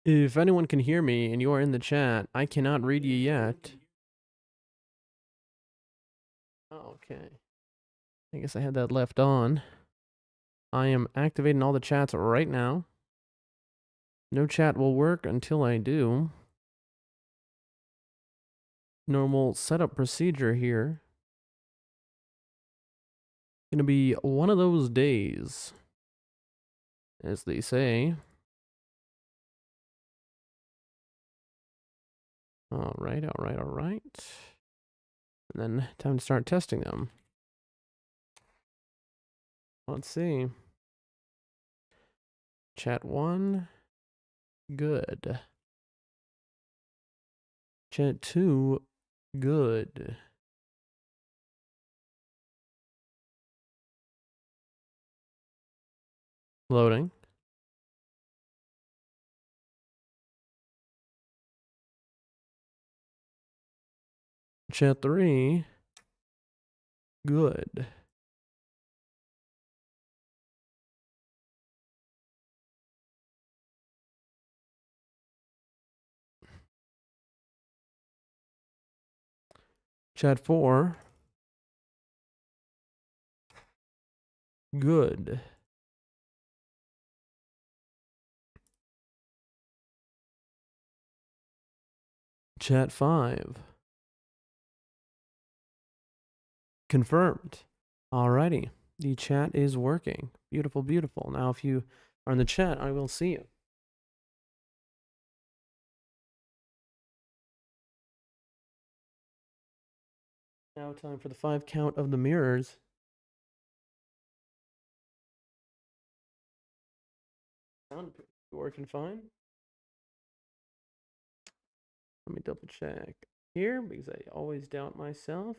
If anyone can hear me and you are in the chat, I cannot read you yet. Oh, okay. I guess I had that left on. I am activating all the chats right now. No chat will work until I do. Normal setup procedure here. Gonna be one of those days, as they say. All right. And then time to start testing them. Let's see. Chat 1, good. Chat 2, good. Loading. Chat 3, good. Chat 4, good. Chat 5, confirmed. Alrighty, the chat is working. Beautiful, beautiful. Now if you are in the chat, I will see you. Now time for the 5 count of the mirrors. Sound working fine. Let me double check here because I always doubt myself.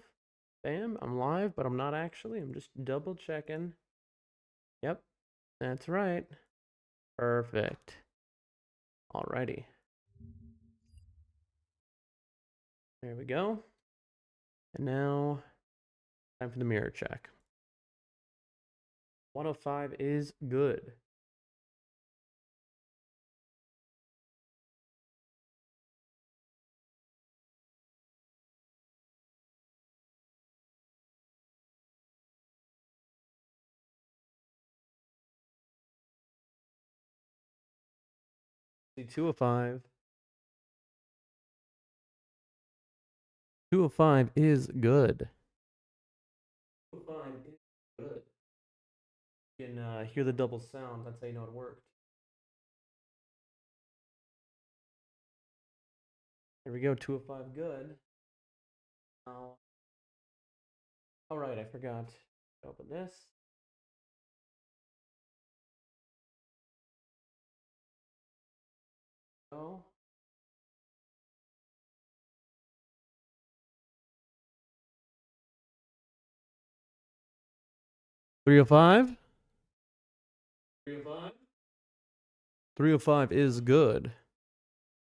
Bam, I'm live, but I'm not actually. I'm just double checking. Yep, that's right. Perfect. Alrighty. There we go. And now, time for the mirror check. 105 is good. See, 205. 205 is good. 205 is good. You can hear the double sound. That's how you know it worked. There we go. 205 good. Now, all right, I forgot to open this. Oh. $305? 305? 305 is good.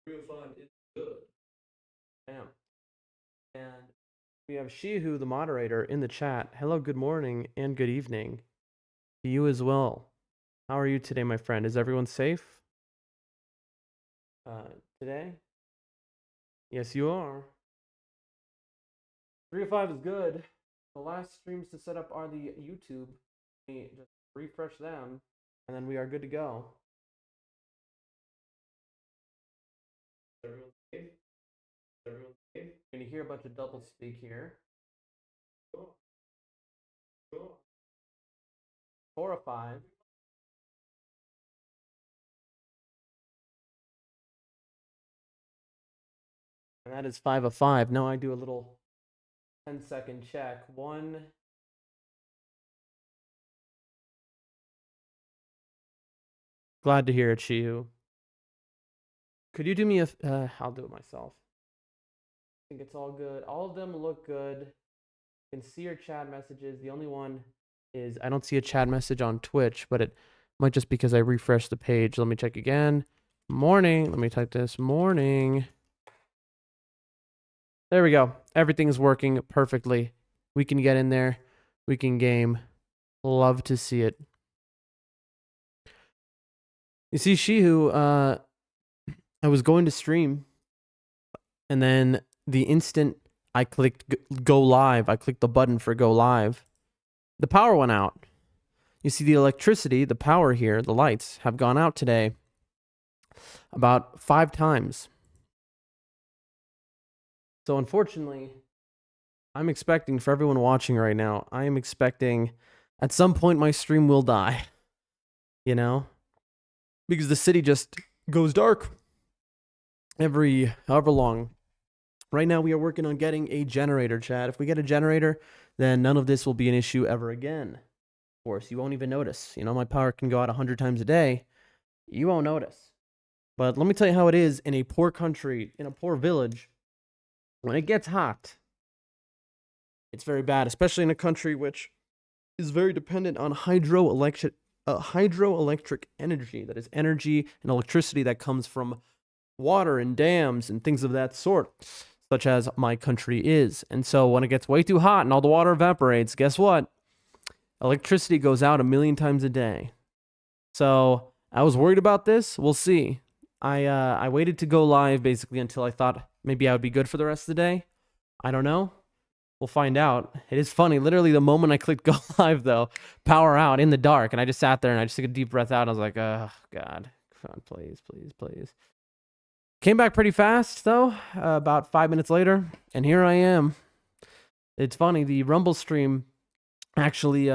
305 is good. Damn. And we have Shihu, the moderator, in the chat. Hello, good morning, and good evening to you as well. How are you today, my friend? Is everyone safe today? Yes, you are. 305 is good. The last streams to set up are the YouTube. We just refresh them, and then we are good to go. Everyone safe? Everyone safe? You're going to hear a bunch of double speak here. Cool. 405. And that is 5 of 5. Now I do a little 10-second check. 1. Glad to hear it, Shihu. Could you do me a... I'll do it myself. I think it's all good. All of them look good. You can see your chat messages. The only one is I don't see a chat message on Twitch, but it might just because I refreshed the page. Let me check again. Morning. Let me type this. Morning. There we go. Everything's working perfectly. We can get in there. We can game. Love to see it. You see, Shihu, I was going to stream, and then the instant I clicked go live, I clicked the button for go live, the power went out. You see, the electricity, the power here, the lights have gone out today about 5 times. So unfortunately, I'm expecting, for everyone watching right now, I am expecting at some point my stream will die. You know? Because the city just goes dark every however long. Right now we are working on getting a generator, chat. If we get a generator, then none of this will be an issue ever again. Of course, you won't even notice. You know, my power can go out 100 times a day. You won't notice. But let me tell you how it is in a poor country, in a poor village. When it gets hot, it's very bad, especially in a country which is very dependent on hydroelectric energy. That is energy and electricity that comes from water and dams and things of that sort, such as my country is. And so when it gets way too hot and all the water evaporates, guess what? Electricity goes out 1,000,000 times a day. So I was worried about this. We'll see. I waited to go live basically until I thought maybe I would be good for the rest of the day. I don't know. We'll find out. It is funny. Literally, the moment I clicked go live, though, power out in the dark, and I just sat there and I just took a deep breath out. I was like, oh, God. Come on, please, please, please. Came back pretty fast, though, about 5 minutes later, and here I am. It's funny. The Rumble stream actually,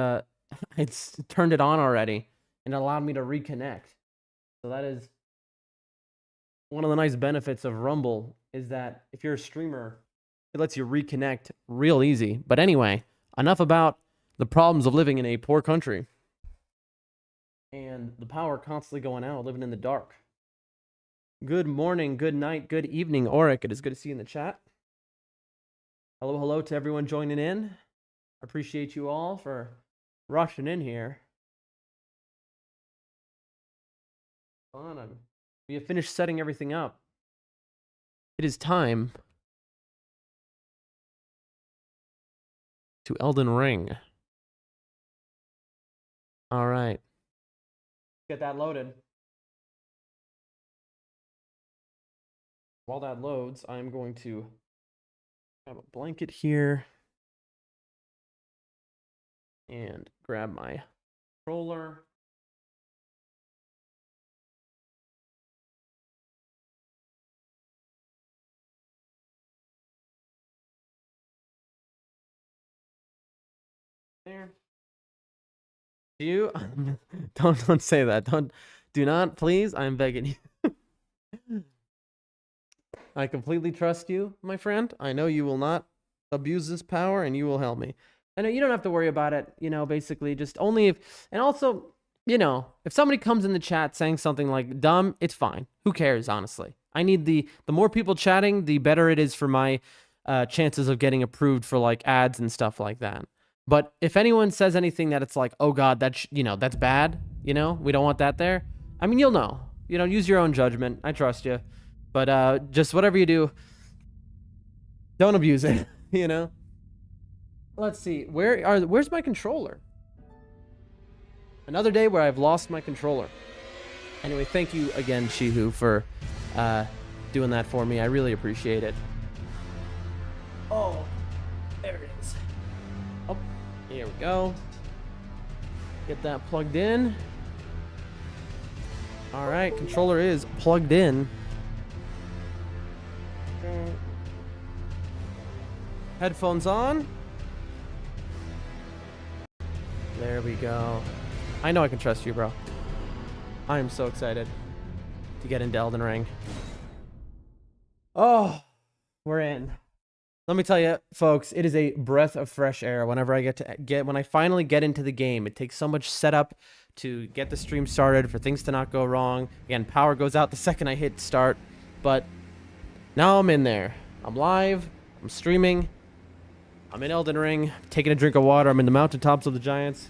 it's turned it on already, and it allowed me to reconnect. So that is one of the nice benefits of Rumble, is that if you're a streamer, it lets you reconnect real easy. But anyway, enough about the problems of living in a poor country and the power constantly going out, living in the dark. Good morning, good night, good evening, Auric. It is good to see you in the chat. Hello, hello to everyone joining in. I appreciate you all for rushing in here. We have finished setting everything up. It is time to Elden Ring. All right. Get that loaded. While that loads, I'm going to have a blanket here and grab my controller. There. You don't say that. Do not, please. I'm begging you. I completely trust you, my friend. I know you will not abuse this power, and you will help me. I know you don't have to worry about it. You know, basically, just only if. And also, you know, if somebody comes in the chat saying something like dumb, it's fine. Who cares, honestly? I need the more people chatting, the better it is for my chances of getting approved for like ads and stuff like that. But if anyone says anything that it's like, oh God, that's that's bad, we don't want that there. I mean, you'll know. Use your own judgment. I trust you. But just whatever you do, don't abuse it, Let's see. Where's my controller? Another day where I've lost my controller. Anyway, thank you again, Shihu, for doing that for me. I really appreciate it. Oh, there it is. Oh, here we go. Get that plugged in. All right, controller is plugged in. Headphones on. There we go. I know I can trust you, bro. I am so excited to get into Elden Ring. Oh, we're in. Let me tell you, folks, it is a breath of fresh air whenever I when I finally get into the game. It takes so much setup to get the stream started, for things to not go wrong. Again, power goes out the second I hit start, but now I'm in there. I'm live, I'm streaming, I'm in Elden Ring, taking a drink of water, I'm in the mountaintops of the giants.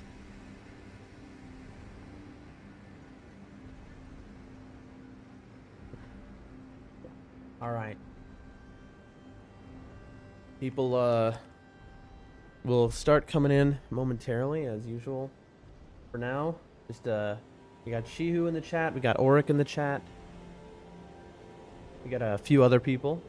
All right. People will start coming in momentarily, as usual. For now, just we got Shihu in the chat, we got Auric in the chat. We got a few other people.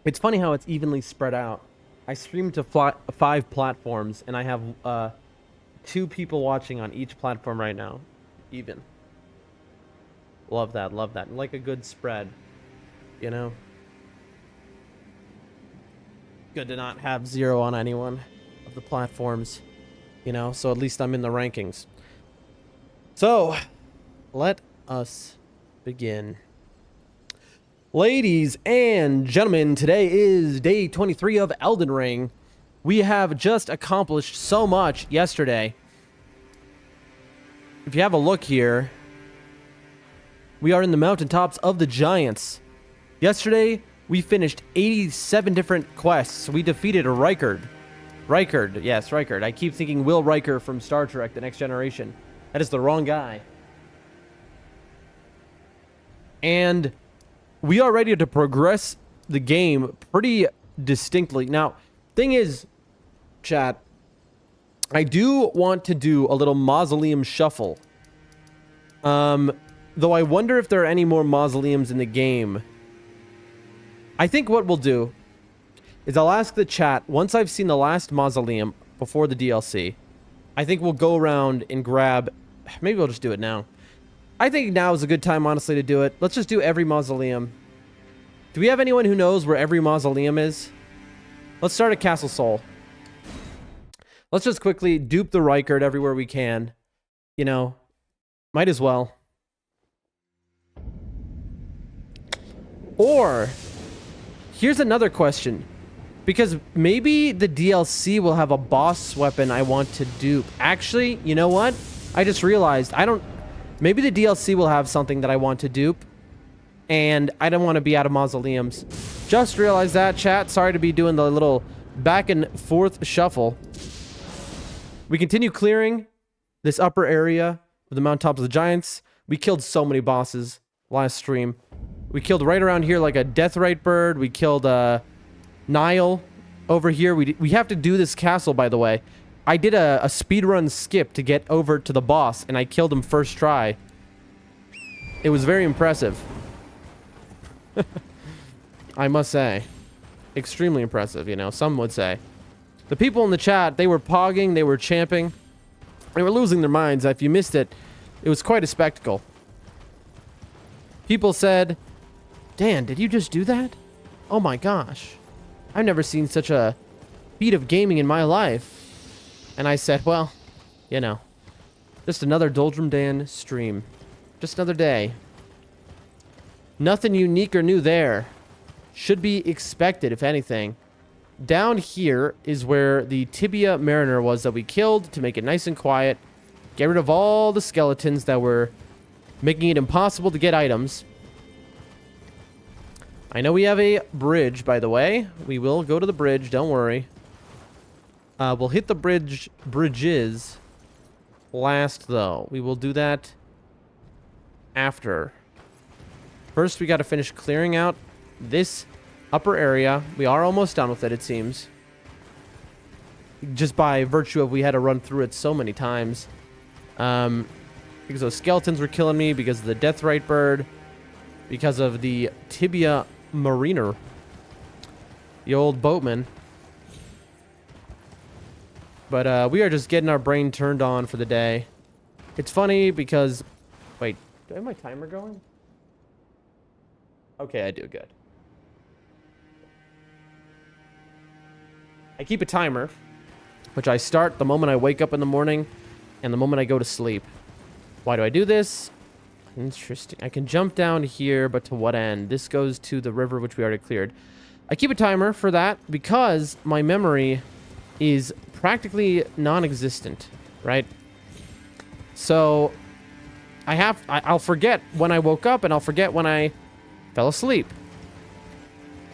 It's funny how it's evenly spread out. I stream to 5 platforms, and I have 2 people watching on each platform right now. Even. Love that, love that. Like a good spread, you know? Good to not have 0 on anyone of the platforms, you know? So at least I'm in the rankings. So, let us begin. Ladies and gentlemen, today is day 23 of Elden Ring. We have just accomplished so much yesterday. If you have a look here, we are in the mountaintops of the giants. Yesterday, we finished 87 different quests. We defeated Rykard. Yes, Rykard. I keep thinking Will Riker from Star Trek: The Next Generation. That is the wrong guy. And we are ready to progress the game pretty distinctly. Now, thing is, chat, I do want to do a little mausoleum shuffle. Though I wonder if there are any more mausoleums in the game. I think what we'll do is I'll ask the chat, once I've seen the last mausoleum before the DLC, I think we'll go around and grab... Maybe we'll just do it now. I think now is a good time, honestly, to do it. Let's just do every mausoleum. Do we have anyone who knows where every mausoleum is? Let's start at Castle Sol. Let's just quickly dupe the Rykard everywhere we can. You know, might as well. Or, here's another question. Because maybe the DLC will have a boss weapon I want to dupe. Actually, you know what? I just realized, maybe the DLC will have something that I want to dupe. And I don't want to be out of mausoleums. Just realized that, chat. Sorry to be doing the little back and forth shuffle. We continue clearing this upper area of the mountaintops of the giants. We killed so many bosses last stream. We killed right around here like a deathrite bird. We killed Nile over here. We have to do this castle, by the way. I did a speedrun skip to get over to the boss, and I killed him first try. It was very impressive. I must say. Extremely impressive, you know, some would say. The people in the chat, they were pogging, they were champing. They were losing their minds. If you missed it, it was quite a spectacle. People said, Dan, did you just do that? Oh my gosh. I've never seen such a feat of gaming in my life. And I said, well, you know, just another Doldrum Dan stream. Just another day. Nothing unique or new there. Should be expected, if anything. Down here is where the Tibia Mariner was that we killed to make it nice and quiet. Get rid of all the skeletons that were making it impossible to get items. I know we have a bridge, by the way. We will go to the bridge, don't worry. We'll hit the bridges last, though. We will do that after. First, we got to finish clearing out this upper area. We are almost done with it, it seems. Just by virtue of we had to run through it so many times. Because those skeletons were killing me, because of the deathrite bird, because of the Tibia Mariner. The old boatman. But we are just getting our brain turned on for the day. It's funny because... Wait, do I have my timer going? Okay, I do. Good. I keep a timer, which I start the moment I wake up in the morning and the moment I go to sleep. Why do I do this? Interesting. I can jump down here, but to what end? This goes to the river, which we already cleared. I keep a timer for that because my memory is practically non-existent, right? So I'll forget when I woke up and I'll forget when I fell asleep.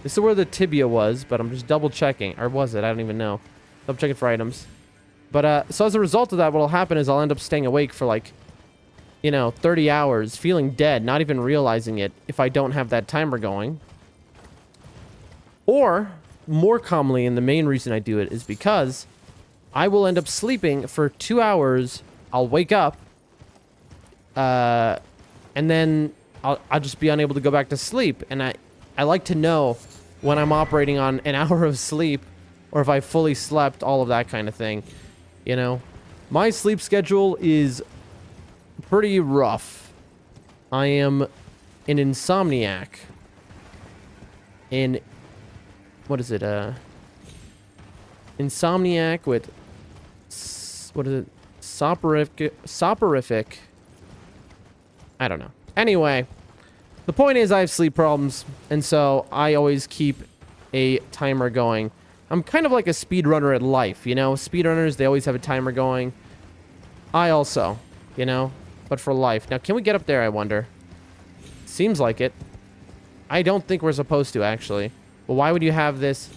This is where the tibia was, but I'm just double checking. Or was it? I don't even know. Double checking for items. But so as a result of that, what'll happen is I'll end up staying awake for like, you know, 30 hours, feeling dead, not even realizing it if I don't have that timer going. Or, more commonly, and the main reason I do it is because I will end up sleeping for 2 hours. I'll wake up, and then I'll just be unable to go back to sleep. And I like to know when I'm operating on an hour of sleep or if I fully slept, all of that kind of thing. You know, my sleep schedule is pretty rough. I am an insomniac. What is it? Insomniac with, what is it? Soporific. I don't know. Anyway, the point is I have sleep problems, and so I always keep a timer going. I'm kind of like a speedrunner at life, you know? Speedrunners, they always have a timer going. I also, you know? But for life. Now, can we get up there, I wonder? Seems like it. I don't think we're supposed to, actually. But why would you have this?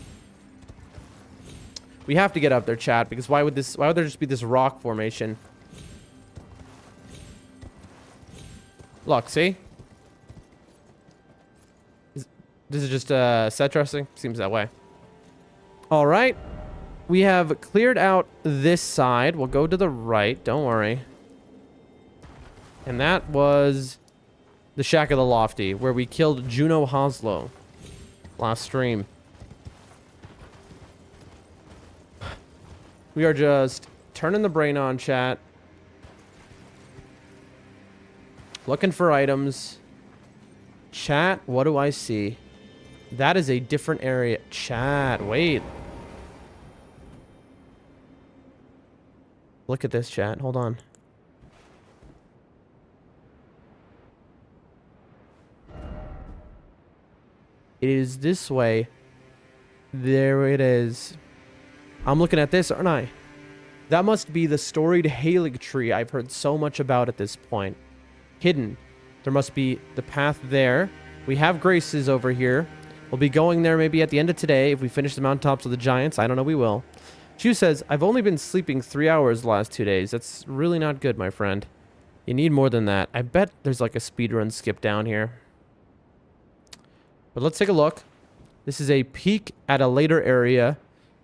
We have to get up there, chat, because why would there just be this rock formation? Look, see? This is just set dressing? Seems that way. All right. We have cleared out this side. We'll go to the right. Don't worry. And that was the Shack of the Lofty, where we killed Juno Hoslow last stream. We are just turning the brain on, chat. Looking for items. Chat, what do I see? That is a different area. Chat, wait. Look at this, chat. Hold on. It is this way. There it is. I'm looking at this, aren't I? That must be the storied Halig tree I've heard so much about at this point. Hidden. There must be the path there. We have Grace's over here. We'll be going there maybe at the end of today if we finish the mountaintops of the Giants. I don't know, we will. Chu says, I've only been sleeping 3 hours the last 2 days. That's really not good, my friend. You need more than that. I bet there's like a speedrun skip down here. But let's take a look. This is a peek at a later area,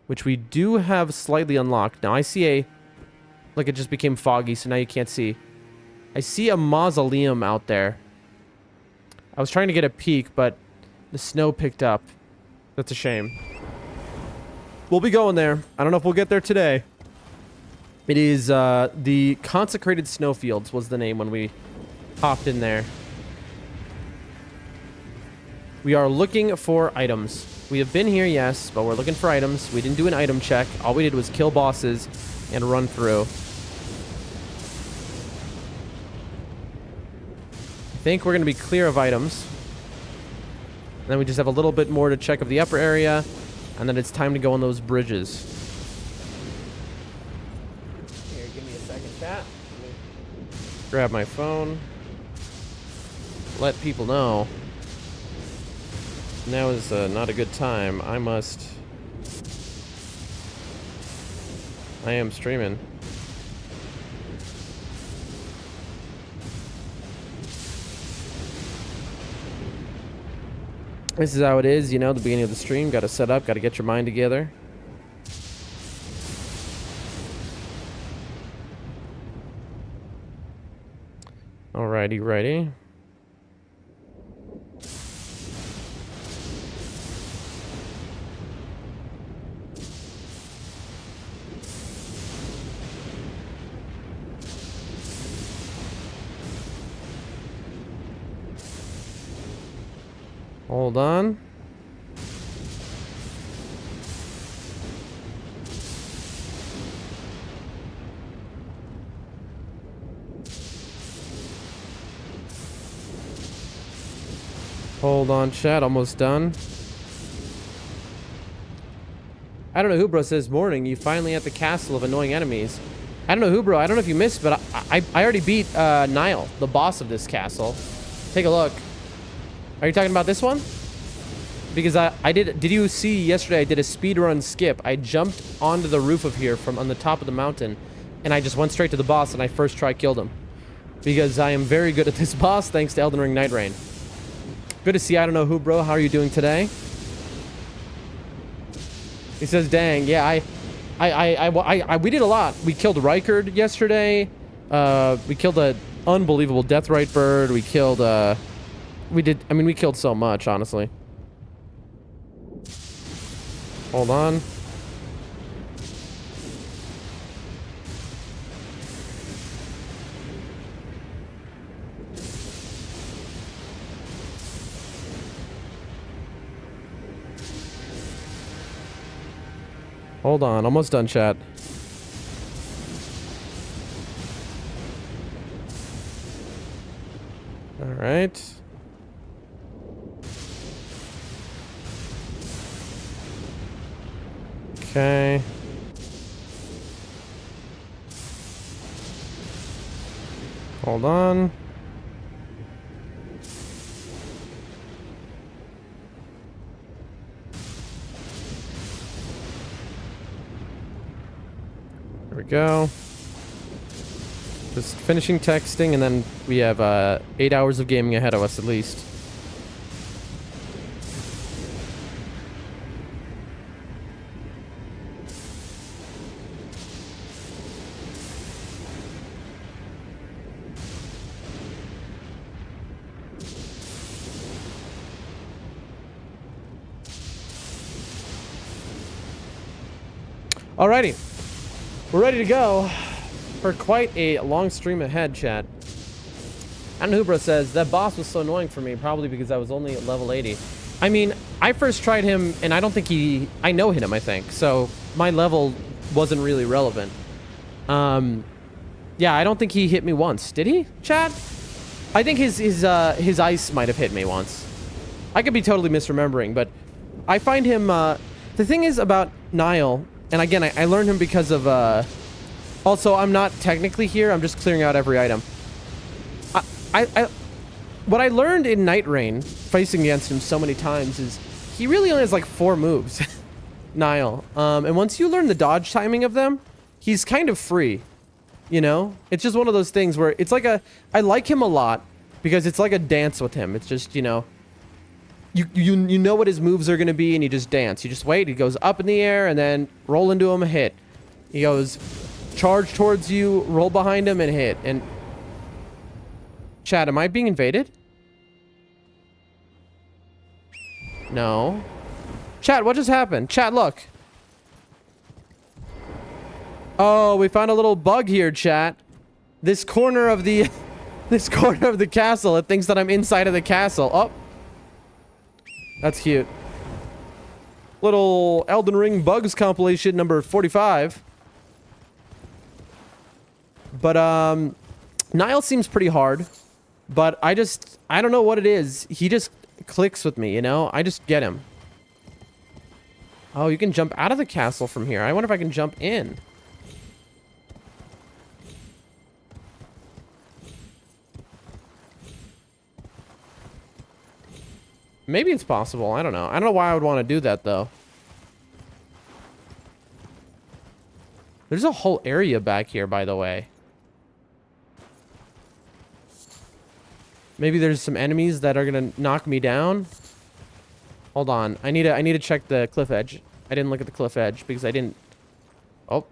which we do have slightly unlocked. Now I see a... Look, it just became foggy, so now you can't see. I see a mausoleum out there. I was trying to get a peek, but the snow picked up. That's a shame. We'll be going there. I don't know if we'll get there today. It is the Consecrated Snowfields was the name when we hopped in there. We are looking for items. We have been here, yes, but we're looking for items. We didn't do an item check. All we did was kill bosses and run through. I think we're going to be clear of items. And then we just have a little bit more to check of the upper area. And then it's time to go on those bridges. Here, give me a second, chat. Let me grab my phone. Let people know. Now is not a good time. I am streaming. This is how it is, you know, the beginning of the stream. Got to set up, got to get your mind together. Alrighty, righty. Hold on. Hold on, chat. Almost done. I don't know who, bro, says morning. You finally at the castle of annoying enemies. I don't know who, bro. I don't know if you missed, but I already beat Niall, the boss of this castle. Take a look. Are you talking about this one? Because I did you see yesterday I did a speedrun skip. I jumped onto the roof of here from on the top of the mountain, and I just went straight to the boss, and I first try killed him. Because I am very good at this boss, thanks to Elden Ring Night Rain. Good to see I don't know who, bro. How are you doing today? He says, dang, yeah, we did a lot. We killed Rykard yesterday. We killed unbelievable. Deathrite bird. We killed, we killed so much, honestly. Hold on. Hold on, almost done, chat. All right. Okay. Hold on. There we go. Just finishing texting, and then we have 8 hours of gaming ahead of us at least. Alrighty. We're ready to go for quite a long stream ahead, chat. Anhubra says, that boss was so annoying for me, probably because I was only at level 80. I mean, I first tried him, and I don't think I no-hit him, I think. So, my level wasn't really relevant. Yeah, I don't think he hit me once. Did he, chat? I think his ice might have hit me once. I could be totally misremembering, but I find him, the thing is about Niall, and again, I learned him because of, also, I'm not technically here, I'm just clearing out every item. What I learned in Night Rain, facing against him so many times, is he really only has like 4 moves, Niall. And once you learn the dodge timing of them, he's kind of free, you know? It's just one of those things where it's like I like him a lot, because it's like a dance with him. It's just, you know, you know what his moves are going to be, and you just dance. You just wait, he goes up in the air, and then roll into him, hit. He goes charge towards you, roll behind him, and hit. And chat, am I being invaded? No. Chat, what just happened? Chat, look. Oh, we found a little bug here, chat. This corner of the this corner of the castle, it thinks that I'm inside of the castle. Oh. That's cute. Little Elden Ring bugs compilation number 45. But Niall seems pretty hard. But I don't know what it is. He just clicks with me, you know? I just get him. Oh, you can jump out of the castle from here. I wonder if I can jump in. Maybe it's possible. I don't know. I don't know why I would want to do that, though. There's a whole area back here, by the way. Maybe there's some enemies that are gonna knock me down. Hold on. I need to check the cliff edge. I didn't look at the cliff edge because I didn't... Oh.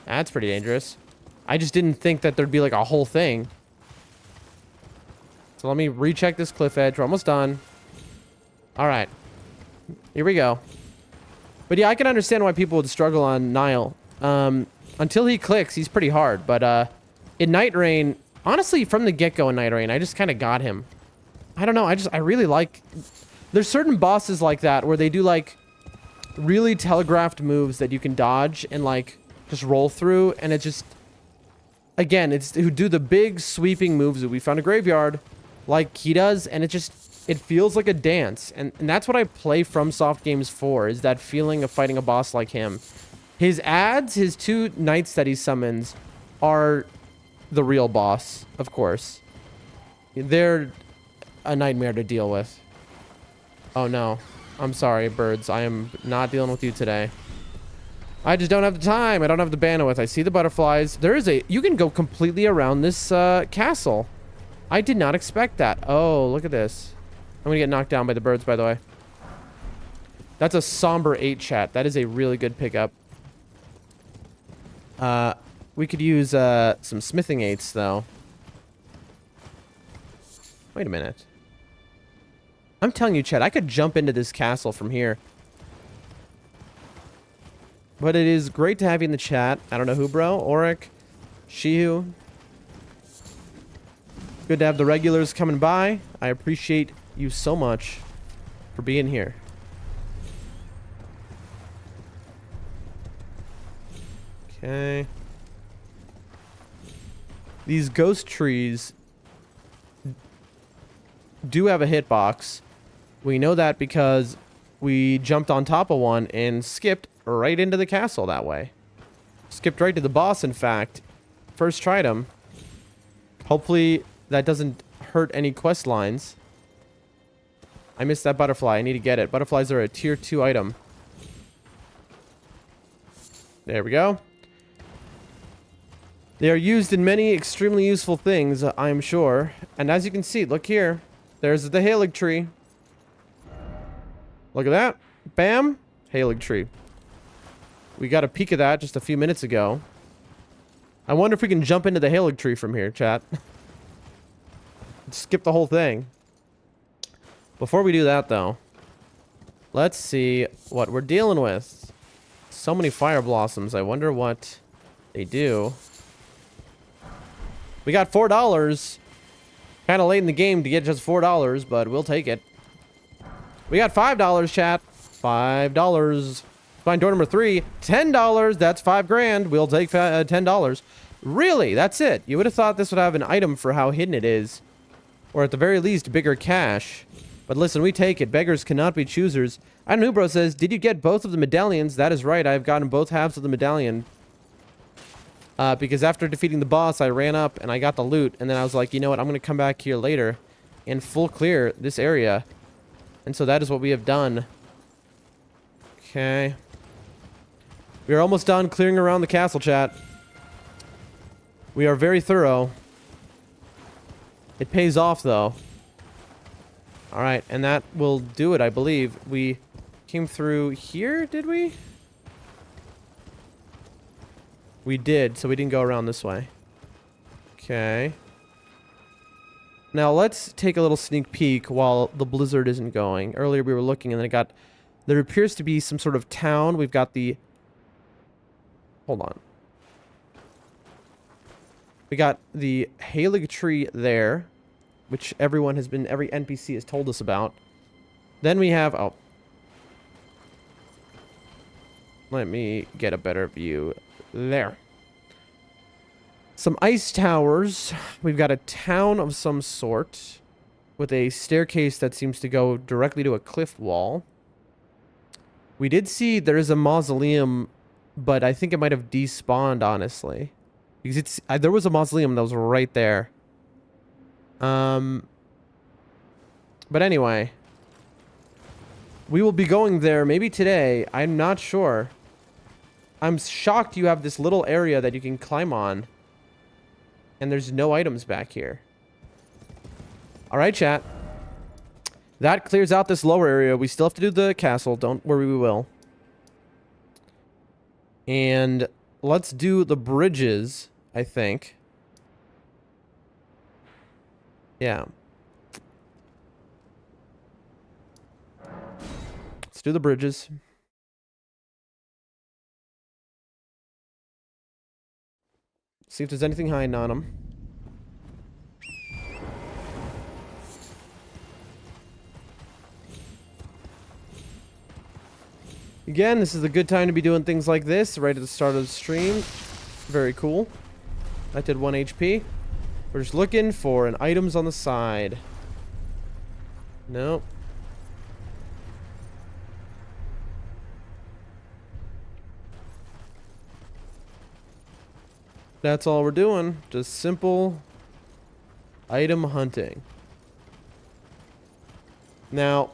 That's pretty dangerous. I just didn't think that there'd be like a whole thing. So let me recheck this cliff edge. We're almost done. Alright. Here we go. But yeah, I can understand why people would struggle on Niall. Until he clicks, he's pretty hard. But in Night Rain, honestly, from the get-go in Night Rain, I just kind of got him. I don't know. I really like... There's certain bosses like that where they do like really telegraphed moves that you can dodge and like just roll through. And it just... Again, it's who do the big sweeping moves that we found a graveyard like he does. And it just... It feels like a dance, and that's what I play FromSoft games for, is that feeling of fighting a boss like him. His ads, his 2 knights that he summons, are the real boss, of course. They're a nightmare to deal with. Oh no. I'm sorry, birds. I am not dealing with you today. I just don't have the time. I don't have the bandwidth. I see the butterflies. There is a... You can go completely around this castle. I did not expect that. Oh, look at this. I'm gonna get knocked down by the birds, by the way. That's a somber 8, chat. That is a really good pickup. We could use some smithing 8s, though. Wait a minute. I'm telling you, Chad, I could jump into this castle from here. But it is great to have you in the chat. I don't know who, bro. Auric. Shihu. Good to have the regulars coming by. I appreciate you so much for being here. Okay. These ghost trees do have a hitbox. We know that because we jumped on top of one and skipped right into the castle that way. Skipped right to the boss, in fact. First tried him. Hopefully that doesn't hurt any quest lines. I missed that butterfly. I need to get it. Butterflies are a tier 2 item. There we go. They are used in many extremely useful things, I'm sure. And as you can see, look here. There's the Halig tree. Look at that. Bam. Halig tree. We got a peek of that just a few minutes ago. I wonder if we can jump into the Halig tree from here, chat. Skip the whole thing. Before we do that, though, let's see what we're dealing with. So many fire blossoms. I wonder what they do. We got $4. Kind of late in the game to get just $4, but we'll take it. We got $5, chat. $5. Find door number 3. $10. That's $5,000. We'll take $10. Really? That's it? You would have thought this would have an item for how hidden it is. Or at the very least, bigger cash. But listen, we take it. Beggars cannot be choosers. I don't know, bro says, did you get both of the medallions? That is right. I've gotten both halves of the medallion. Because after defeating the boss, I ran up and I got the loot. And then I was like, you know what? I'm going to come back here later and full clear this area. And so that is what we have done. Okay. We are almost done clearing around the castle, chat. We are very thorough. It pays off, though. Alright, and that will do it, I believe. We came through here, did we? We did, so we didn't go around this way. Okay. Now, let's take a little sneak peek while the blizzard isn't going. Earlier we were looking, and then it got... There appears to be some sort of town. We've got the... Hold on. We got the Halig tree there, which every NPC has told us about. Then we have... Oh. Let me get a better view. There. Some ice towers. We've got a town of some sort with a staircase that seems to go directly to a cliff wall. We did see there is a mausoleum, but I think it might have despawned, honestly. Because there was a mausoleum that was right there. But anyway. We will be going there maybe today. I'm not sure. I'm shocked you have this little area that you can climb on. And there's no items back here. Alright, chat. That clears out this lower area. We still have to do the castle. Don't worry, we will. And let's do the bridges, I think. Yeah. Let's do the bridges. See if there's anything hiding on them. Again, this is a good time to be doing things like this right at the start of the stream. Very cool. That did 1 HP. We're just looking for an items on the side. Nope. That's all we're doing. Just simple item hunting. Now,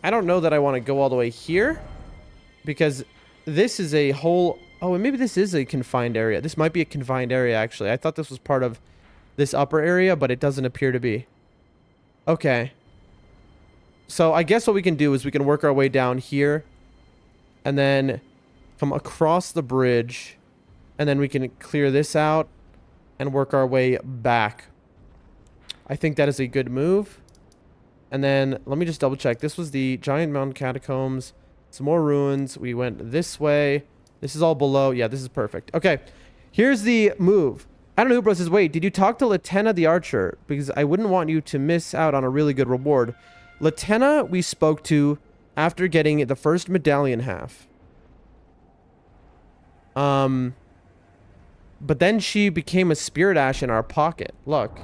I don't know that I want to go all the way here. Because this is a whole... Oh, and maybe this is a confined area. This might be a confined area, actually. I thought this was part of this upper area, but it doesn't appear to be. Okay. So I guess what we can do is we can work our way down here. And then come across the bridge. And then we can clear this out and work our way back. I think that is a good move. And then let me just double check. This was the Giant Mountain Catacombs. Some more ruins. We went this way. This is all below. Yeah, this is perfect. Okay, here's the move. I don't know who bro says, wait, did you talk to Latenna the Archer? Because I wouldn't want you to miss out on a really good reward. Latenna we spoke to after getting the first medallion half. But then she became a spirit ash in our pocket. Look.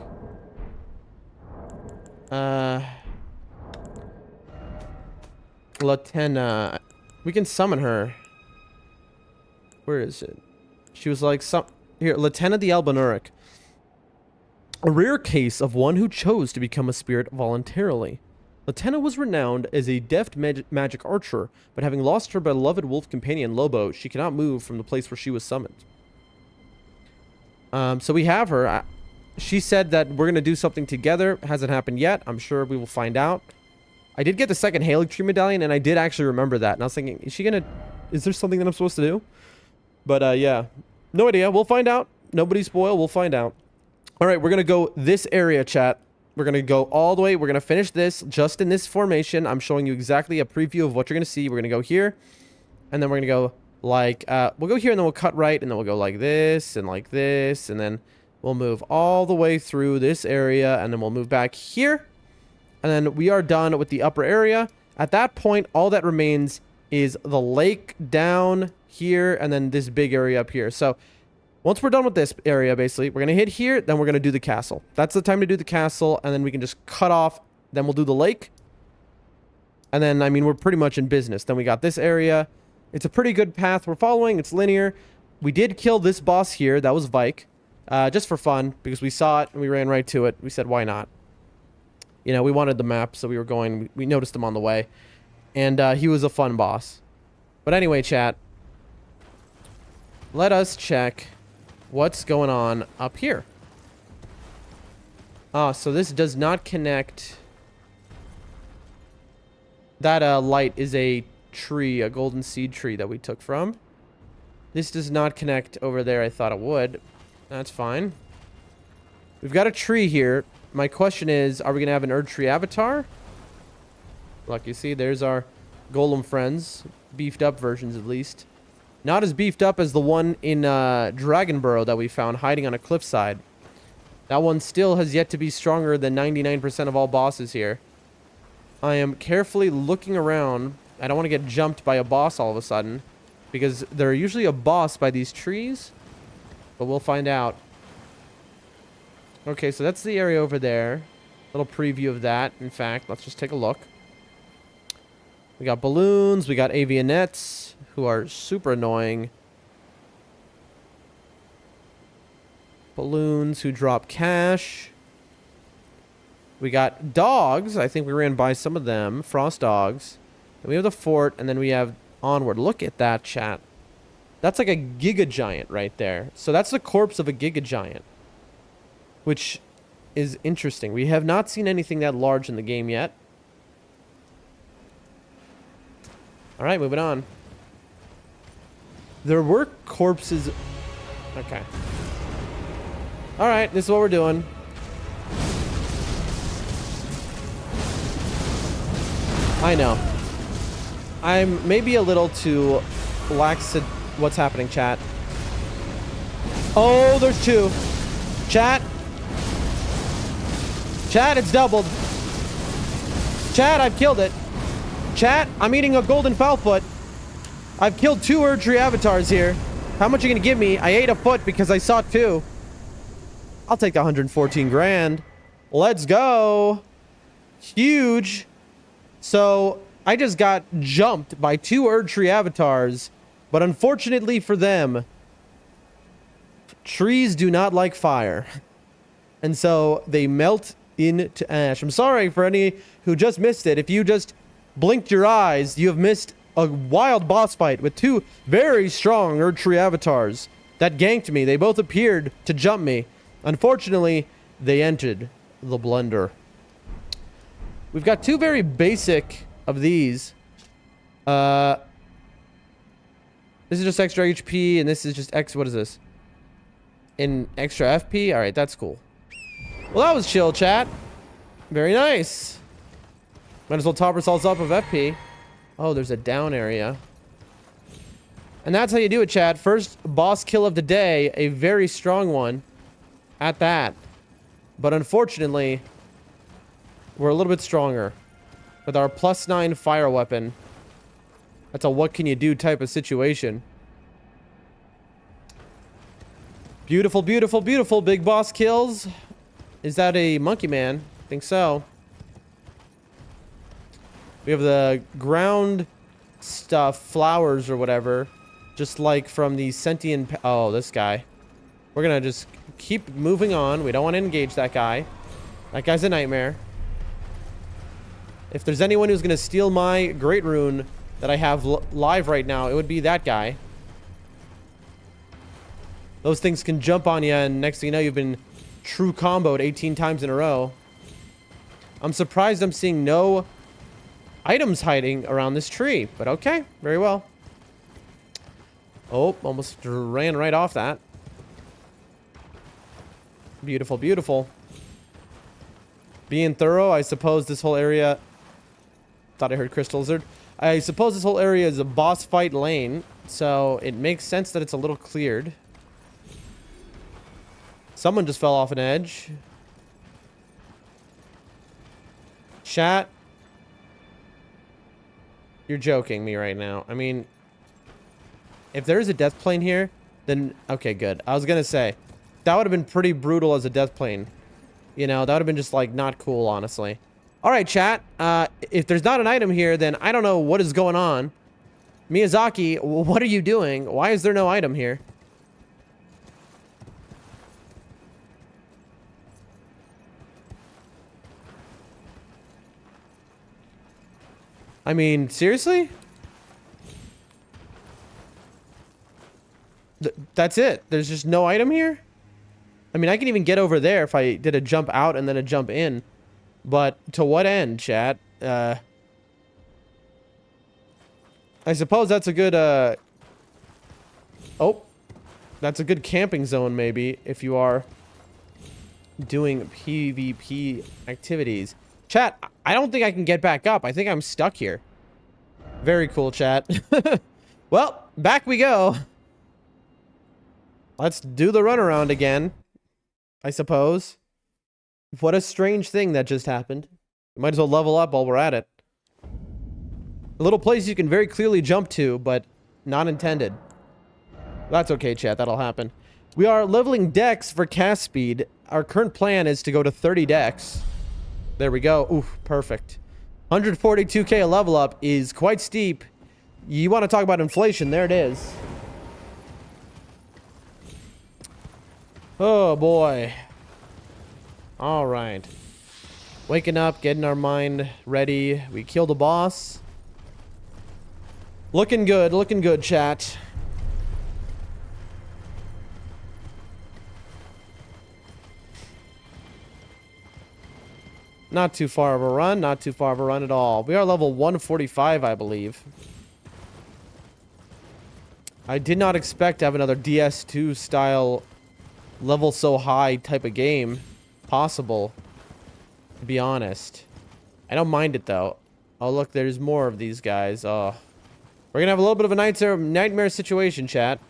Latenna. We can summon her. Where is it? She was like some... Here, Latenna the Albinuric. A rare case of one who chose to become a spirit voluntarily. Latenna was renowned as a deft magic archer, but having lost her beloved wolf companion Lobo, she cannot move from the place where she was summoned. So we have her. She said that we're going to do something together. Hasn't happened yet. I'm sure we will find out. I did get the second Halig Tree Medallion, and I did actually remember that. And I was thinking, is she going to... Is there something that I'm supposed to do? But, yeah. No idea. We'll find out. Nobody spoil. We'll find out. All right, we're going to go this area, chat. We're going to go all the way. We're going to finish this just in this formation. I'm showing you exactly a preview of what you're going to see. We're going to go here, and then we're going to go like... we'll go here, and then we'll cut right, and then we'll go like this, and then we'll move all the way through this area, and then we'll move back here. And then we are done with the upper area. At that point, all that remains is the lake down here and then this big area up here. So once we're done with this area, basically, we're going to hit here. Then we're going to do the castle. That's the time to do the castle. And then we can just cut off. Then we'll do the lake. And then, I mean, we're pretty much in business. Then we got this area. It's a pretty good path we're following. It's linear. We did kill this boss here. That was Vike. Just for fun, because we saw it and we ran right to it. We said, why not? You know, we wanted the map, so we were going. We noticed him on the way. And he was a fun boss. But anyway, chat. Let us check what's going on up here. So this does not connect. That light is a tree, a golden seed tree that we took from. This does not connect over there. I thought it would. That's fine. We've got a tree here. My question is, are we going to have an Erd Tree avatar? Look, you see, there's our golem friends. Beefed up versions, at least. Not as beefed up as the one in Dragon Burrow that we found hiding on a cliffside. That one still has yet to be stronger than 99% of all bosses here. I am carefully looking around. I don't want to get jumped by a boss all of a sudden, because they're usually a boss by these trees. But we'll find out. Okay, so that's the area over there. Little preview of that. In fact, let's just take a look. We got balloons. We got avionettes, who are super annoying. Balloons who drop cash. We got dogs. I think we ran by some of them. Frost dogs. And we have the fort, and then we have onward. Look at that, chat. That's like a Giga Giant right there. So that's the corpse of a Giga Giant, which is interesting. We have not seen anything that large in the game yet. All right, moving on. There were corpses. Okay. All right, this is what we're doing. I know. I'm maybe a little too lax to what's happening, chat. Oh, there's two. Chat. Chat, it's doubled. Chat, I've killed it. Chat, I'm eating a golden foulfoot. I've killed two Erd Tree avatars here. How much are you gonna give me? I ate a foot because I saw two. I'll take the 114 grand. Let's go. Huge. So, I just got jumped by two Erd Tree avatars. But unfortunately for them, trees do not like fire. And so, they melt into ash. I'm sorry for any who just missed it. If you just blinked your eyes, you have missed a wild boss fight with two very strong Erd Tree avatars that ganked me. They both appeared to jump me. Unfortunately, they entered the blender. We've got two very basic of these. This is just extra HP, and this is just X. What is this? In extra FP? All right, that's cool. Well, that was chill, chat. Very nice. Might as well top ourselves up with FP. Oh, there's a down area. And that's how you do it, chat. First boss kill of the day. A very strong one. At that. But unfortunately, we're a little bit stronger. With our +9 fire weapon. That's a what can you do type of situation. Beautiful, beautiful, beautiful. Big boss kills. Is that a monkey man? I think so. We have the ground stuff, flowers or whatever. Just like from the sentient... Oh, this guy. We're gonna just keep moving on. We don't want to engage that guy. That guy's a nightmare. If there's anyone who's gonna steal my great rune that I have live right now, it would be that guy. Those things can jump on you, and next thing you know, you've been true comboed 18 times in a row. I'm surprised I'm seeing no items hiding around this tree, but okay, very well. Oh, almost ran right off that. Beautiful, beautiful. Being thorough, I suppose this whole area... Thought I heard Crystal Lizard. I suppose this whole area is a boss fight lane, so it makes sense that it's a little cleared. Someone just fell off an edge. Chat. You're joking me right now. I mean, if there is a death plane here, then... Okay, good. I was gonna say, that would have been pretty brutal as a death plane. You know, that would have been just, like, not cool, honestly. Alright, chat. If there's not an item here, then I don't know what is going on. Miyazaki, what are you doing? Why is there no item here? I mean, seriously? That's it? There's just no item here? I mean, I can even get over there if I did a jump out and then a jump in. But to what end, chat? I suppose that's a good, Oh. That's a good camping zone, maybe, if you are doing PvP activities. Chat, I don't think I can get back up. I think I'm stuck here. Very cool, chat. Well, back we go. Let's do the runaround again, I suppose. What a strange thing that just happened. We might as well level up while we're at it. A little place you can very clearly jump to, but not intended. That's okay, chat. That'll happen. We are leveling dex for cast speed. Our current plan is to go to 30 dex. There we go. Oof, perfect. 142k a level up is quite steep. You want to talk about inflation? There it is. Oh, boy. All right. Waking up, getting our mind ready. We killed a boss. Looking good, chat. Not too far of a run, not too far of a run at all. We are level 145, I believe. I did not expect to have another DS2 style level so high type of game possible, to be honest. I don't mind it though. Oh look, there's more of these guys. Oh, we're gonna have a little bit of a nightmare situation, chat.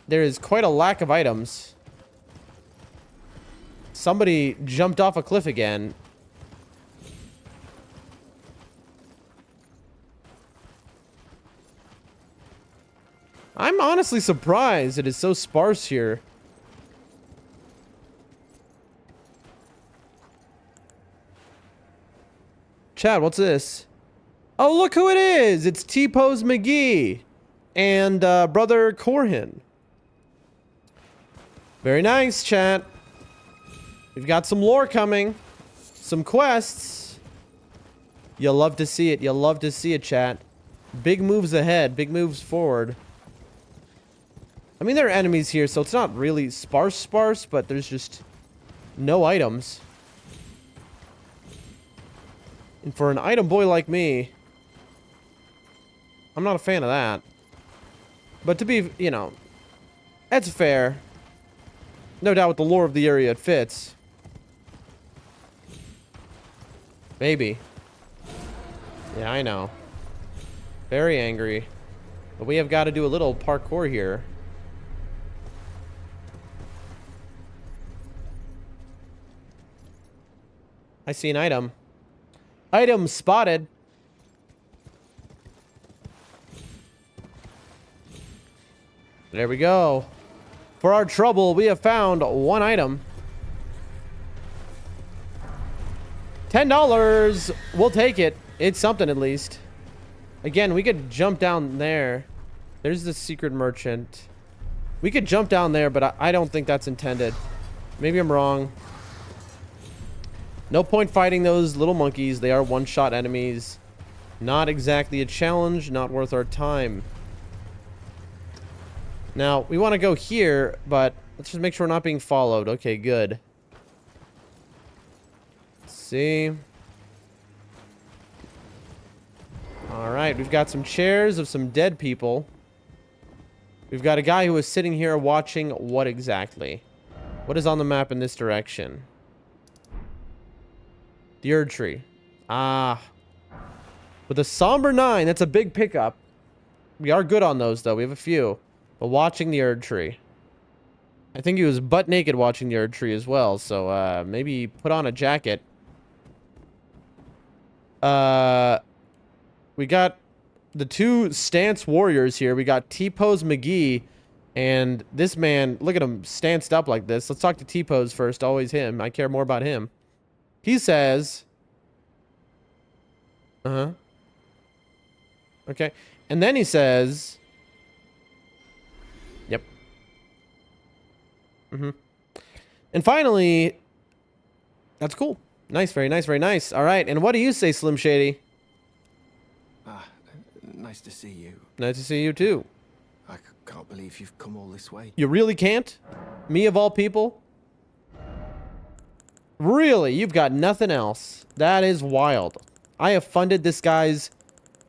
There is quite a lack of items. Somebody jumped off a cliff again. I'm honestly surprised it is so sparse here. Chad, what's this? Oh, look who it is! It's T-Pose McGee and Brother Corhin. Very nice, chat. We've got some lore coming. Some quests. You'll love to see it. You'll love to see it, chat. Big moves ahead. Big moves forward. I mean, there are enemies here, so it's not really sparse, but there's just no items. And for an item boy like me, I'm not a fan of that. But to be, you know, that's fair. No doubt with the lore of the area, it fits. Maybe. Yeah, I know. Very angry. But we have got to do a little parkour here. I see an item. Item spotted. There we go. For our trouble, we have found one item. $10. We'll take it. It's something at least. Again, we could jump down there. There's the secret merchant. We could jump down there, but I don't think that's intended. Maybe I'm wrong. No point fighting those little monkeys. They are one-shot enemies. Not exactly a challenge. Not worth our time. Now, we want to go here, but let's just make sure we're not being followed. Okay, good. Let's see. Alright, we've got some chairs of some dead people. We've got a guy who is sitting here watching what exactly? What is on the map in this direction? The Erd Tree. Ah. With a somber 9, that's a big pickup. We are good on those, though. We have a few. But watching the Erd Tree. I think he was butt naked watching the Erd Tree as well, so maybe put on a jacket. We got the two stance warriors here. We got T-Pose McGee and this man. Look at him stanced up like this. Let's talk to T-Pose first. Always him. I care more about him. He says... Okay. And then he says... Yep. And finally... That's cool. Nice, very nice, very nice. All right. And what do you say, Slim Shady? Nice to see you. Nice to see you, too. I can't believe you've come all this way. You really can't? Me of all people? Really? You've got nothing else? That is wild. I have funded this guy's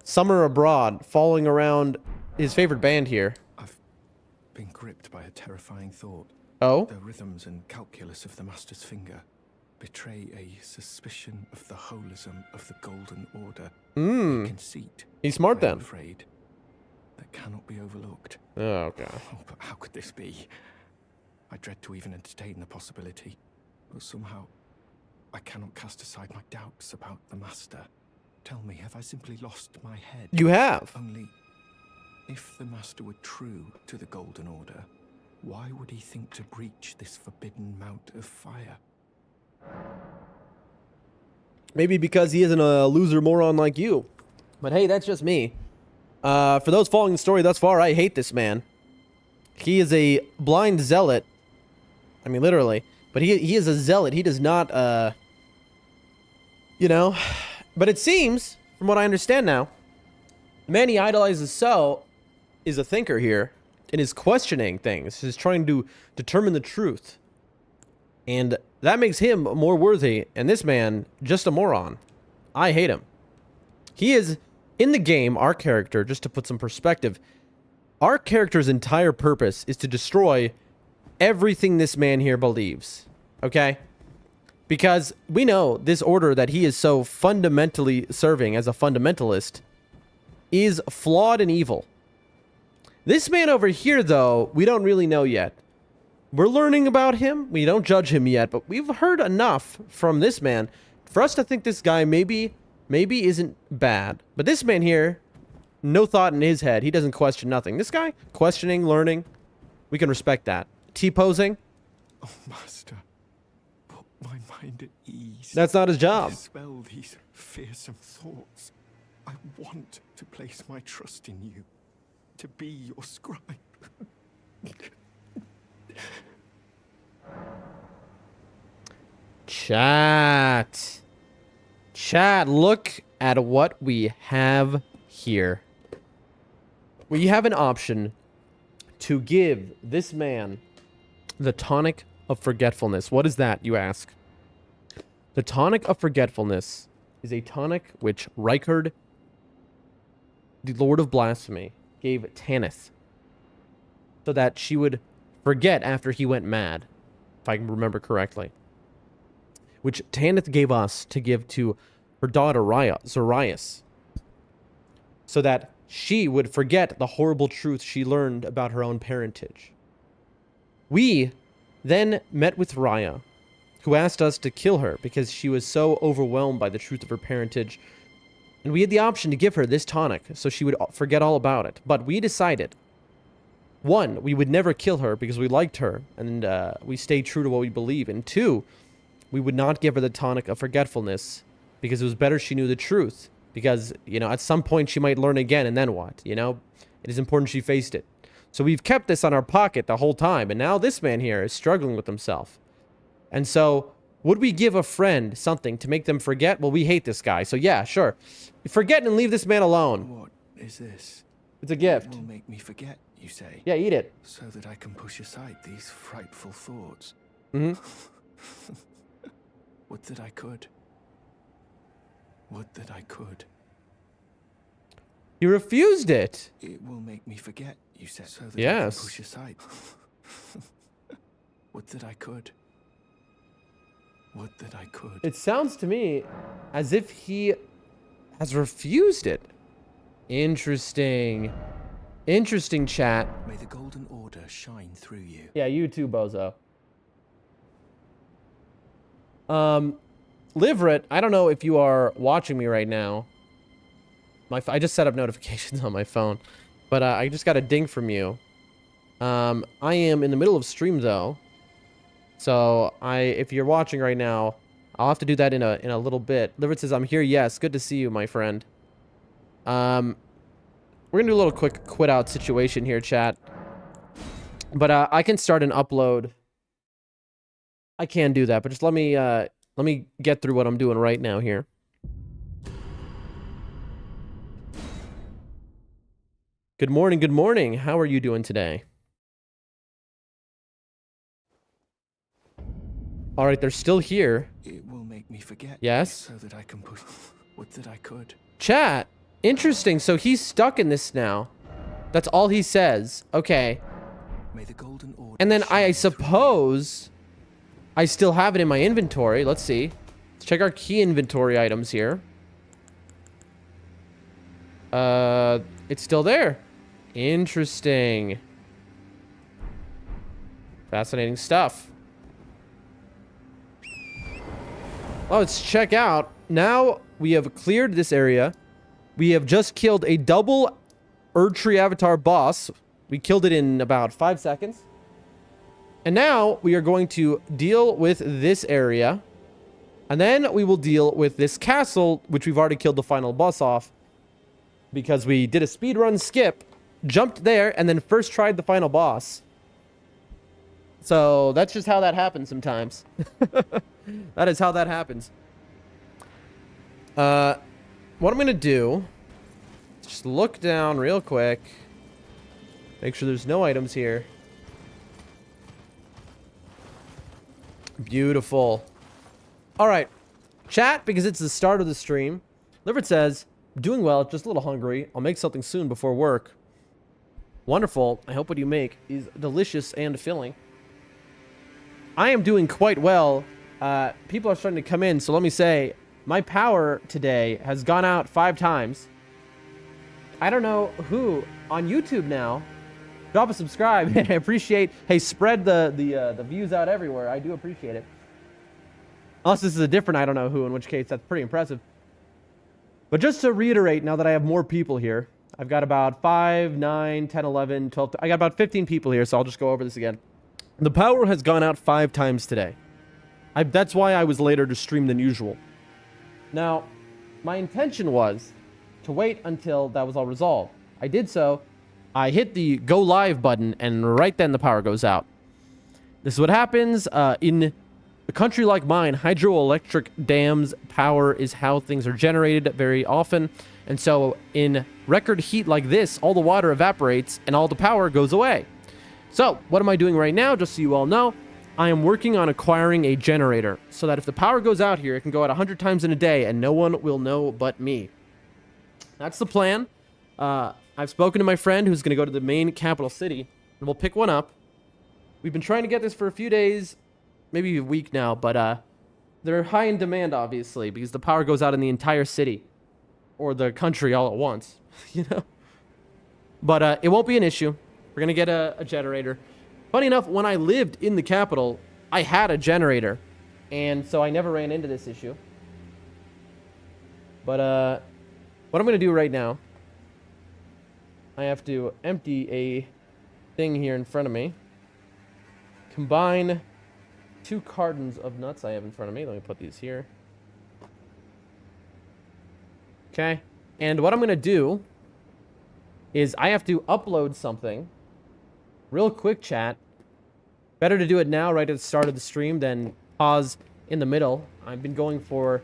summer abroad, following around his favorite band here. I've been gripped by a terrifying thought. Oh? The rhythms and calculus of the Master's finger betray a suspicion of the holism of the Golden Order. A conceit. He's smart then. I'm afraid that cannot be overlooked. Oh, God. Oh, but how could this be? I dread to even entertain the possibility, but somehow I cannot cast aside my doubts about the Master. Tell me, have I simply lost my head? You have. Only, if the Master were true to the Golden Order, why would he think to breach this forbidden mount of fire? Maybe because he isn't a loser moron like you. But hey, that's just me. For those following the story thus far, I hate this man. He is a blind zealot. I mean, literally. But he is a zealot. He does not, you know. But it seems, from what I understand now, the man he idolizes so is a thinker here and is questioning things. Is trying to determine the truth. And that makes him more worthy. And this man, just a moron. I hate him. He is, in the game, our character, just to put some perspective, our character's entire purpose is to destroy everything this man here believes. Okay? Because we know this order that he is so fundamentally serving as a fundamentalist is flawed and evil. This man over here, though, we don't really know yet. We're learning about him. We don't judge him yet, but we've heard enough from this man for us to think this guy maybe isn't bad. But this man here, no thought in his head. He doesn't question nothing. This guy, questioning, learning, we can respect that. T-posing. Oh, Master, put my mind at ease. That's not his job. Dispel these fearsome thoughts. I want to place my trust in you, to be your scribe. Chat, look at what we have here. We have an option to give this man the tonic of forgetfulness. What is that, you ask? The tonic of forgetfulness is a tonic which Reichard, the Lord of Blasphemy, gave Tanith so that she would forget after he went mad, if I can remember correctly. Which Tanith gave us to give to her daughter Zarias, so that she would forget the horrible truth she learned about her own parentage. We then met with Raya, who asked us to kill her because she was so overwhelmed by the truth of her parentage, and we had the option to give her this tonic so she would forget all about it. But we decided, one, we would never kill her because we liked her and we stayed true to what we believe, and two, we would not give her the tonic of forgetfulness because it was better she knew the truth, because, you know, at some point she might learn again, and then what, you know? It is important she faced it. So we've kept this on our pocket the whole time, and now this man here is struggling with himself. And so, would we give a friend something to make them forget? Well, we hate this guy, so yeah, sure. Forget and leave this man alone. What is this? It's a gift. It will make me forget, you say? Yeah, eat it. So that I can push aside these frightful thoughts. Mm-hmm. Would that I could. Would that I could. You refused it. It will make me forget, you said. So that Yes. I can push aside. Would that I could. Would that I could. It sounds to me as if he has refused it. Interesting. Interesting, chat. May the golden order shine through you. Yeah, you too, bozo. Liverit, I don't know if you are watching me right now. I just set up notifications on my phone, but I just got a ding from you. I am in the middle of stream though, so if you're watching right now, I'll have to do that in a little bit. Liverit says, "I'm here. Yes, good to see you, my friend." We're gonna do a little quick quit out situation here, chat. But I can start an upload. I can do that, but just let me get through what I'm doing right now here. Good morning, good morning. How are you doing today? All right, they're still here. It will make me forget. Yes? So that I can push. Would that I could. Chat. Interesting. So he's stuck in this now. That's all he says. Okay. May the golden order. And then I shine suppose I still have it in my inventory. Let's see. Let's check our key inventory items here. It's still there. Interesting. Fascinating stuff. Oh, let's check out. Now we have cleared this area. We have just killed a double Erdtree Avatar boss. We killed it in about 5 seconds. And now we are going to deal with this area. And then we will deal with this castle, which we've already killed the final boss off. Because we did a speedrun skip, jumped there, and then first tried the final boss. So that's just how that happens sometimes. That is how that happens. What I'm going to do, just look down real quick. Make sure there's no items here. Beautiful. All right. Chat, because it's the start of the stream. Liverit says, doing well, just a little hungry. I'll make something soon before work. Wonderful. I hope what you make is delicious and filling. I am doing quite well. People are starting to come in, so let me say, my power today has gone out 5 times. I don't know who on YouTube now. Drop a subscribe. I appreciate. Hey, spread the views out everywhere. I do appreciate it. Unless this is a different I don't know who, in which case that's pretty impressive. But just to reiterate, now that I have more people here, I've got about 5, 9, 10, 11, 12. I got about 15 people here, so I'll just go over this again. The power has gone out 5 times today. That's why I was later to stream than usual. Now, my intention was to wait until that was all resolved. I did so. I hit the go live button, and right then the power goes out. This is what happens in a country like mine. Hydroelectric dams power is how things are generated very often. And so in record heat like this, all the water evaporates and all the power goes away. So what am I doing right now? Just so you all know, I am working on acquiring a generator so that if the power goes out here, it can go out 100 times in a day and no one will know but me. That's the plan. I've spoken to my friend who's going to go to the main capital city, and we'll pick one up. We've been trying to get this for a few days, maybe a week now, but they're high in demand, obviously, because the power goes out in the entire city or the country all at once, you know? But it won't be an issue. We're going to get a generator. Funny enough, when I lived in the capital, I had a generator, and so I never ran into this issue. But what I'm going to do right now, I have to empty a thing here in front of me. Combine 2 cartons of nuts I have in front of me. Let me put these here. Okay. And what I'm going to do is I have to upload something real quick, chat. Better to do it now right at the start of the stream than pause in the middle. I've been going for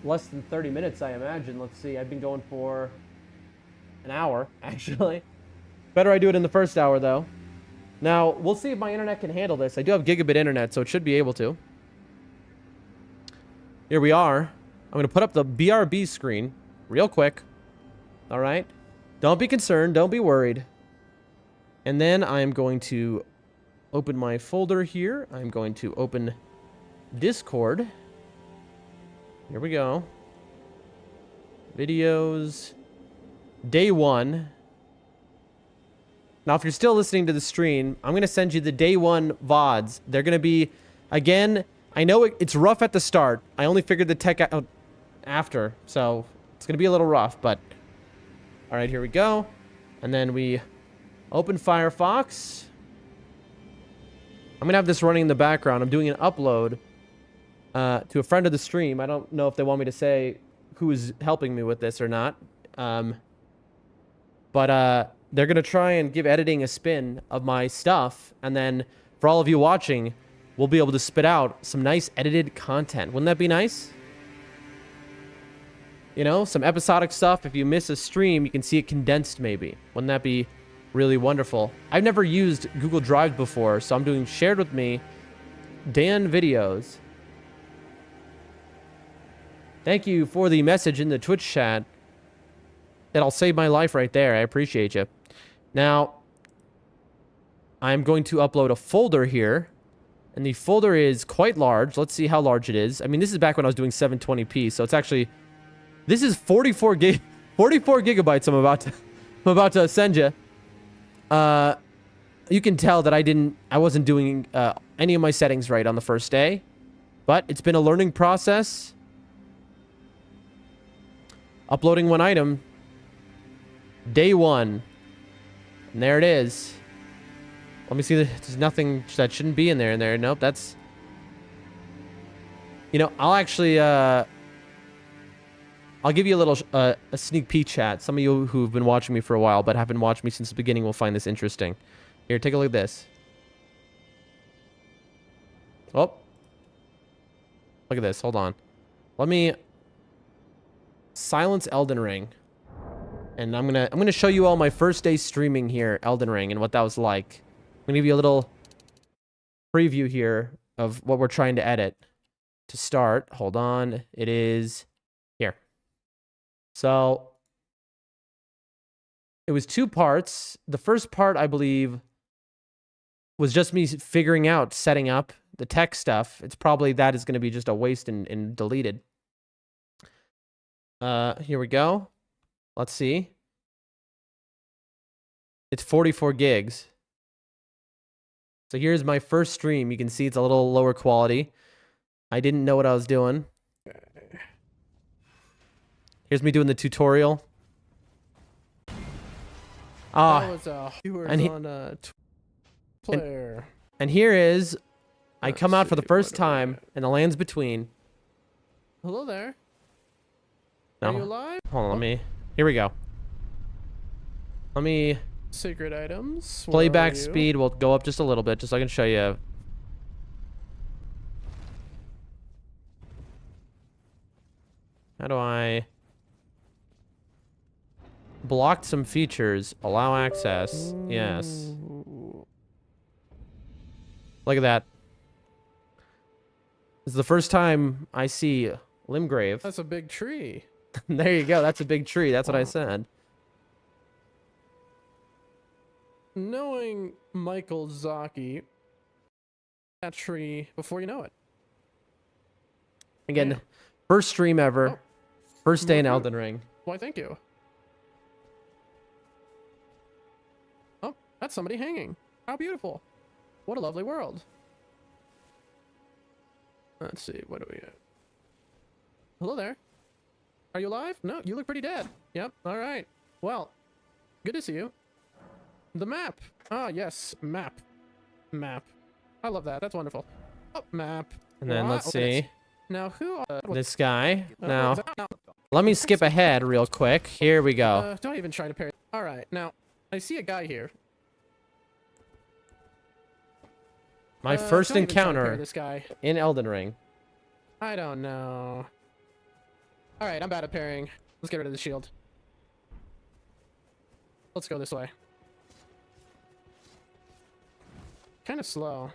less than 30 minutes, I imagine. Let's see. I've been going for an hour, actually. Better I do it in the first hour, though. Now, we'll see if my internet can handle this. I do have gigabit internet, so it should be able to. Here we are. I'm going to put up the BRB screen real quick. All right? Don't be concerned. Don't be worried. And then I'm going to open my folder here. I'm going to open Discord. Here we go. Videos. Day 1. Now, if you're still listening to the stream, I'm going to send you the day 1 VODs. They're going to be, again, I know it's rough at the start. I only figured the tech out after, so it's going to be a little rough, but... All right, here we go. And then we open Firefox. I'm going to have this running in the background. I'm doing an upload to a friend of the stream. I don't know if they want me to say who is helping me with this or not. But they're going to try and give editing a spin of my stuff. And then for all of you watching, we'll be able to spit out some nice edited content. Wouldn't that be nice? You know, some episodic stuff. If you miss a stream, you can see it condensed maybe. Wouldn't that be really wonderful? I've never used Google Drive before, so I'm doing shared with me Dan videos. Thank you for the message in the Twitch chat. That'll save my life right there. I appreciate you. Now, I'm going to upload a folder here. And the folder is quite large. Let's see how large it is. I mean, this is back when I was doing 720p, so it's actually... This is 44 gigabytes I'm about to send you. You can tell that I wasn't doing any of my settings right on the first day. But it's been a learning process. Uploading one item. Day 1. And there it is. Let me see. There's nothing that shouldn't be in there. Nope, that's... You know, I'll actually... I'll give you a little a sneak peek chat. Some of you who've been watching me for a while but haven't watched me since the beginning will find this interesting. Here, take a look at this. Oh. Look at this. Hold on. Let me silence Elden Ring. And I'm gonna show you all my first day streaming here, Elden Ring, and what that was like. I'm gonna give you a little preview here of what we're trying to edit. To start, hold on. It is here. So it was 2 parts. The first part, I believe, was just me figuring out, setting up the tech stuff. It's probably that is going to be just a waste and deleted. Here we go. Let's see. It's 44 gigs. So here's my first stream. You can see it's a little lower quality. I didn't know what I was doing. Here's me doing the tutorial. That was viewers on player. And here is, I come out for the first time, and the land's between. Hello there. No. Are you alive? Hold on, let me. Here we go. Let me. Sacred items. Playback speed will go up just a little bit, just so I can show you. How do I... Blocked some features. Allow access. Yes. Look at that. This is the first time I see Limgrave. That's a big tree. There you go. That's a big tree. That's what I said. Knowing Michael Zaki, that tree before you know it. Again, Damn. first stream ever. Oh. First day in Woohoo. Elden Ring. Why, thank you. Oh, that's somebody hanging. How beautiful. What a lovely world. Let's see, what do we have? Hello there. Are you alive? No, you look pretty dead. Yep, all right. Well, good to see you. The map. Ah, yes, map. Map. I love that. That's wonderful. Oh, map. And then let's Open it. see. Now, who are... This guy. what Now, was that? No. let me skip ahead real quick. Here we go. Don't even try to parry. All right, now, I see a guy here. My first don't even try to parry encounter this guy. in Elden Ring. I don't know. All right, I'm bad at parrying. Let's get rid of the shield. Let's go this way. Kind of slow.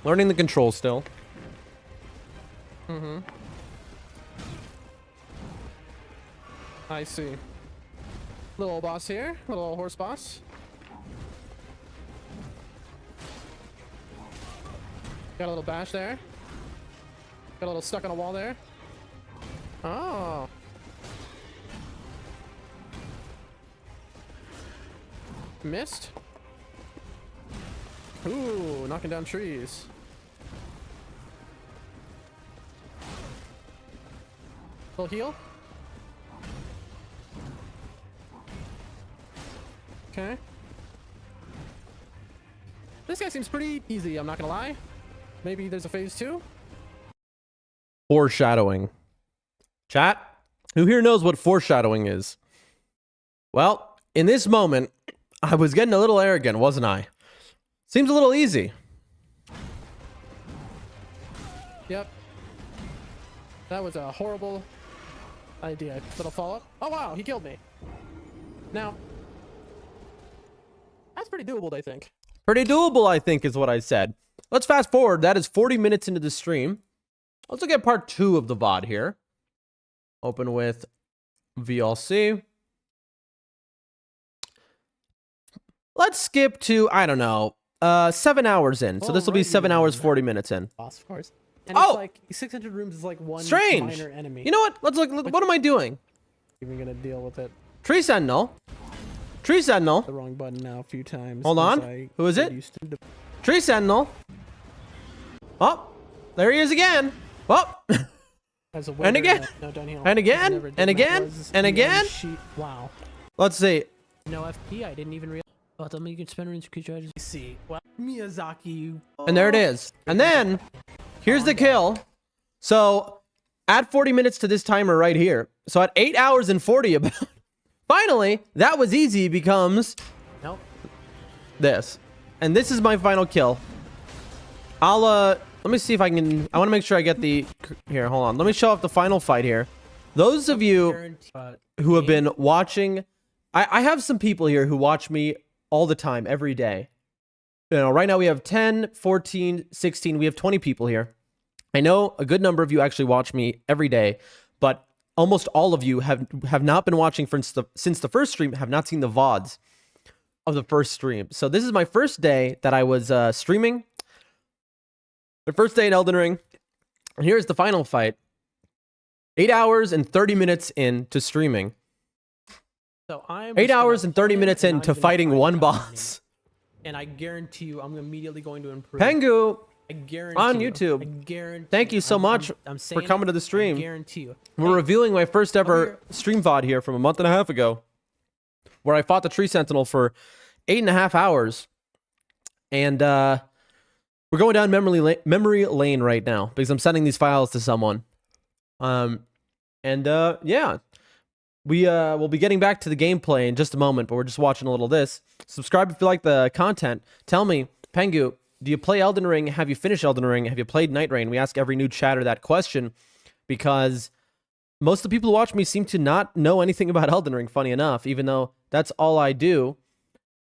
Learning the controls still. Mm-hmm. I see. Little old boss here. Little old horse boss. Got a little bash there. Got a little stuck on a wall there. Oh. Missed. Ooh, knocking down trees. Little heal. Okay. This guy seems pretty easy, I'm not gonna lie. Maybe there's a phase 2? Foreshadowing. Chat, who here knows what foreshadowing is? Well, in this moment, I was getting a little arrogant, wasn't I? Seems a little easy. Yep. That was a horrible idea. Little follow-up. Oh wow, he killed me. Now, that's pretty doable, I think. Pretty doable, I think, is what I said. Let's fast forward. That is 40 minutes into the stream. Let's look at part 2 of the VOD here. Open with VLC. Let's skip to, I don't know, 7 hours in. So this will be 7 hours, 40 minutes in. Boss, of course. And Oh! it's like 600 rooms is like one Strange. minor enemy. You know what? Let's look. What am I doing? Even gonna deal with it. Tree Sentinel. Tree Sentinel. The wrong button now a few times. Hold on. Who is it? Tree Sentinel. Oh, there he is again. Oh, and again. And again. And again. And again. Wow. Let's see. No FP. I didn't even realize. Oh, tell me you can spend rooms to see. Well, Miyazaki, you. And there it is. And then here's the kill. So add 40 minutes to this timer right here. So at 8 hours and 40 about. Finally, that was easy becomes Nope. this. And this is my final kill. I'll let me see if I can. I want to make sure I get the here. Hold on. Let me show off the final fight here. Those of you who have been watching, I have some people here who watch me all the time, every day. You know, right now we have 10, 14, 16. We have 20 people here. I know a good number of you actually watch me every day, but almost all of you have not been watching since the first stream, have not seen the VODs of the first stream. So this is my first day that I was streaming. The first day in Elden Ring. And here's the final fight. 8 hours and 30 minutes into streaming. So I'm 8 hours and 30 minutes into fighting one boss. And I guarantee you, I'm immediately going to improve. Pengu I guarantee on you. YouTube. I guarantee. Thank you so much I'm for saying coming to the I stream. guarantee you. We're reviewing my first ever here. stream VOD here from a month and a half ago, where I fought the Tree Sentinel for 8.5 hours. And we're going down memory lane right now because I'm sending these files to someone. Yeah, we will be getting back to the gameplay in just a moment, but we're just watching a little of this. Subscribe if you like the content. Tell me, Pengu, do you play Elden Ring? Have you finished Elden Ring? Have you played Night Rain? We ask every new chatter that question because most of the people who watch me seem to not know anything about Elden Ring, funny enough, even though that's all I do.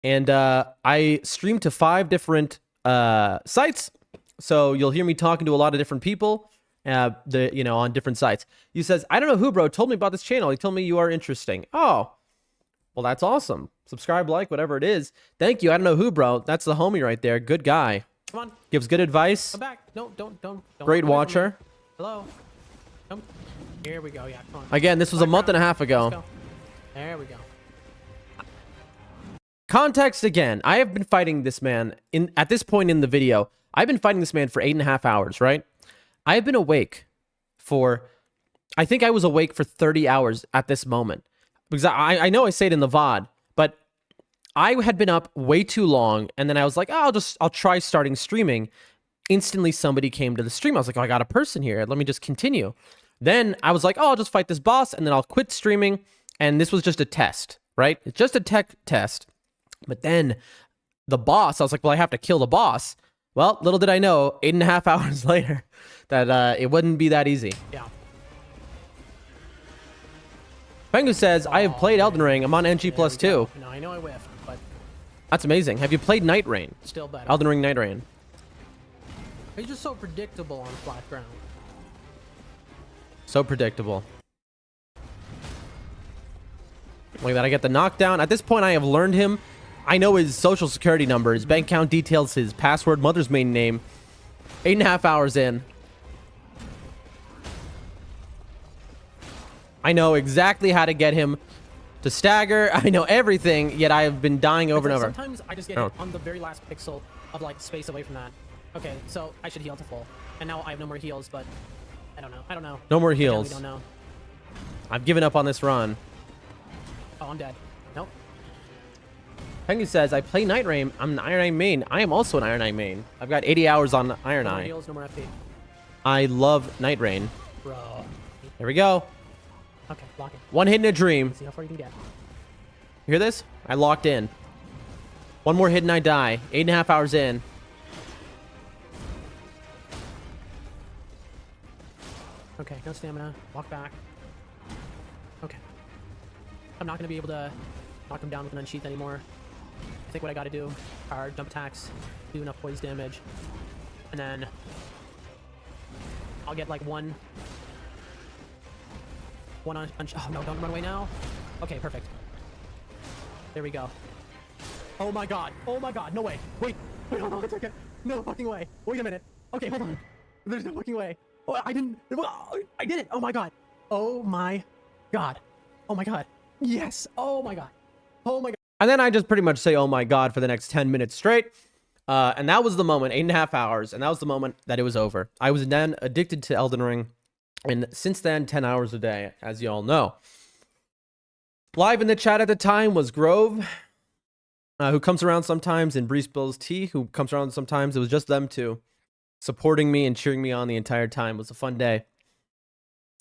And I stream to 5 different sites, so you'll hear me talking to a lot of different people on different sites. He says, I don't know who, bro, told me about this channel. He told me you are interesting. Oh, well, that's awesome. Subscribe, like, whatever it is. Thank you. I don't know who, bro. That's the homie right there. Good guy. Come on. Gives good advice. Come back. No, don't. Great walk away from watcher. Hello. Come. Here we go. Yeah, come on. Again, this was a month and a half ago. Let's go. There we go. Context again. I have been fighting this man at this point in the video. I've been fighting this man for 8.5 hours, right? I've been awake for, I think I was awake for 30 hours at this moment. Because I know I say it in the VOD, but I had been up way too long, and then I was like, oh, I'll try starting streaming. Instantly, somebody came to the stream. I was like, oh, I got a person here. Let me just continue. Then I was like, oh, I'll just fight this boss, and then I'll quit streaming. And this was just a test, right? It's just a tech test. But then the boss, I was like, well, I have to kill the boss. Well, little did I know, 8.5 hours later, that it wouldn't be that easy. Yeah. Pengu says, I have played Elden Ring. I'm on NG plus 2. No, I know I whiffed, but That's amazing. Have you played Night Rain? still better. Elden Ring Night Rain. He's just so predictable on flat ground. So predictable. Look at that. I get the knockdown. At this point, I have learned him. I know his social security number, his bank account details, his password, mother's maiden name. 8.5 hours in. I know exactly how to get him to stagger. I know everything, yet I have been dying over and over. Sometimes I just get hit on the very last pixel of like space away from that. Okay, so I should heal to full. And now I have no more heals, but I don't know. I don't know. No more Again, heals. we don't know. I've given up on this run. Oh, I'm dead. Nope. Pengu says, I play Night Rain. I'm an Iron Eye main. I am also an Iron Eye main. I've got 80 hours on Iron No more Eye. heals, no more FP. I love Night Rain. Bro. There we go. Okay, lock it. One hit in a dream. See how far you can get. You hear this? I locked in. One more hit and I die. 8.5 hours in. Okay, no stamina. Walk back. Okay. I'm not going to be able to knock him down with an unsheath anymore. I think what I got to do are jump attacks, do enough poise damage, and then I'll get like one on... Oh, no, don't run away now. Okay, perfect. There we go. Oh my god. Oh my god. No way. Wait. Wait, hold on a second. No fucking way. Wait a minute. Okay, hold on. There's no fucking way. Oh, I didn't. I did it. Oh my god. Oh my god. Oh my god. Yes. Oh my god. Oh my god. And then I just pretty much say, oh my god, for the next 10 minutes straight. And that was the moment, 8.5 hours. And that was the moment that it was over. I was then addicted to Elden Ring. And since then, 10 hours a day, as you all know. Live in the chat at the time was Grove, who comes around sometimes, and Breeze Bills T, who comes around sometimes. It was just them two supporting me and cheering me on the entire time. It was a fun day.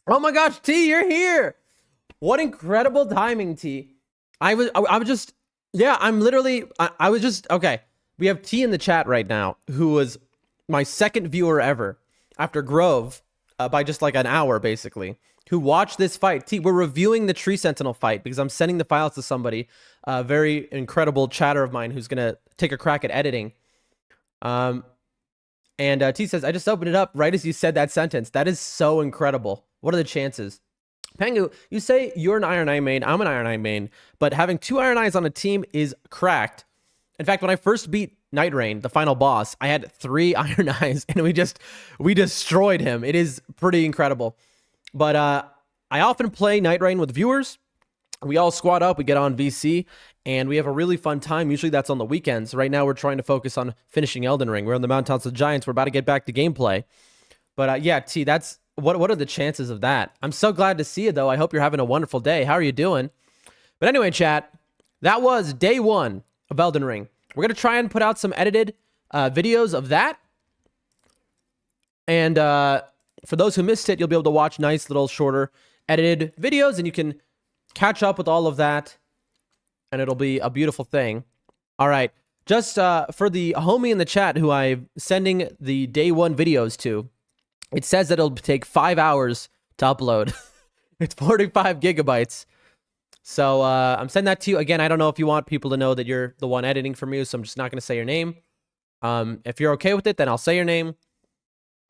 Oh my gosh, T, you're here. What incredible timing, T. I was just, yeah, I'm literally, I was just, okay. We have T in the chat right now, who was my second viewer ever after Grove, by just like an hour, basically, who watched this fight. T, we're reviewing the Tree Sentinel fight because I'm sending the files to somebody, a very incredible chatter of mine who's going to take a crack at editing. And T says, I just opened it up right as you said that sentence. That is so incredible. What are the chances? Pengu, you say you're an Iron Eye main, I'm an Iron Eye main, but having two Iron Eyes on a team is cracked. In fact, when I first beat Night Rain, the final boss, I had 3 Iron Eyes, and we destroyed him. It is pretty incredible. But I often play Night Rain with viewers. We all squad up, we get on VC, and we have a really fun time. Usually that's on the weekends. Right now we're trying to focus on finishing Elden Ring. We're on the Mountaintops of Giants. We're about to get back to gameplay. But yeah, T, that's what are the chances of that? I'm so glad to see you, though. I hope you're having a wonderful day. How are you doing? But anyway, chat, that was day 1 of Elden Ring. We're going to try and put out some edited videos of that. And for those who missed it, you'll be able to watch nice little shorter edited videos, and you can catch up with all of that, and it'll be a beautiful thing. All right. Just for the homie in the chat who I'm sending the day 1 videos to, it says that it'll take 5 hours to upload. It's 45 gigabytes. So I'm sending that to you. Again, I don't know if you want people to know that you're the one editing for me, so I'm just not going to say your name. If you're okay with it, then I'll say your name.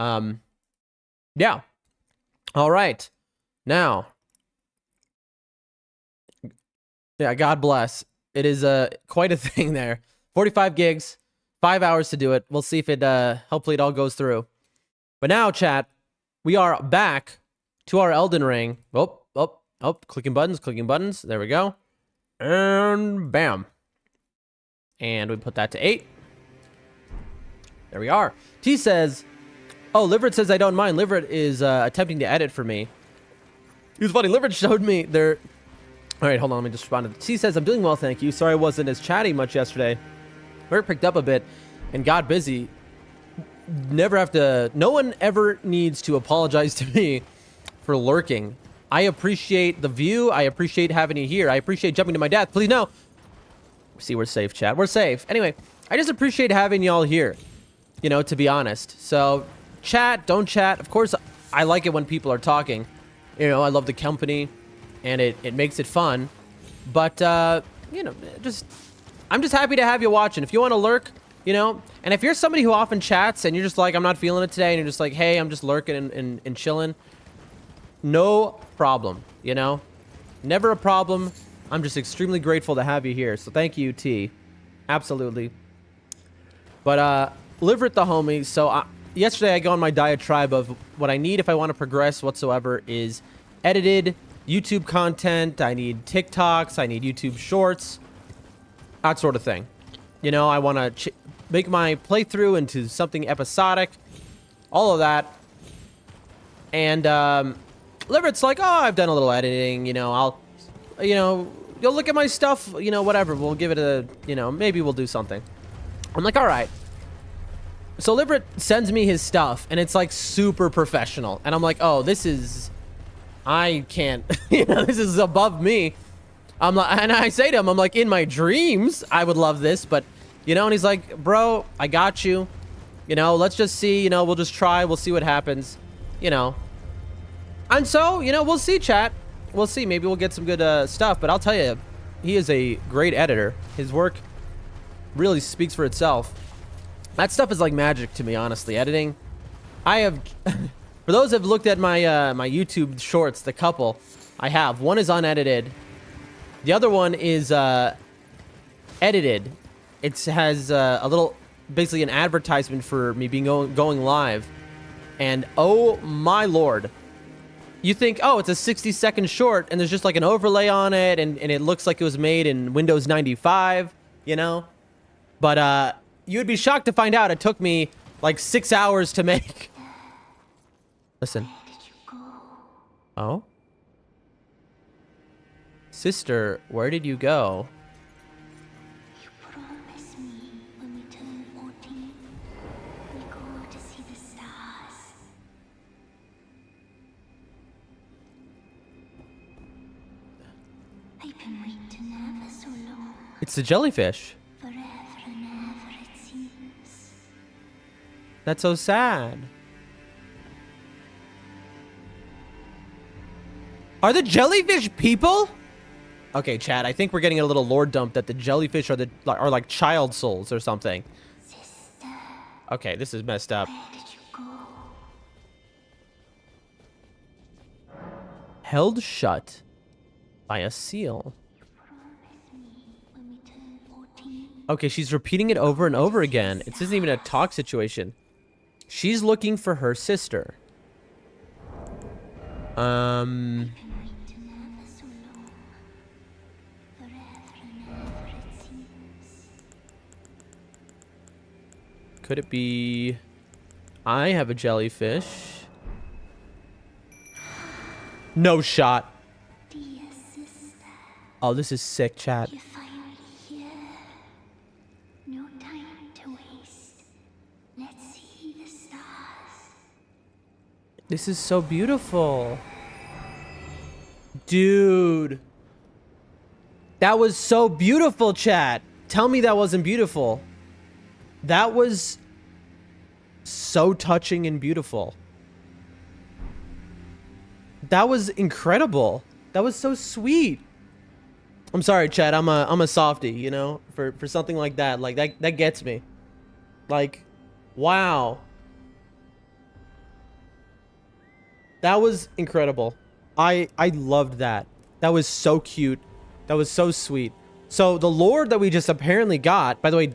Yeah. All right. Now. Yeah, God bless. It is quite a thing there. 45 gigs, 5 hours to do it. We'll see if it, hopefully it all goes through. But now, chat, we are back to our Elden Ring. Oh, clicking buttons. There we go. And bam. And we put that to 8. There we are. T says, oh, Liverit says I don't mind. Liverit is attempting to edit for me. He was funny. Liverit showed me their... All right, hold on. Let me just respond to T says, I'm doing well, thank you. Sorry I wasn't as chatty much yesterday. Work picked up a bit and got busy. No one ever needs to apologize to me for lurking. I appreciate the view. I appreciate having you here. I appreciate jumping to my death. Please, no. See, we're safe, chat. We're safe. Anyway, I just appreciate having y'all here, you know, to be honest. So, chat, don't chat. Of course, I like it when people are talking. You know, I love the company, and it makes it fun. But, you know, I'm just happy to have you watching. If you want to lurk, you know, and if you're somebody who often chats and you're just like, I'm not feeling it today, and you're just like, hey, I'm just lurking and chilling, no problem, you know? Never a problem. I'm just extremely grateful to have you here. So thank you, T. Absolutely. But, Liverit the homie. So, yesterday I go on my diatribe of what I need if I want to progress whatsoever is edited YouTube content. I need TikToks. I need YouTube shorts. That sort of thing. You know, I want to make my playthrough into something episodic. All of that. And, Liverit's like, oh, I've done a little editing. You know, you'll look at my stuff, you know, whatever. We'll give it a, you know, maybe we'll do something. I'm like, all right. So Liverit sends me his stuff, and it's, like, super professional. And I'm like, oh, I can't, you know, this is above me. I'm like, and I say to him, I'm like, in my dreams, I would love this, but, you know, and he's like, bro, I got you. You know, let's just see, you know, we'll just try, we'll see what happens, you know. And so, you know, we'll see, chat. We'll see. Maybe we'll get some good stuff. But I'll tell you, he is a great editor. His work really speaks for itself. That stuff is like magic to me, honestly. Editing. I have... For those who have looked at my my YouTube shorts, the couple, I have. One is unedited. The other one is edited. It has a little... Basically an advertisement for me being going live. And oh my lord. You think, oh, it's a 60-second short, and there's just like an overlay on it, and it looks like it was made in Windows 95, you know? But you would be shocked to find out it took me like 6 hours to make. Listen. Oh? Sister, where did you go? You promised me when we turn 14, we go to see the stars. I've been waiting ever so long. It's the jellyfish. Forever and ever it seems. That's so sad. Are the jellyfish people? Okay, Chad, I think we're getting a little lore dump that the jellyfish are like child souls or something. Sister, Okay, this is messed up. where did you go? Held shut by a seal. Promise me when we turn 14. Okay, she's repeating it over and over again. It isn't even a talk situation. She's looking for her sister. Been waiting ever so long. Forever and ever it seems. Could it be... I have a jellyfish. No shot. Dear sister, Oh, this is sick, chat. you're finally here. No time to waste. Let's see the stars. This is so beautiful. Dude. That was so beautiful, chat. Tell me that wasn't beautiful. That was so touching and beautiful. That was incredible. That was so sweet. I'm sorry, chat. I'm a softie, you know, for something like that. Like that gets me. Like, wow. That was incredible. I loved that. That was so cute. That was so sweet. So the lore that we just apparently got, by the way,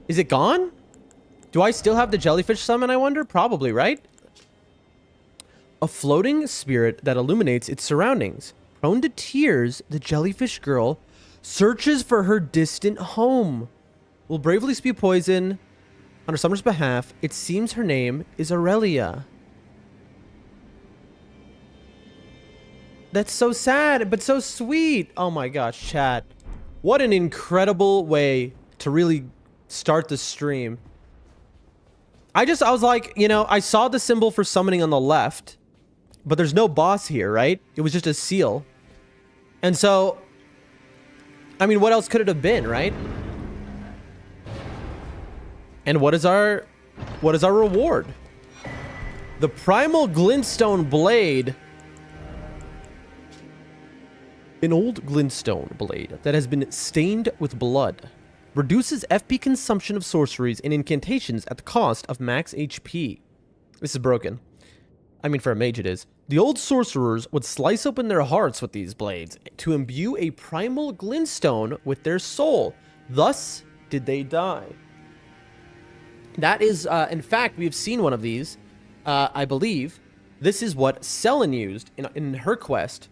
is it gone? Do I still have the jellyfish summon, I wonder? Probably, right? a floating spirit that illuminates its surroundings. Prone to tears, the jellyfish girl searches for her distant home. Will bravely spew poison on her summer's behalf. It seems her name is Aurelia. That's so sad, but so sweet. Oh my gosh, chat. What an incredible way to really start the stream. I was like, you know, I saw the symbol for summoning on the left, but there's no boss here, right? It was just a seal. And so, I mean, what else could it have been, right? And what is our reward? The primal glintstone blade. An old glintstone blade that has been stained with blood. Reduces FP consumption of sorceries and incantations at the cost of max HP. This is broken. I mean, for a mage it is. The old sorcerers would slice open their hearts with these blades to imbue a primal glintstone with their soul. Thus did they die. That is, in fact, we've seen one of these, I believe. This is what Selen used in her quest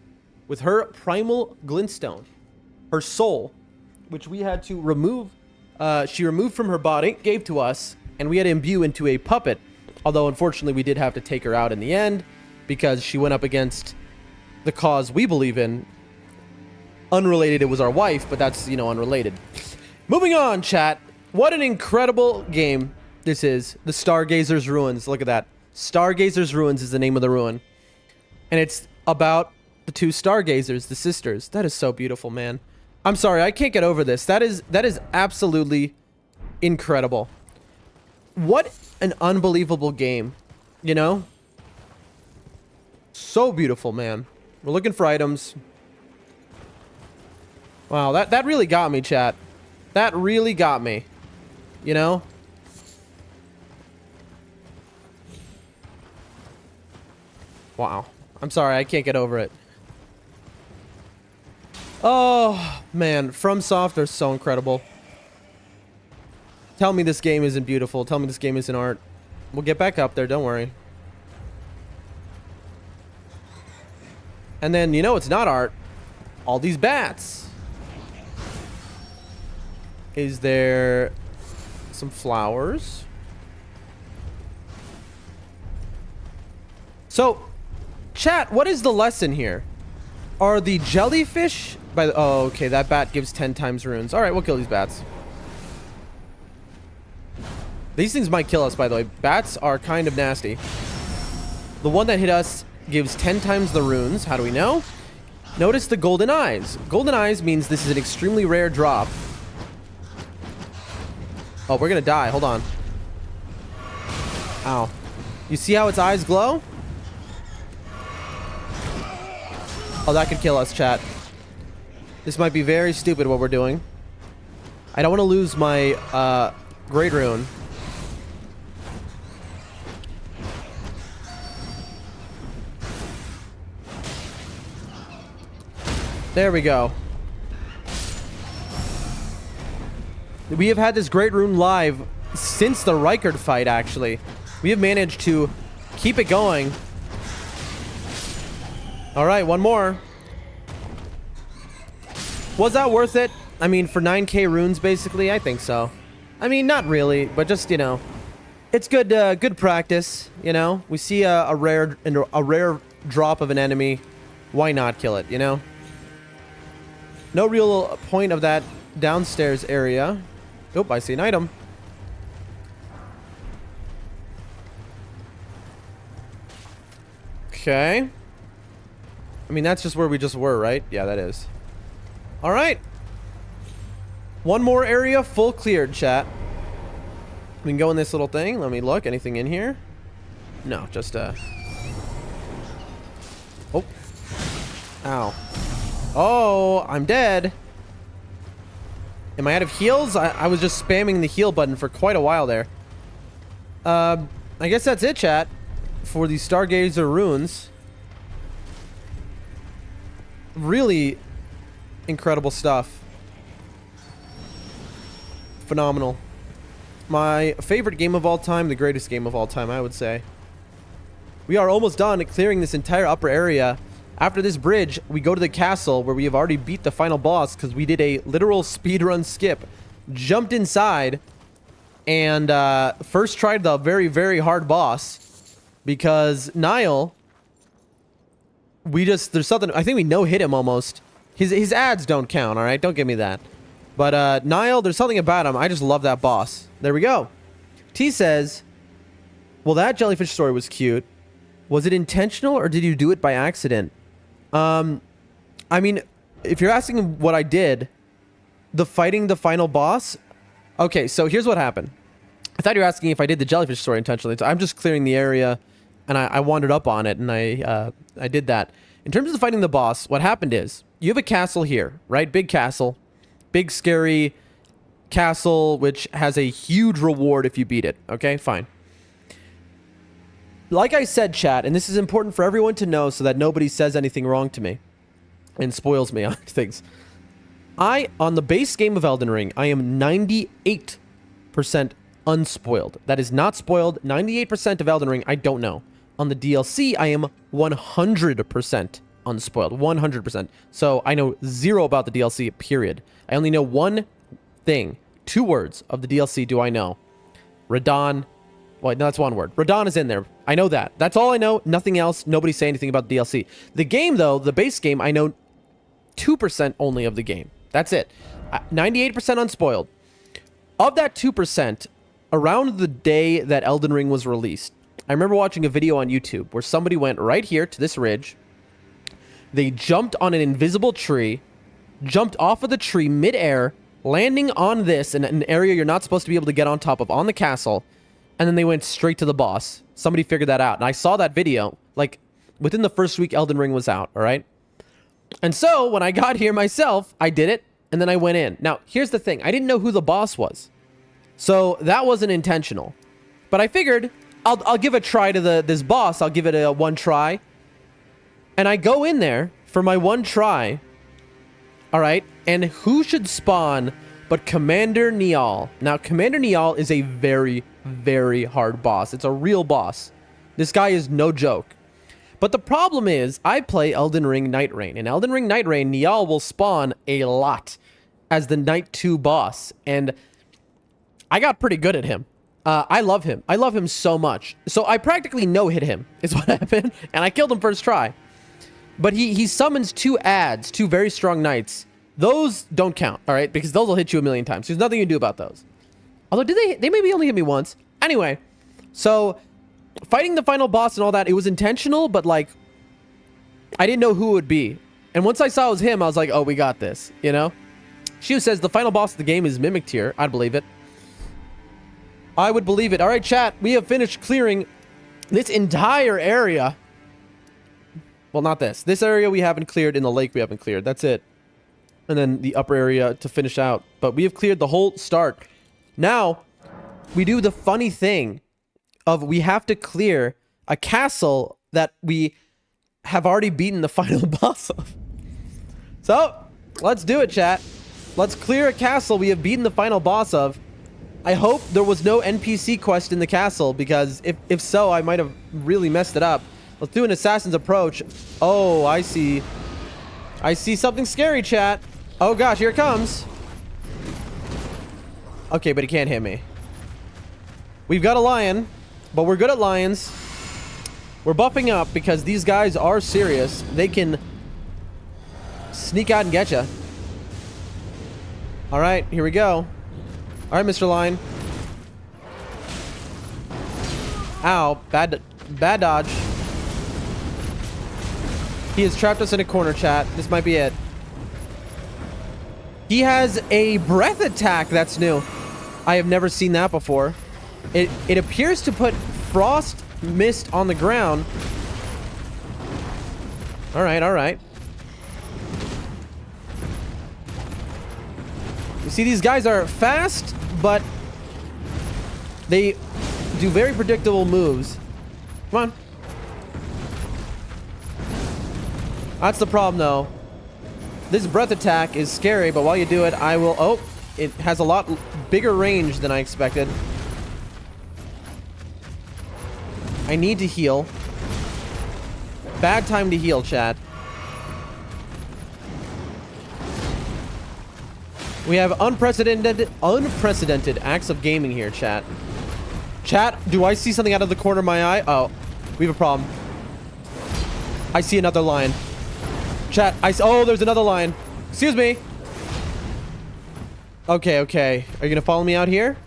with her primal glintstone. Her soul, which we had to remove, she removed from her body, gave to us, and we had to imbue into a puppet. Although, unfortunately, we did have to take her out in the end because she went up against the cause we believe in. Unrelated, it was our wife, but that's, you know, unrelated. Moving on, chat. What an incredible game this is. The Stargazer's Ruins. Look at that. Stargazer's Ruins is the name of the ruin. And it's about the two Stargazers, the sisters. That is so beautiful, man. I'm sorry, I can't get over this. That is absolutely incredible. What an unbelievable game, you know? So beautiful, man. We're looking for items. Wow, that really got me, chat. That really got me. You know? Wow. I'm sorry, I can't get over it. Oh, man. FromSoft are so incredible. Tell me this game isn't beautiful. Tell me this game isn't art. We'll get back up there, don't worry. And then, you know it's not art. All these bats. Is there some flowers? So, chat, what is the lesson here? Are the jellyfish... oh, okay, that bat gives 10 times runes. Alright, we'll kill these bats. These things might kill us, by the way. Bats are kind of nasty. The one that hit us gives 10 times the runes. How do we know? Notice the golden eyes. Golden eyes means this is an extremely rare drop. Oh, we're gonna die. Hold on. Ow. You see how its eyes glow? Oh, that could kill us, chat. This might be very stupid what we're doing. I don't want to lose my Great Rune. There we go. We have had this Great Rune live since the Rykard fight, actually. We have managed to keep it going. Alright, one more. Was that worth it? I mean, for 9k runes, basically? I think so. I mean, not really, but just, you know. It's good good practice, you know? We see a rare drop of an enemy. Why not kill it, you know? No real point of that downstairs area. Oh, I see an item. Okay. I mean, that's just where we just were, right? Yeah, that is. All right. One more area full cleared, chat. We can go in this little thing. Let me look. Anything in here? No, just oh. Ow. Oh, I'm dead. Am I out of heals? I was just spamming the heal button for quite a while there. I guess that's it, chat, for the Stargazer runes. Really incredible stuff. Phenomenal. My favorite game of all time, the greatest game of all time, I would say. We are almost done clearing this entire upper area. After this bridge, we go to the castle where we have already beat the final boss because we did a literal speedrun skip. Jumped inside and first tried the very, very hard boss because Niall, there's something, I think we no-hit him almost. His ads don't count, all right? Don't give me that. But Niall, there's something about him. I just love that boss. There we go. T says, well, that jellyfish story was cute. Was it intentional or did you do it by accident? I mean, if you're asking what I did, fighting the final boss. Okay, so here's what happened. I thought you were asking if I did the jellyfish story intentionally. So I'm just clearing the area and I wandered up on it and I did that. In terms of fighting the boss, what happened is you have a castle here, right? Big castle. Big, scary castle, which has a huge reward if you beat it. Okay, fine. Like I said, chat, and this is important for everyone to know so that nobody says anything wrong to me and spoils me on things. On the base game of Elden Ring, I am 98% unspoiled. That is not spoiled. 98% of Elden Ring, I don't know. On the DLC, I am 100% unspoiled. 100%. So I know zero about the DLC, period. I only know one thing. 2 words of the DLC do I know. Radon. Well, no, that's 1 word. Radon is in there. I know that. That's all I know. Nothing else. Nobody say anything about the DLC. The game, though, the base game, I know 2% only of the game. That's it. 98% unspoiled. Of that 2%, around the day that Elden Ring was released, I remember watching a video on YouTube where somebody went right here to this ridge. They jumped on an invisible tree, jumped off of the tree midair, landing on this in an area you're not supposed to be able to get on top of, on the castle, and then they went straight to the boss. Somebody figured that out, and I saw that video, like, within the first week Elden Ring was out, all right? And so, when I got here myself, I did it, and then I went in. Now, here's the thing. I didn't know who the boss was, so that wasn't intentional. But I figured, I'll give a try to this boss. I'll give it a 1 try. And I go in there for my 1 try, all right? And who should spawn but Commander Niall. Now, Commander Niall is a very, very hard boss. It's a real boss. This guy is no joke. But the problem is, I play Elden Ring Night Rain. In Elden Ring Night Rain, Niall will spawn a lot as the Night 2 boss. And I got pretty good at him. I love him. I love him so much. So I practically no-hit him, is what happened. And I killed him first try. But he summons 2 ads, 2 very strong knights. Those don't count, all right? Because those will hit you a million times. There's nothing you can do about those. Although, they maybe only hit me once. Anyway, so fighting the final boss and all that, it was intentional, but like, I didn't know who it would be. And once I saw it was him, I was like, oh, we got this, you know? Shu says the final boss of the game is Mimic Tier. I'd believe it. I would believe it. All right, chat, we have finished clearing this entire area. Well, not this. This area we haven't cleared, in the lake we haven't cleared. That's it. And then the upper area to finish out. But we have cleared the whole start. Now, we do the funny thing of we have to clear a castle that we have already beaten the final boss of. So, let's do it, chat. Let's clear a castle we have beaten the final boss of. I hope there was no NPC quest in the castle, because if so, I might have really messed it up. Let's do an assassin's approach. Oh, I see. I see something scary, chat. Oh gosh, here it comes. Okay, but he can't hit me. We've got a lion, but we're good at lions. We're buffing up because these guys are serious. They can sneak out and get you. All right, here we go. All right, Mr. Lion. Ow, bad dodge. He has trapped us in a corner, chat. This might be it. He has a breath attack that's new. I have never seen that before. It appears to put frost mist on the ground. All right, all right. You see, these guys are fast, but they do very predictable moves. Come on. That's the problem, though. This breath attack is scary, but while you do it, I will... Oh, it has a lot bigger range than I expected. I need to heal. bad time to heal, chat. We have unprecedented acts of gaming here, chat. Chat, do I see something out of the corner of my eye? Oh, we have a problem. I see another lion. Chat, oh, there's another lion. Excuse me. Okay, okay. Are you gonna follow me out here?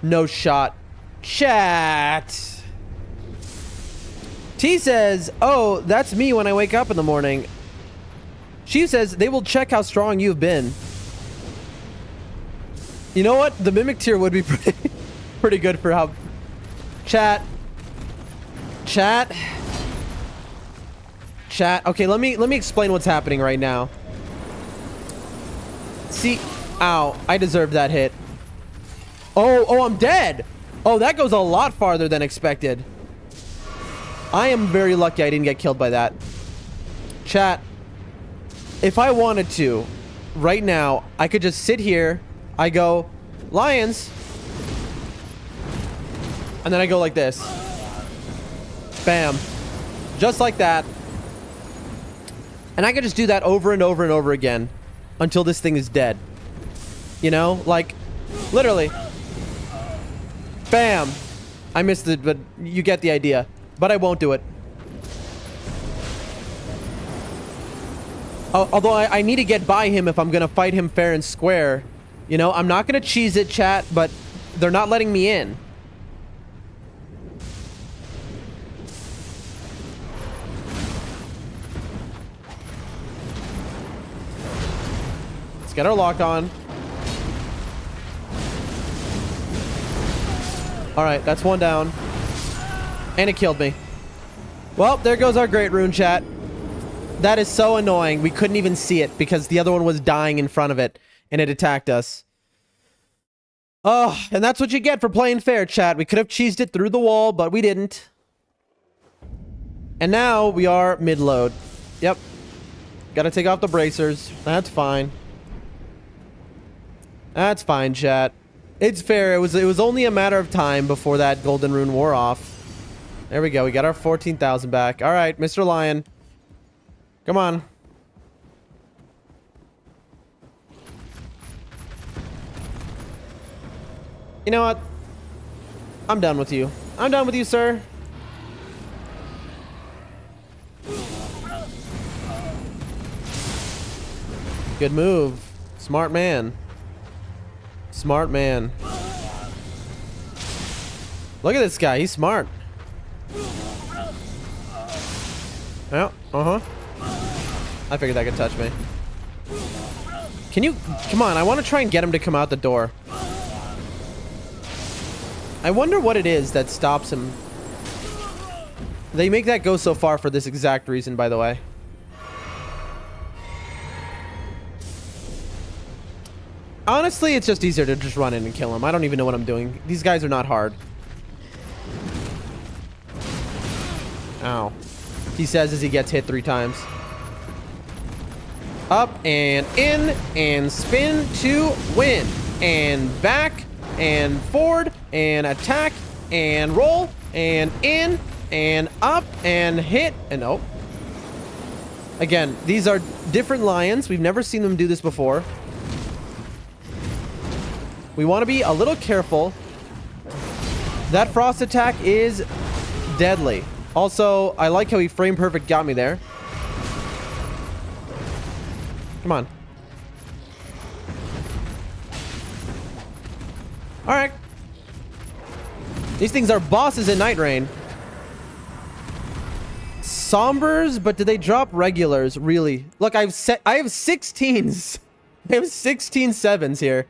No shot. Chat. T says, oh, that's me when I wake up in the morning. She says, they will check how strong you've been. You know what? The mimic tier would be pretty good for how... Chat. Okay, let me explain what's happening right now. See... Ow. I deserved that hit. Oh, I'm dead. Oh, that goes a lot farther than expected. I am very lucky I didn't get killed by that. Chat. If I wanted to, right now, I could just sit here. I go, lions. And then I go like this. Bam. Just like that. And I could just do that over and over and over again until this thing is dead. You know? Like, literally. Bam. I missed it, but you get the idea. But I won't do it. Although I need to get by him if I'm going to fight him fair and square. You know, I'm not going to cheese it, chat, but they're not letting me in. Let's get our lock on. All right, that's one down. And it killed me. Well, there goes our great rune, chat. That is so annoying. We couldn't even see it because the other one was dying in front of it and it attacked us. Oh, and that's what you get for playing fair, chat. We could have cheesed it through the wall, but we didn't. And now we are mid-load. Yep. Gotta take off the bracers. That's fine. That's fine, chat. It's fair. It was only a matter of time before that golden rune wore off. There we go. We got our 14,000 back. All right, Mr. Lion. Come on. You know what? I'm done with you. I'm done with you, sir. Good move. Smart man. Smart man. Look at this guy. He's smart. Yeah, I figured that could touch me. Can you... Come on, I want to try and get him to come out the door. I wonder what it is that stops him. They make that go so far for this exact reason, by the way. Honestly, it's just easier to just run in and kill him. I don't even know what I'm doing. These guys are not hard. Ow. He says as he gets hit 3 times. Up and in and spin to win. And back and forward and attack and roll and in and up and hit and oh. Again, these are different lions. We've never seen them do this before. We want to be a little careful. That frost attack is deadly. Also, I like how he frame perfect got me there. Come on. All right. These things are bosses in Night Rain. Sombers, but do they drop regulars? Really? Look, I have 16s. I have 16 sevens here.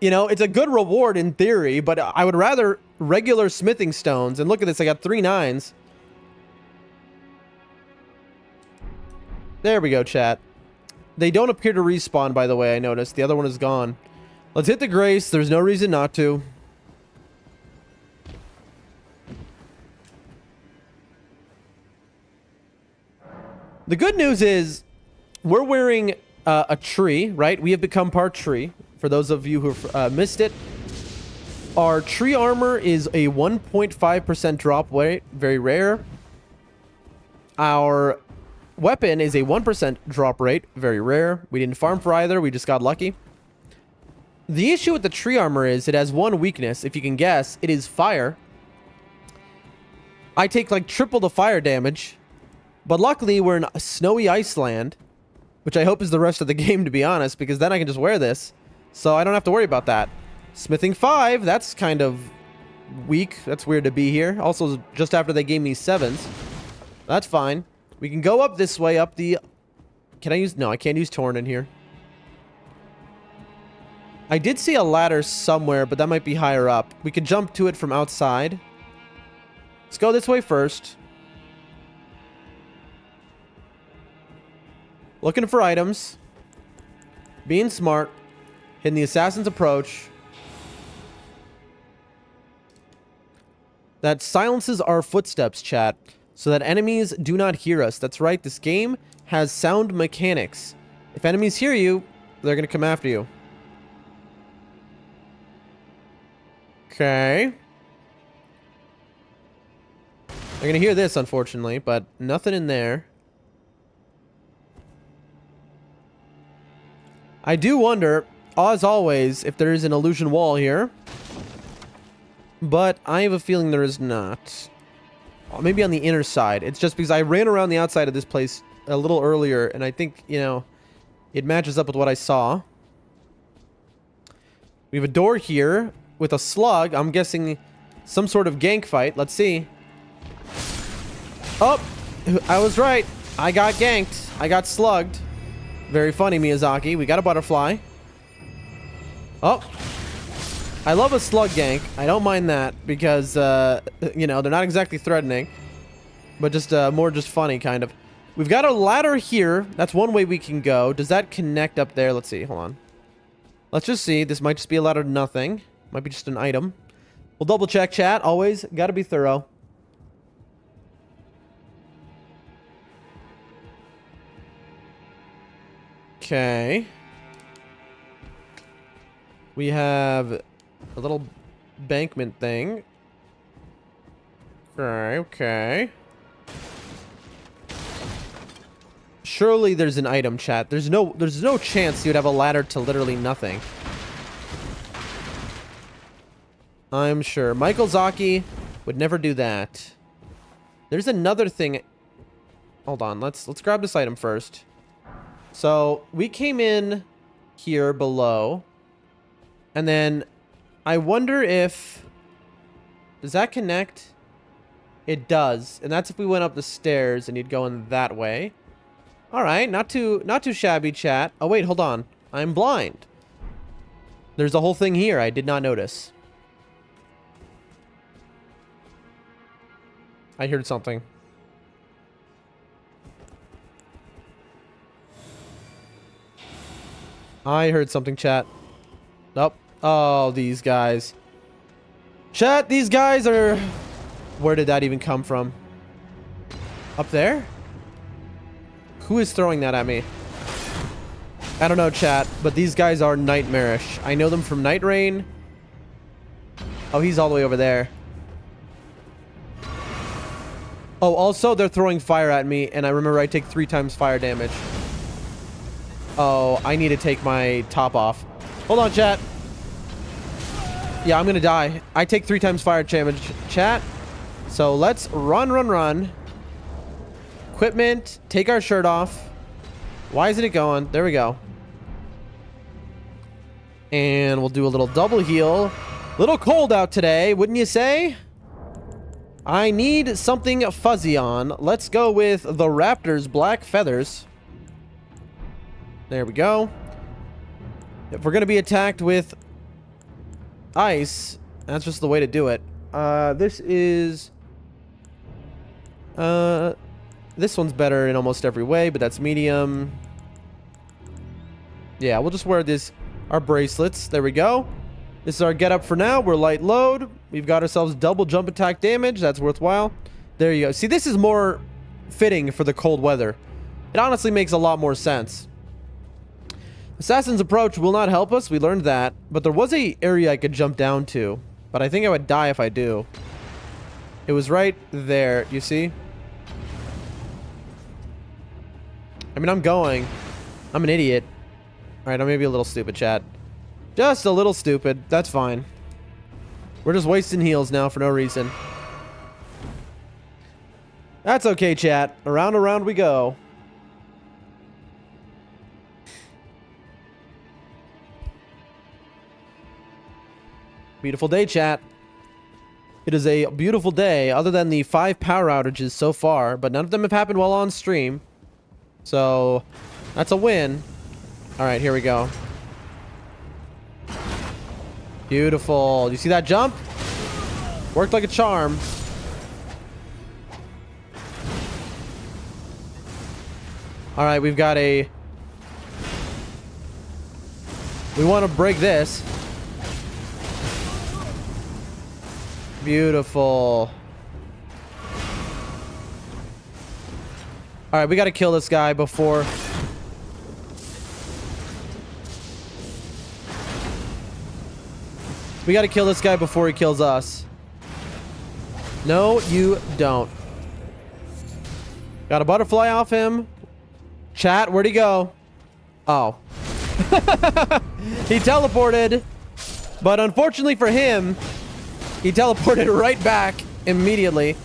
You know, it's a good reward in theory, but I would rather regular smithing stones. And look at this, I got 3 9s. There we go, chat. They don't appear to respawn, by the way, I noticed. The other one is gone. Let's hit the Grace. There's no reason not to. The good news is we're wearing a tree, right? We have become part tree. For those of you who missed it, our tree armor is a 1.5% drop rate. Very rare. Our weapon is a 1% drop rate. Very rare. We didn't farm for either. We just got lucky. The issue with the tree armor is it has one weakness. If you can guess, it is fire. I take like triple the fire damage. But luckily, we're in a snowy Iceland, which I hope is the rest of the game, to be honest, because then I can just wear this. So I don't have to worry about that. Smithing 5, that's kind of weak. That's weird to be here. Also, just after they gave me 7s. That's fine. We can go up this way, up the... Can I use... No, I can't use Torn in here. I did see a ladder somewhere, but that might be higher up. We could jump to it from outside. Let's go this way first. Looking for items. Being smart. Hitting the assassin's approach. That silences our footsteps, chat, so that enemies do not hear us. That's right, this game has sound mechanics. If enemies hear you, they're going to come after you. Okay. They're going to hear this, unfortunately, but nothing in there. I do wonder, as always, if there is an illusion wall here. But I have a feeling there is not. Maybe on the inner side. It's just because I ran around the outside of this place a little earlier, and I think, you know, it matches up with what I saw. We have a door here with a slug. I'm guessing some sort of gank fight. Let's see. Oh, I was right. I got ganked. I got slugged. Very funny, Miyazaki. We got a butterfly. Oh. I love a slug gank. I don't mind that because, you know, they're not exactly threatening. But just more just funny, kind of. We've got a ladder here. That's one way we can go. Does that connect up there? Let's see. Hold on. Let's just see. This might just be a ladder to nothing. Might be just an item. We'll double check, chat. Always got to be thorough. Okay. We have a little bankment thing. Okay, okay. Surely there's an item, chat. There's no chance you would have a ladder to literally nothing. I'm sure. Michael Zaki would never do that. There's another thing. Hold on. Let's grab this item first. So, we came in here below. And then I wonder if... Does that connect? It does. And that's if we went up the stairs and you'd go in that way. Alright, not too shabby, chat. Oh, wait, hold on. I'm blind. There's a whole thing here I did not notice. I heard something. I heard something, chat. Nope. Oh, these guys. Chat, these guys are... Where did that even come from? Up there? Who is throwing that at me? I don't know, chat, but these guys are nightmarish. I know them from Night Rain. Oh, he's all the way over there. Oh, also, they're throwing fire at me, and I remember I take 3 times fire damage. Oh, I need to take my top off. Hold on, chat. Yeah, I'm gonna die. I take 3 times fire damage, chat. So let's run. Equipment. Take our shirt off. Why isn't it going? There we go. And we'll do a little double heal. Little cold out today, wouldn't you say? I need something fuzzy on. Let's go with the Raptor's Black Feathers. There we go. If we're going to be attacked with ice, that's just the way to do it. This is... this one's better in almost every way, but that's medium. Yeah, we'll just wear our bracelets. There we go. This is our getup for now. We're light load. We've got ourselves double jump attack damage. That's worthwhile. There you go. See, this is more fitting for the cold weather. It honestly makes a lot more sense. Assassin's Approach will not help us. We learned that. But there was a area I could jump down to. But I think I would die if I do. It was right there. You see? I mean, I'm going. I'm an idiot. All right, I'm maybe a little stupid, chat. Just a little stupid. That's fine. We're just wasting heals now for no reason. That's okay, chat. Around and around we go. Beautiful day, chat. It is a beautiful day, other than the 5 power outages so far, but none of them have happened while on stream. So, that's a win. Alright, here we go. Beautiful. You see that jump? Worked like a charm. Alright, we've got a... We want to break this. Beautiful. Alright, we gotta kill this guy before... We gotta kill this guy before he kills us. No, you don't. Got a butterfly off him. Chat, where'd he go? Oh. He teleported. But unfortunately for him, he teleported right back immediately.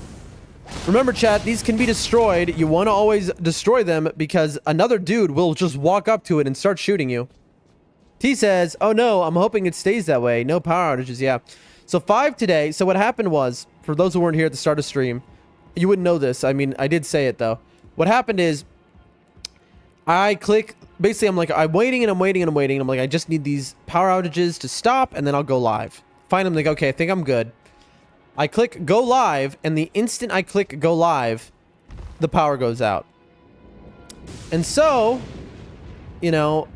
Remember, chat, these can be destroyed. You want to always destroy them because another dude will just walk up to it and start shooting you. T says, oh no, I'm hoping it stays that way. No power outages, yeah. So 5 today. So what happened was, for those who weren't here at the start of stream, you wouldn't know this. I mean, I did say it though. What happened is, I click, basically I'm like, I'm waiting and I'm waiting and I'm waiting. And I'm like, I just need these power outages to stop and then I'll go live. Fine, I'm like, okay, I think I'm good. I click go live, and the instant I click go live, the power goes out. And so, you know,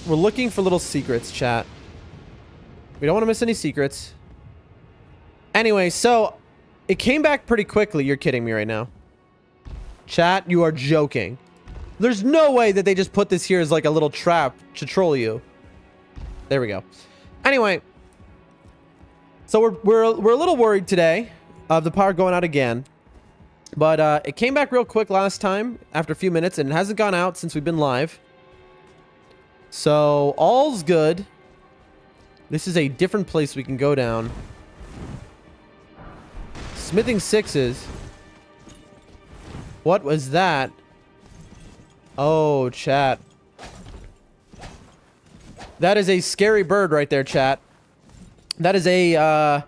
we're looking for little secrets, chat. We don't want to miss any secrets. Anyway, so it came back pretty quickly. You're kidding me right now. Chat, you are joking. There's no way that they just put this here as like a little trap to troll you. There we go. Anyway, so we're a little worried today of the power going out again. But it came back real quick last time after a few minutes, and it hasn't gone out since we've been live. So all's good. This is a different place we can go down. Smithing 6s. What was that? Oh, chat. That is a scary bird right there, chat. That is a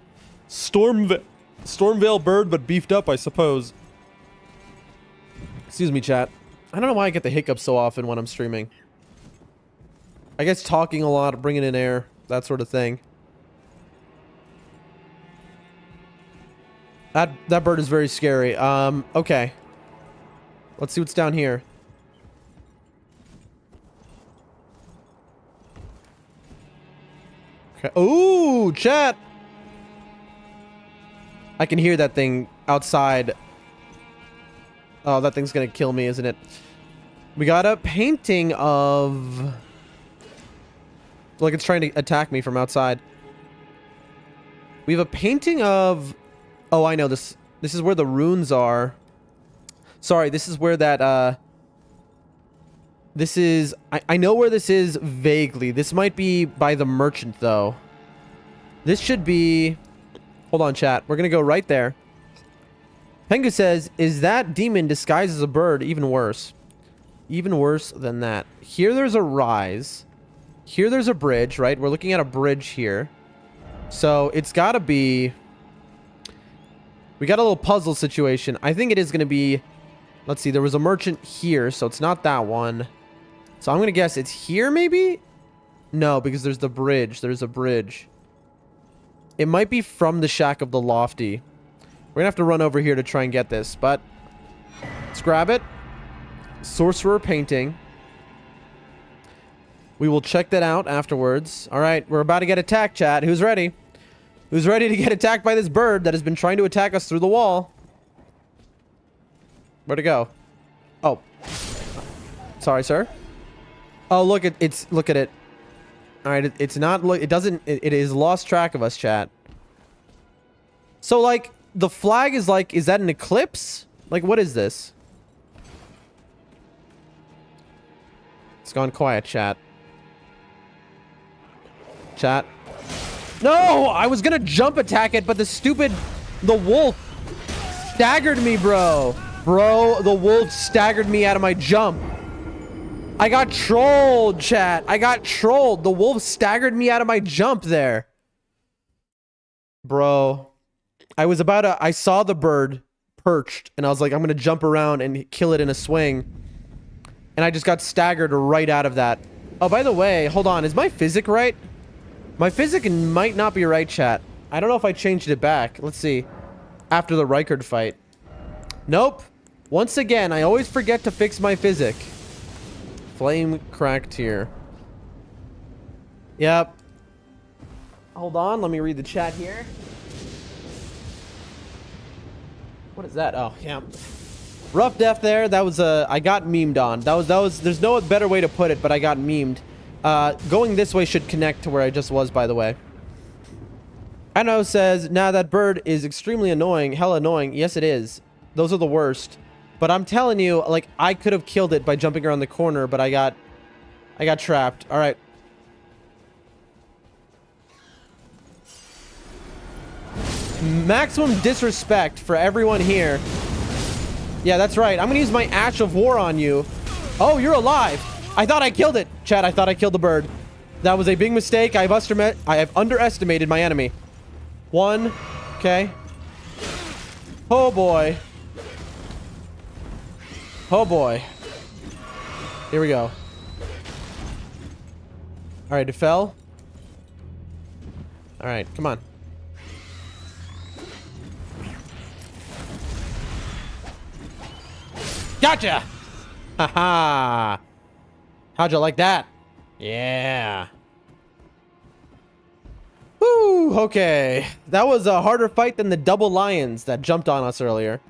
Stormveil bird, but beefed up, I suppose. Excuse me, chat. I don't know why I get the hiccups so often when I'm streaming. I guess talking a lot, bringing in air, that sort of thing. That bird is very scary. Okay. Let's see what's down here. Okay. Ooh, chat. I can hear that thing outside. Oh, that thing's gonna kill me, isn't it? We got a painting of... Like it's trying to attack me from outside. We have a painting of... Oh, I know this. This is where the runes are. Sorry, this is where that, This is... I know where this is vaguely. This might be by the merchant, though. This should be... Hold on, chat. We're gonna go right there. Pengu says, is that demon disguised as a bird? Even worse. Even worse than that. Here there's a rise. Here there's a bridge, right? We're looking at a bridge here. So it's gotta be... We got a little puzzle situation. I think it is gonna be... Let's see, there was a merchant here, so it's not that one. So I'm gonna guess it's here, maybe? No, because there's the bridge. There's a bridge. It might be from the Shack of the Lofty. We're gonna have to run over here to try and get this, but... Let's grab it. Sorcerer painting. We will check that out afterwards. Alright, we're about to get attacked, chat. Who's ready? Who's ready to get attacked by this bird that has been trying to attack us through the wall? Where'd it go? Oh. Sorry, sir. Oh, look at it's look at it. Alright, it's not look it doesn't it is lost track of us, chat. So like the flag is like, is that an eclipse? Like what is this? It's gone quiet, chat. Chat. No! I was gonna jump attack it, but the wolf staggered me, bro. Bro, the wolf staggered me out of my jump. I got trolled, chat. I got trolled. The wolf staggered me out of my jump there. Bro. I saw the bird perched, and I was like, I'm gonna jump around and kill it in a swing. And I just got staggered right out of that. Oh, by the way, hold on. Is my physic right? My physic might not be right, chat. I don't know if I changed it back. Let's see. After the Rykard fight. Nope. Once again, I always forget to fix my physic. Flame cracked here. Yep. Hold on, let me read the chat here. What is that? Oh, yeah. Rough death there. That was I got memed on. That was there's no better way to put it, but I got memed. Going this way should connect to where I just was, by the way. I know says, nah, that bird is extremely annoying. Hell annoying. Yes, it is. Those are the worst. But I'm telling you, like, I could have killed it by jumping around the corner, but I got trapped. All right. Maximum disrespect for everyone here. Yeah, that's right. I'm gonna use my Ash of War on you. Oh, you're alive. I thought I killed it. Chat, I thought I killed the bird. That was a big mistake. I have underestimated my enemy. One. Okay. Oh, boy. Oh, boy. Here we go. All right, it fell. All right, come on. Gotcha! Haha! How'd you like that? Yeah. Woo! Okay. That was a harder fight than the double lions that jumped on us earlier.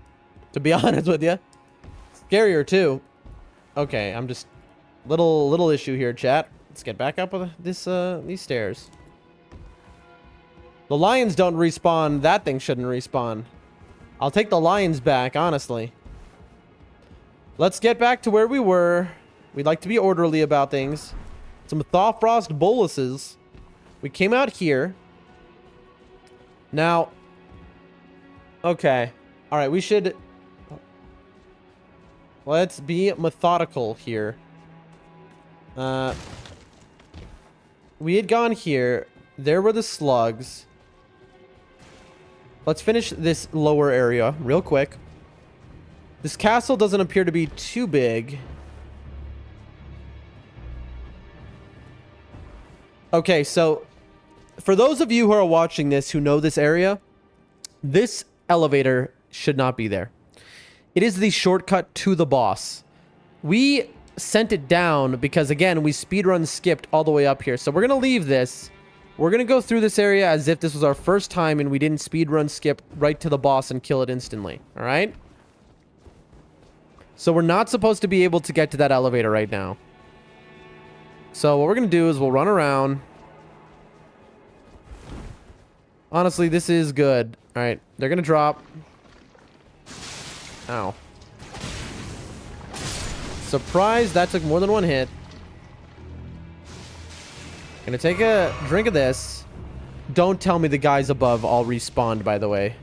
To be honest with you. Scarier too. Okay, I'm just... Little issue here, chat. Let's get back up with this, these stairs. The lions don't respawn. That thing shouldn't respawn. I'll take the lions back, honestly. Let's get back to where we were. We'd like to be orderly about things. Some Thawfrost boluses. We came out here. Now... Okay. Alright, we should... Let's be methodical here. We had gone here. There were the slugs. Let's finish this lower area real quick. This castle doesn't appear to be too big. Okay, so for those of you who are watching this who know this area, this elevator should not be there. It is the shortcut to the boss. We sent it down because, again, we speedrun skipped all the way up here. So we're going to leave this. We're going to go through this area as if this was our first time and we didn't speedrun skip right to the boss and kill it instantly. All right? So we're not supposed to be able to get to that elevator right now. So what we're going to do is we'll run around. Honestly, this is good. All right. They're going to drop. Ow. Surprise, that took more than one hit. Gonna take a drink of this. Don't tell me the guys above all respawned, by the way.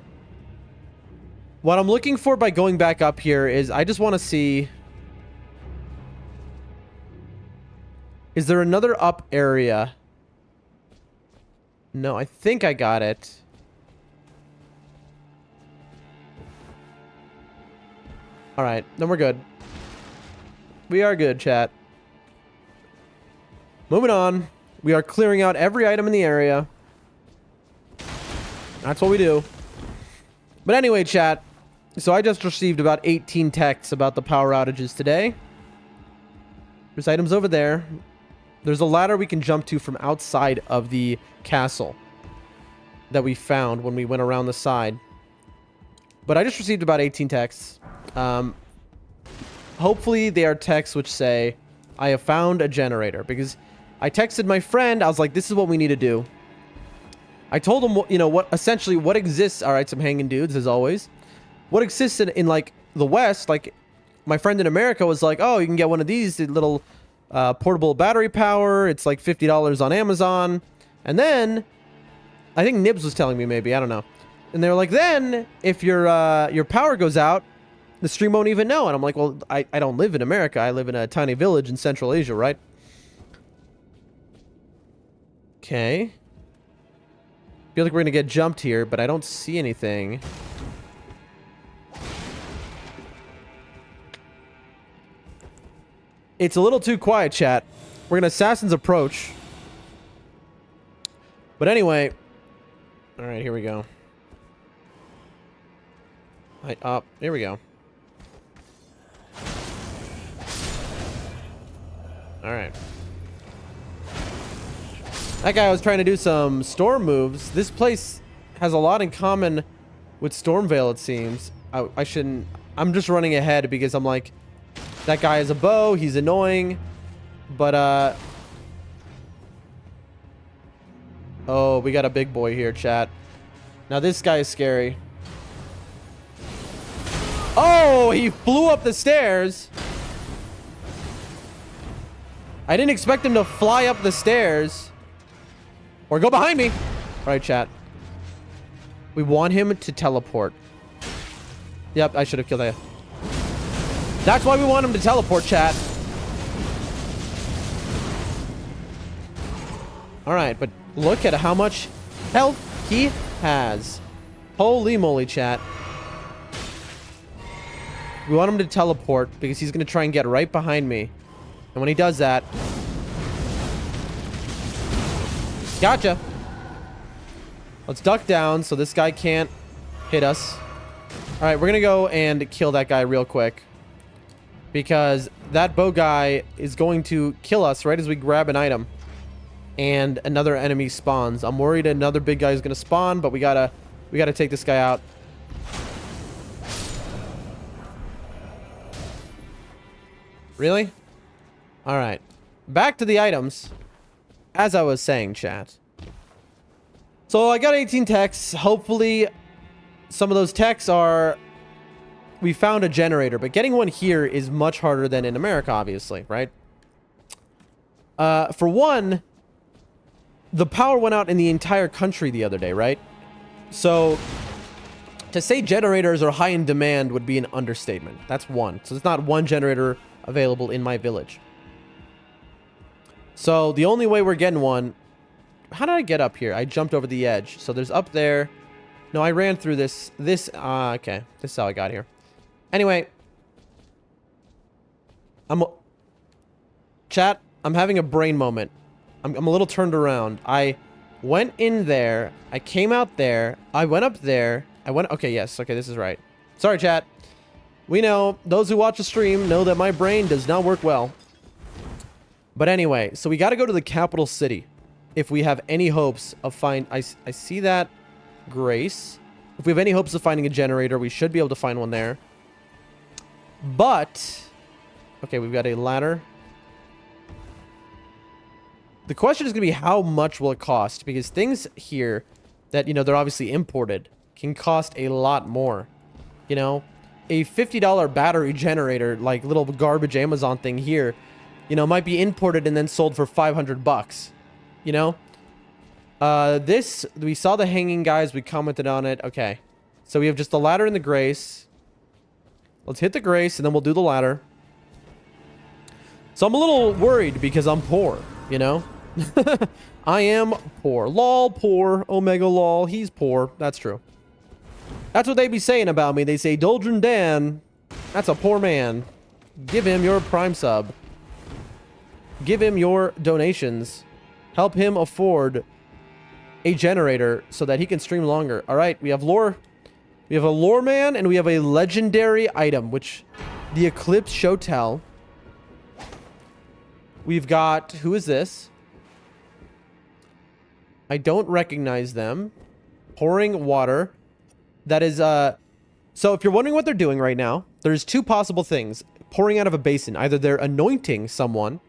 What I'm looking for by going back up here is I just want to see... Is there another up area? No, I think I got it. Alright, then we're good. We are good, chat. Moving on. We are clearing out every item in the area. That's what we do. But anyway, chat. So I just received about 18 texts about the power outages today. There's items over there. There's a ladder we can jump to from outside of the castle that we found when we went around the side. But I just received about 18 texts. Hopefully they are texts which say, I have found a generator. Because I texted my friend, I was like, this is what we need to do. I told him, you know, what exists. All right, some hanging dudes, as always. What exists in like, the West, like, my friend in America was like, oh, you can get one of these little portable battery power. It's like $50 on Amazon. And then, I think Nibs was telling me maybe, I don't know. And they were like, then if your power goes out, the stream won't even know. And I'm like, well, I don't live in America. I live in a tiny village in Central Asia, right? Okay. Feel like we're gonna get jumped here, but I don't see anything. It's a little too quiet, chat. We're gonna Assassin's Approach. But anyway. Alright, here we go. Here we go. Alright. That guy was trying to do some storm moves. This place has a lot in common with Stormvale, it seems. I shouldn't... I'm just running ahead because I'm like... That guy has a bow. He's annoying. But, oh, we got a big boy here, chat. Now, this guy is scary. Oh, he flew up the stairs. I didn't expect him to fly up the stairs. Or go behind me. All right, chat. We want him to teleport. Yep, I should have killed that. That's why we want him to teleport, chat. All right, but look at how much health he has. Holy moly, chat. We want him to teleport because he's going to try and get right behind me. And when he does that... Gotcha. Let's duck down so this guy can't hit us. All right, we're going to go and kill that guy real quick. Because that bow guy is going to kill us right as we grab an item. And another enemy spawns. I'm worried another big guy is going to spawn, but we gotta take this guy out. Really? All right. Back to the items. As I was saying, chat. So I got 18 techs. Hopefully, some of those techs are... We found a generator, but getting one here is much harder than in America, obviously, right? For one, the power went out in the entire country the other day, right? So, to say generators are high in demand would be an understatement. That's one. So, there's not one generator available in my village. So, the only way we're getting one... How did I get up here? I jumped over the edge. So, there's up there. No, I ran through this. Okay. This is how I got here. Anyway. Chat, I'm having a brain moment. I'm a little turned around. I went in there. I came out there. I went up there. Okay, yes. Okay, this is right. Sorry, chat. We know. Those who watch the stream know that my brain does not work well. But anyway, so we got to go to the capital city. If we have any hopes of I see that Grace. If we have any hopes of finding a generator, we should be able to find one there. But... Okay, we've got a ladder. The question is going to be how much will it cost? Because things here that, you know, they're obviously imported can cost a lot more. You know, a $50 battery generator, like little garbage Amazon thing here, you know, might be imported and then sold for $500. You know? We saw the hanging guys. We commented on it. Okay. So we have just the ladder and the Grace. Let's hit the Grace and then we'll do the ladder. So I'm a little worried because I'm poor, you know? I am poor. Lol, poor. Omega lol. He's poor. That's true. That's what they be saying about me. They say, Doldrin Dan, that's a poor man. Give him your Prime sub. Give him your donations. Help him afford a generator so that he can stream longer. All right, we have lore. We have a lore man and we have a legendary item, which the Eclipse Shotel. We've got, who is this? I don't recognize them. Pouring water. That is, so if you're wondering what they're doing right now, there's two possible things. Pouring out of a basin. Either they're anointing someone,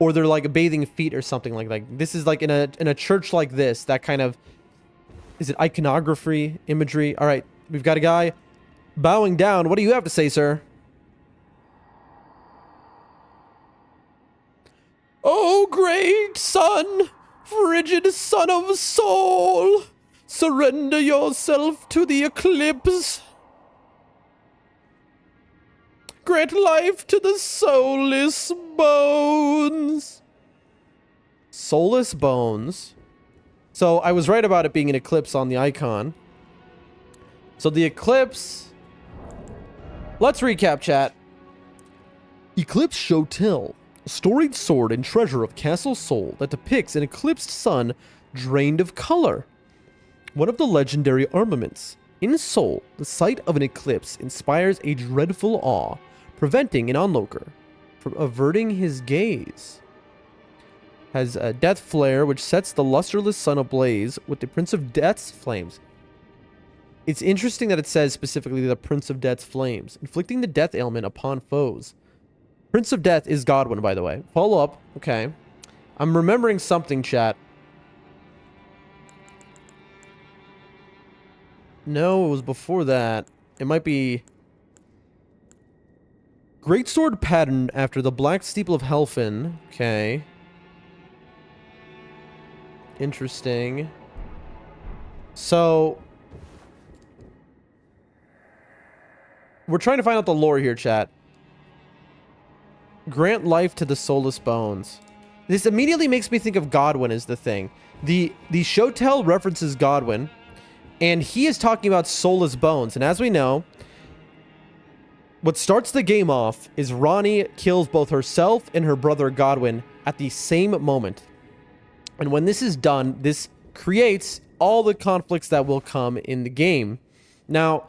or they're like bathing feet or something like that. This is like in a church like this, that kind of, is it iconography, imagery? All right, we've got a guy bowing down. What do you have to say, sir? Oh, great sun, frigid son of Sol, surrender yourself to the eclipse. Grant life to the soulless bones. Soulless bones. So I was right about it being an eclipse on the icon. So the eclipse... Let's recap, chat. Eclipse Show Tell. A storied sword and treasure of Castle Sol that depicts an eclipsed sun drained of color. One of the legendary armaments. In Sol, the sight of an eclipse inspires a dreadful awe, preventing an onlooker from averting his gaze. Has a death flare which sets the lusterless sun ablaze with the Prince of Death's flames. It's interesting that it says specifically the Prince of Death's flames, inflicting the death ailment upon foes. Prince of Death is Godwin, by the way. Follow up. Okay. I'm remembering something, chat. No, it was before that. It might be... Greatsword pattern after the Black Steeple of Helfin. Okay. Interesting. So... We're trying to find out the lore here, chat. Grant life to the soulless bones. This immediately makes me think of Godwin as the thing. The Shotel references Godwin, and he is talking about soulless bones. And as we know, what starts the game off is Ronnie kills both herself and her brother Godwin at the same moment. And when this is done, this creates all the conflicts that will come in the game. Now,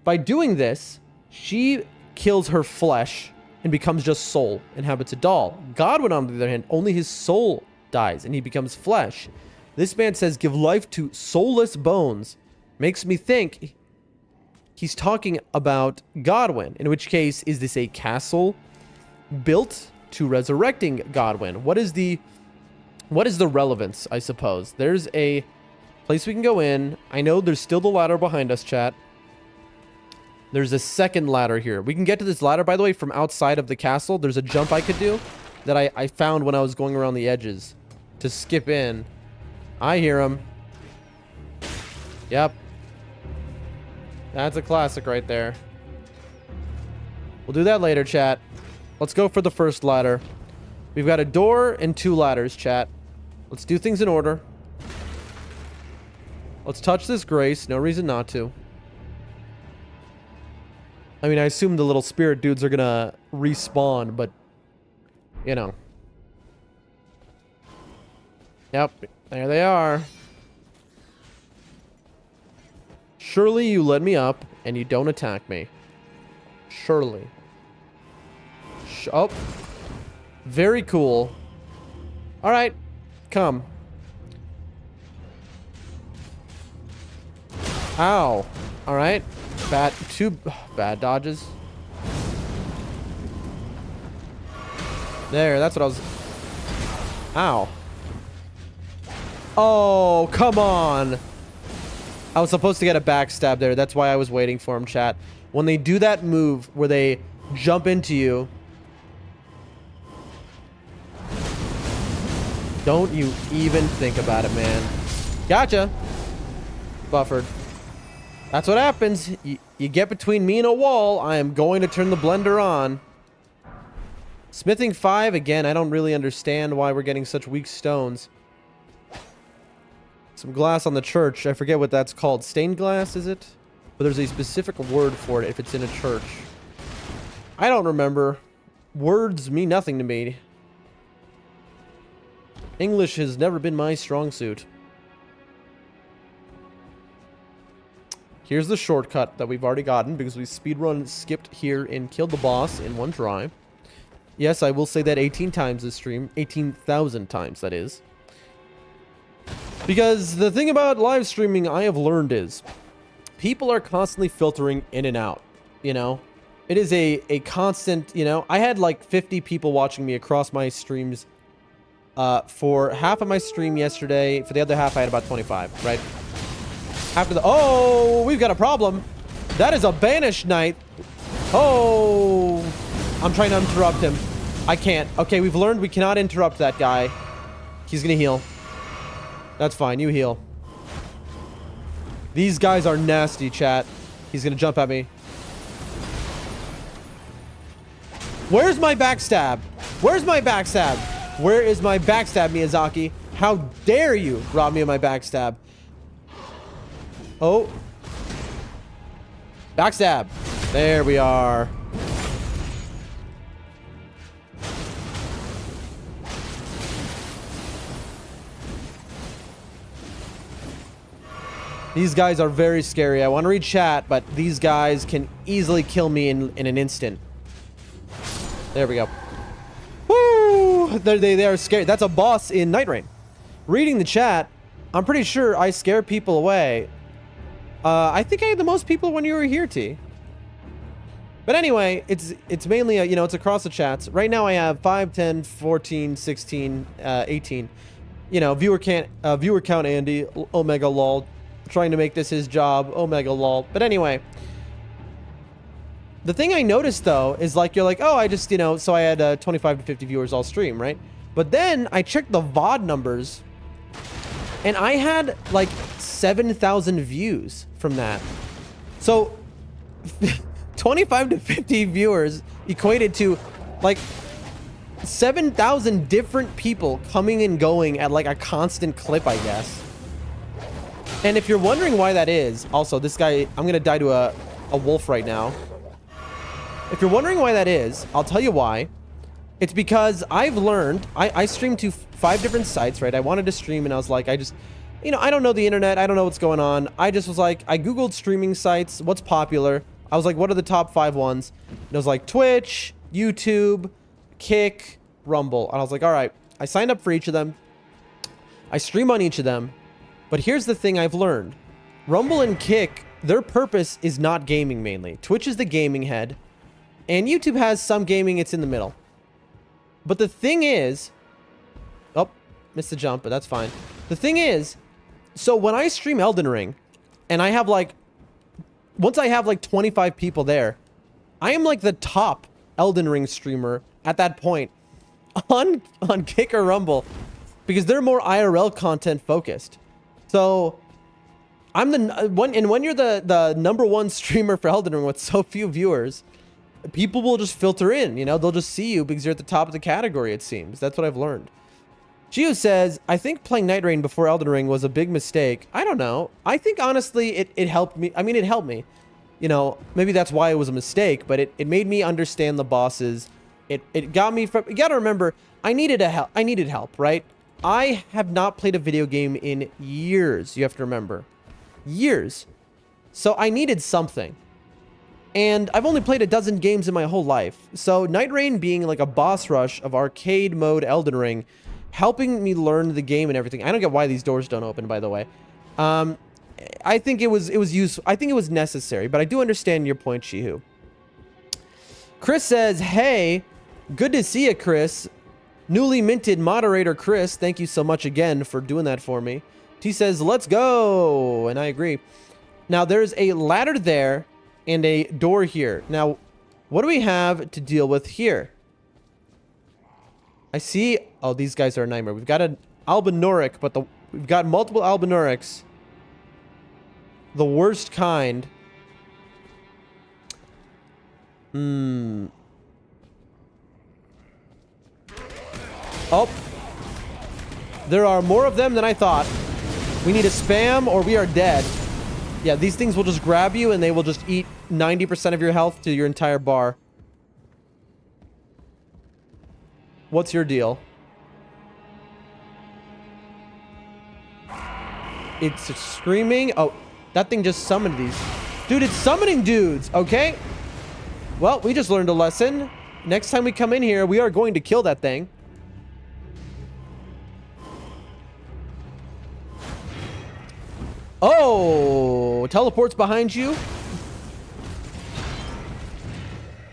by doing this, she kills her flesh and becomes just soul, inhabits a doll. Godwin, on the other hand, only his soul dies and he becomes flesh. This man says, give life to soulless bones. Makes me think he's talking about Godwin, in which case, is this a castle built to resurrecting Godwin? What is the relevance, I suppose? There's a place we can go in. I know there's still the ladder behind us, chat. There's a second ladder here. We can get to this ladder, by the way, from outside of the castle. There's a jump I could do that I found when I was going around the edges to skip in. I hear him. Yep. That's a classic right there. We'll do that later, chat. Let's go for the first ladder. We've got a door and 2 ladders, chat. Let's do things in order. Let's touch this grace. No reason not to. I mean, I assume the little spirit dudes are gonna respawn, but... You know. Yep, there they are. Surely you let me up, and you don't attack me. Surely. Oh. Very cool. Alright. Come. Ow. Alright. Two bad dodges. There, that's what I was... Ow. Oh, come on. I was supposed to get a backstab there. That's why I was waiting for him, chat. When they do that move where they jump into you... Don't you even think about it, man. Gotcha. Buffered. That's what happens. You get between me and a wall. I am going to turn the blender on. Smithing 5, again, I don't really understand why we're getting such weak stones. Some glass on the church. I forget what that's called. Stained glass, is it? But there's a specific word for it if it's in a church. I don't remember. Words mean nothing to me. English has never been my strong suit. Here's the shortcut that we've already gotten because we speedrun skipped here and killed the boss in one try. Yes, I will say that 18 times this stream. 18,000 times, that is. Because the thing about live streaming I have learned is people are constantly filtering in and out, you know? It is a constant, you know? I had like 50 people watching me across my streams for half of my stream yesterday. For the other half, I had about 25, right? After the... Oh, we've got a problem. That is a banished knight. Oh, I'm trying to interrupt him. I can't. Okay, we've learned we cannot interrupt that guy. He's gonna heal. That's fine. You heal. These guys are nasty, chat. He's gonna jump at me. Where's my backstab? Where's my backstab? Where is my backstab, Miyazaki? How dare you rob me of my backstab? Oh. Backstab. There we are. These guys are very scary. I want to read chat, but these guys can easily kill me in an instant. There we go. Woo! They are scary. That's a boss in Night Rain. Reading the chat, I'm pretty sure I scare people away. I think I had the most people when you were here, T. But anyway, it's mainly, you know, it's across the chats. Right now I have 5, 10, 14, 16, 18. You know, viewer count Andy, Omega lol. Trying to make this his job, Omega lol. But anyway, the thing I noticed though is like, you're like, oh, I just, you know, so I had 25 to 50 viewers all stream, right? But then I checked the VOD numbers and I had like 7,000 views from that. So 25 to 50 viewers equated to like 7,000 different people coming and going at like a constant clip, I guess. And if you're wondering why that is, also this guy, I'm gonna die to a wolf right now. If you're wondering why that is, I'll tell you why. It's because I've learned, I streamed to 5 different sites, right? I wanted to stream and I was like, I just, you know, I don't know the internet. I don't know what's going on. I just was like, I Googled streaming sites, what's popular. I was like, what are the top 5 ones? And it was like Twitch, YouTube, Kick, Rumble. And I was like, all right, I signed up for each of them. I stream on each of them. But here's the thing I've learned. Rumble and Kick, their purpose is not gaming mainly. Twitch is the gaming head. And YouTube has some gaming, it's in the middle. But the thing is... Oh, missed the jump, but that's fine. The thing is, so when I stream Elden Ring, and I have like... Once I have like 25 people there, I am like the top Elden Ring streamer at that point. On Kick or Rumble. Because they're more IRL content focused. So, I'm the one, and when you're the #1 streamer for Elden Ring with so few viewers, people will just filter in, you know, they'll just see you because you're at the top of the category, it seems. That's what I've learned. Gio says, I think playing Night Rain before Elden Ring was a big mistake. I don't know. I think honestly, it helped me. I mean, it helped me. You know, maybe that's why it was a mistake, but it made me understand the bosses. It got me from, you gotta remember, I needed help, right? I have not played a video game in years, you have to remember. Years. So I needed something. And I've only played a dozen games in my whole life. So Night Rain being like a boss rush of arcade mode Elden Ring, helping me learn the game and everything. I don't get why these doors don't open, by the way. I think it was useful. I think it was necessary, but I do understand your point, Shihu. Chris says, hey, good to see you, Chris. Newly minted moderator Chris, thank you so much again for doing that for me. T says, let's go. And I agree. Now, there's a ladder there and a door here. Now, what do we have to deal with here? I see... Oh, these guys are a nightmare. We've got an Albinoric, but we've got multiple Albinorics. The worst kind. Oh. There are more of them than I thought. We need to spam or we are dead. Yeah, these things will just grab you and they will just eat 90% of your health to your entire bar. What's your deal? It's screaming. Oh, that thing just summoned these. Dude, it's summoning dudes, okay? Well, we just learned a lesson. Next time we come in here, we are going to kill that thing. Oh, teleports behind you.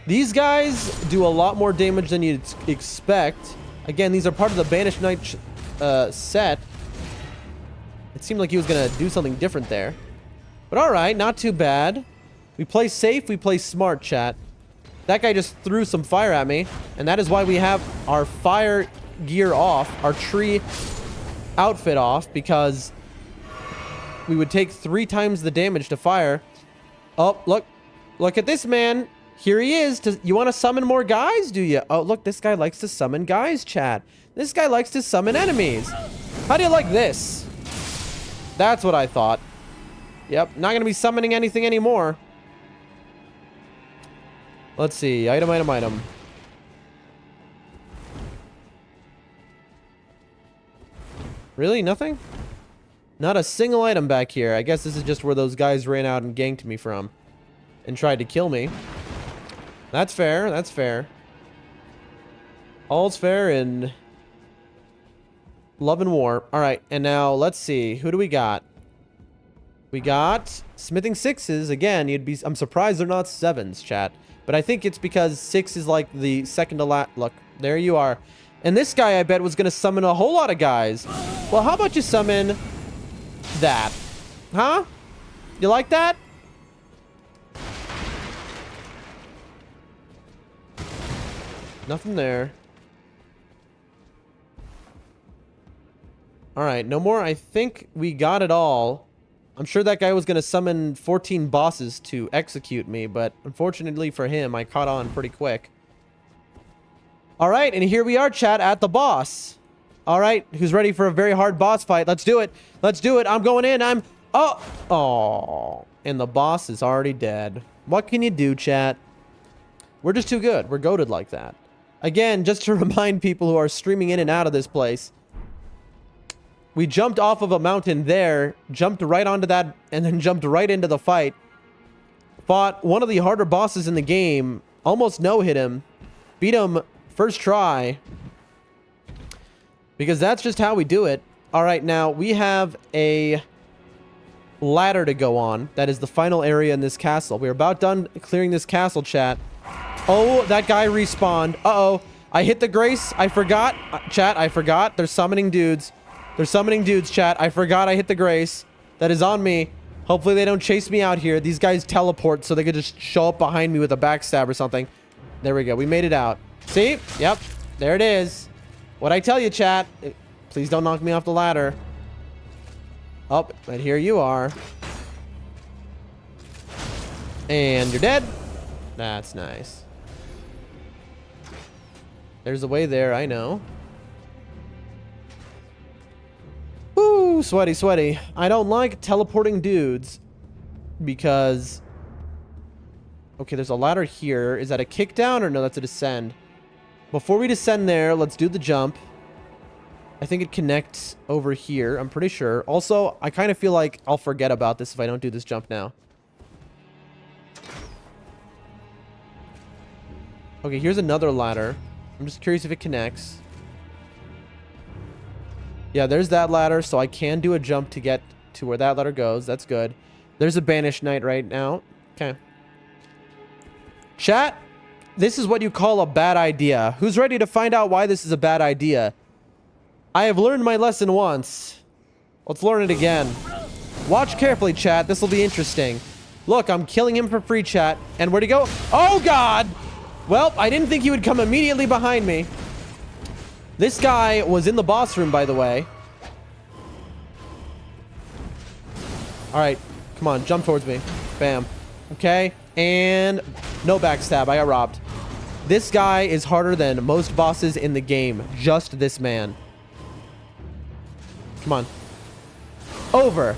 These guys do a lot more damage than you'd expect. Again, these are part of the Banished Knight set. It seemed like he was going to do something different there. But alright, not too bad. We play safe, we play smart, chat. That guy just threw some fire at me. And that is why we have our fire gear off. Our tree outfit off. Because we would take 3 times the damage to fire. Oh, look. Look at this man. Here he is. You want to summon more guys, do you? Oh, look. This guy likes to summon guys, chat. This guy likes to summon enemies. How do you like this? That's what I thought. Yep. Not going to be summoning anything anymore. Let's see. Item, item, item. Really? Nothing? Not a single item back here. I guess this is just where those guys ran out and ganked me from. And tried to kill me. That's fair. That's fair. All's fair in love and war. Alright. And now, let's see. Who do we got? We got smithing 6s. Again, I'm surprised they're not 7s, chat. But I think it's because 6 is like the second to last. Look, there you are. And this guy, I bet, was going to summon a whole lot of guys. Well, how about you summon that? Huh? You like that? Nothing there. Alright, no more. I think we got it all. I'm sure that guy was going to summon 14 bosses to execute me, but unfortunately for him, I caught on pretty quick. Alright, and here we are, chat, at the boss. Alright, who's ready for a very hard boss fight? Let's do it. Let's do it. I'm going in. Oh, and the boss is already dead. What can you do, chat? We're just too good. We're goated like that. Again, just to remind people who are streaming in and out of this place, we jumped off of a mountain there, jumped right onto that, and then jumped right into the fight. Fought one of the harder bosses in the game, almost no-hit him, beat him first try, because that's just how we do it. All right, now we have a ladder to go on. That is the final area in this castle. We're about done clearing this castle, chat. Oh, that guy respawned. Uh-oh. I hit the grace. I forgot. Chat, I forgot. They're summoning dudes. They're summoning dudes, chat. I forgot I hit the grace. That is on me. Hopefully they don't chase me out here. These guys teleport so they could just show up behind me with a backstab or something. There we go. We made it out. See? Yep. There it is. What'd I tell you, chat? Please don't knock me off the ladder. Oh, but here you are. And you're dead. That's nice. There's a way there, I know. Ooh, sweaty, sweaty. I don't like teleporting dudes because... Okay, there's a ladder here. Is that a kick down or no, that's a descend? Before we descend there, let's do the jump. I think it connects over here. I'm pretty sure. Also, I kind of feel like I'll forget about this if I don't do this jump now. Okay, here's another ladder. I'm just curious if it connects. Yeah, there's that ladder, so I can do a jump to get to where that ladder goes. That's good. There's a banished knight right now. Okay. Chat, this is what you call a bad idea. Who's ready to find out why this is a bad idea? I have learned my lesson once. Let's learn it again. Watch carefully, chat. This will be interesting. Look, I'm killing him for free, chat. And where'd he go? Oh, God! Well, I didn't think he would come immediately behind me. This guy was in the boss room, by the way. Alright, come on, jump towards me. Bam. Okay, and no backstab, I got robbed. This guy is harder than most bosses in the game. Just this man. Come on. Over.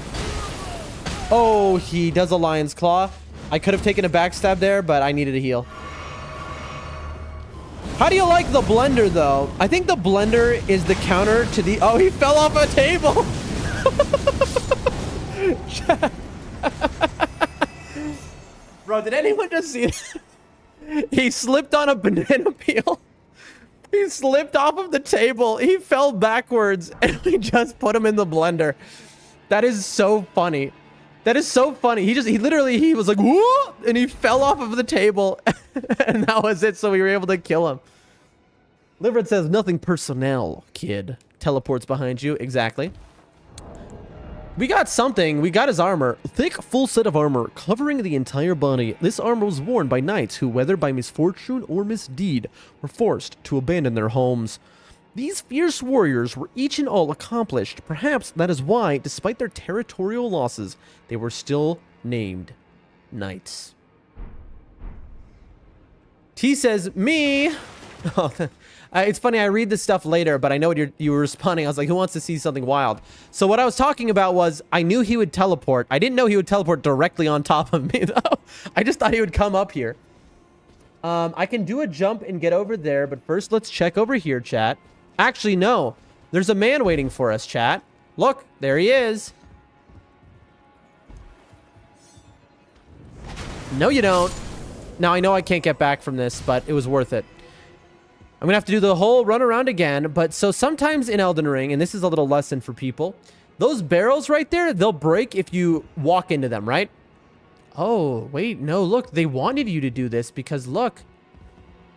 Oh, he does a lion's claw. I could have taken a backstab there, but I needed a heal. How do you like the blender, though? I think the blender is the counter to the... Oh, he fell off a table! Bro, did anyone just see that? He slipped on a banana peel. He slipped off of the table. He fell backwards, and we just put him in the blender. That is so funny. That is so funny. He was like, whoa, and he fell off of the table, and that was it. So we were able to kill him. Livered says, nothing personnel, kid. Teleports behind you. Exactly. We got something. We got his armor. Thick, full set of armor covering the entire body. This armor was worn by knights who, whether by misfortune or misdeed, were forced to abandon their homes. These fierce warriors were each and all accomplished. Perhaps that is why, despite their territorial losses, they were still named knights. T says, me. Oh, it's funny, I read this stuff later, but I know what you were responding. I was like, who wants to see something wild? So what I was talking about was, I knew he would teleport. I didn't know he would teleport directly on top of me, though. I just thought he would come up here. I can do a jump and get over there, but first let's check over here, chat. Actually, no. There's a man waiting for us, chat. Look, there he is. No, you don't. Now, I know I can't get back from this, but it was worth it. I'm gonna have to do the whole run around again, but so sometimes in Elden Ring, and this is a little lesson for people, those barrels right there, they'll break if you walk into them, right? Oh, wait, no, look, they wanted you to do this because look,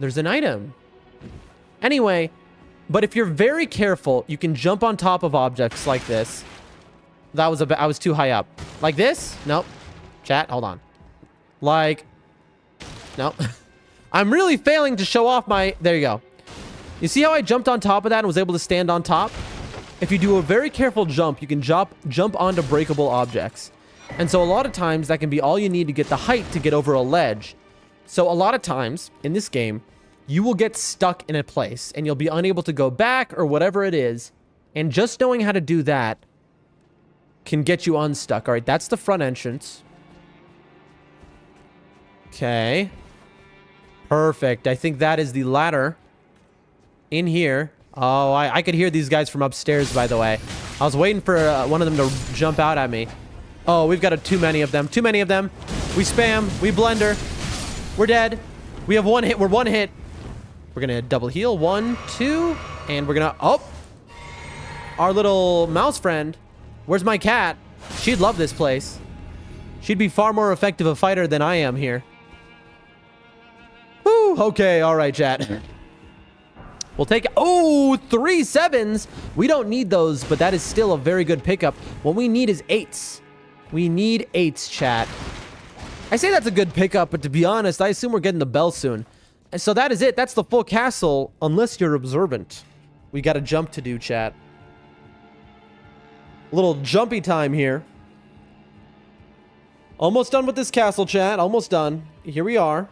there's an item. Anyway, but if you're very careful, you can jump on top of objects like this. That was I was too high up. Like this? Nope. Chat, hold on. Like, no. I'm really failing to show off my, there you go. You see how I jumped on top of that and was able to stand on top? If you do a very careful jump, you can jump onto breakable objects. And so a lot of times that can be all you need to get the height to get over a ledge. So a lot of times in this game, you will get stuck in a place and you'll be unable to go back or whatever it is. And just knowing how to do that can get you unstuck. All right, that's the front entrance. Okay. Perfect. I think that is the ladder in here. Oh, I could hear these guys from upstairs, by the way. I was waiting for one of them to jump out at me. Oh, we've got too many of them. Too many of them. We spam. We blender. We're dead. We have one hit. We're one hit. We're going to double heal. 1, 2. And we're going to... Oh! Our little mouse friend. Where's my cat? She'd love this place. She'd be far more effective a fighter than I am here. Woo! Okay, all right, chat. We'll take it. Oh, 3 7s. We don't need those, but that is still a very good pickup. What we need is 8s. We need 8s, chat. I say that's a good pickup, but to be honest, I assume we're getting the bell soon. And so that is it. That's the full castle, unless you're observant. We got a jump to do, chat. A little jumpy time here. Almost done with this castle, chat. Almost done. Here we are.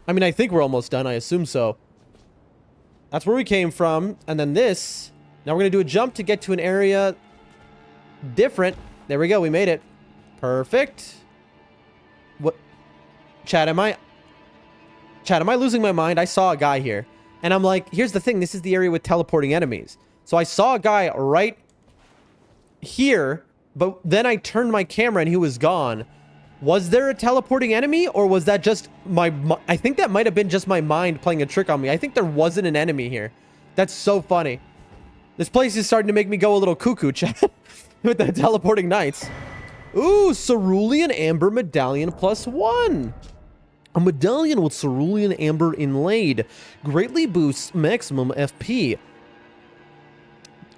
I mean, I think we're almost done. I assume so. That's where we came from. And then this. Now we're going to do a jump to get to an area different. There we go. We made it. Perfect. What? Chat, am I losing my mind? I saw a guy here. And I'm like, here's the thing. This is the area with teleporting enemies. So I saw a guy right here. But then I turned my camera and he was gone. Was there a teleporting enemy, or was that just my I think that might have been just my mind playing a trick on me. I think there wasn't an enemy here. That's so funny. This place is starting to make me go a little cuckoo, chat. With the teleporting knights. Ooh, Cerulean Amber Medallion +1. A medallion with Cerulean Amber inlaid. Greatly boosts maximum FP.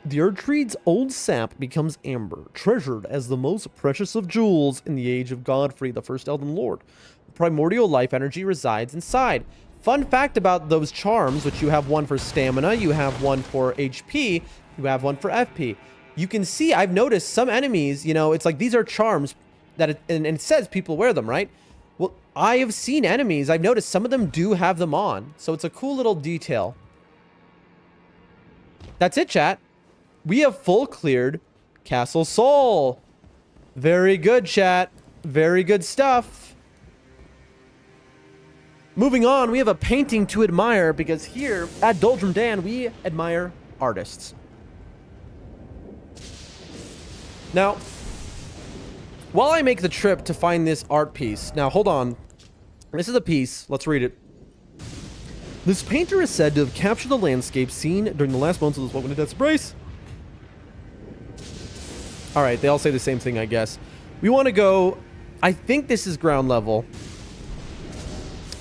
The Erdtree's old sap becomes amber, treasured as the most precious of jewels in the age of Godfrey, the first Elden Lord. The primordial life energy resides inside. Fun fact about those charms, which you have one for stamina, you have one for HP, you have one for FP. You can see, I've noticed some enemies, you know, it's like these are charms that, and it says people wear them, right? Well, I have seen enemies, I've noticed some of them do have them on. So it's a cool little detail. That's it, chat. We have full cleared Castle Sol. Very good, chat. Very good stuff. Moving on, we have a painting to admire because here at Doldrum Dan, we admire artists. Now, while I make the trip to find this art piece, now hold on. This is a piece. Let's read it. This painter is said to have captured the landscape seen during the last months of this Welcome to Death's Embrace. All right, they all say the same thing, I guess. We want to go... I think this is ground level.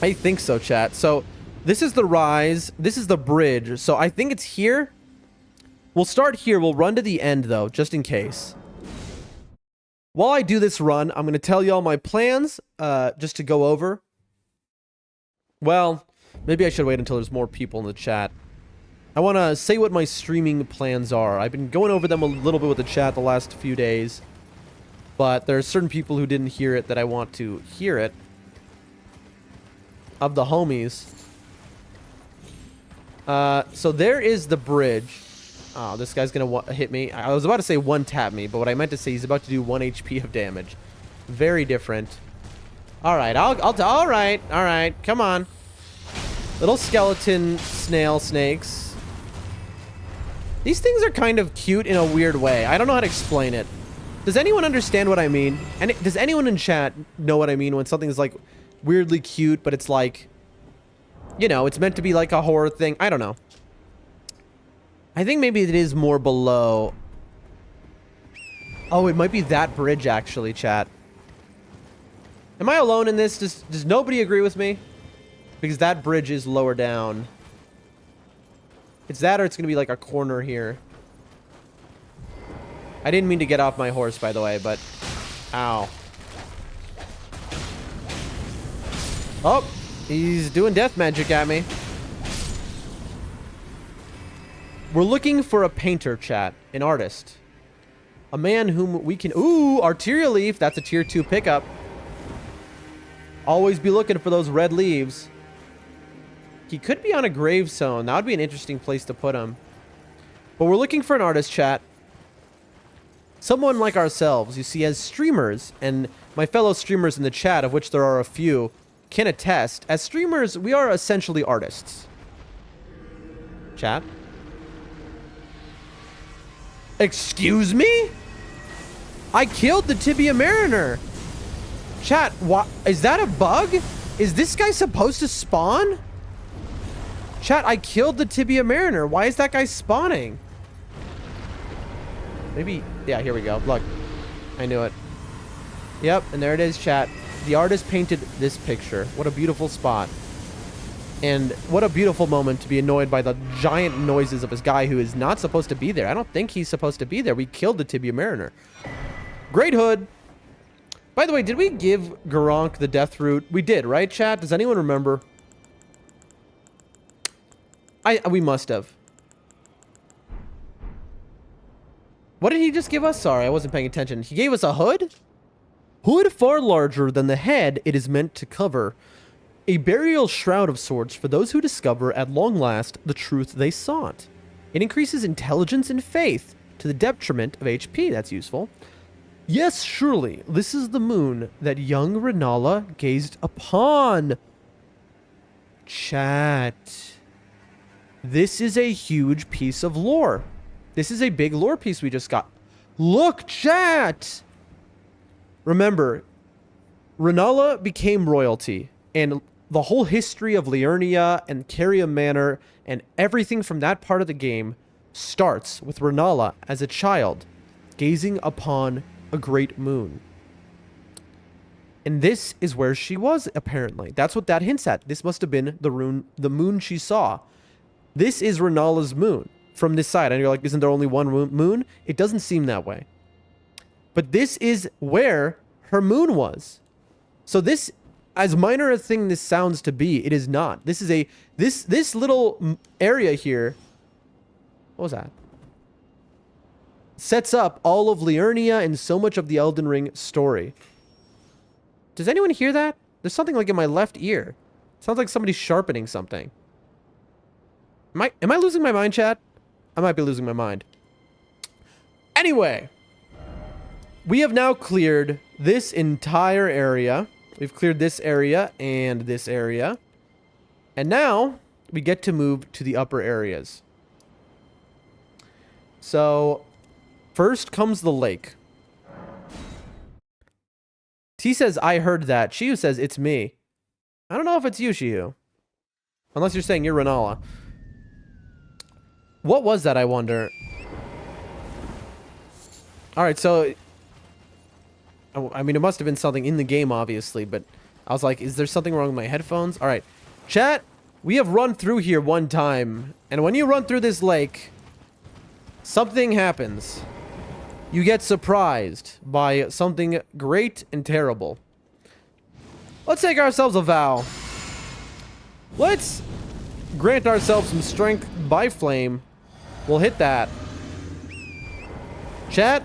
I think so, chat. So, this is the rise. This is the bridge. So, I think it's here. We'll start here. We'll run to the end, though, just in case. While I do this run, I'm going to tell you all my plans, just to go over. Well, maybe I should wait until there's more people in the chat. I want to say what my streaming plans are. I've been going over them a little bit with the chat the last few days. But there are certain people who didn't hear it that I want to hear it. Of the homies. So there is the bridge. Oh, this guy's going to hit me. I was about to say one-tap me, but what I meant to say, he's about to do 1 HP of damage. Very different. Alright, alright, come on. Little skeleton snail snakes. These things are kind of cute in a weird way. I don't know how to explain it. Does anyone understand what I mean? And does anyone in chat know what I mean when something's like weirdly cute, but it's like, you know, it's meant to be like a horror thing? I don't know. I think maybe it is more below. Oh, it might be that bridge actually, chat. Am I alone in this? Does nobody agree with me? Because that bridge is lower down. It's that or it's going to be like a corner here. I didn't mean to get off my horse, by the way, but... Ow. Oh! He's doing death magic at me. We're looking for a painter, chat. An artist. A man whom we can... Ooh! Arterial leaf! That's a tier 2 pickup. Always be looking for those red leaves. He could be on a gravestone. That would be an interesting place to put him. But we're looking for an artist, chat. Someone like ourselves, you see, as streamers, and my fellow streamers in the chat, of which there are a few, can attest. As streamers, we are essentially artists. Chat? Excuse me? I killed the Tibia Mariner. Chat, what? Is that a bug? Is this guy supposed to spawn? Chat, I killed the Tibia Mariner. Why is that guy spawning? Maybe... Yeah, here we go. Look. I knew it. Yep, and there it is, chat. The artist painted this picture. What a beautiful spot. And what a beautiful moment to be annoyed by the giant noises of this guy who is not supposed to be there. I don't think he's supposed to be there. We killed the Tibia Mariner. Great hood. By the way, did we give Garank the death root? We did, right, chat? Does anyone remember? We must have. What did he just give us? Sorry, I wasn't paying attention. He gave us a hood? Hood far larger than the head it is meant to cover. A burial shroud of sorts for those who discover at long last the truth they sought. It increases intelligence and faith to the detriment of HP. That's useful. Yes, surely, this is the moon that young Renala gazed upon. Chat. This is a huge piece of lore. This is a big lore piece we just got. Look, chat! Remember, Renala became royalty, and the whole history of Liurnia and Caria Manor and everything from that part of the game starts with Renala as a child gazing upon a great moon. And this is where she was, apparently. That's what that hints at. This must have been the moon she saw. This is Renala's moon from this side. And you're like, isn't there only one moon? It doesn't seem that way. But this is where her moon was. So this, as minor a thing this sounds to be, it is not. This is a... This little area here... What was that? Sets up all of Liurnia and so much of the Elden Ring story. Does anyone hear that? There's something like in my left ear. Sounds like somebody's sharpening something. Am I losing my mind, chat? I might be losing my mind. Anyway. We have now cleared this entire area. We've cleared this area and this area. And now we get to move to the upper areas. So, first comes the lake. T says, I heard that. Shiyu says, it's me. I don't know if it's you, Shiyu. Unless you're saying you're Renala. What was that, I wonder? Alright, so... I mean, it must have been something in the game, obviously, but... I was like, is there something wrong with my headphones? Alright. Chat, we have run through here one time. And when you run through this lake... Something happens. You get surprised by something great and terrible. Let's take ourselves a vow. Let's grant ourselves some strength by flame. We'll hit that. Chat.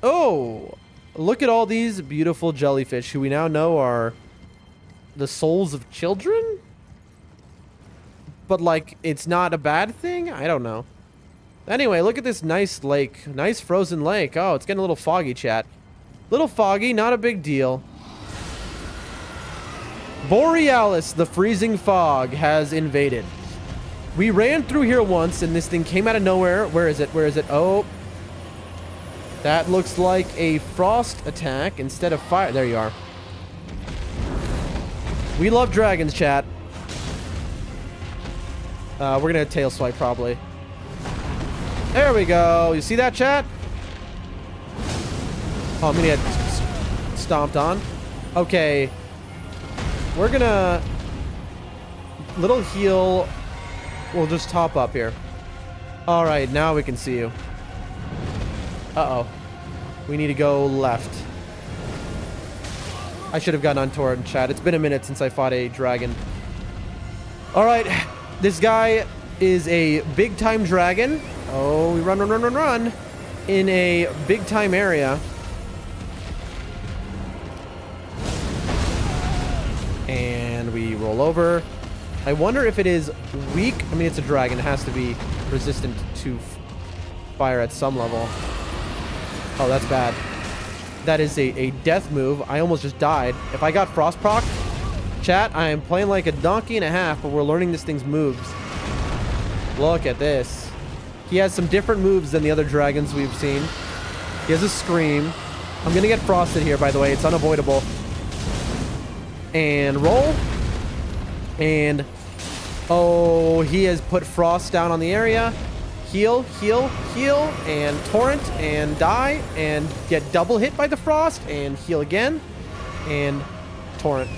Oh, look at all these beautiful jellyfish who we now know are the souls of children? But like, it's not a bad thing? I don't know. Anyway, look at this nice lake. Nice frozen lake. Oh, it's getting a little foggy, chat. Little foggy, not a big deal. Borealis, the freezing fog, has invaded. We ran through here once, and this thing came out of nowhere. Where is it? Where is it? Oh. That looks like a frost attack instead of fire. There you are. We love dragons, chat. We're gonna tail swipe, probably. There we go. You see that, chat? Oh, I'm gonna get stomped on. Okay. We're gonna... Little heal. We'll just top up here. Alright, now we can see you. Uh-oh. We need to go left. I should have gotten on Torrent, chat. It's been a minute since I fought a dragon. Alright. This guy is a big-time dragon. Oh, we run, run, run, run, run. In a big-time area. And we roll over. I wonder if it is weak. I mean, it's a dragon. It has to be resistant to fire at some level. Oh, that's bad. That is a death move. I almost just died. If I got frost proc, chat, I am playing like a donkey and a half, but we're learning this thing's moves. Look at this. He has some different moves than the other dragons we've seen. He has a scream. I'm gonna get frosted here, by the way. It's unavoidable. And roll. And oh, he has put frost down on the area. Heal, heal, heal, and torrent, and die, and get double hit by the frost, and heal again, and torrent.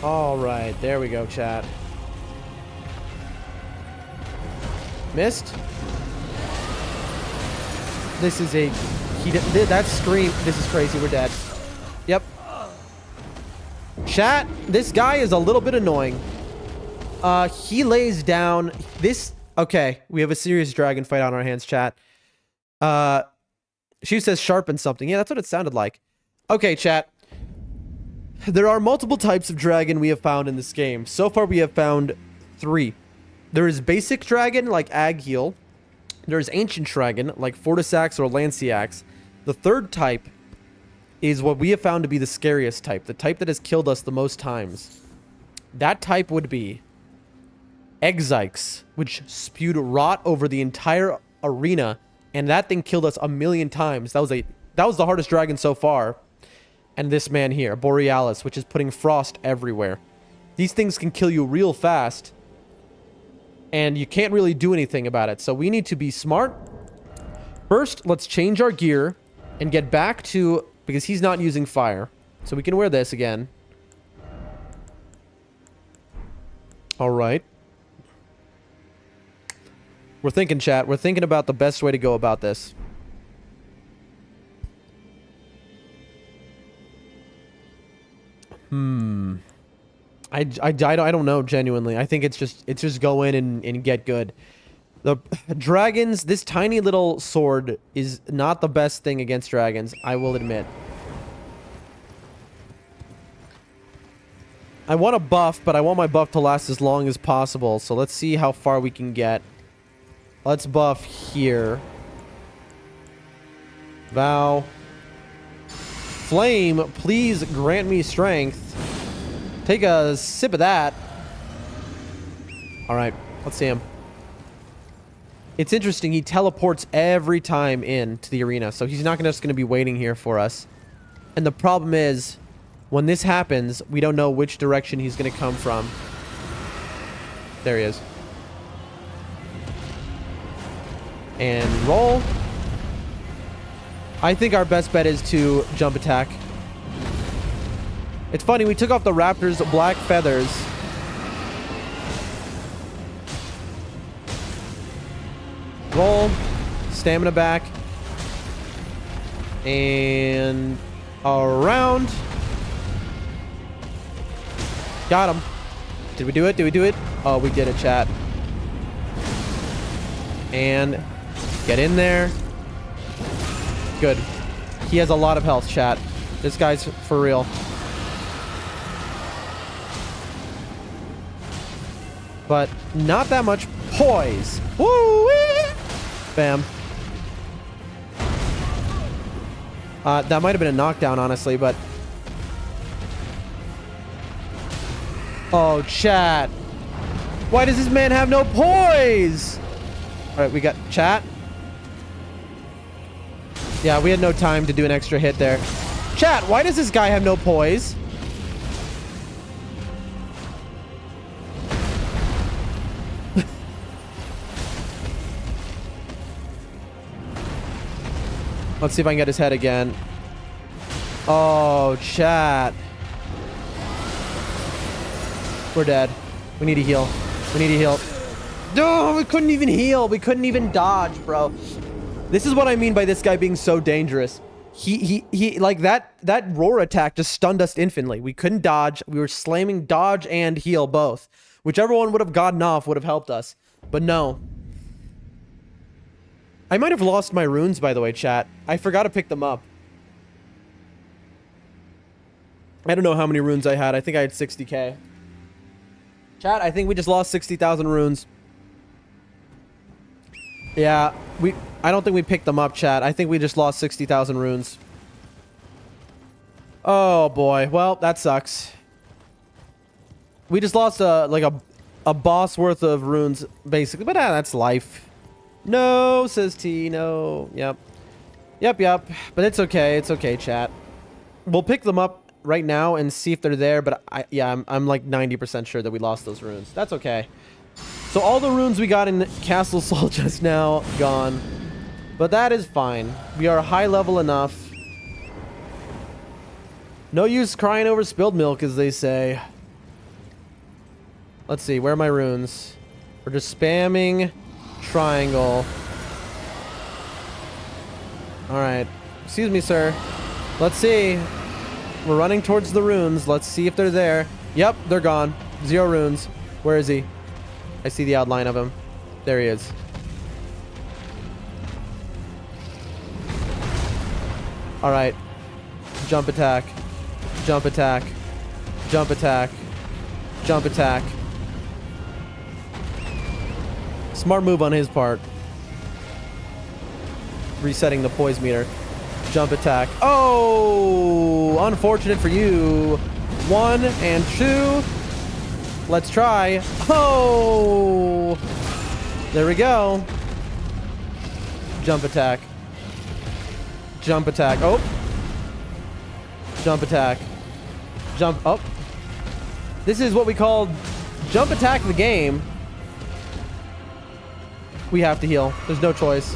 All right, there we go, chat. Missed. This is a... that scream. This is crazy. We're dead. Yep. Chat, this guy is a little bit annoying. He lays down this... Okay, we have a serious dragon fight on our hands, chat. She says sharpen something. Yeah, that's what it sounded like. Okay, chat. There are multiple types of dragon we have found in this game. So far, we have found 3. There is basic dragon, like Agheal. There's ancient dragon, like Fortisax or Lanciax. The third type is what we have found to be the scariest type. The type that has killed us the most times. That type would be Exyx, which spewed rot over the entire arena, and that thing killed us 1,000,000 times. That was the hardest dragon so far. And this man here, Borealis, which is putting frost everywhere. These things can kill you real fast, and you can't really do anything about it. So we need to be smart. First, let's change our gear and get back to... Because he's not using fire. So we can wear this again. All right. We're thinking, chat. We're thinking about the best way to go about this. I don't know, genuinely. I think it's just go in and get good. The dragons, this tiny little sword is not the best thing against dragons, I will admit. I want a buff, but I want my buff to last as long as possible. So let's see how far we can get. Let's buff here. Vow. Flame, please grant me strength. Take a sip of that. Alright, let's see him. It's interesting, he teleports every time into the arena, so he's not just going to be waiting here for us. And the problem is, when this happens, we don't know which direction he's going to come from. There he is. And roll. I think our best bet is to jump attack. It's funny, we took off the raptor's black feathers, Roll. Stamina back. And around. Got him. Did we do it? Did we do it? Oh, we did it, chat. And get in there. Good. He has a lot of health, chat. This guy's for real. But not that much poise. Woo-wee! Bam. That might have been a knockdown, honestly, but... Oh, chat. Why does this man have no poise? All right, we got chat. Yeah, we had no time to do an extra hit there. Chat, why does this guy have no poise? Let's see if I can get his head again. Oh, chat. We're dead. We need to heal. We need to heal. No, we couldn't even heal. We couldn't even dodge, bro. This is what I mean by this guy being so dangerous. He like that roar attack just stunned us infinitely. We couldn't dodge. We were slamming dodge and heal both. Whichever one would have gotten off would have helped us. But no. I might have lost my runes, by the way, chat. I forgot to pick them up. I don't know how many runes I had. I think I had 60k. Chat, I think we just lost 60,000 runes. Yeah, I don't think we picked them up, chat. I think we just lost 60,000 runes. Oh boy. Well, that sucks. We just lost a boss worth of runes, basically. But that's life. No, says T. No. Yep. Yep. But it's okay. It's okay, chat. We'll pick them up right now and see if they're there. But I'm like 90% sure that we lost those runes. That's okay. So all the runes we got in Castle Sol just now gone. But that is fine. We are high level enough. No use crying over spilled milk, as they say. Let's see. Where are my runes? We're just spamming triangle. All right. Excuse me, sir. Let's see. We're running towards the runes. Let's see if they're there. Yep, they're gone. 0 runes. Where is he? I see the outline of him. There he is. All right. Jump attack. Jump attack. Jump attack. Jump attack. Smart move on his part. Resetting the poise meter. Jump attack. Oh! Unfortunate for you. 1 and 2. Let's try. Oh! There we go. Jump attack. Jump attack. Oh! Jump attack. Jump. Oh! This is what we call jump attack the game. We have to heal. There's no choice.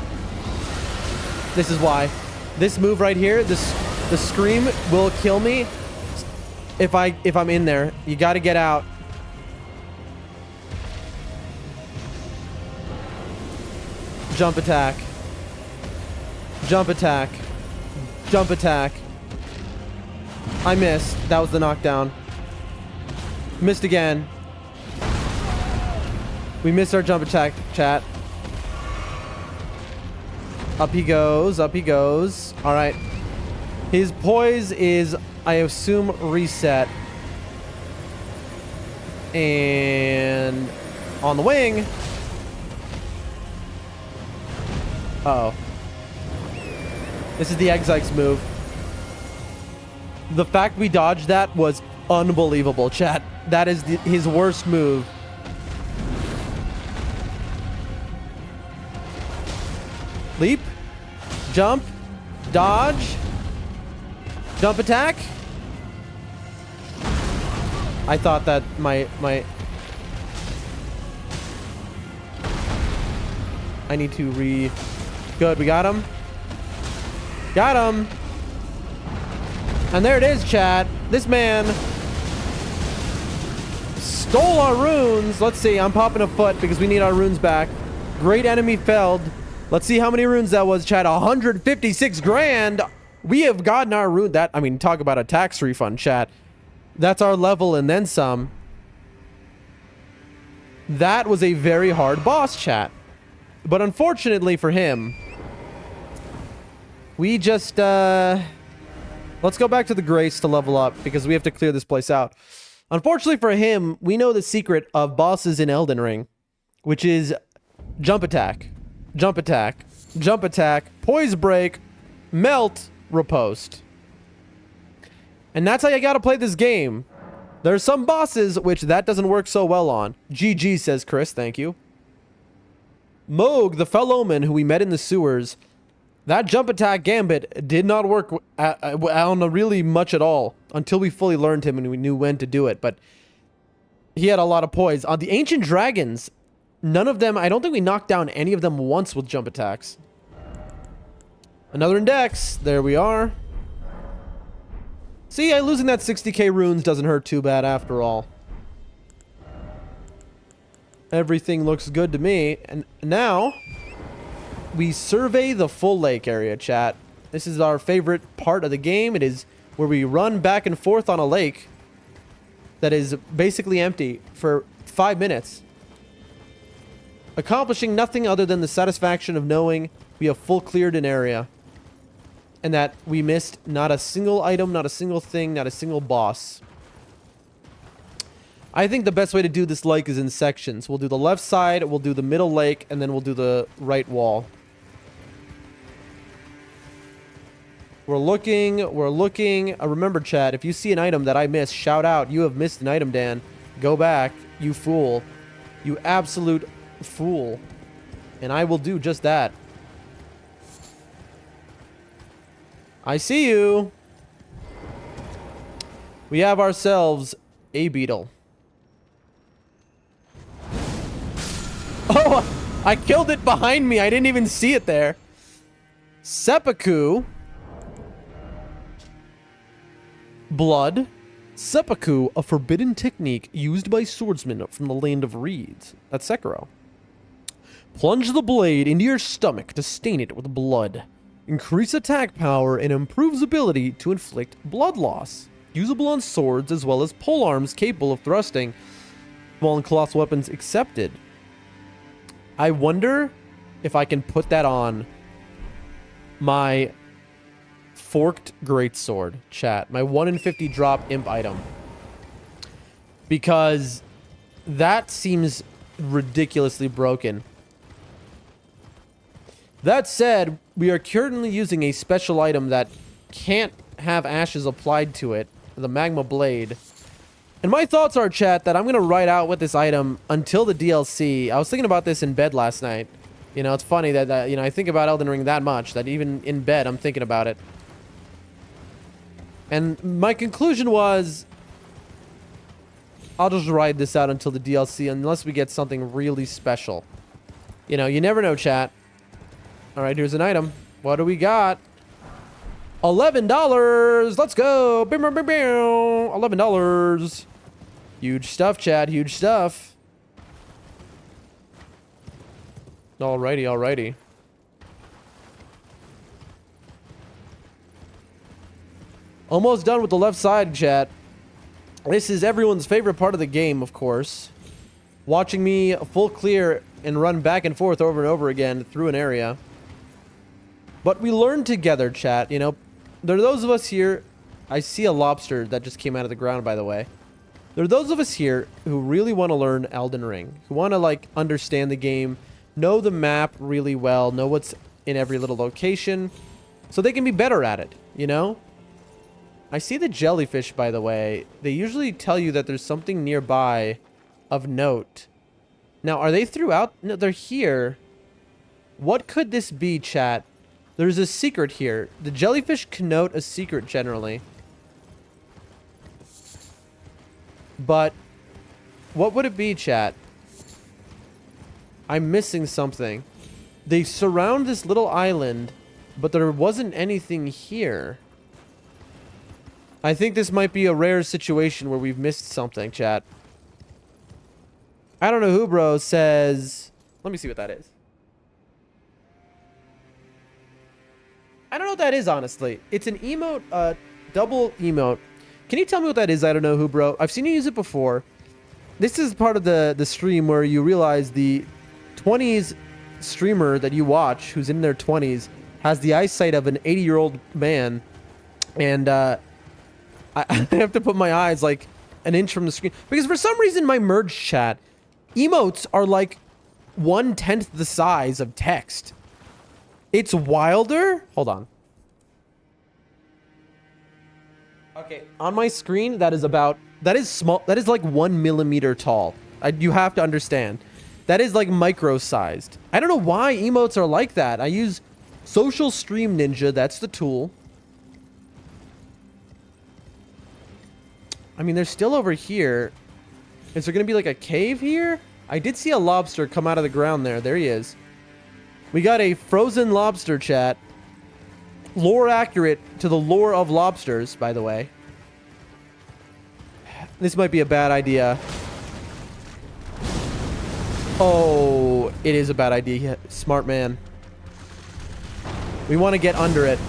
This is why. This move right here, the scream will kill me if I'm in there. You got to get out. Jump attack. Jump attack. Jump attack. I missed. That was the knockdown. Missed again. We missed our jump attack, chat. Up he goes. Up he goes. All right. His poise is, I assume, reset. And on the wing. Uh-oh. This is the Exikes move. The fact we dodged that was unbelievable, chat. That is his worst move. Leap. Jump. Dodge. Jump attack. I thought that my I need to Good, we got him. Got him. And there it is, chat. This man stole our runes. Let's see. I'm popping a foot because we need our runes back. Great enemy felled. Let's see how many runes that was, chat. 156 grand. We have gotten our rune. That, I mean, talk about a tax refund, chat. That's our level and then some. That was a very hard boss, chat. But unfortunately for him, we just, let's go back to the Grace to level up because we have to clear this place out. Unfortunately for him, we know the secret of bosses in Elden Ring, which is jump attack, jump attack, jump attack, poise break, melt, riposte. And that's how you gotta play this game. There's some bosses which that doesn't work so well on. GG, says Chris, thank you. Moog, the Fellowman who we met in the sewers, that jump attack gambit did not work on really much at all until we fully learned him and we knew when to do it. But he had a lot of poise. On the Ancient Dragons, none of them, I don't think we knocked down any of them once with jump attacks. Another index. There we are. See, losing that 60k runes doesn't hurt too bad after all. Everything looks good to me. And now we survey the full lake area, chat. This is our favorite part of the game. It is where we run back and forth on a lake that is basically empty for 5 minutes, accomplishing nothing other than the satisfaction of knowing we have full cleared an area and that we missed not a single item, not a single thing, not a single boss. I think the best way to do this lake is in sections. We'll do the left side, we'll do the middle lake, and then we'll do the right wall. We're looking. Remember, chat, if you see an item that I missed, shout out. You have missed an item, Dan. Go back, you fool. You absolute fool. And I will do just that. I see you. We have ourselves a beetle. Oh, I killed it behind me. I didn't even see it there. Seppuku. Blood. Seppuku, a forbidden technique used by swordsmen from the land of reeds. That's Sekiro. Plunge the blade into your stomach to stain it with blood. Increase attack power and improves ability to inflict blood loss. Usable on swords as well as polearms capable of thrusting. Small and colossal weapons accepted. I wonder if I can put that on my forked greatsword, chat. My 1 in 50 drop imp item. Because that seems ridiculously broken. That said, we are currently using a special item that can't have ashes applied to it. The magma blade. And my thoughts are, chat, that I'm going to ride out with this item until the DLC. I was thinking about this in bed last night. You know, it's funny that, you know, I think about Elden Ring that much, that even in bed I'm thinking about it. And my conclusion was, I'll just ride this out until the DLC unless we get something really special. You know, you never know, chat. Alright, here's an item. What do we got? $11! Let's go! $11. Huge stuff, chat. Huge stuff. Alrighty, alrighty. Almost done with the left side, chat. This is everyone's favorite part of the game, of course. Watching me full clear and run back and forth over and over again through an area. But we learn together, chat. You know, there are those of us here. I see a lobster that just came out of the ground, by the way. There are those of us here who really want to learn Elden Ring, who want to, like, understand the game, know the map really well, know what's in every little location, so they can be better at it, you know? I see the jellyfish, by the way. They usually tell you that there's something nearby of note. Now, are they throughout? No, they're here. What could this be, chat? There's a secret here. The jellyfish connote a secret generally. But what would it be, chat? I'm missing something. They surround this little island, but there wasn't anything here. I think this might be a rare situation where we've missed something, chat. I don't know who, bro, says... Let me see what that is. I don't know what that is, honestly. It's an emote, double emote. Can you tell me what that is? I don't know who, bro. I've seen you use it before. This is part of the stream where you realize the 20s streamer that you watch, who's in their 20s, has the eyesight of an 80-year-old man. And I have to put my eyes like an inch from the screen. Because for some reason, my merge chat, emotes are like 1/10 the size of text. It's wilder. Hold on. Okay, on my screen, that is small. That is like 1 millimeter tall. You have to understand. That is like micro-sized. I don't know why emotes are like that. I use Social Stream Ninja. That's the tool. I mean, they're still over here. Is there going to be like a cave here? I did see a lobster come out of the ground there. There he is. We got a frozen lobster, chat. Lore accurate to the lore of lobsters, by the way. This might be a bad idea. Oh, it is a bad idea. Smart man. We want to get under it.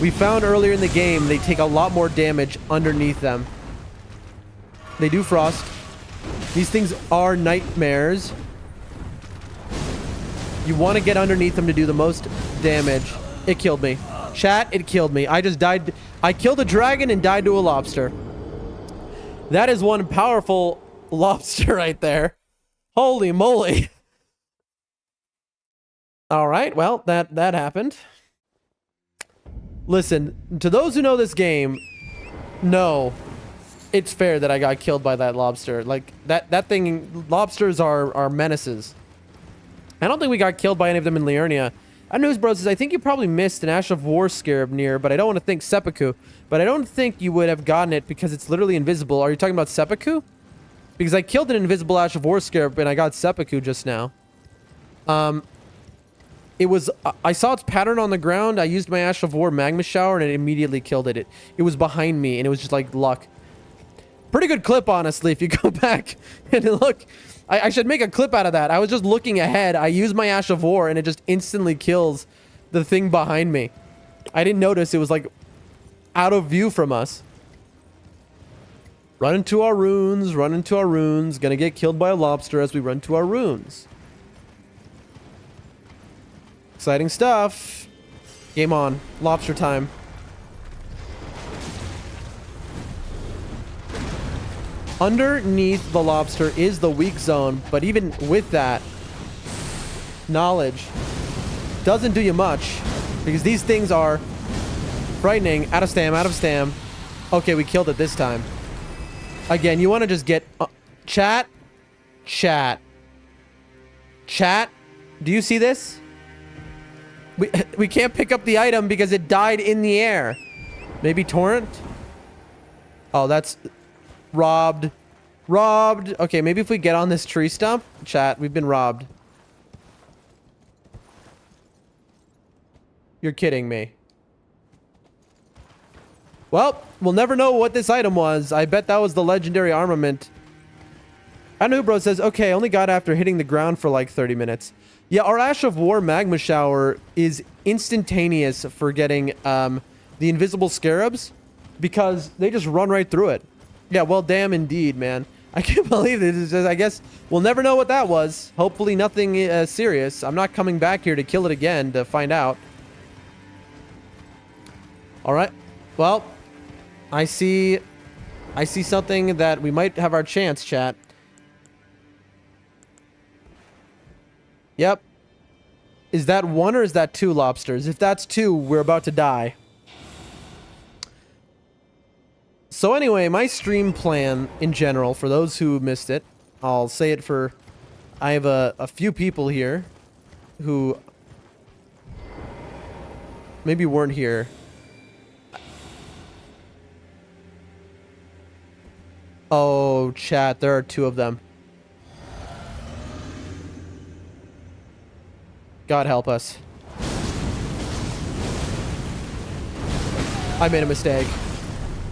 We found earlier in the game they take a lot more damage underneath them. They do frost. These things are nightmares. You want to get underneath them to do the most damage. It killed me. Chat, it killed me. I just died. I killed a dragon and died to a lobster. That is one powerful lobster right there. Holy moly. All right, well, that happened. Listen, to those who know this game, no, it's fair that I got killed by that lobster. Like, that thing, lobsters are menaces. I don't think we got killed by any of them in Liurnia. News Bro says, I think you probably missed an Ash of War scarab near, but I don't want to think seppuku. But I don't think you would have gotten it because it's literally invisible. Are you talking about seppuku? Because I killed an invisible Ash of War scarab and I got seppuku just now. It was, I saw its pattern on the ground. I used my Ash of War magma shower and it immediately killed it. It was behind me and it was just like luck. Pretty good clip, honestly, if you go back and look. I should make a clip out of that. I was just looking ahead. I used my Ash of War and it just instantly kills the thing behind me. I didn't notice it was like out of view from us. Run into our runes, run into our runes. Gonna get killed by a lobster as we run to our runes. Exciting stuff. Game on. Lobster time. Underneath the lobster is the weak zone, but even with that, knowledge doesn't do you much because these things are frightening. Out of stam, out of stam. Okay, we killed it this time. Again, you want to just get... chat? Chat. Chat? Do you see this? We can't pick up the item because it died in the air. Maybe torrent? Oh, that's... robbed. Robbed. Okay, maybe if we get on this tree stump. Chat, we've been robbed. You're kidding me. Well, we'll never know what this item was. I bet that was the legendary armament. Anubro says, okay, I only got after hitting the ground for like 30 minutes. Yeah, our Ash of War magma shower is instantaneous for getting the invisible scarabs because they just run right through it. Yeah, well, damn indeed, man. I can't believe this. I guess we'll never know what that was. Hopefully nothing serious. I'm not coming back here to kill it again to find out. All right. Well, I see something that we might have our chance, chat. Yep. Is that one or is that two lobsters? If that's two, we're about to die. So anyway, my stream plan in general, for those who missed it, I'll say it for... I have a few people here who maybe weren't here. Oh, chat, there are two of them. God help us. I made a mistake.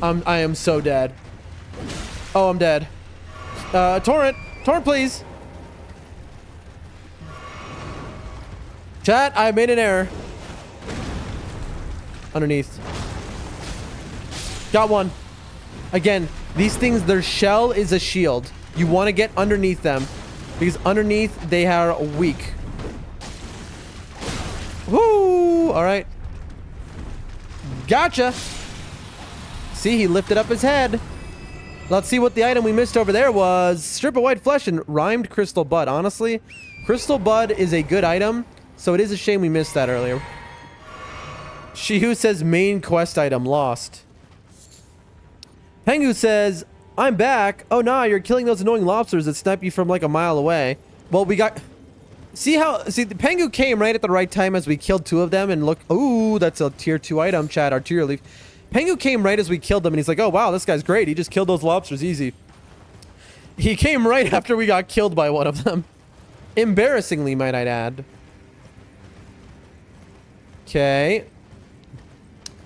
I am so dead. Oh, I'm dead. Torrent! Torrent, please! Chat, I made an error. Underneath. Got one. Again, these things, their shell is a shield. You want to get underneath them because underneath they are weak. Woo! All right. Gotcha. See, he lifted up his head. Let's see what the item we missed over there was. Strip of white flesh and rhymed crystal bud. Honestly, crystal bud is a good item, so it is a shame we missed that earlier. She Who says main quest item lost. Pengu says, I'm back. Oh, nah, you're killing those annoying lobsters that snipe you from like a mile away. Well, we got... See, the Pengu came right at the right time as we killed 2 of them and look... Ooh, that's a tier 2 item, chat, arterial leaf. Pengu came right as we killed them and he's like, oh, wow, this guy's great. He just killed those lobsters easy. He came right after we got killed by one of them. Embarrassingly, might I add. Okay.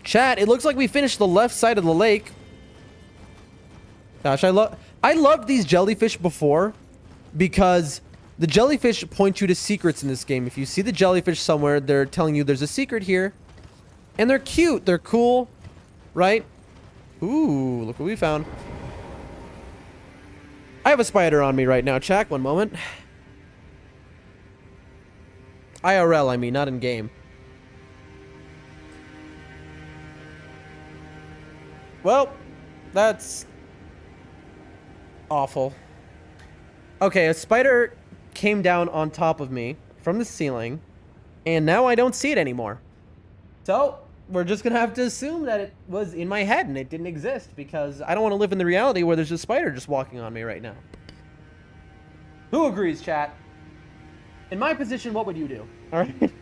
Chat, it looks like we finished the left side of the lake. Gosh, I loved these jellyfish before because the jellyfish point you to secrets in this game. If you see the jellyfish somewhere, they're telling you there's a secret here. And they're cute. They're cool. Right? Ooh, look what we found. I have a spider on me right now. Check, one moment. IRL, I mean, not in game. Well, that's awful. Okay, a spider came down on top of me from the ceiling, and now I don't see it anymore. So, we're just gonna have to assume that it was in my head and it didn't exist because I don't want to live in the reality where there's a spider just walking on me right now. Who agrees, chat? In my position, what would you do? All right.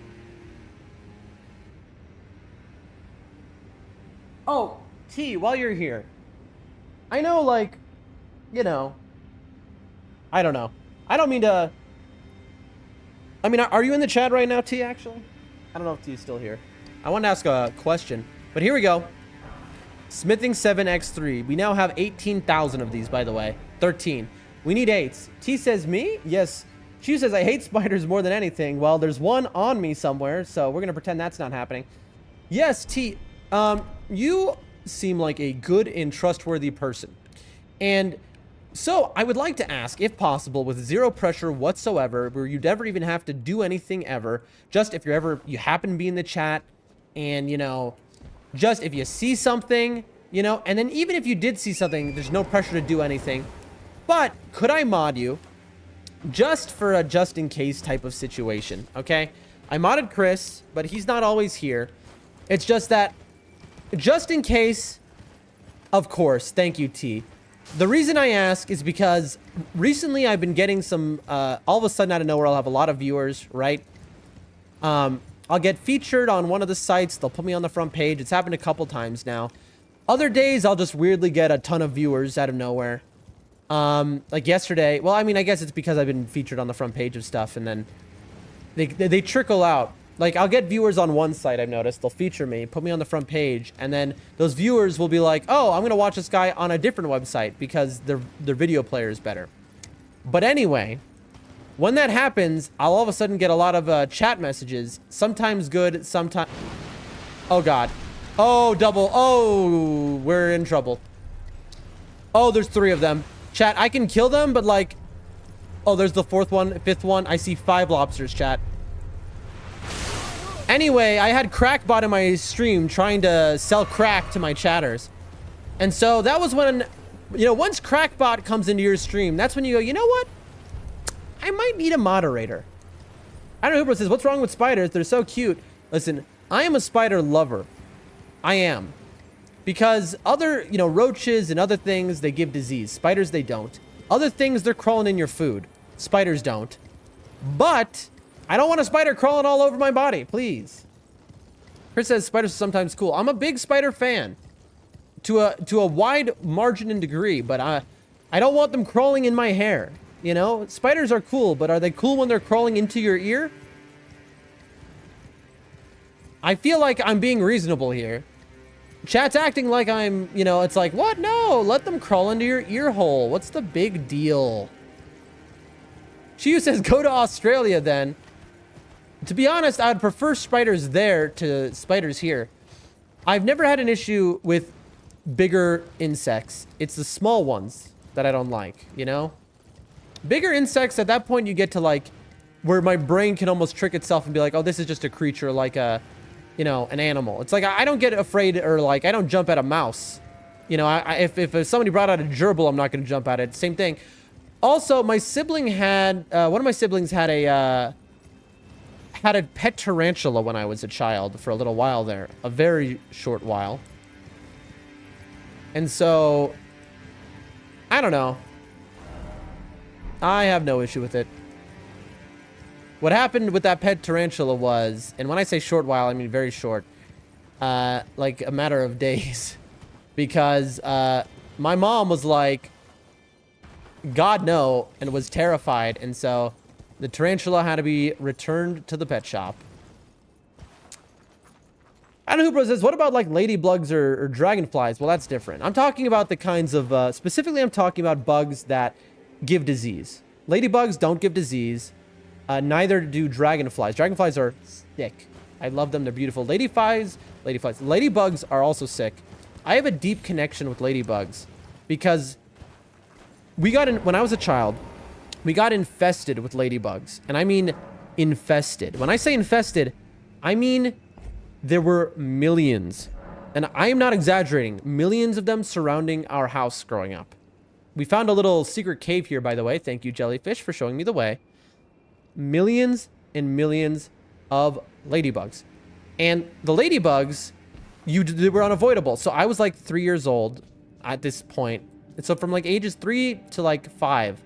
Oh, T, while you're here, I know, like, you know, I don't know. I don't mean to... I mean, are you in the chat right now, T, actually? I don't know if T is still here. I want to ask a question, but here we go. Smithing 7x3. We now have 18,000 of these, by the way. 13. We need 8s. T says me? Yes. She says I hate spiders more than anything. Well, there's one on me somewhere, so we're going to pretend that's not happening. Yes, T. You seem like a good and trustworthy person. And so I would like to ask, if possible, with zero pressure whatsoever, where you'd never even have to do anything ever, just if you happen to be in the chat, and, you know, just if you see something, you know, and then even if you did see something, there's no pressure to do anything. But could I mod you just for a just in case type of situation? Okay. I modded Chris, but he's not always here. It's just that just in case, of course. Thank you, T. The reason I ask is because recently I've been getting some, all of a sudden out of nowhere, I'll have a lot of viewers, right? I'll get featured on one of the sites. They'll put me on the front page. It's happened a couple times now. Other days, I'll just weirdly get a ton of viewers out of nowhere. Like yesterday. Well, I mean, I guess it's because I've been featured on the front page of stuff, and then they trickle out. Like, I'll get viewers on one site, I've noticed. They'll feature me, put me on the front page, and then those viewers will be like, oh, I'm going to watch this guy on a different website because their video player is better. But anyway... When that happens, I'll all of a sudden get a lot of chat messages. Sometimes good, sometimes... Oh, God. Oh, double. Oh, we're in trouble. Oh, there's 3 of them. Chat, I can kill them, but like... Oh, there's the 4th one, 5th one. I see 5 lobsters, chat. Anyway, I had Crackbot in my stream trying to sell crack to my chatters. And so that was when... You know, once Crackbot comes into your stream, that's when you go, you know what? I might need a moderator. I don't know who says, what's wrong with spiders? They're so cute. Listen, I am a spider lover. I am. Because other, you know, roaches and other things, they give disease. Spiders, they don't. Other things, they're crawling in your food. Spiders don't. But I don't want a spider crawling all over my body, please. Chris says spiders are sometimes cool. I'm a big spider fan. To a wide margin and degree, but I don't want them crawling in my hair. You know, spiders are cool, but are they cool when they're crawling into your ear? I feel like I'm being reasonable here. Chat's acting like I'm, you know, it's like, what? No, let them crawl into your ear hole. What's the big deal? Shiyu says, go to Australia then. To be honest, I'd prefer spiders there to spiders here. I've never had an issue with bigger insects. It's the small ones that I don't like, you know? Bigger insects, at that point you get to like where my brain can almost trick itself and be like, oh, this is just a creature like a, you know, an animal. It's like I don't get afraid, or like I don't jump at a mouse. You know, if somebody brought out a gerbil, I'm not going to jump at it. Same thing. Also, my sibling had, one of my siblings had a pet tarantula when I was a child for a little while there. A very short while. And so, I don't know. I have no issue with it. What happened with that pet tarantula was, and when I say short while, I mean very short, like a matter of days, because my mom was like, God no, and was terrified, and so the tarantula had to be returned to the pet shop. Adam Hooper says, what about like ladybugs or dragonflies? Well, that's different. I'm talking about the kinds of, specifically I'm talking about bugs that give disease. Ladybugs don't give disease. Neither do dragonflies. Dragonflies are sick. I love them. They're beautiful. Ladybugs are also sick. I have a deep connection with ladybugs because when I was a child, we got infested with ladybugs. And I mean infested. When I say infested, I mean there were millions. And I am not exaggerating. Millions of them surrounding our house growing up. We found a little secret cave here, by the way. Thank you, Jellyfish, for showing me the way. Millions and millions of ladybugs. And the ladybugs, they were unavoidable. So I was like 3 years old at this point. And so from like ages 3 to like 5,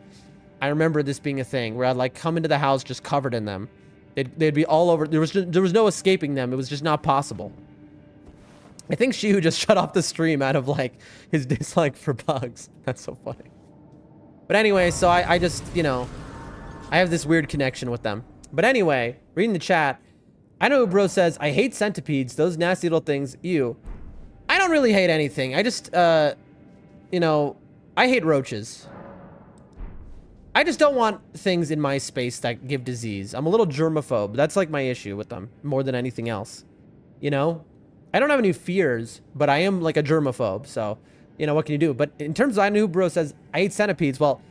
I remember this being a thing where I'd like come into the house just covered in them. They'd be all over. There was no escaping them. It was just not possible. I think Shihu just shut off the stream out of like his dislike for bugs. That's so funny. But anyway, so I just, you know, I have this weird connection with them. But anyway, reading the chat, I know Bro says, I hate centipedes, those nasty little things, ew. I don't really hate anything. I just, you know, I hate roaches. I just don't want things in my space that give disease. I'm a little germaphobe. That's like my issue with them more than anything else. You know? I don't have any fears, but I am like a germaphobe. So, you know, what can you do? But in terms of, I know Bro says, I hate centipedes. Well,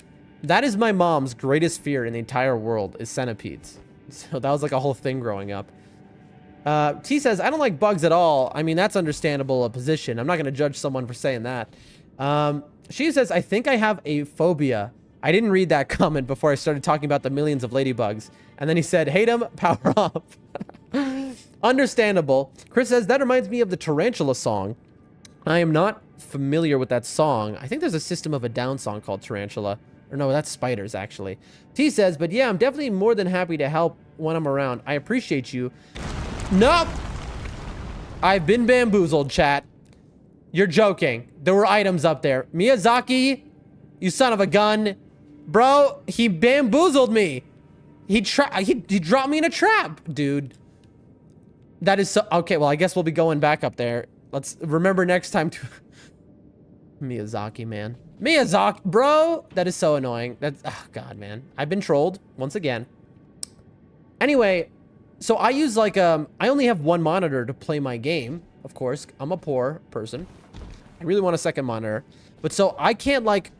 that is my mom's greatest fear in the entire world is centipedes. So that was like a whole thing growing up. T says, I don't like bugs at all. I mean, that's understandable a position. I'm not going to judge someone for saying that. She says, I think I have a phobia. I didn't read that comment before I started talking about the millions of ladybugs. And then he said, hate them, power off. Understandable. Chris says, that reminds me of the Tarantula song. I am not familiar with that song. I think there's a System of a Down song called Tarantula. Or no, that's Spiders, actually. T says, but yeah, I'm definitely more than happy to help when I'm around. I appreciate you. Nope. I've been bamboozled, chat. You're joking. There were items up there. Miyazaki, you son of a gun. Bro, he bamboozled me. He dropped me in a trap, dude. That is so... Okay, well, I guess we'll be going back up there. Let's remember next time to... Miyazaki, man. Miyazaki, bro! That is so annoying. That's... Oh, God, man. I've been trolled once again. Anyway, so I use like... I only have one monitor to play my game, of course. I'm a poor person. I really want a second monitor. But so I can't, like,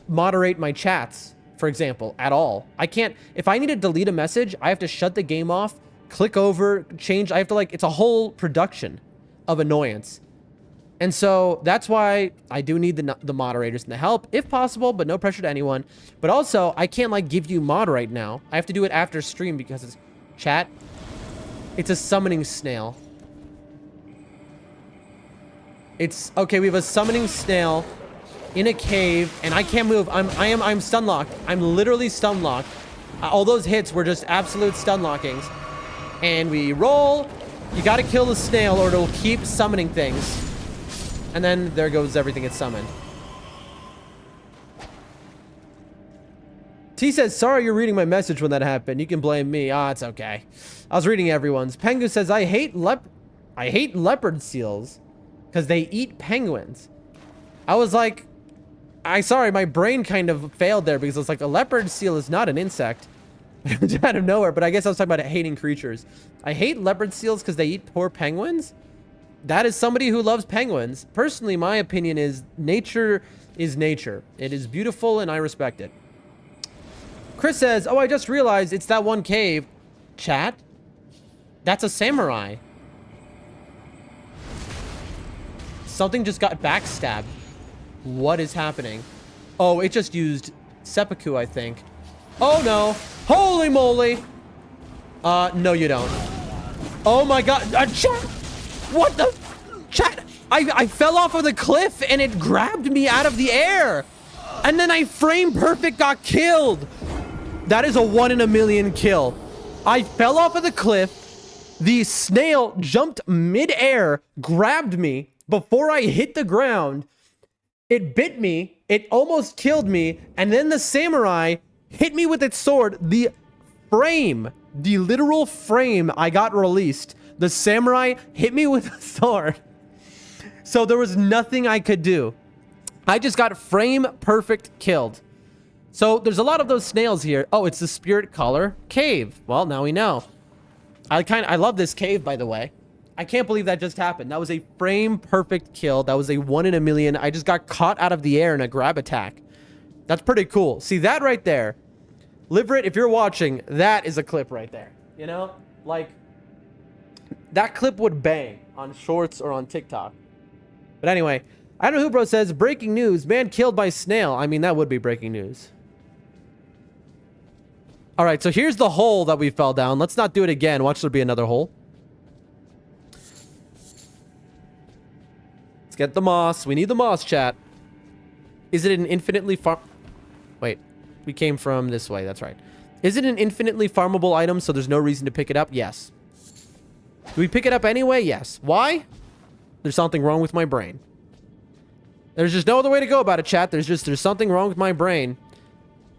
moderate my chats, for example, at all. I can't... If I need to delete a message, I have to shut the game off, click over, change... I have to, like... It's a whole production of annoyance. And so that's why I do need the moderators and the help, if possible, but no pressure to anyone. But also, I can't, like, give you mod right now. I have to do it after stream because it's... Chat. It's a summoning snail. It's... Okay, we have a summoning snail in a cave, and I can't move. I'm stun locked. I'm literally stun locked. All those hits were just absolute stun lockings. And we roll. You gotta kill the snail or it'll keep summoning things. And then there goes everything it summoned. T says, sorry you're reading my message when that happened. You can blame me. Ah, it's okay. I was reading everyone's. Pengu says, I hate leopard seals because they eat penguins. I was like, sorry, my brain kind of failed there because it's like a leopard seal is not an insect. Out of nowhere, but I guess I was talking about hating creatures. I hate leopard seals because they eat poor penguins. that is somebody who loves penguins. Personally, my opinion is nature is nature. It is beautiful and I respect it. Chris says, oh, I just realized it's that one cave. Chat? That's a samurai. Something just got backstabbed. What is happening? Oh, it just used seppuku, I think. Oh, no. Holy moly. No, you don't. Oh, my God. Chat. What the? Chat. I fell off of the cliff and it grabbed me out of the air. And then I frame perfect got killed. That is a 1 in a million kill. I fell off of the cliff. The snail jumped mid-air, grabbed me before I hit the ground. It bit me. It almost killed me. And then the samurai hit me with its sword. The frame, the literal frame I got released. The samurai hit me with a sword. So there was nothing I could do. I just got frame perfect killed. So there's a lot of those snails here. Oh, it's the spirit color cave. Well, now we know. I love this cave, by the way. I can't believe that just happened. That was a frame perfect kill. That was a 1 in a million. I just got caught out of the air in a grab attack. That's pretty cool. See that right there? Liverit, if you're watching, that is a clip right there. You know? Like, that clip would bang on shorts or on TikTok. But anyway, I don't know who bro says, breaking news, man killed by snail. I mean, that would be breaking news. All right, so here's the hole that we fell down. Let's not do it again. Watch there be another hole. Let's get the moss. We need the moss, chat. Is it an infinitely Wait, we came from this way. That's right. Is it an infinitely farmable item so there's no reason to pick it up? Yes. Do we pick it up anyway? Yes. Why? There's something wrong with my brain. There's just no other way to go about it, chat. There's something wrong with my brain.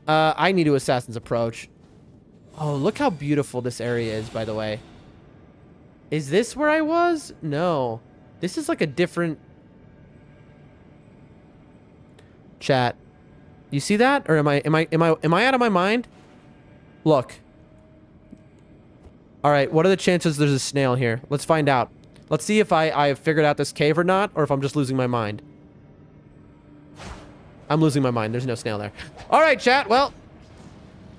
I need to Assassin's Approach. Oh, look how beautiful this area is, by the way. Is this where I was? No. This is like a different... Chat. You see that? Or am I out of my mind? Look. All right, what are the chances there's a snail here? Let's find out. Let's see if I have figured out this cave or not, or if I'm just losing my mind. I'm losing my mind. There's no snail there. All right, chat. Well,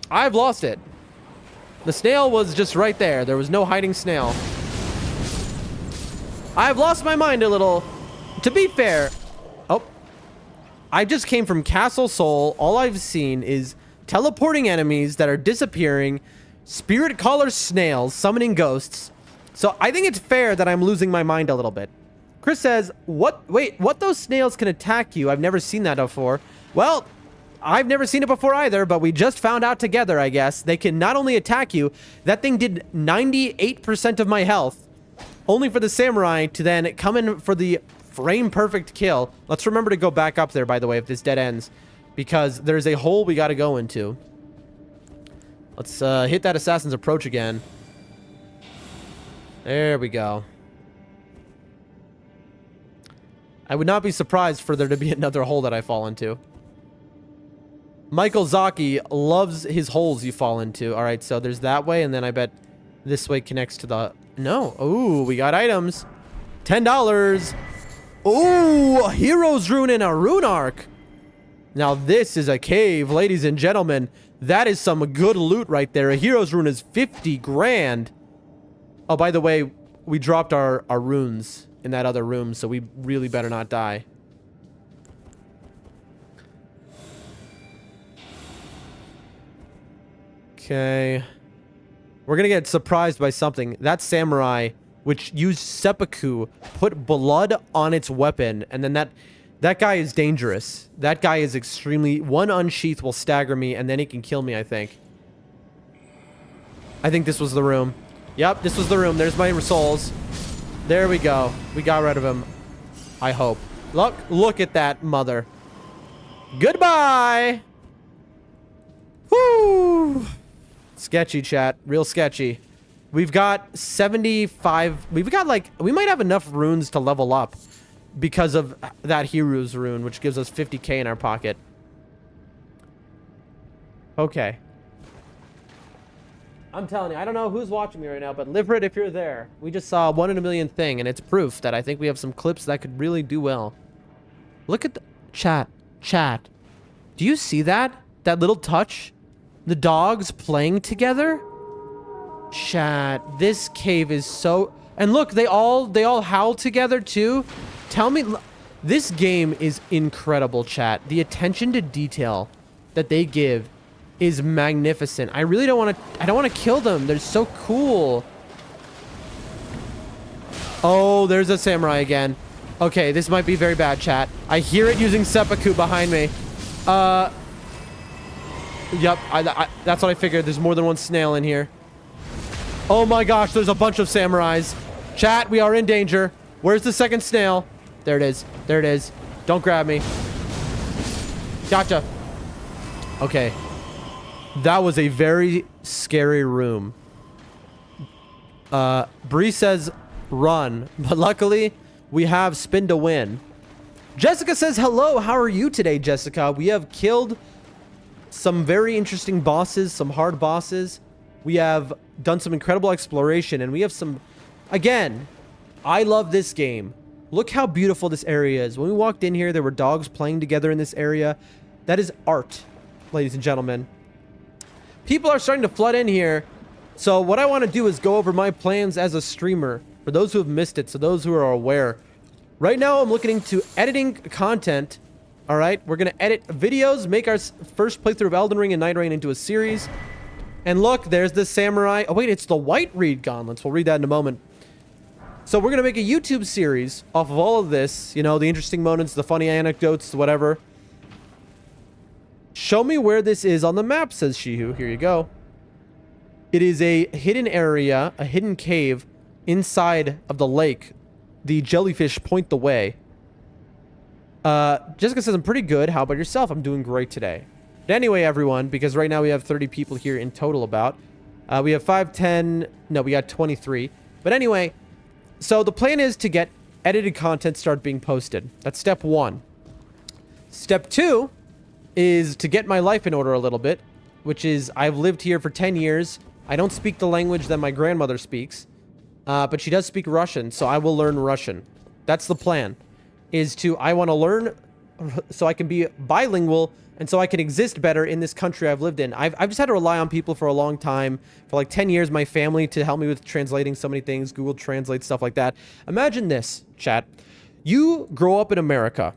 I've lost it. The snail was just right there. There was no hiding snail. I've lost my mind a little. To be fair... Oh. I just came from Castle Soul. All I've seen is teleporting enemies that are disappearing, spirit collar snails summoning ghosts. So I think it's fair that I'm losing my mind a little bit. Chris says, wait, what those snails can attack you? I've never seen that before. Well, I've never seen it before either, but we just found out together, I guess. They can not only attack you, that thing did 98% of my health, only for the samurai to then come in for the frame perfect kill. Let's remember to go back up there, by the way, if this dead ends, because there's a hole we got to go into. Let's hit that Assassin's Approach again. There we go. I would not be surprised for there to be another hole that I fall into. Michael Zaki loves his holes you fall into. All right, so there's that way, and then I bet this way connects to the... No. Ooh, we got items. $10. Ooh, a Hero's Rune and a Rune Arc. Now this is a cave, ladies and gentlemen. That is some good loot right there. A Hero's Rune is 50 grand. Oh, by the way, we dropped our runes in that other room, so we really better not die. Okay. We're gonna get surprised by something. That samurai, which used seppuku, put blood on its weapon, and then that guy is dangerous. That guy is extremely... One unsheath will stagger me, and then he can kill me, I think. I think this was the room. Yep, this was the room. There's my souls. There we go. We got rid of him. I hope. Look at that mother. Goodbye! Woo! Sketchy, chat. Real sketchy. We've got 75... We've got, like... We might have enough runes to level up because of that Hero's Rune, which gives us 50k in our pocket. Okay. I'm telling you, I don't know who's watching me right now, but live for it if you're there. We just saw 1 in a million thing, and it's proof that I think we have some clips that could really do well. Look at the chat. Chat. Do you see that? That little touch? The dogs playing together? Chat. This cave is so... And look, they all howl together too. Tell me... This game is incredible, chat. The attention to detail that they give is magnificent. I really don't want to... I don't want to kill them. They're so cool. Oh, there's a samurai again. Okay, this might be very bad, chat. I hear it using seppuku behind me. Yep, that's what I figured. There's more than one snail in here. Oh my gosh, there's a bunch of samurais. Chat, we are in danger. Where's the second snail? There it is. There it is. Don't grab me. Gotcha. Okay. That was a very scary room. Bree says run, but luckily we have spin to win. Jessica says hello. How are you today, Jessica? We have killed some very interesting bosses, some hard bosses. We have done some incredible exploration, and we have some... Again, I love this game. Look how beautiful this area is. When we walked in here, there were dogs playing together in this area. That is art, ladies and gentlemen. People are starting to flood in here. So what I want to do is go over my plans as a streamer. For those who have missed it, so those who are aware. Right now, I'm looking into editing content. All right, we're going to edit videos, make our first playthrough of Elden Ring and Night Rain into a series. And look, there's the samurai. Oh, wait, it's the white reed gauntlets. We'll read that in a moment. So we're going to make a YouTube series off of all of this. You know, the interesting moments, the funny anecdotes, whatever. Show me where this is on the map, says Shihu. Here you go. It is a hidden area, a hidden cave inside of the lake. The jellyfish point the way. Jessica says, I'm pretty good. How about yourself? I'm doing great today. But anyway, everyone, because right now we have 30 people here in total about. We have 5, 10... No, we got 23. But anyway, so the plan is to get edited content start being posted. That's step 1. Step 2 is to get my life in order a little bit, which is I've lived here for 10 years. I don't speak the language that my grandmother speaks, but she does speak Russian, so I will learn Russian. That's the plan, I want to learn so I can be bilingual and so I can exist better in this country I've lived in. I've just had to rely on people for a long time, for like 10 years, my family to help me with translating so many things, Google Translate, stuff like that. Imagine this, chat. You grow up in America,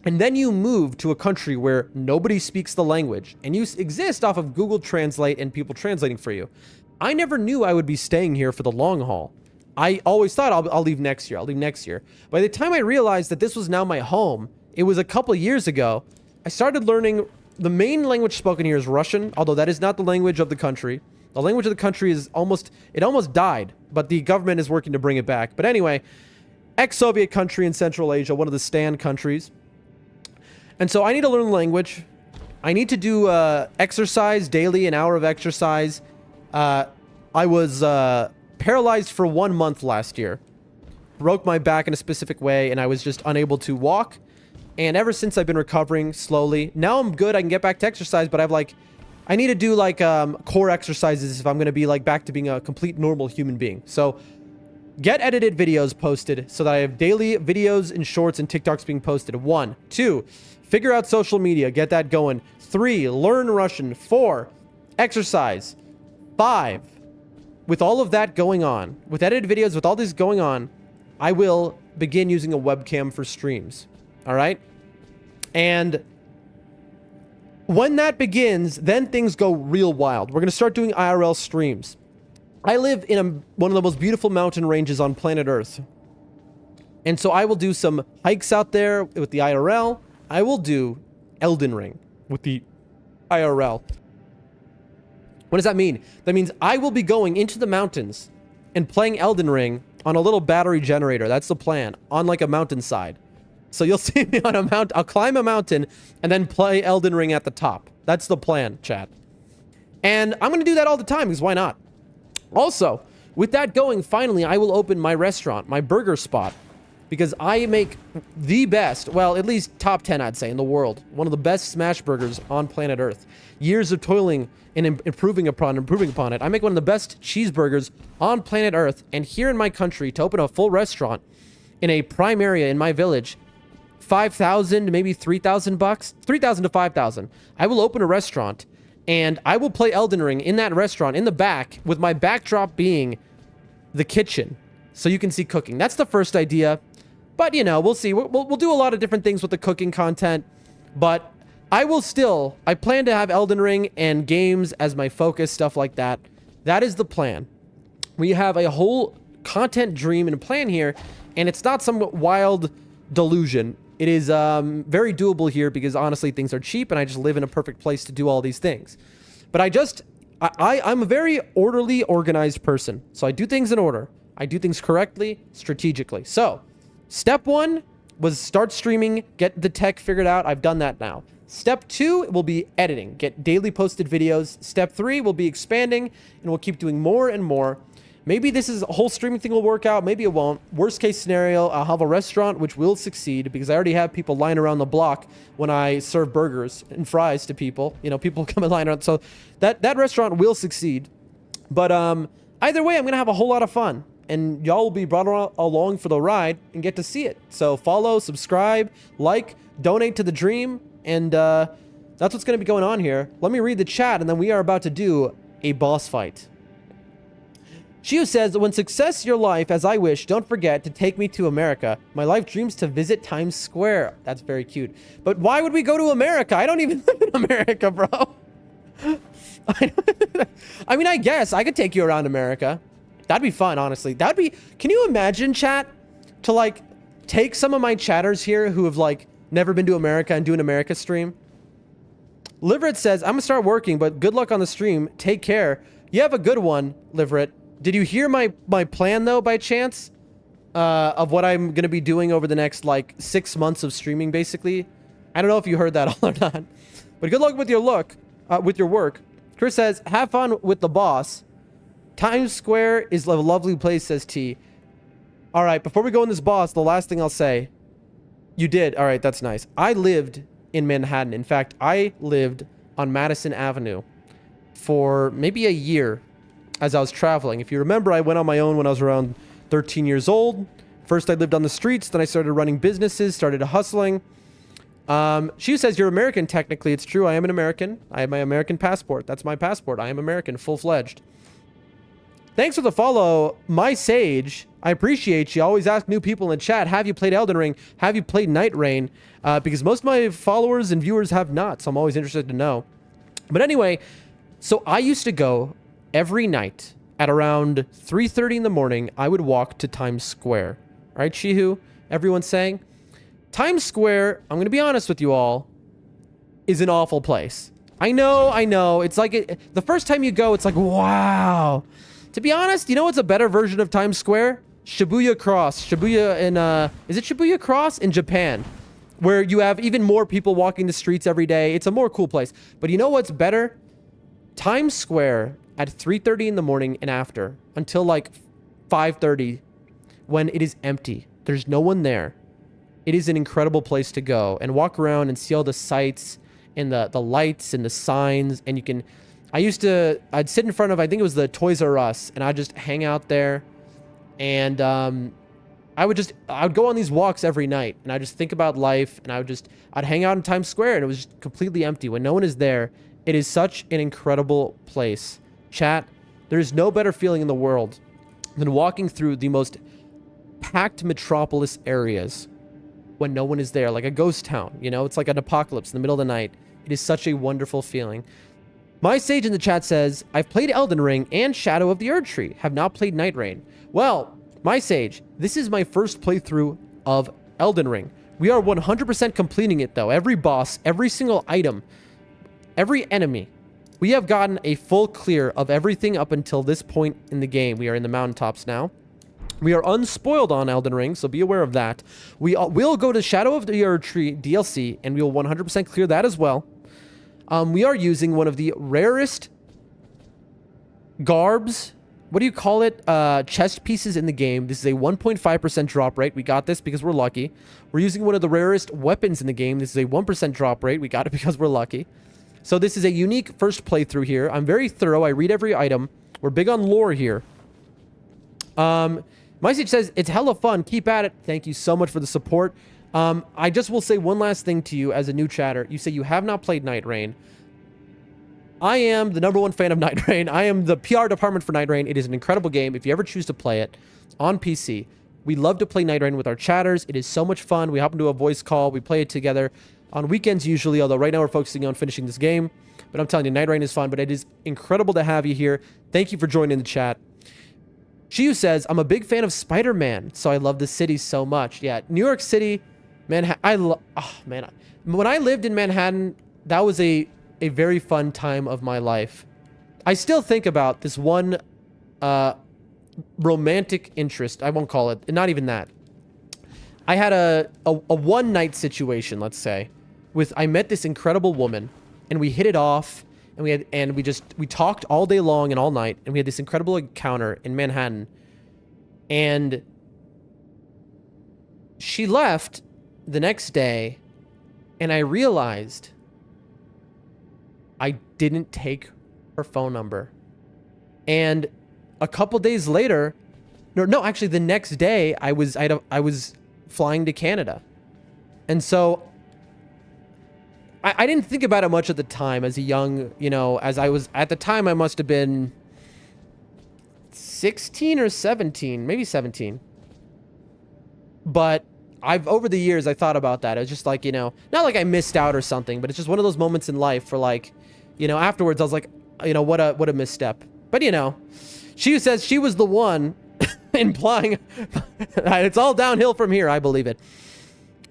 and then you move to a country where nobody speaks the language, and you exist off of Google Translate and people translating for you. I never knew I would be staying here for the long haul. I always thought I'll leave next year. I'll leave next year. By the time I realized that this was now my home, it was a couple of years ago, I started learning. The main language spoken here is Russian, although that is not the language of the country. The language of the country is almost died, but the government is working to bring it back. But anyway, ex-Soviet country in Central Asia, one of the Stan countries. And so I need to learn the language. I need to do exercise daily, an hour of exercise. I was paralyzed for 1 month last year. Broke my back in a specific way, and I was just unable to walk. And ever since, I've been recovering slowly. Now I'm good. I can get back to exercise, but I need to do like core exercises if I'm going to be like back to being a complete normal human being. So get edited videos posted so that I have daily videos and shorts and TikToks being posted. 1, 2, figure out social media. Get that going. 3, learn Russian. 4, exercise. 5, with all of that going on, with edited videos, with all this going on, I will begin using a webcam for streams. All right? And when that begins, then things go real wild. We're going to start doing IRL streams. I live in one of the most beautiful mountain ranges on planet Earth. And so I will do some hikes out there with the IRL. I will do Elden Ring with the IRL. What does that mean? That means I will be going into the mountains and playing Elden Ring on a little battery generator. That's the plan. On like a mountainside. So you'll see me on a mountain. I'll climb a mountain and then play Elden Ring at the top. That's the plan, chat. And I'm going to do that all the time because why not? Also, with that going, finally, I will open my restaurant, my burger spot. because I make the best, well, at least top 10, I'd say, in the world. One of the best smash burgers on planet Earth. Years of toiling and improving upon it. I make one of the best cheeseburgers on planet Earth. And here in my country, to open a full restaurant in a prime area in my village, 5,000, maybe 3,000 bucks, 3,000 to 5,000. I will open a restaurant and I will play Elden Ring in that restaurant in the back, with my backdrop being the kitchen, so you can see cooking. That's the first idea, but you know, we'll see. We'll do a lot of different things with the cooking content, but I plan to have Elden Ring and games as my focus, stuff like that. That is the plan. We have a whole content dream and plan here, and it's not some wild delusion. It is very doable here because honestly things are cheap and I just live in a perfect place to do all these things. But I'm a very orderly, organized person. So I do things in order. I do things correctly, strategically. So step 1 was start streaming, get the tech figured out. I've done that now. Step 2 will be editing, get daily posted videos. Step 3 will be expanding, and we'll keep doing more and more. Maybe this is a whole streaming thing will work out. Maybe it won't. Worst case scenario, I'll have a restaurant which will succeed because I already have people lying around the block when I serve burgers and fries to people. You know, people come and line around. So that restaurant will succeed. But either way, I'm going to have a whole lot of fun. And y'all will be brought along for the ride and get to see it. So follow, subscribe, like, donate to the dream. And that's what's going to be going on here. Let me read the chat, and then we are about to do a boss fight. Shio says, when success your life as I wish, don't forget to take me to America. My life dreams to visit Times Square. That's very cute. But why would we go to America? I don't even live in America, bro. I mean, I guess I could take you around America. That'd be fun, honestly. That'd be... Can you imagine, chat, to, like, take some of my chatters here who have, like, never been to America and do an America stream? Liverit says, I'm gonna start working, but good luck on the stream. Take care. You have a good one, Liverit. Did you hear my plan, though, by chance? Of what I'm going to be doing over the next, like, 6 months of streaming, basically? I don't know if you heard that all or not. But good luck with your work. Chris says, have fun with the boss. Times Square is a lovely place, says T. All right, before we go in this boss, the last thing I'll say. You did. All right, that's nice. I lived in Manhattan. In fact, I lived on Madison Avenue for maybe a year as I was traveling. If you remember, I went on my own when I was around 13 years old. First, I lived on the streets. Then I started running businesses, started hustling. She says, you're American, technically. It's true. I am an American. I have my American passport. That's my passport. I am American, full-fledged. Thanks for the follow, My Sage. I appreciate you. Always ask new people in the chat, have you played Elden Ring? Have you played Night Rain? Because most of my followers and viewers have not, so I'm always interested to know. But anyway, so I used to go every night at around 3:30 in the morning. I would walk to Times Square. Right, Shihu? Everyone's saying? Times Square, I'm going to be honest with you all, is an awful place. I know. It's like, the first time you go, it's like, wow. To be honest, you know what's a better version of Times Square? Shibuya Cross. Shibuya in, is it Shibuya Cross? In Japan. Where you have even more people walking the streets every day. It's a more cool place. But you know what's better? Times Square at 3:30 in the morning and after, until like 5:30, when it is empty. There's no one there. It is an incredible place to go and walk around and see all the sights and the lights and the signs. And you can... I'd sit in front of, I think it was the Toys R Us, and I'd just hang out there. And I would go on these walks every night, and I'd just think about life, and I'd hang out in Times Square, and it was just completely empty. When no one is there, it is such an incredible place. Chat, there is no better feeling in the world than walking through the most packed metropolis areas when no one is there, like a ghost town, you know? It's like an apocalypse in the middle of the night. It is such a wonderful feeling. My Sage in the chat says, I've played Elden Ring and Shadow of the Erdtree, have not played Night Rain. Well, My Sage, this is my first playthrough of Elden Ring. We are 100% completing it, though. Every boss, every single item, every enemy. We have gotten a full clear of everything up until this point in the game. We are in the mountaintops now. We are unspoiled on Elden Ring, so be aware of that. We'll go to Shadow of the Erdtree DLC, and we'll 100% clear that as well. We are using one of the rarest garbs what do you call it? Chest pieces in the game. This is a 1.5% drop rate. We got this because we're lucky. We're using one of the rarest weapons in the game. This is a 1% drop rate. We got it because we're lucky. So this is a unique first playthrough here. I'm very thorough. I read every item. We're big on lore here. Message says, it's hella fun. Keep at it. Thank you so much for the support. I just will say one last thing to you as a new chatter. You say you have not played Night Rain. I am the #1 fan of Night Rain. I am the PR department for Night Rain. It is an incredible game. If you ever choose to play it on PC, we love to play Night Rain with our chatters. It is so much fun. We hop into a voice call. We play it together on weekends usually, although right now we're focusing on finishing this game. But I'm telling you, Night Rain is fun, but it is incredible to have you here. Thank you for joining the chat. Shiyu says, I'm a big fan of Spider-Man, so I love the city so much. Yeah, New York City, Manhattan. Oh, man. When I lived in Manhattan, that was a very fun time of my life. I still think about this one romantic interest. I won't call it, not even that. I had a one-night situation, let's say, with I met this incredible woman, and we hit it off, and we talked all day long and all night, and we had this incredible encounter in Manhattan. And she left the next day, and I realized I didn't take her phone number. And a couple days later, no, actually the next day I was flying to Canada. And so I didn't think about it much at the time as a young, as I was at the time, I must have been 16 or 17, maybe 17. But over the years, I thought about that. It was just like, not like I missed out or something, but it's just one of those moments in life where like, afterwards I was like, what a misstep. But she says she was the one, implying it's all downhill from here. I believe it.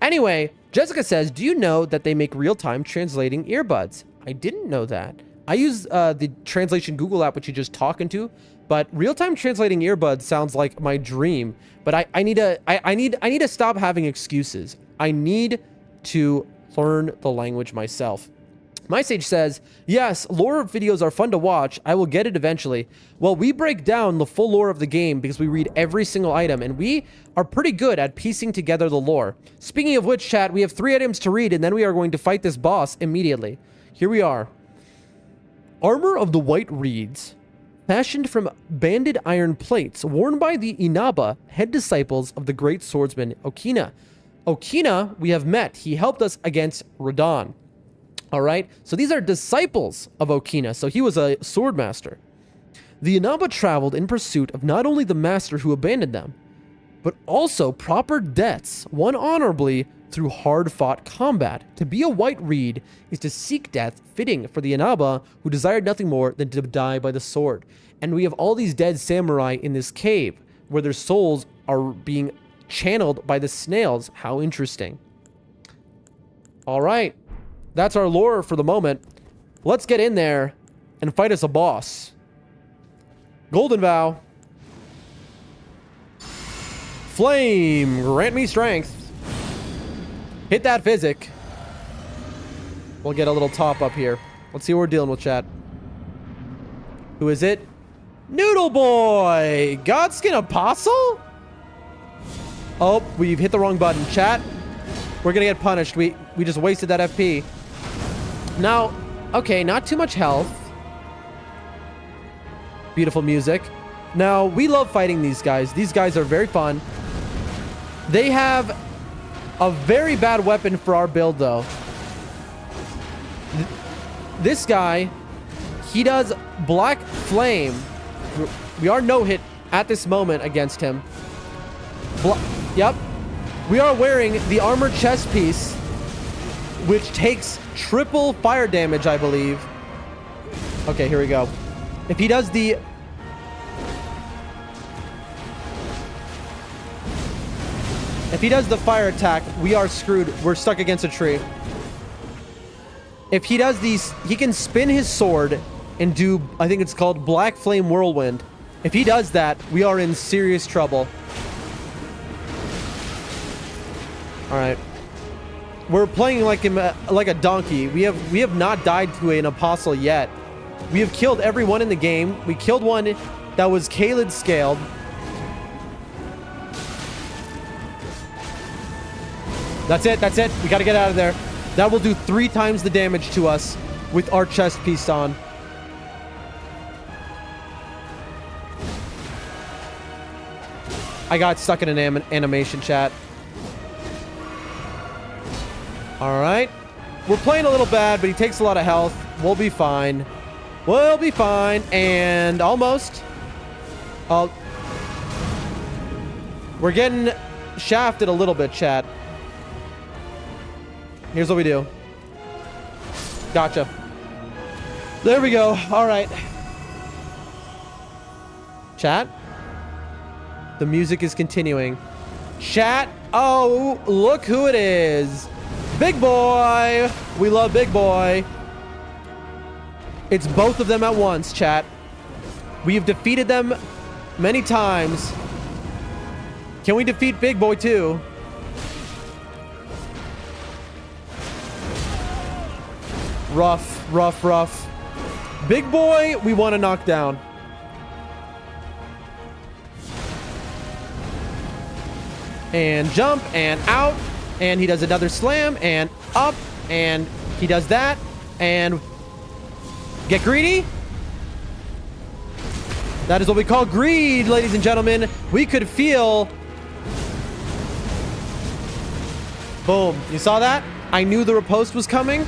Anyway, Jessica says, do you know that they make real-time translating earbuds? I didn't know that. I use the translation Google app, which you're just talking to, but real-time translating earbuds sounds like my dream. But I need to stop having excuses. I need to learn the language myself. My Sage says, yes, lore videos are fun to watch. I will get it eventually. Well, we break down the full lore of the game because we read every single item, and we are pretty good at piecing together the lore. Speaking of which, chat, we have 3 items to read, and then we are going to fight this boss immediately. Here we are. Armor of the White Reeds, fashioned from banded iron plates, worn by the Inaba, head disciples of the great swordsman Okina. Okina, we have met. He helped us against Radon. All right, so these are disciples of Okina, so he was a sword master. The Inaba traveled in pursuit of not only the master who abandoned them, but also proper deaths, won honorably through hard-fought combat. To be a white reed is to seek death fitting for the Inaba who desired nothing more than to die by the sword. And we have all these dead samurai in this cave where their souls are being channeled by the snails. How interesting. All right. That's our lore for the moment. Let's get in there and fight as a boss. Golden Vow. Flame, grant me strength. Hit that physic. We'll get a little top up here. Let's see what we're dealing with, chat. Who is it? Noodle Boy! Godskin Apostle? Oh, we've hit the wrong button. Chat, we're gonna get punished. We just wasted that FP. Now, okay, not too much health. Beautiful music. Now, we love fighting these guys. These guys are very fun. They have a very bad weapon for our build, though. This guy, he does Black Flame. We are no-hit at this moment against him. Yep. We are wearing the armor chest piece, which takes triple fire damage, I believe. Okay, here we go. If he does the... If he does the fire attack, we are screwed. We're stuck against a tree. If he does these... He can spin his sword and do... I think it's called Black Flame Whirlwind. If he does that, we are in serious trouble. Alright. We're playing like a donkey. We have not died to an apostle yet. We have killed everyone in the game. We killed one that was Caelid scaled. That's it. That's it. We got to get out of there. That will do 3 times the damage to us with our chest piece on. I got stuck in an animation, chat. All right. We're playing a little bad, but he takes a lot of health. We'll be fine. We'll be fine. And almost. We're getting shafted a little bit, chat. Here's what we do. Gotcha. There we go. All right. Chat. The music is continuing. Chat. Oh, look who it is. Big boy. We love Big boy. It's both of them at once, chat. We have defeated them many times. Can we defeat Big boy too? Rough, rough, rough. Big boy, we want to knock down. And jump and out. And he does another slam and up. And he does that. And get greedy. That is what we call greed, ladies and gentlemen. We could feel... Boom. You saw that? I knew the riposte was coming.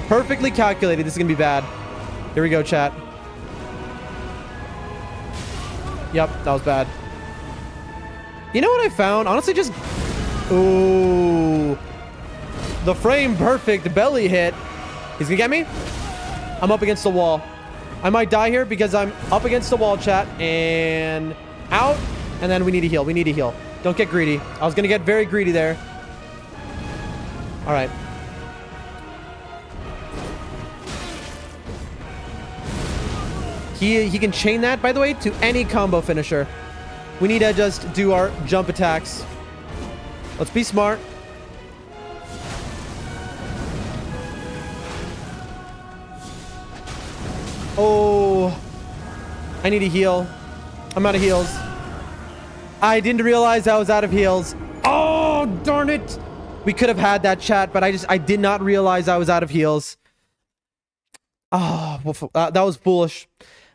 Perfectly calculated. This is going to be bad. Here we go, chat. Yep, that was bad. You know what I found? Honestly, just... Ooh. The frame perfect belly hit. He's going to get me? I'm up against the wall. I might die here because I'm up against the wall, chat. And out. And then we need to heal. We need to heal. Don't get greedy. I was going to get very greedy there. All right. He can chain that, by the way, to any combo finisher. We need to just do our jump attacks. Let's be smart. Oh, I need to heal. I'm out of heals. I didn't realize I was out of heals. Oh, darn it. We could have had that, chat, but I did not realize I was out of heals. Oh, that was foolish.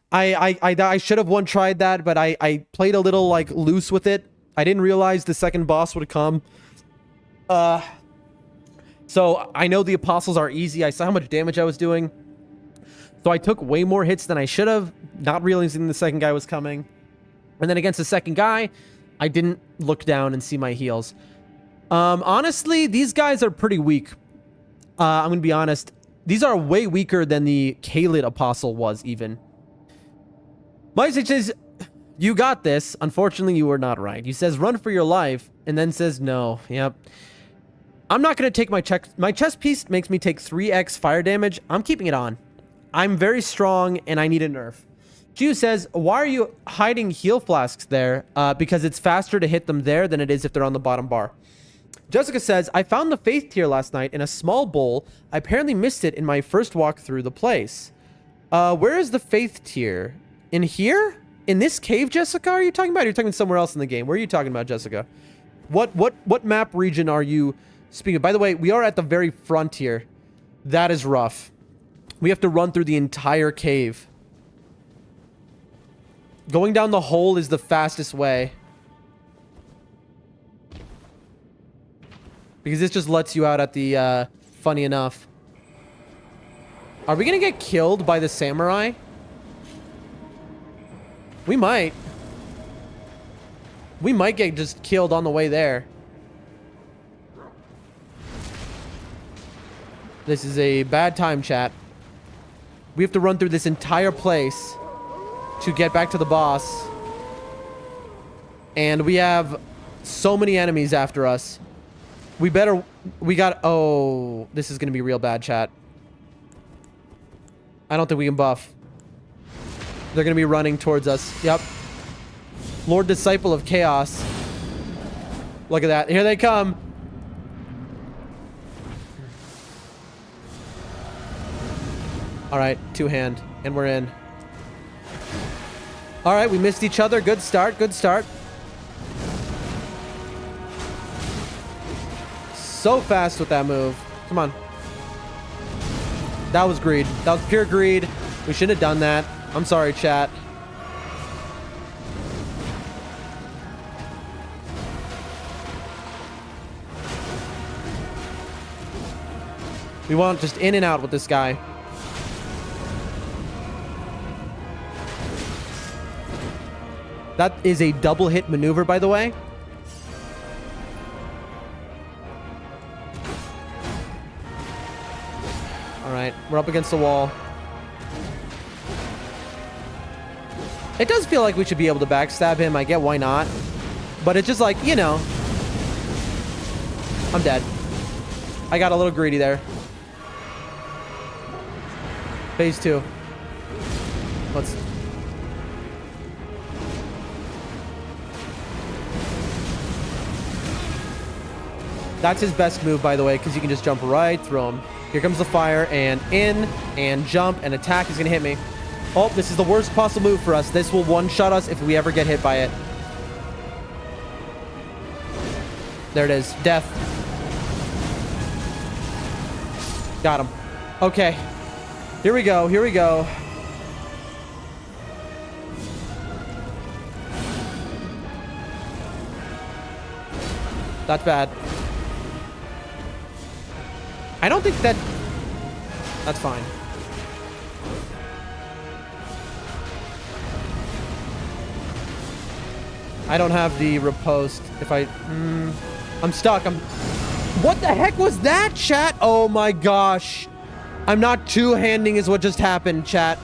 I should have tried that, but I played a little like loose with it. I didn't realize the second boss would come. So I know the apostles are easy. I saw how much damage I was doing. So I took way more hits than I should have, not realizing the second guy was coming. And then against the second guy, I didn't look down and see my heals. Honestly, these guys are pretty weak. I'm going to be honest. These are way weaker than the Caelid apostle was even. Mysic says, you got this. Unfortunately, you were not right. He says, run for your life, and then says, no. Yep. I'm not going to take my chest piece makes me take 3x fire damage. I'm keeping it on. I'm very strong, and I need a nerf. Ju says, why are you hiding heal flasks there? Because it's faster to hit them there than it is if they're on the bottom bar. Jessica says, I found the faith tier last night in a small bowl. I apparently missed it in my first walk through the place. Where is the faith tier? In here? In this cave, Jessica? Are you talking about? Or are you talking somewhere else in the game? Where are you talking about, Jessica? What map region are you speaking of? By the way, we are at the very front here. That is rough. We have to run through the entire cave. Going down the hole is the fastest way. Because this just lets you out at the, funny enough. Are we gonna get killed by the samurai? We might. We might get just killed on the way there. This is a bad time, chat. We have to run through this entire place to get back to the boss. And we have so many enemies after us. We got, oh, this is going to be real bad, chat. I don't think we can buff. They're going to be running towards us. Yep. Lord Disciple of Chaos. Look at that. Here they come. All right, two hand, and we're in. All right, we missed each other. Good start. Good start. So fast with that move. Come on. That was greed. That was pure greed. We shouldn't have done that. I'm sorry, chat. We want just in and out with this guy. That is a double hit maneuver, by the way. All right, we're up against the wall. It does feel like we should be able to backstab him. I get why not. But it's just like, you know. I'm dead. I got a little greedy there. Phase 2. Let's... That's his best move, by the way, because you can just jump right through him. Here comes the fire, and in, and jump, and attack. He's going to hit me. Oh, this is the worst possible move for us. This will one-shot us if we ever get hit by it. There it is. Death. Got him. Okay. Here we go. Here we go. That's bad. I don't think that... That's fine. I don't have the riposte. If I... I'm stuck. What the heck was that, chat? Oh my gosh. I'm not two-handing is what just happened, chat.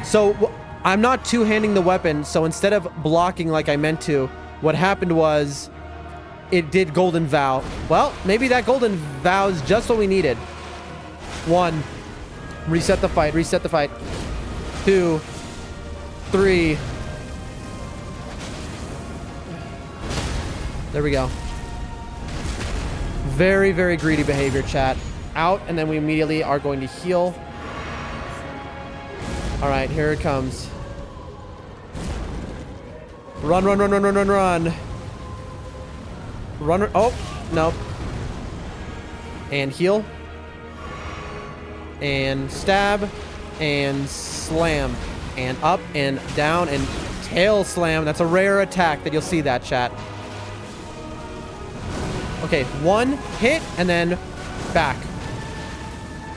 So, I'm not two-handing the weapon, so instead of blocking like I meant to, what happened was... It did Golden Vow. Well, maybe that Golden Vow is just what we needed. 1. Reset the fight. Reset the fight. 2. 3. There we go. Very, very greedy behavior, chat. Out, and then we immediately are going to heal. All right, here it comes. Run, run, run, run, run, run, run. Run. Oh, no. And heal. And stab. And slam. And up and down and tail slam. That's a rare attack that you'll see that, chat. Okay, 1 hit and then back.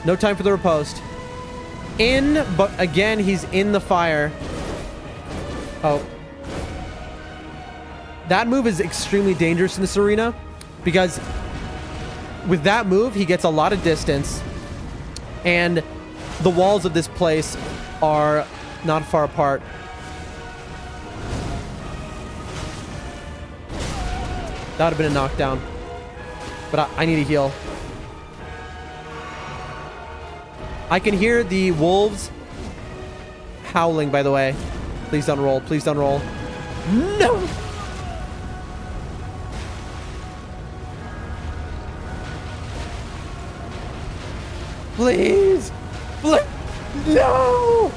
No time for the riposte. In, but again, he's in the fire. Oh. That move is extremely dangerous in this arena because with that move, he gets a lot of distance and the walls of this place are not far apart. That would have been a knockdown, but I need a heal. I can hear the wolves howling, by the way. Please don't roll. Please don't roll. No! Please! Please! No!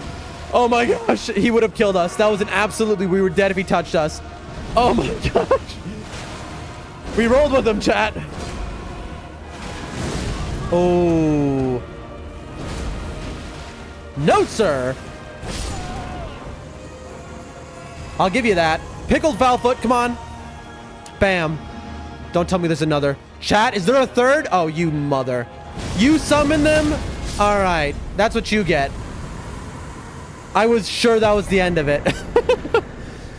Oh my gosh, he would have killed us. That was an absolutely... We were dead if he touched us. Oh my gosh. We rolled with him, chat. Oh. No, sir. I'll give you that. Pickled foul foot, come on. Bam. Don't tell me there's another. Chat, is there a third? Oh, you mother. You summon them? All right. That's what you get. I was sure that was the end of it.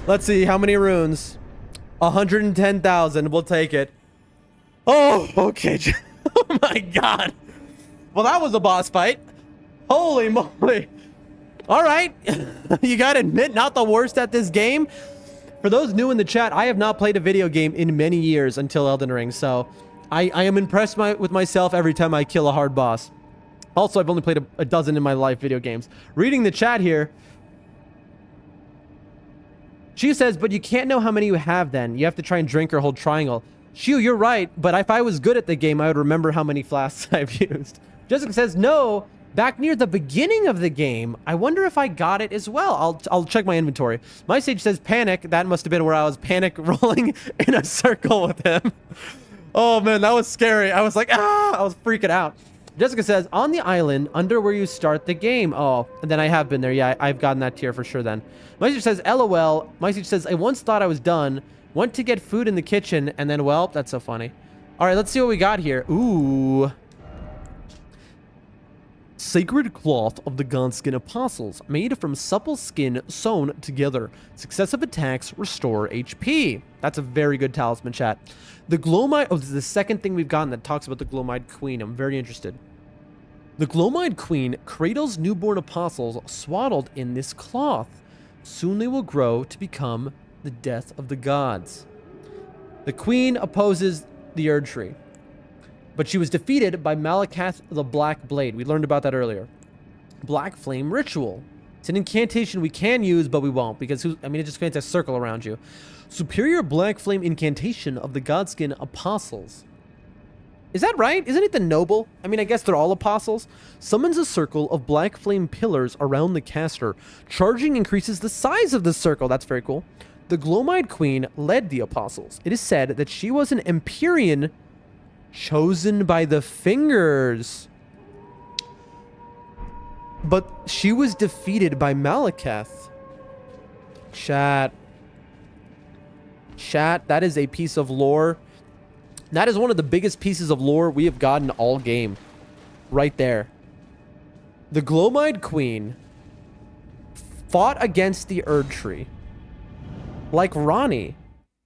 Let's see. How many runes? 110,000. We'll take it. Oh, okay. Oh, my God. Well, that was a boss fight. Holy moly. All right. You got to admit, not the worst at this game. For those new in the chat, I have not played a video game in many years until Elden Ring. So I am impressed with myself every time I kill a hard boss. Also, I've only played a dozen in my life video games. Reading the chat here. She says, but you can't know how many you have then. You have to try and drink or hold triangle. Shu, you're right. But if I was good at the game, I would remember how many flasks I've used. Jessica says, no, back near the beginning of the game. I wonder if I got it as well. I'll check my inventory. My stage says panic. That must have been where I was panic rolling in a circle with him. Oh man, that was scary. I was like, I was freaking out. Jessica says, on the island, under where you start the game. Oh, and then I have been there. Yeah, I've gotten that tier for sure then. My sister says, LOL. My sister says, I once thought I was done. Went to get food in the kitchen, and then, well, that's so funny. All right, let's see what we got here. Ooh. Sacred cloth of the Godskin Apostles, made from supple skin sewn together. Successive attacks restore HP. That's a very good talisman, chat. The Glowmide... Oh, this is the second thing we've gotten that talks about the Glowmide Queen. I'm very interested. The Glowmide Queen cradles newborn apostles swaddled in this cloth. Soon they will grow to become the death of the gods. The Queen opposes the Erd Tree, but she was defeated by Malakath the Black Blade. We learned about that earlier. Black Flame Ritual. It's an incantation we can use, but we won't, because, I mean, it just creates a circle around you. Superior Black Flame Incantation of the Godskin Apostles. Is that right? Isn't it the noble? I mean, I guess they're all apostles. Summons a circle of black flame pillars around the caster. Charging increases the size of the circle. That's very cool. The Glowmide Queen led the apostles. It is said that she was an Empyrean chosen by the Fingers. But she was defeated by Malakath. Chat, that is a piece of lore. That is one of the biggest pieces of lore we have gotten all game. Right there. The Glowmide Queen fought against the Erd Tree. Like Ranni.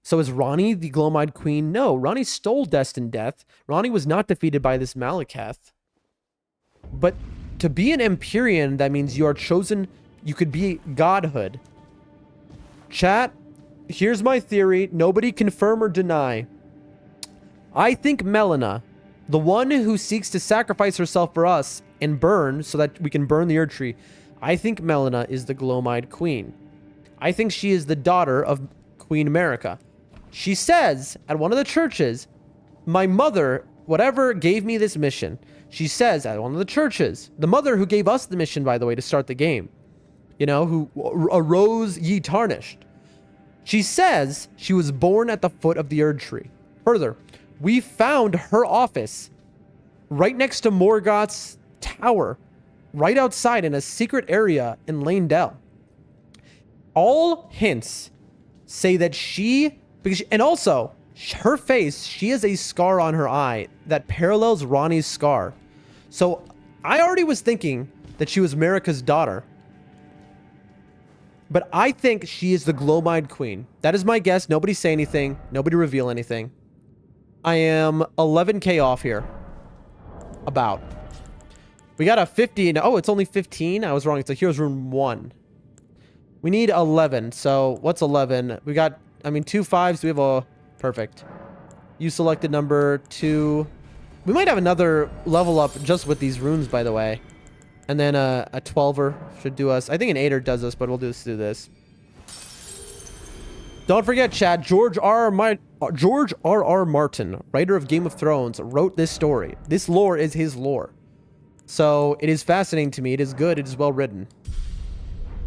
So is Ranni the Glowmide Queen? No, Ranni stole Destined Death. Ranni was not defeated by this Malakath. But to be an Empyrean, that means you are chosen. You could be godhood. Chat, here's my theory. Nobody confirm or deny. I think Melina, the one who seeks to sacrifice herself for us and burn so that we can burn the Erd Tree, I think Melina is the Glowmide Queen. I think she is the daughter of Queen America. She says at one of the churches, my mother, whatever, gave me this mission. She says at one of the churches, the mother who gave us the mission, by the way, to start the game, you know, who arose ye tarnished. She says she was born at the foot of the Erd Tree. Further, we found her office right next to Morgoth's tower, right outside in a secret area in Leyndell. All hints say that and also her face, she has a scar on her eye that parallels Ranni's scar. So I already was thinking that she was Marika's daughter. But I think she is the Glowmide Queen. That is my guess. Nobody say anything. Nobody reveal anything. I am 11k off here. About. We got a 50. Oh, it's only 15? I was wrong. It's a Heroes Room 1. We need 11. So what's 11? We got, I mean, 2 5s. We have a... Perfect. You selected number 2. We might have another level up just with these runes, by the way. And then a 12er should do us. I think an 8er does us, but we'll do this. Don't forget, chat, George R.R. Martin, writer of Game of Thrones, wrote this story. This lore is his lore. So it is fascinating to me. It is good. It is well written.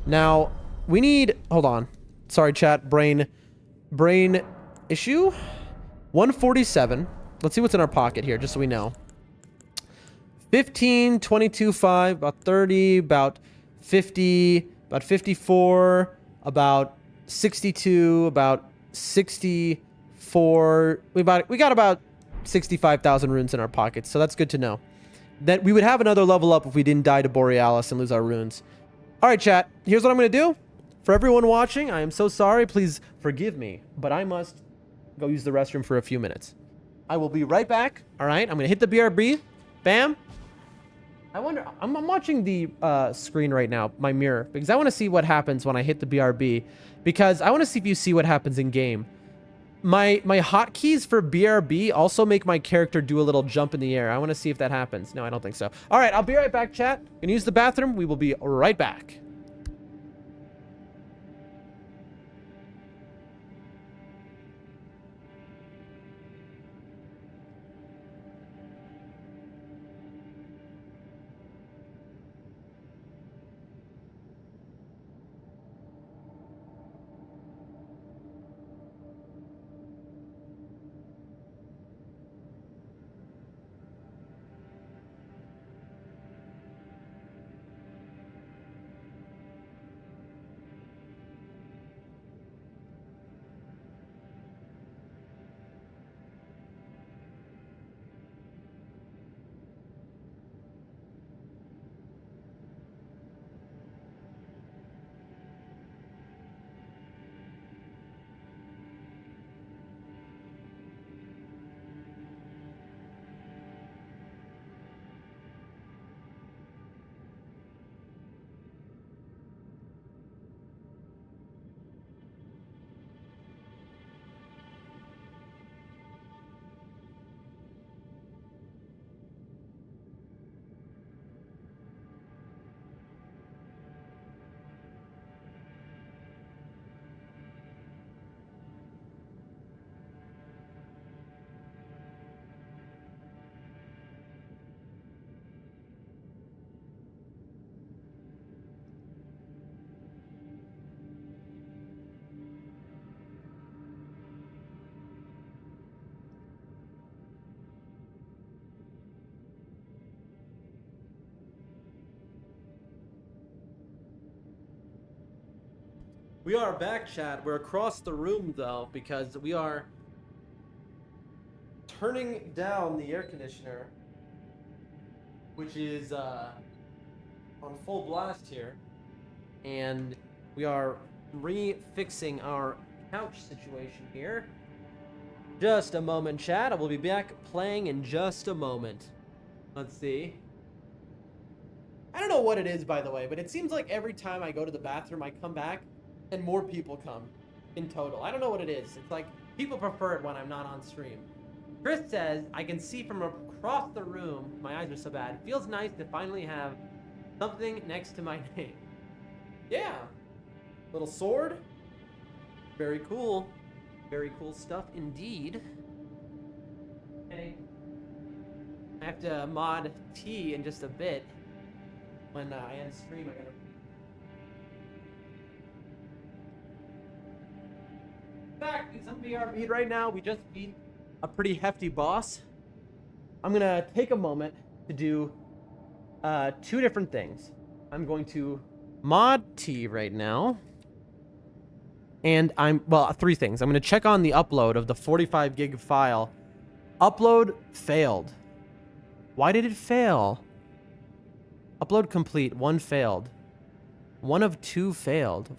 Now, we need... Hold on. Sorry, chat. Brain issue? 147. Let's see what's in our pocket here, just so we know. 15, 22, 5, about 30, about 50, about 54, about 62, about 64. We got about 65,000 runes in our pockets, so that's good to know. That we would have another level up if we didn't die to Borealis and lose our runes. All right, chat. Here's what I'm going to do. For everyone watching, I am so sorry. Please forgive me, but I must go use the restroom for a few minutes. I will be right back. All right, I'm going to hit the BRB. Bam. I wonder, I'm watching the screen right now, my mirror, because I want to see what happens when I hit the BRB, because I want to see if you see what happens in game. My hotkeys for BRB also make my character do a little jump in the air. I want to see if that happens. No, I don't think so. All right, I'll be right back, chat. Gonna use the bathroom. We will be right back. We are back, chat. We're across the room, though, because we are turning down the air conditioner, which is on full blast here. And we are refixing our couch situation here. Just a moment, chat. I will be back playing in just a moment. Let's see. I don't know what it is, by the way, but it seems like every time I go to the bathroom, I come back and more people come in total. I don't know what it is. It's like people prefer it when I'm not on stream. Chris says, I can see from across the room. My eyes are so bad. It feels nice to finally have something next to my name. Yeah. Little sword. Very cool. Very cool stuff indeed. Okay. I have to mod T in just a bit. When I end stream, I gotta... In fact, it's some VR beat right now. We just beat a pretty hefty boss. I'm gonna take a moment to do two different things. I'm going to mod T right now. And three things. I'm gonna check on the upload of the 45 gig file. Upload failed. Why did it fail? Upload complete. One failed. One of two failed.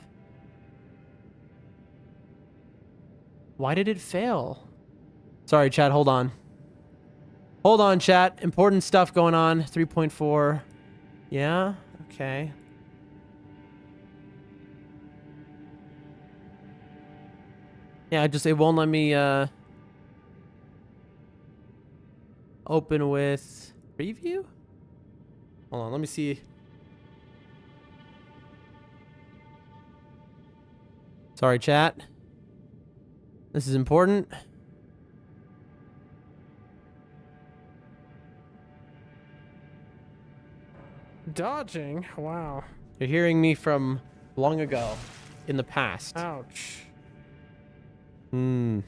Why did it fail? Sorry, chat. Hold on. Hold on, chat. Important stuff going on. 3.4. Yeah? Okay. Yeah, it won't let me open with preview? Hold on, let me see. Sorry, chat. This is important. Dodging? Wow. You're hearing me from long ago in the past. Ouch. Okay,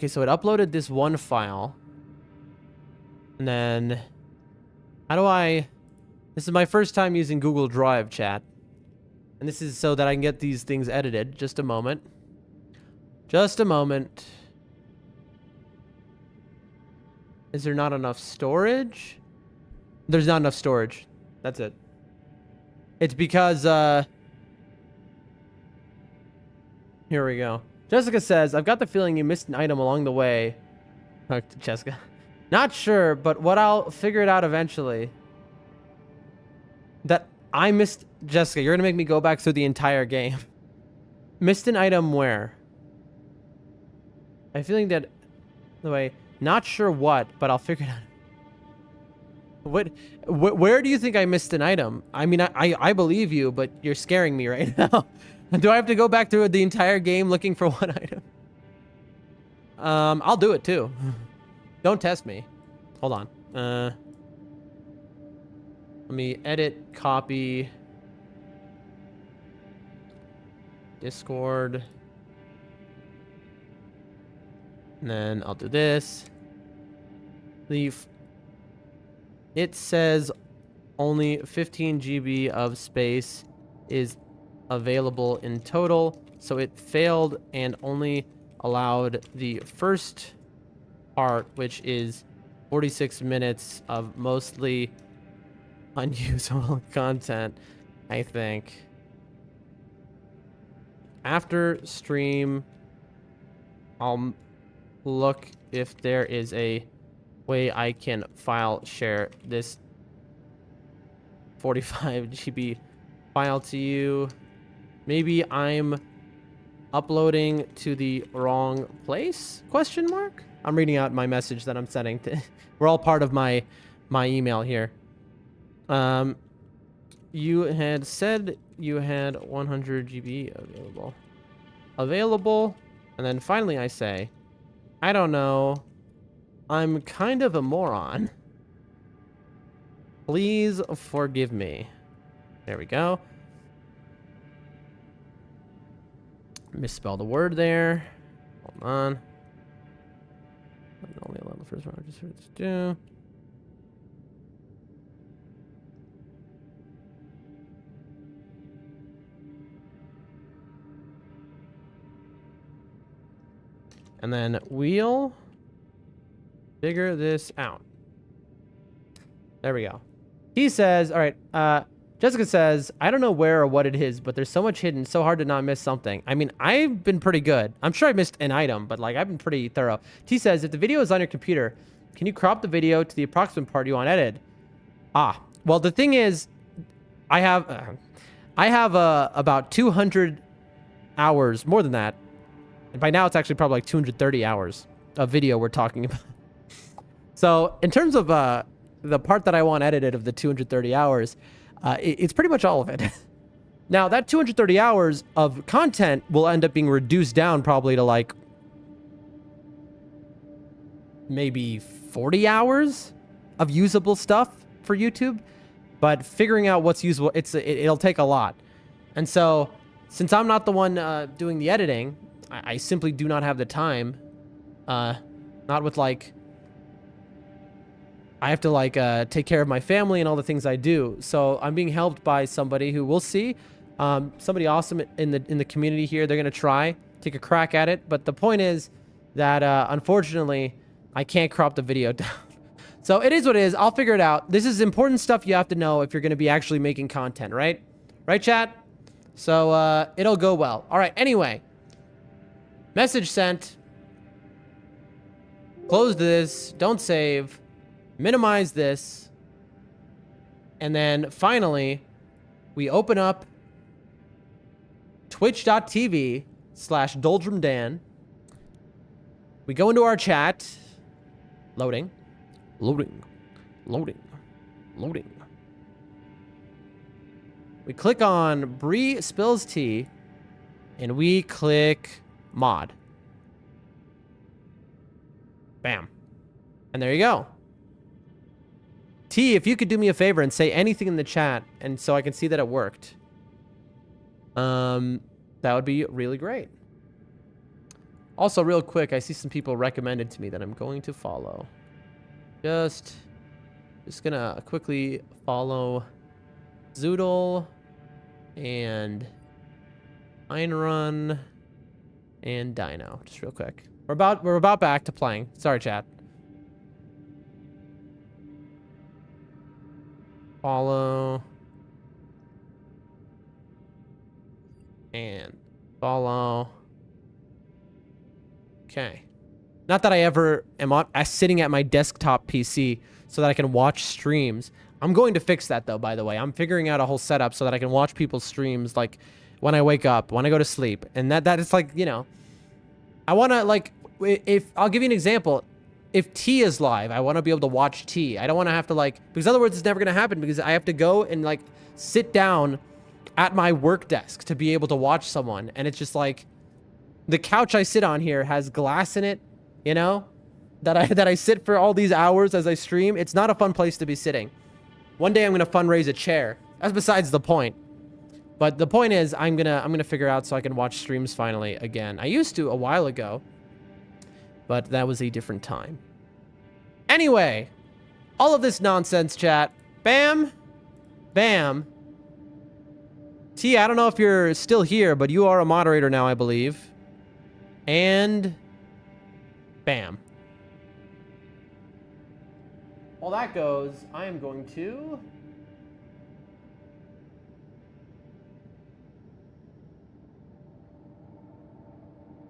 so it uploaded this one file. And then, this is my first time using Google Drive, chat. And this is so that I can get these things edited. Just a moment. Just a moment. Is there not enough storage? There's not enough storage. That's it. It's because, here we go. Jessica says, I've got the feeling you missed an item along the way. Jessica. Not sure, but I'll figure it out eventually. That I missed... Jessica, you're going to make me go back through the entire game. Missed an item where? I'm feeling that... the way... Not sure what, but I'll figure it out. Where do you think I missed an item? I mean, I believe you, but you're scaring me right now. Do I have to go back through the entire game looking for one item? I'll do it too. Don't test me. Hold on. Let me edit, copy. Discord. And then I'll do this. Leave. It says only 15 GB of space is available in total, so it failed and only allowed the first part, which is 46 minutes of mostly unusable content, I think. After stream, I'll look if there is a way I can file share this 45 GB file to you. Maybe I'm uploading to the wrong place? Question mark? I'm reading out my message that I'm sending to... We're all part of my email here. You had said you had 100 GB available. And then finally I say, I don't know. I'm kind of a moron. Please forgive me. There we go. Misspelled a word there. Hold on. Only allow the first one. Just do. And then we'll figure this out. There we go. He says, all right, Jessica says, I don't know where or what it is, but there's so much hidden, so hard to not miss something. I mean, I've been pretty good. I'm sure I missed an item, but like I've been pretty thorough. T says, if the video is on your computer, can you crop the video to the approximate part you want edited? Well, the thing is, I have about 200 hours, more than that. And by now it's actually probably like 230 hours of video we're talking about. So in terms of the part that I want edited of the 230 hours, it's pretty much all of it. Now, that 230 hours of content will end up being reduced down probably to like maybe 40 hours of usable stuff for YouTube. But figuring out what's usable, it'll take a lot. And so, since I'm not the one doing the editing, I simply do not have the time. Not with like... I have to like take care of my family and all the things I do. So I'm being helped by somebody who we'll see. Somebody awesome in the community here. They're gonna try, take a crack at it. But the point is that unfortunately, I can't crop the video down. So it is what it is. I'll figure it out. This is important stuff you have to know if you're gonna be actually making content, right? Right, chat? So it'll go well. All right. Anyway, message sent. Close this. Don't save. Minimize this. And then finally, we open up twitch.tv/DoldrumDan. We go into our chat. Loading. Loading. Loading. Loading. We click on Bree Spills Tea. And we click mod. Bam. And there you go. T, if you could do me a favor and say anything in the chat, and so I can see that it worked. That would be really great. Also, real quick, I see some people recommended to me that I'm going to follow. Just gonna quickly follow Zoodle and Einrun and Dino. Just real quick. We're about back to playing. Sorry, chat. Follow. And follow. Okay. Not that I ever am sitting at my desktop PC so that I can watch streams. I'm going to fix that, though, by the way. I'm figuring out a whole setup so that I can watch people's streams, like, when I wake up, when I go to sleep. And that is, like, you know... I want to, like... I'll give you an example. If T is live, I want to be able to watch T. I don't want to have to, like... Because otherwise, it's never going to happen, because I have to go and, like, sit down at my work desk to be able to watch someone. And it's just, like... The couch I sit on here has glass in it, you know? That I sit for all these hours as I stream. It's not a fun place to be sitting. One day I'm gonna fundraise a chair. That's besides the point. But the point is, I'm gonna figure out so I can watch streams finally again. I used to a while ago, but that was a different time. Anyway, all of this nonsense, chat. Bam, bam. T, I don't know if you're still here, but you are a moderator now, I believe. And bam. While that goes, I am going to...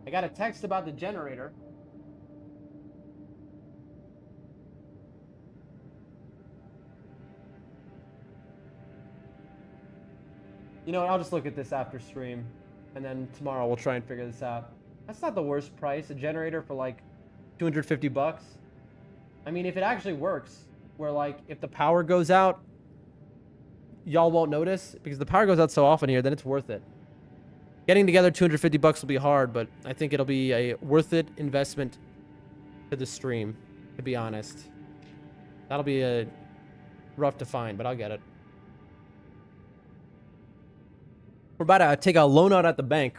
I got a text about the generator. You know what, I'll just look at this after stream. And then tomorrow we'll try and figure this out. That's not the worst price, a generator for like 250 bucks. I mean, if it actually works, where like if the power goes out, y'all won't notice because the power goes out so often here, then it's worth it. Getting together 250 bucks will be hard, but I think it'll be a worth it investment to the stream, to be honest. That'll be rough to find, but I'll get it. We're about to take a loan out at the bank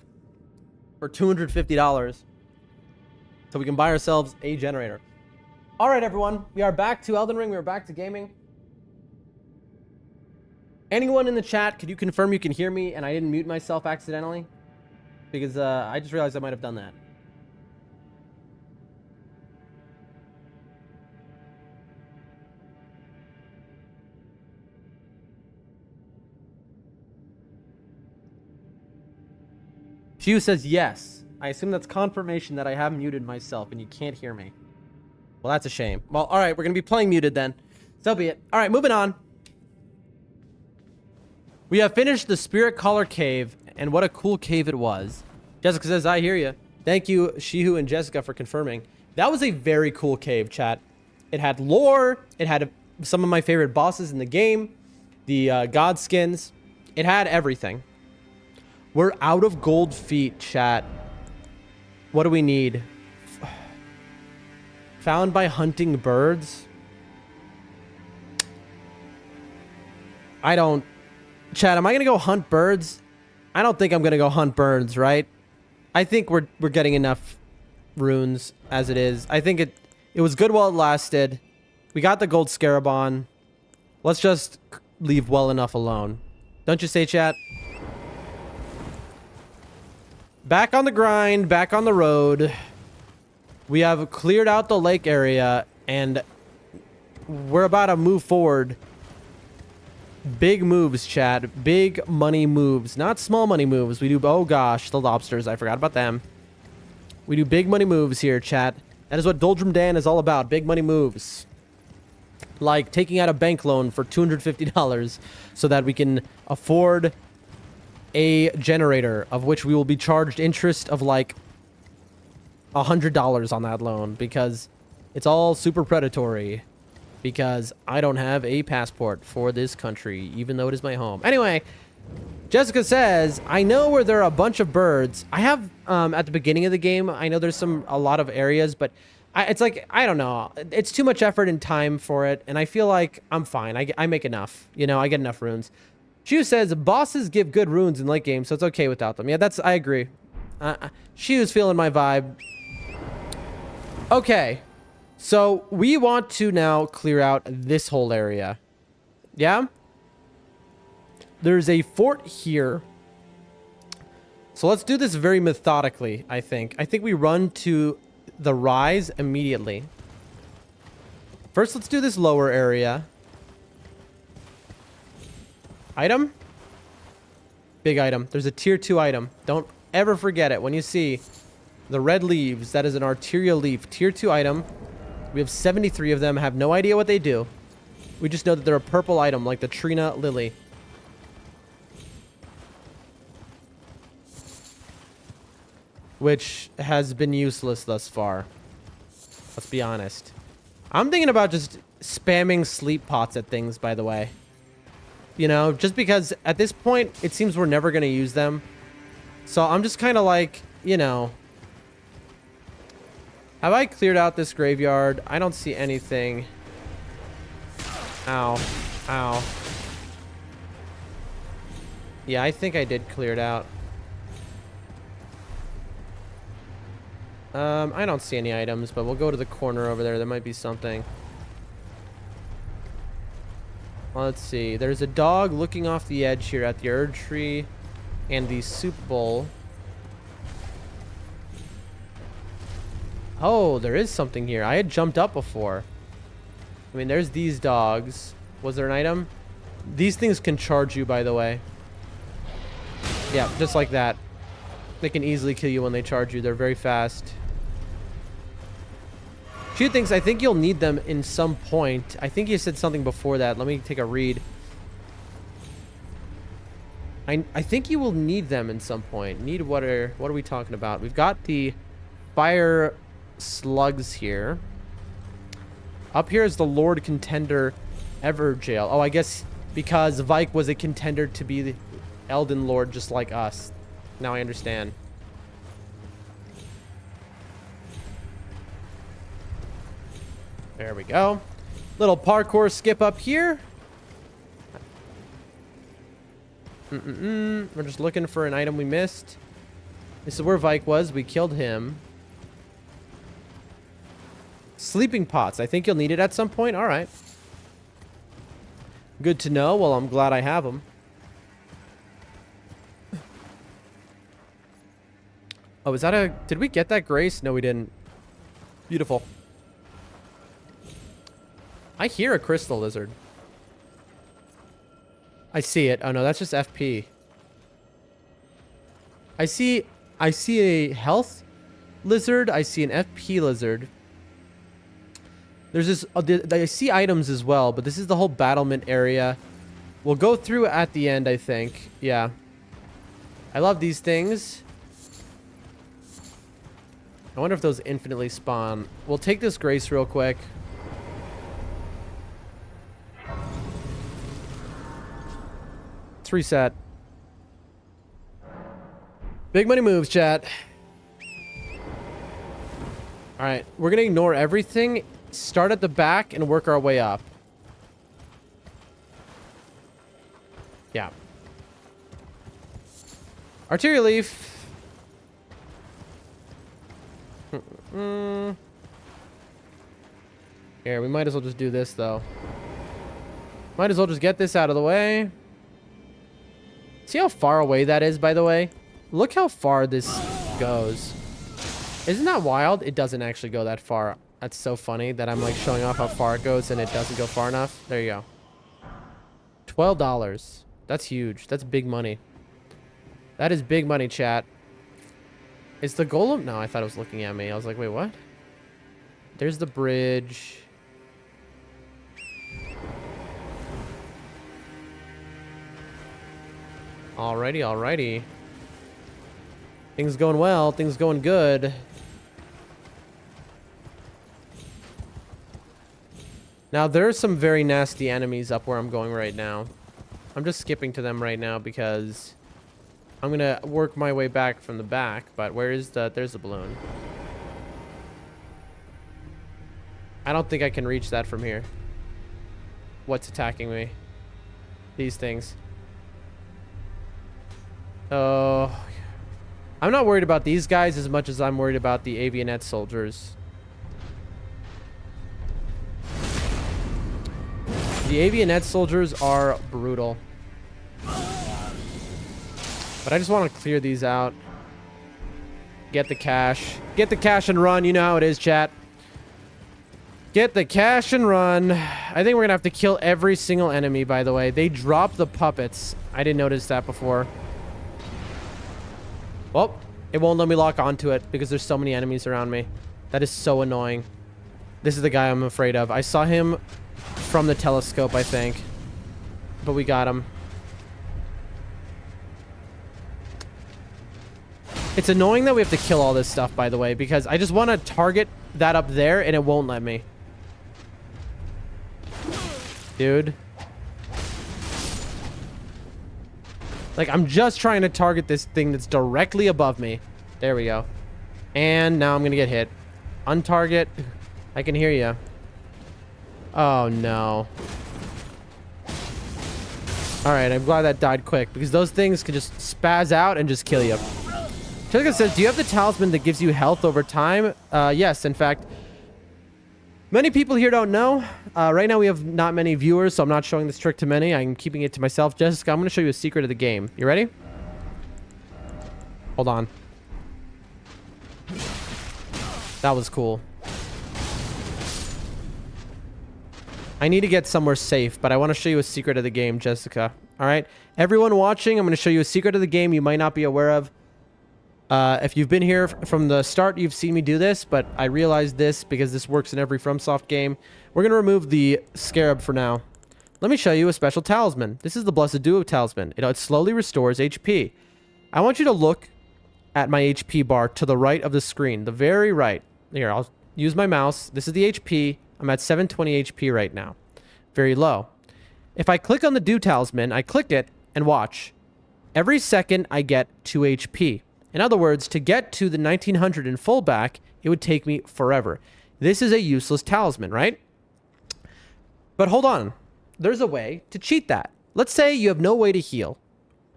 for $250 so we can buy ourselves a generator. All right, everyone. We are back to Elden Ring. We are back to gaming. Anyone in the chat, could you confirm you can hear me and I didn't mute myself accidentally? Because I just realized I might have done that. Chiu says yes. I assume that's confirmation that I have muted myself and you can't hear me. Well, that's a shame. Well, all right, we're going to be playing muted then. So be it. All right, moving on. We have finished the Spirit Collar Cave, and what a cool cave it was. Jessica says, I hear you. Thank you, Shihu and Jessica, for confirming. That was a very cool cave, chat. It had lore. It had some of my favorite bosses in the game. The god skins. It had everything. We're out of gold feet, chat. What do we need? Found by hunting birds? I don't... Chat, am I going to go hunt birds? I don't think I'm going to go hunt birds, right? I think we're getting enough runes as it is. I think it was good while it lasted. We got the gold scarabon. Let's just leave well enough alone. Don't you say, chat? Back on the grind, back on the road. We have cleared out the lake area, and we're about to move forward. Big moves, chat. Big money moves. Not small money moves. We do... Oh, gosh. The lobsters. I forgot about them. We do big money moves here, chat. That is what Doldrum Dan is all about. Big money moves. Like taking out a bank loan for $250 so that we can afford a generator of which we will be charged interest of like $100 on that loan because it's all super predatory. Because I don't have a passport for this country, even though it is my home. Anyway, Jessica says, I know where there are a bunch of birds. I have, at the beginning of the game, I know there's a lot of areas, but it's like, I don't know. It's too much effort and time for it, and I feel like I'm fine. I make enough. You know, I get enough runes. Shu says, bosses give good runes in late game, so it's okay without them. Yeah, I agree. Shu's feeling my vibe. Okay. So, we want to now clear out this whole area. Yeah? There's a fort here. So, let's do this very methodically, I think. I think we run to the rise immediately. First, let's do this lower area. Item? Big item. There's a tier 2 item. Don't ever forget it. When you see the red leaves, that is an arterial leaf. Tier 2 item. We have 73 of them. Have no idea what they do. We just know that they're a purple item, like the Trina Lily. Which has been useless thus far. Let's be honest. I'm thinking about just spamming sleep pots at things, by the way. You know, just because at this point, it seems we're never going to use them. So I'm just kind of like, you know... Have I cleared out this graveyard? I don't see anything. Ow. Ow. Yeah, I think I did clear it out. I don't see any items, but we'll go to the corner over there. There might be something. Let's see. There's a dog looking off the edge here at the Erd Tree and the soup bowl. Oh, there is something here. I had jumped up before. I mean, there's these dogs. Was there an item? These things can charge you, by the way. Yeah, just like that. They can easily kill you when they charge you. They're very fast. She thinks, I think you'll need them in some point. I think you said something before that. Let me take a read. I think you will need them in some point. Need what are we talking about? We've got the fire slugs here. Up here is the Lord Contender Everjail. Oh, I guess because Vike was a contender to be the Elden Lord just like us. Now I understand. There we go. Little parkour skip up here. We're just looking for an item we missed. This is where Vike was. We killed him. Sleeping pots. I think you'll need it at some point. All right. Good to know. Well, I'm glad I have them. Oh, is that a... Did we get that grace? No, we didn't. Beautiful. I hear a crystal lizard. I see it. Oh, no, that's just FP. I see I see a health lizard. I see an FP lizard. There's this... I see items as well, but this is the whole battlement area. We'll go through at the end, I think. Yeah. I love these things. I wonder if those infinitely spawn. We'll take this grace real quick. Let's reset. Big money moves, chat. Alright, we're gonna ignore everything, start at the back, and work our way up. Yeah. Arteria leaf. Here, we might as well just do this, though. Might as well just get this out of the way. See how far away that is, by the way? Look how far this goes. Isn't that wild? It doesn't actually go that far. That's so funny that I'm like showing off how far it goes and it doesn't go far enough. There you go. $12. That's huge. That's big money. That is big money, chat. Is the golem? No, I thought it was looking at me. I was like, wait, what? There's the bridge. Alrighty, alrighty. Things going well. Things going good. Now, there's some very nasty enemies up where I'm going right now. I'm just skipping to them right now because I'm going to work my way back from the back. But where is the... There's the balloon. I don't think I can reach that from here. What's attacking me? These things. Oh... I'm not worried about these guys as much as I'm worried about the avionet soldiers. The avionet soldiers are brutal. But I just want to clear these out. Get the cash. Get the cash and run. You know how it is, chat. Get the cash and run. I think we're going to have to kill every single enemy, by the way. They drop the puppets. I didn't notice that before. Well, it won't let me lock onto it because there's so many enemies around me. That is so annoying. This is the guy I'm afraid of. I saw him from the telescope, I think. But we got him. It's annoying that we have to kill all this stuff, by the way, because I just want to target that up there and it won't let me. Dude. Like, I'm just trying to target this thing that's directly above me. There we go. And now I'm going to get hit. Untarget. I can hear you. Oh, no. Alright, I'm glad that died quick, because those things can just spaz out and just kill you. Jessica says, do you have the talisman that gives you health over time? Yes, in fact. Many people here don't know. Right now we have not many viewers, so I'm not showing this trick to many. I'm keeping it to myself. Jessica, I'm going to show you a secret of the game. You ready? Hold on. That was cool. I need to get somewhere safe, but I want to show you a secret of the game, Jessica. All right? Everyone watching, I'm going to show you a secret of the game you might not be aware of. If you've been here from the start, you've seen me do this, but I realized this because this works in every FromSoft game. We're going to remove the scarab for now. Let me show you a special talisman. This is the Blessed Duo talisman. It slowly restores HP. I want you to look at my HP bar to the right of the screen, the very right. Here, I'll use my mouse. This is the HP. I'm at 720 HP right now. Very low. If I click on the Dew talisman, I click it and watch. Every second, I get 2 HP. In other words, to get to the 1900 in full back, it would take me forever. This is a useless talisman, right? But hold on. There's a way to cheat that. Let's say you have no way to heal,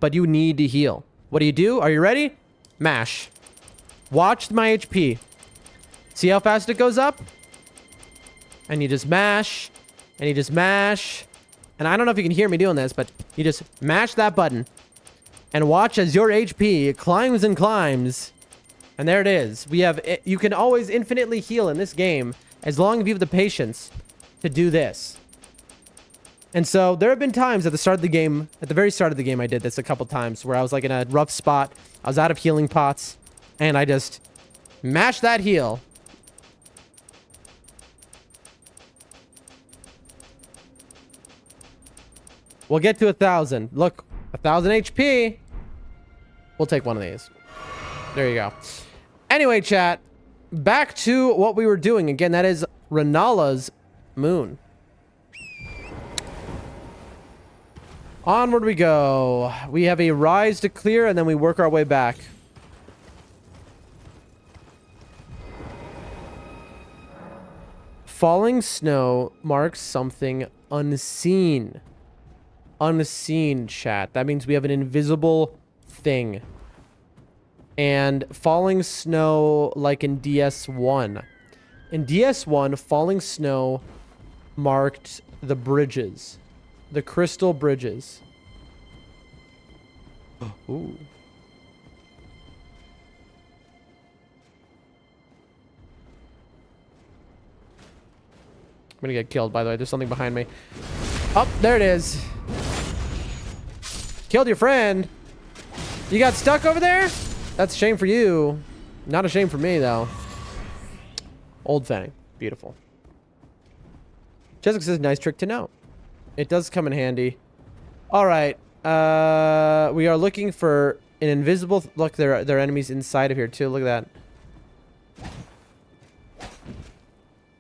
but you need to heal. What do? Are you ready? Mash. Watch my HP. See how fast it goes up? And you just mash, and you just mash. And I don't know if you can hear me doing this, but you just mash that button. And watch as your HP climbs and climbs. And there it is. You can always infinitely heal in this game as long as you have the patience to do this. And so there have been times at the start of the game, at the very start of the game, I did this a couple times where I was like in a rough spot. I was out of healing pots. And I just mash that heal. We'll get to 1,000. Look, 1,000 HP. We'll take one of these. There you go. Anyway, chat. Back to what we were doing. Again, that is Renala's moon. Onward we go. We have a rise to clear, and then we work our way back. Falling snow marks something unseen. Unseen, chat. That means we have an invisible thing. And falling snow, like in DS1. In DS1, falling snow marked the bridges. The crystal bridges. Ooh. I'm gonna get killed, by the way. There's something behind me. Oh, there it is. Killed your friend. You got stuck over there? That's a shame for you. Not a shame for me, though. Old Fang. Beautiful. Jessica says, nice trick to know. It does come in handy. All right. We are looking for an invisible... Look, there are enemies inside of here, too. Look at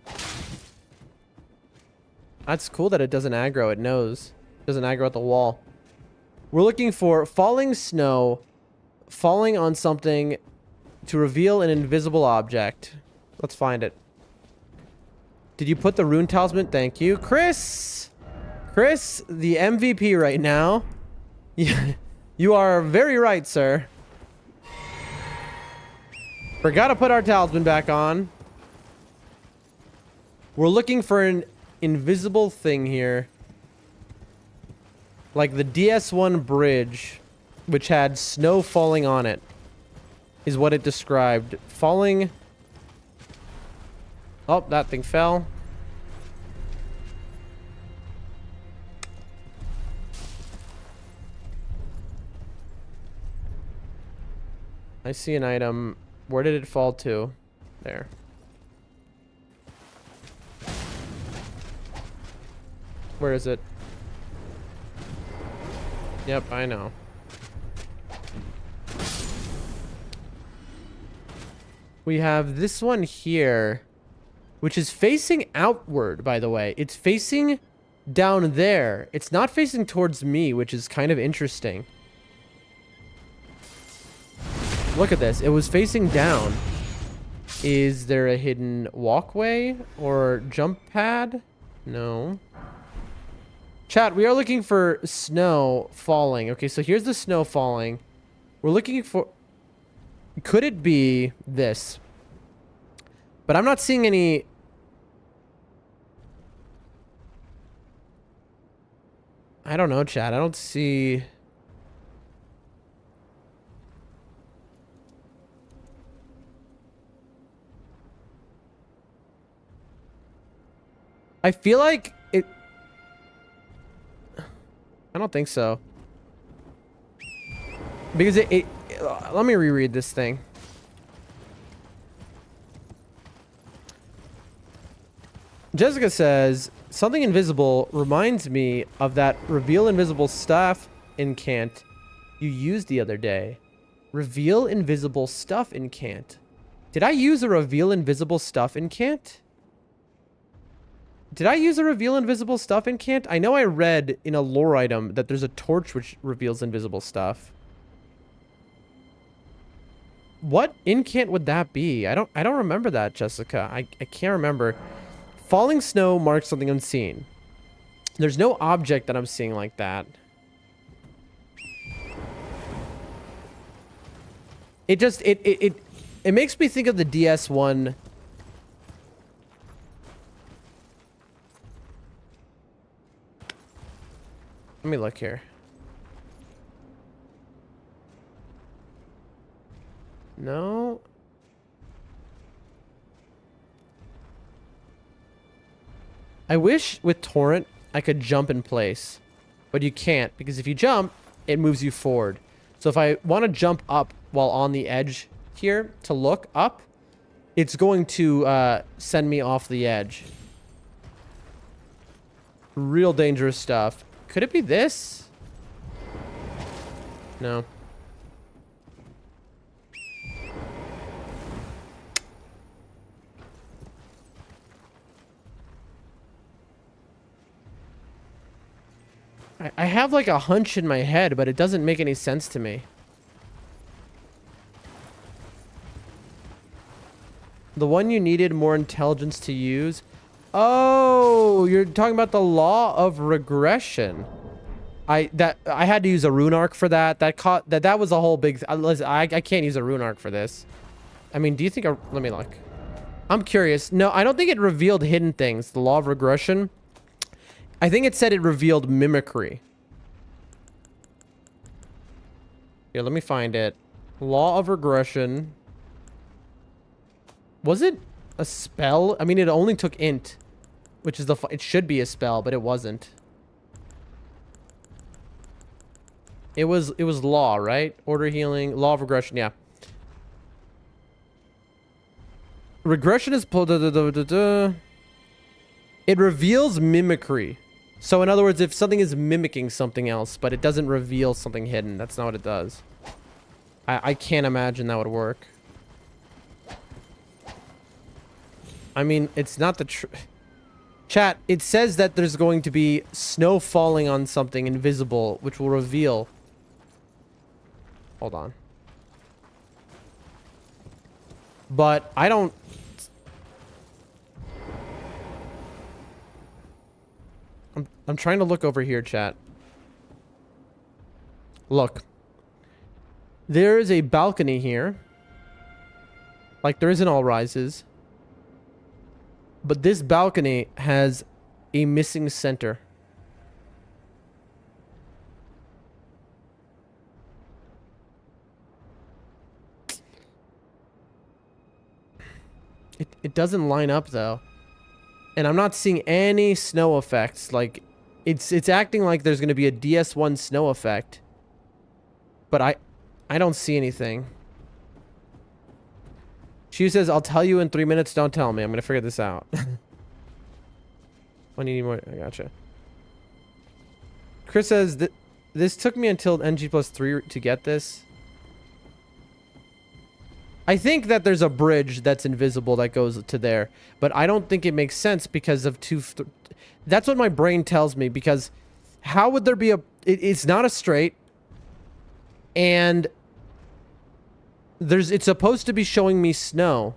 that. That's cool that it doesn't aggro. It knows. It doesn't aggro at the wall. We're looking for falling snow, falling on something to reveal an invisible object. Let's find it. Did you put the rune talisman? Thank you. Chris! Chris, the MVP right now. Yeah, you are very right, sir. Forgot to put our talisman back on. We're looking for an invisible thing here. Like the DS1 bridge, which had snow falling on it, is what it described. Falling... Oh, that thing fell. I see an item. Where did it fall to? There. Where is it? Yep, I know. We have this one here, which is facing outward, by the way. It's facing down there. It's not facing towards me, which is kind of interesting. Look at this. It was facing down. Is there a hidden walkway or jump pad? No. Chat, we are looking for snow falling. Okay, so here's the snow falling. We're looking for... Could it be this? But I'm not seeing any... I don't know, chat. I don't see... I feel like it... I don't think so. Because let me reread this thing. Jessica says, something invisible reminds me of that reveal invisible stuff incant you used the other day. Reveal invisible stuff incant. Did I use a reveal invisible stuff incant? Did I use a reveal invisible stuff incant? I know I read in a lore item that there's a torch which reveals invisible stuff. What incant would that be? I don't remember that, Jessica. I can't remember. Falling snow marks something unseen. There's no object that I'm seeing like that. It just it makes me think of the DS1. Let me look here. No. I wish with Torrent I could jump in place, but you can't, because if you jump, it moves you forward. So if I want to jump up while on the edge here to look up, it's going to send me off the edge. Real dangerous stuff. Could it be this? No. I have like a hunch in my head, but it doesn't make any sense to me. The one you needed more intelligence to use. Oh, you're talking about the law of regression. I had to use a rune arc for that. That was a whole big. I can't use a rune arc for this. I mean, do you think? Let me look. I'm curious. No, I don't think it revealed hidden things. The law of regression. I think it said it revealed mimicry. Here, let me find it. Law of regression. Was it a spell? I mean, it only took int, which is it should be a spell, but it wasn't. It was law, right? Order healing, law of regression, yeah. Regression is it reveals mimicry. So in other words, if something is mimicking something else, but it doesn't reveal something hidden, that's not what it does. I can't imagine that would work. I mean, it's not the chat, it says that there's going to be snow falling on something invisible, which will reveal. Hold on. But I don't. I'm trying to look over here, chat. Look. There is a balcony here. Like there is in All Rises. But this balcony has a missing center. It doesn't line up though. And I'm not seeing any snow effects. Like it's acting like there's going to be a DS1 snow effect. But I don't see anything. She says, I'll tell you in 3 minutes. Don't tell me. I'm going to figure this out. When you need more. I gotcha. Chris says, this took me until NG+3 to get this. I think that there's a bridge that's invisible that goes to there. But I don't think it makes sense because of that's what my brain tells me. Because how would there be a... It's not a straight. And... it's supposed to be showing me snow.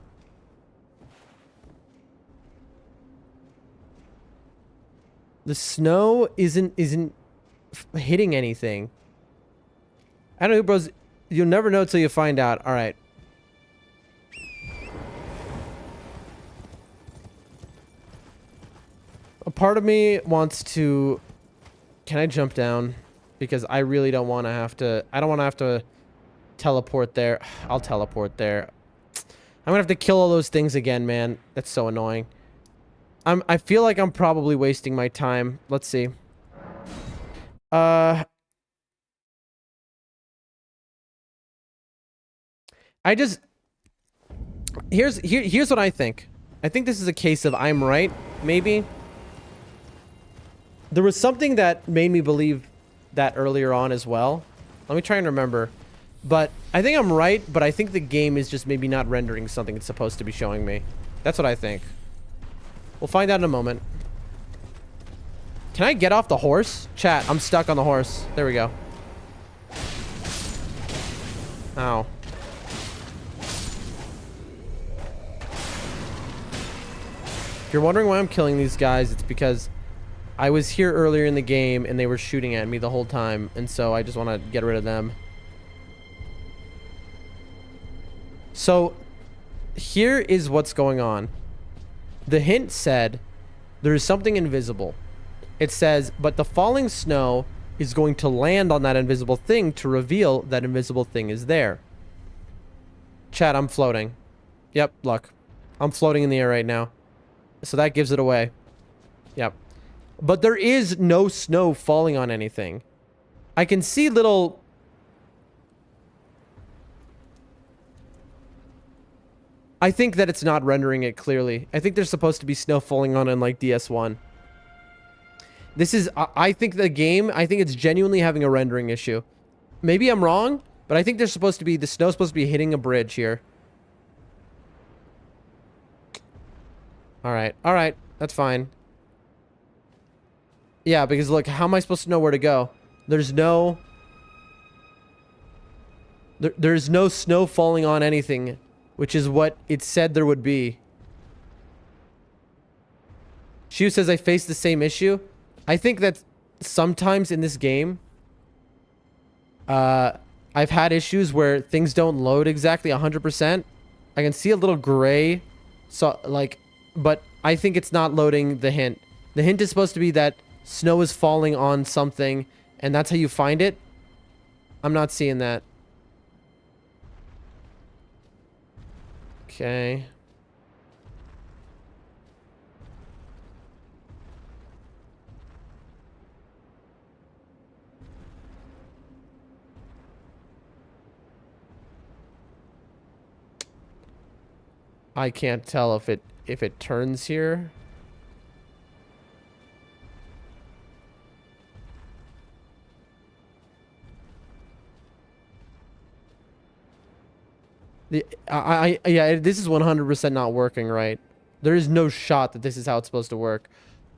The snow isn't hitting anything. I don't know, bros. You'll never know till you find out. All right. A part of me wants to... Can I jump down? Because I really don't want to have to... I don't want to have to... teleport there. I'll teleport there. I'm gonna have to kill all those things again, man. That's so annoying. I feel like I'm probably wasting my time. Let's see. I just... Here's what I think. I think this is a case of I'm right, maybe. There was something that made me believe that earlier on as well. Let me try and remember. But I think I'm right, but I think the game is just maybe not rendering something it's supposed to be showing me. That's what I think. We'll find out in a moment. Can I get off the horse? Chat, I'm stuck on the horse. There we go. Ow. If you're wondering why I'm killing these guys, it's because I was here earlier in the game and they were shooting at me the whole time, and so I just want to get rid of them. So, here is what's going on. The hint said, there is something invisible. It says, but the falling snow is going to land on that invisible thing to reveal that invisible thing is there. Chat, I'm floating. Yep, look. I'm floating in the air right now. So that gives it away. Yep. But there is no snow falling on anything. I can see little... I think that it's not rendering it clearly. I think there's supposed to be snow falling on in like DS1. This is, I think the game, I think it's genuinely having a rendering issue. Maybe I'm wrong, but I think there's supposed to be, the snow's supposed to be hitting a bridge here. Alright, that's fine. Yeah, because look, how am I supposed to know where to go? There's no... There's no snow falling on anything, which is what it said there would be. Shu says I face the same issue. I think that sometimes in this game, I've had issues where things don't load exactly 100%. I can see a little gray, so like, but I think it's not loading the hint. The hint is supposed to be that snow is falling on something, and that's how you find it. I'm not seeing that. Okay. I can't tell if it turns here. Yeah, this is 100% not working right. There is no shot that this is how it's supposed to work.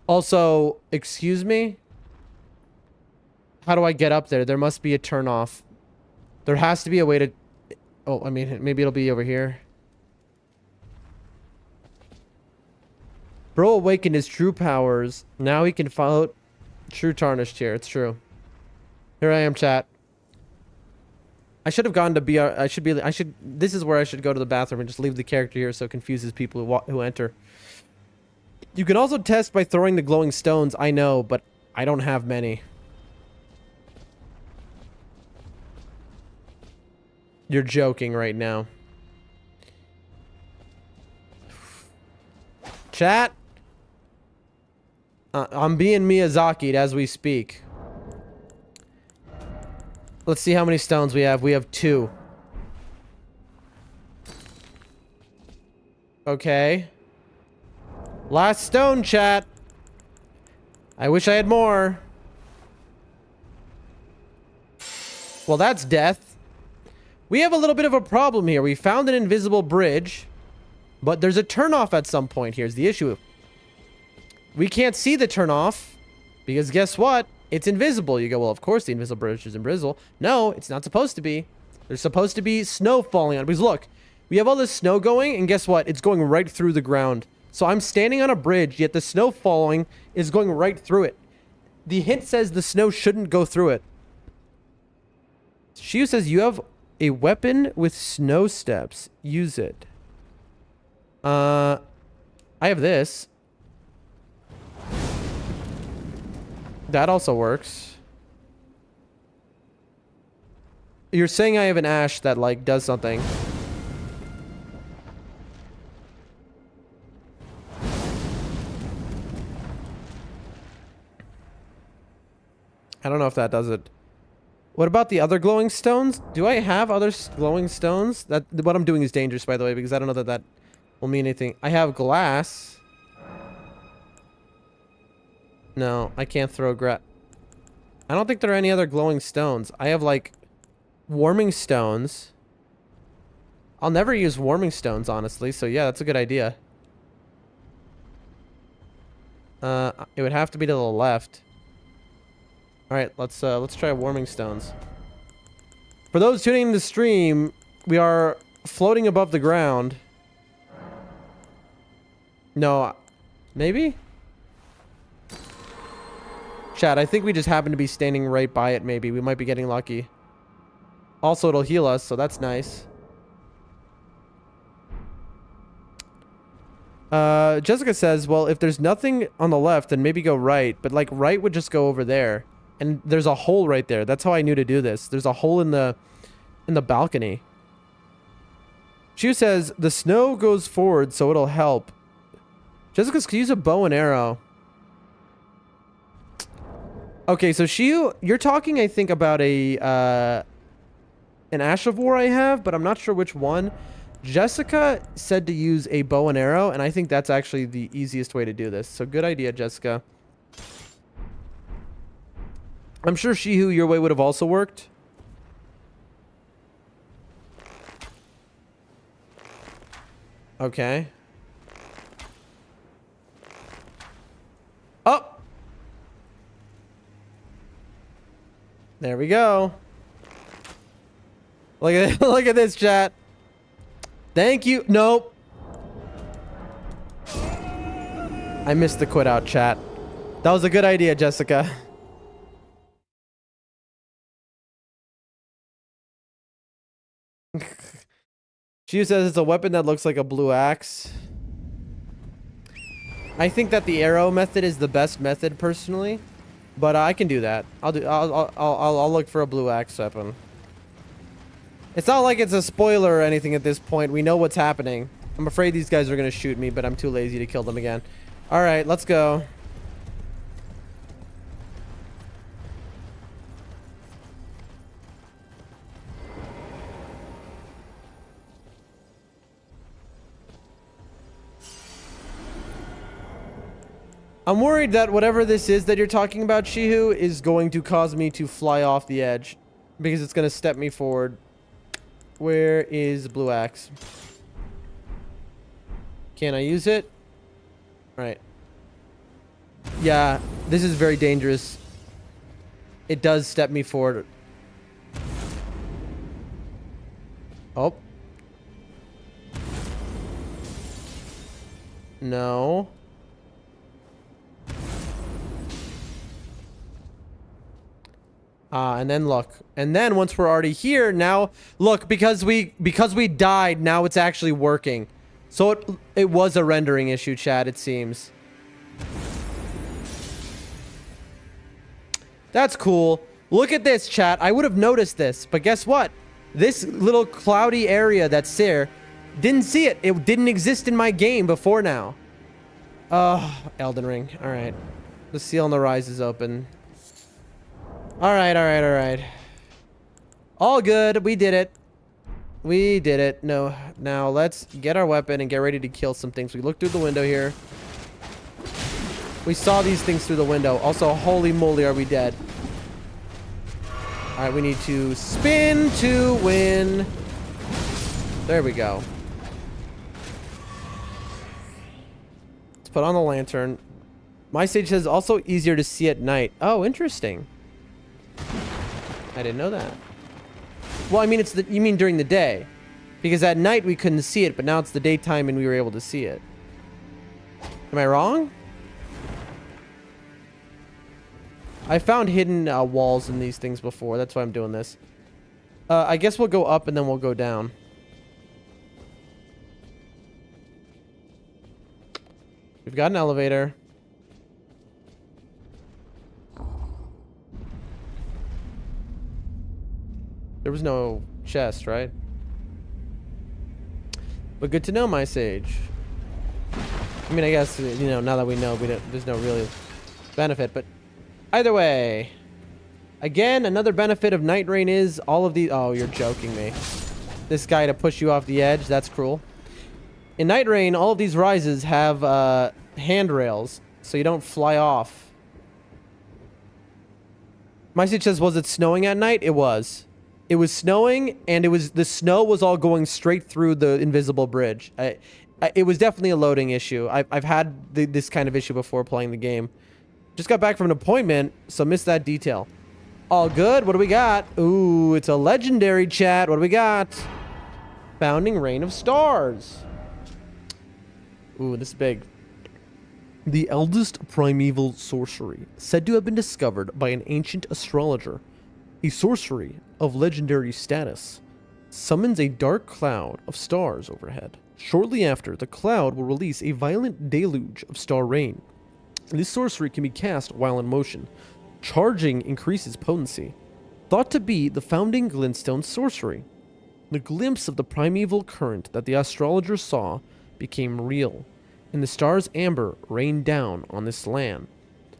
Also, excuse me? How do I get up there? There must be a turn off. There has to be a way to... Oh, I mean, maybe it'll be over here. Bro awakened his true powers. Now he can follow true tarnished here. It's true. Here I am, chat. I should have gone to BR. This is where I should go to the bathroom and just leave the character here so it confuses people who enter. You can also test by throwing the glowing stones. I know, but I don't have many. You're joking right now. Chat. I'm being Miyazaki'd as we speak. Let's see how many stones we have. We have 2. Okay. Last stone, chat. I wish I had more. Well, that's death. We have a little bit of a problem here. We found an invisible bridge, but there's a turnoff at some point. Here's the issue. We can't see the turnoff because guess what? It's invisible. You go, well, of course the invisible bridge is invisible. No, it's not supposed to be. There's supposed to be snow falling on it. Because look, we have all this snow going, and guess what? It's going right through the ground. So I'm standing on a bridge, yet the snow falling is going right through it. The hint says the snow shouldn't go through it. Shiu says you have a weapon with snow steps. Use it. I have this. That also works. You're saying I have an ash that, like, does something. I don't know if that does it. What about the other glowing stones? Do I have other glowing stones? That what I'm doing is dangerous, by the way, because I don't know that that will mean anything. I have glass. No, I can't throw I don't think there are any other glowing stones. I have, like, warming stones. I'll never use warming stones, honestly, so yeah, that's a good idea. It would have to be to the left. Alright, let's try warming stones. For those tuning in the stream, we are floating above the ground. No, maybe? Chat, I think we just happen to be standing right by it, maybe. We might be getting lucky. Also, it'll heal us, so that's nice. Jessica says, well, if there's nothing on the left, then maybe go right. But, like, right would just go over there. And there's a hole right there. That's how I knew to do this. There's a hole in the balcony. Shu says, the snow goes forward, so it'll help. Jessica can use a bow and arrow. Okay, so Shu, you're talking, I think, about an Ash of War I have, but I'm not sure which one. Jessica said to use a bow and arrow, and I think that's actually the easiest way to do this. So good idea, Jessica. I'm sure Shihu, your way would have also worked. Okay. Oh! There we go. Look at look at this, chat. Thank you. Nope. I missed the quit out, chat. That was a good idea, Jessica. She says it's a weapon that looks like a blue axe. I think that the arrow method is the best method personally, but I can do that. I'll look for a blue axe weapon. It's not like it's a spoiler or anything at this point. We know what's happening. I'm afraid these guys are gonna shoot me, but I'm too lazy to kill them again. All right, let's go. I'm worried that whatever this is that you're talking about, Shihu, is going to cause me to fly off the edge because it's going to step me forward. Where is blue axe? Can I use it? All right. Yeah, this is very dangerous. It does step me forward. Oh. No. And then look. And then once we're already here, now look, because we died, now it's actually working. So it was a rendering issue, chat, it seems. That's cool. Look at this, chat. I would have noticed this, but guess what? This little cloudy area that's there, didn't see it. It didn't exist in my game before now. Oh, Elden Ring. All right. The seal on the rise is open. All right, all right, all right. All good. We did it. We did it. No, now let's get our weapon and get ready to kill some things. We looked through the window here. We saw these things through the window. Also, holy moly, are we dead? All right, we need to spin to win. There we go. Let's put on the lantern. My stage says also easier to see at night. Oh, interesting. I didn't know that. Well, I mean, it's you mean during the day, because at night we couldn't see it, but now it's the daytime and we were able to see it. Am I wrong? I found hidden walls in these things before. That's why I'm doing this. I guess we'll go up and then we'll go down. We've got an elevator. There was no chest, right? But good to know, my sage. I mean, I guess, you know, now that we know, there's no really benefit, but either way. Again, another benefit of Night Rain is all of these... Oh, you're joking me. This guy to push you off the edge, that's cruel. In Night Rain, all of these rises have handrails, so you don't fly off. My sage says, was it snowing at night? It was. It was snowing, and the snow was all going straight through the invisible bridge. It was definitely a loading issue. I've had this kind of issue before playing the game. Just got back from an appointment, so missed that detail. All good. What do we got? Ooh, it's a legendary, chat. What do we got? Founding Reign of Stars. Ooh, this is big. The eldest primeval sorcery, said to have been discovered by an ancient astrologer. A sorcery of legendary status summons a dark cloud of stars overhead. Shortly after, the cloud will release a violent deluge of star rain. This sorcery can be cast while in motion. Charging increases potency. Thought to be the founding glintstone sorcery. The glimpse of the primeval current that the astrologer saw became real, and the star's amber rained down on this land.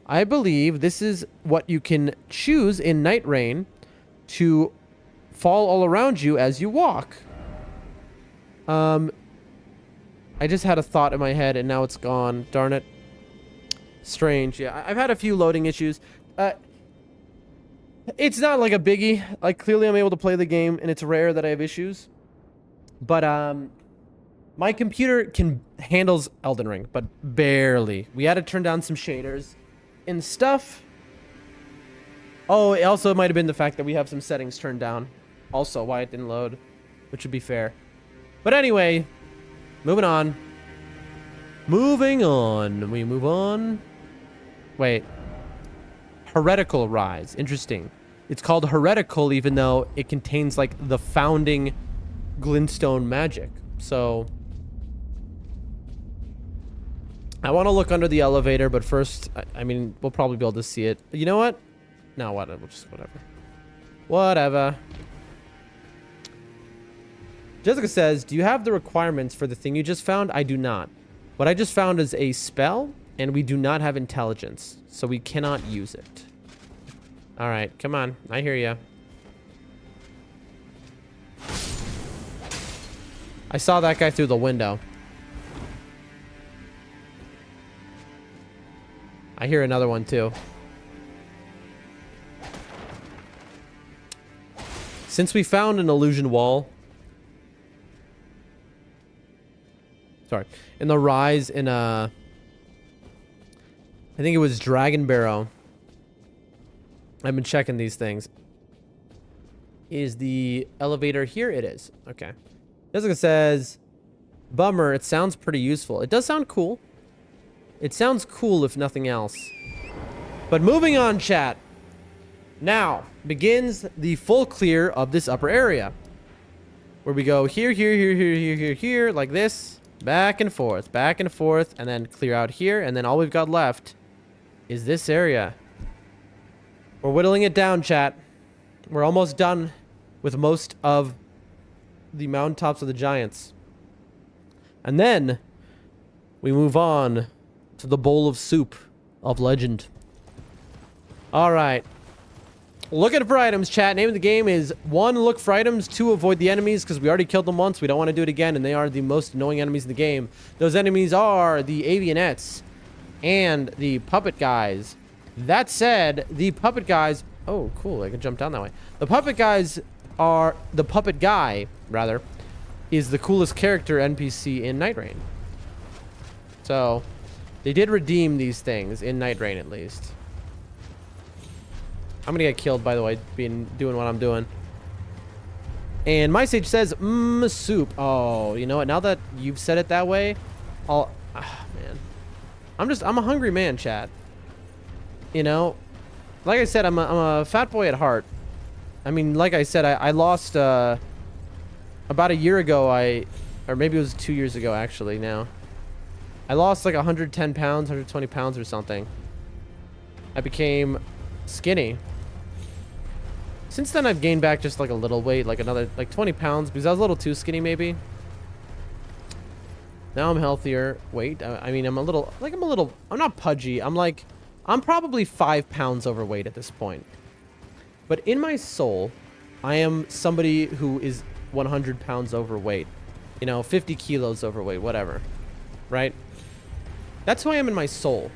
I believe this is what you can choose in Night Rain to fall all around you as you walk. I just had a thought in my head and now it's gone. Darn it. Strange. Yeah, I've had a few loading issues. It's not like a biggie. Like, clearly I'm able to play the game, and it's rare that I have issues. But, my computer handles Elden Ring, but barely. We had to turn down some shaders and stuff. Oh, it also might have been the fact that we have some settings turned down. Also, why it didn't load, which would be fair. But anyway, moving on. Moving on. We move on. Wait. Heretical Rise. Interesting. It's called Heretical even though it contains, like, the founding glintstone magic. So, I want to look under the elevator, but first, I mean, we'll probably be able to see it. You know what? No, what? We'll just, whatever. Whatever. Jessica says, do you have the requirements for the thing you just found? I do not. What I just found is a spell, and we do not have intelligence, so we cannot use it. All right, come on. I hear ya. I saw that guy through the window. I hear another one, too. Since we found an illusion wall... Sorry. In the Rise in, I think it was Dragon Barrow. I've been checking these things. Is the elevator here? It is. Okay. Jessica says, bummer, it sounds pretty useful. It does sound cool. It sounds cool if nothing else. But moving on, chat. Now begins the full clear of this upper area. Where we go here, here, here, here, here, here, here, like this. Back and forth, and then clear out here. And then all we've got left is this area. We're whittling it down, chat. We're almost done with most of the mountaintops of the giants. And then we move on to the bowl of soup of legend. All right. Looking for items, chat. Name of the game is 1, look for items. 2, avoid the enemies because we already killed them once. We don't want to do it again, and they are the most annoying enemies in the game. Those enemies are the avionettes and the puppet guys. That said, the puppet guys... Oh, cool. I can jump down that way. The puppet guys are... The puppet guy, rather, is the coolest character NPC in Night Rain. So, they did redeem these things in Night Rain, at least. I'm gonna get killed, by the way, doing what I'm doing. And My Sage says, soup. Oh, you know what? Now that you've said it that way, man. I'm a hungry man, chat. You know, like I said, I'm a fat boy at heart. I mean, like I said, I lost, about a year ago, or maybe it was 2 years ago, actually, now. I lost like 110 pounds, 120 pounds or something. I became skinny. Since then, I've gained back just like a little weight, like another, like 20 pounds, because I was a little too skinny, maybe. Now I'm healthier. Wait, I mean, I'm not pudgy. I'm probably 5 pounds overweight at this point. But in my soul, I am somebody who is 100 pounds overweight. You know, 50 kilos overweight, whatever. Right? That's who I am in my soul.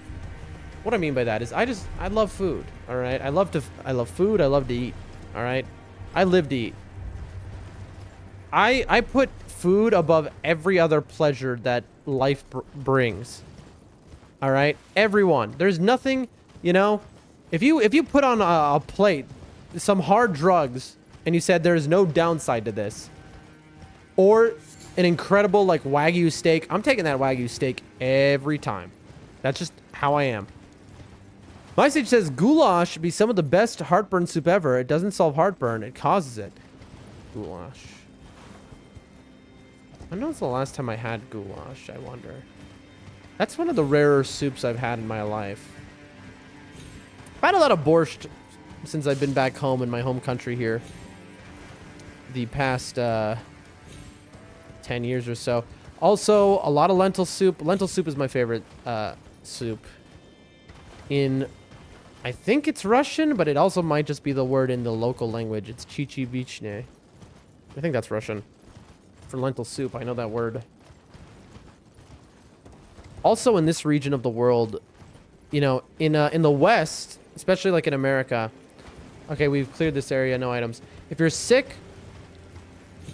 What I mean by that is I love food, all right? I love food, I love to eat, all right? I live to eat. I put food above every other pleasure that life brings. All right? Everyone. There's nothing, you know, if you put on a plate some hard drugs and you said there's no downside to this, or an incredible like Wagyu steak, I'm taking that Wagyu steak every time. That's just how I am. My Sage says goulash should be some of the best heartburn soup ever. It doesn't solve heartburn, it causes it. Goulash. When was the last time I had goulash, I wonder? That's one of the rarer soups I've had in my life. I've had a lot of borscht since I've been back home in my home country here. The past 10 years or so. Also, a lot of lentil soup. Lentil soup is my favorite soup. I think it's Russian, but it also might just be the word in the local language. It's chichi vichne. I think that's Russian. for lentil soup. I know that word. Also, in this region of the world, you know, in the West, especially like in America. Okay, we've cleared this area. No items. If you're sick,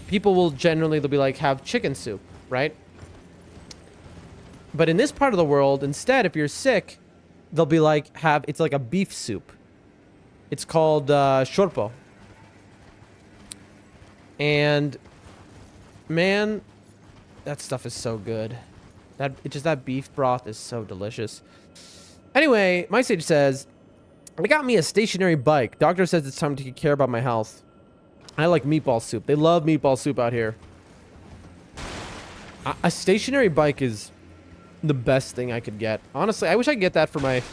people will generally, they'll be like, have chicken soup, right? But in this part of the world, instead, if you're sick, they'll be like, it's like a beef soup. It's called shorpo. And man, that stuff is so good. That beef broth is so delicious. Anyway, my sage says, I got me a stationary bike. Doctor says it's time to take care about my health. I like meatball soup. They love meatball soup out here. A stationary bike is the best thing I could get. Honestly, I wish I could get that for my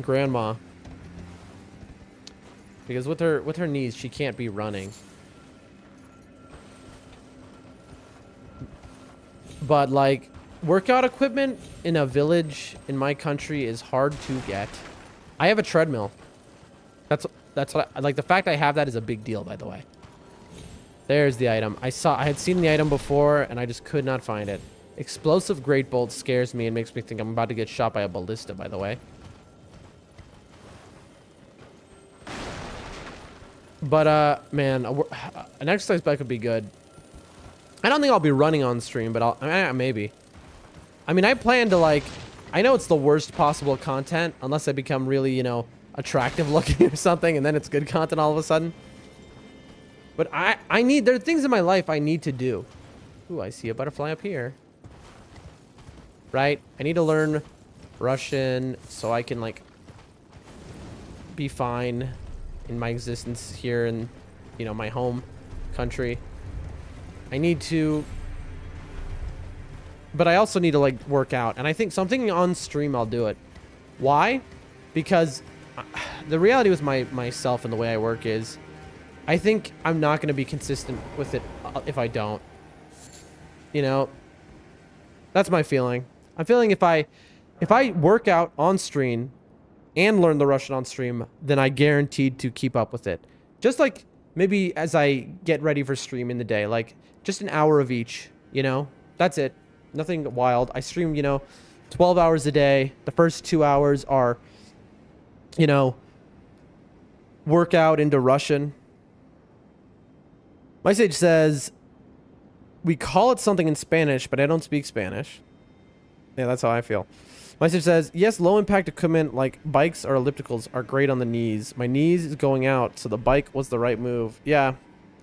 grandma. Because with her knees, she can't be running. But like, workout equipment in a village in my country is hard to get. I have a treadmill. That's what I like. The fact I have that is a big deal, by the way. There's the item. I had seen the item before and I just could not find it. Explosive great bolt scares me and makes me think I'm about to get shot by a ballista, by the way. But man, an exercise bike would be good. I don't think I'll be running on stream, but maybe. I mean, I plan to like, I know it's the worst possible content unless I become really, you know, attractive looking or something, and then it's good content all of a sudden. But there are things in my life I need to do. Ooh, I see a butterfly up here. Right? I need to learn Russian so I can like be fine in my existence here in, you know, my home country. I need to, but I also need to like work out, and I think something on stream I'll do it. Why? Because the reality with myself and the way I work is I think I'm not going to be consistent with it if I don't. You know, that's my feeling. I'm feeling if I work out on stream and learn the Russian on stream, then I guaranteed to keep up with it. Just like maybe as I get ready for stream in the day, like just an hour of each, you know, that's it. Nothing wild. I stream, you know, 12 hours a day. The first 2 hours are, you know, workout into Russian. My sage says, we call it something in Spanish, but I don't speak Spanish. Yeah, that's how I feel. My sage says, yes, low impact equipment like bikes or ellipticals are great on the knees. My knees is going out, so the bike was the right move. Yeah,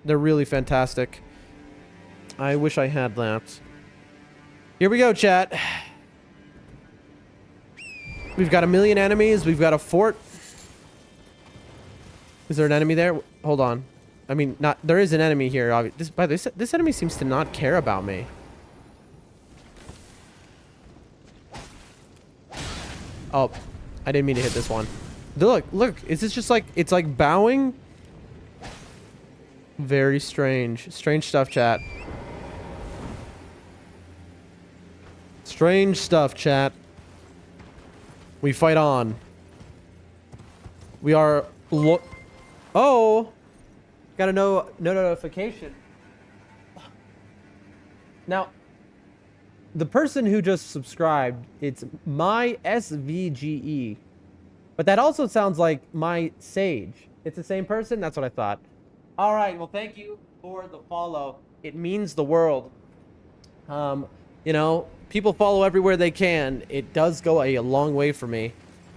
they're really fantastic. I wish I had that. Here we go, chat. We've got 1 million enemies. We've got a fort. Is there an enemy there? Hold on. I mean, not. There is an enemy here. By this enemy seems to not care about me. Oh, I didn't mean to hit this one. Look. Is this just like, it's like bowing? Very strange. Strange stuff, chat. Strange stuff, chat. We fight on. We are oh! Got a no notification. Now, the person who just subscribed, it's my SVGE. But that also sounds like my Sage. It's the same person? That's what I thought. All right, well, thank you for the follow. It means the world. You know, people follow everywhere they can. It does go a long way for me.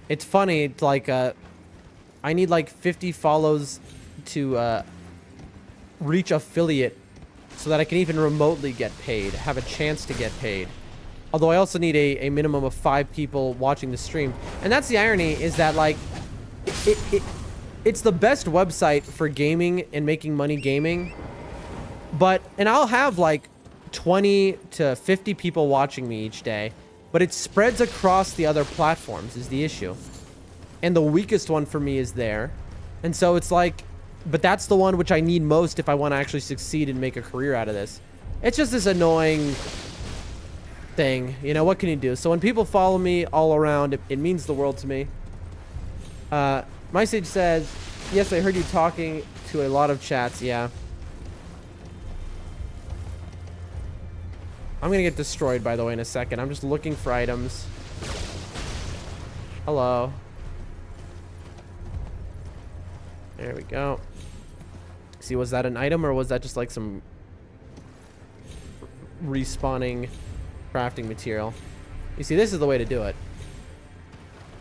It's funny, it's like, I need like 50 follows to reach affiliate so that I can even remotely get paid, have a chance to get paid. Although I also need a minimum of 5 people watching the stream. And that's the irony, is that like, it's the best website for gaming and making money gaming. And I'll have like 20 to 50 people watching me each day, but it spreads across the other platforms is the issue. And the weakest one for me is there. And so it's like, but that's the one which I need most if I want to actually succeed and make a career out of this. It's just this annoying thing. You know, what can you do? So when people follow me all around, it means the world to me. My sage says, yes, I heard you talking to a lot of chats. Yeah. I'm gonna get destroyed, by the way, in a second. I'm just looking for items. Hello. There we go. See, was that an item or was that just like some respawning crafting material? You see, this is the way to do it.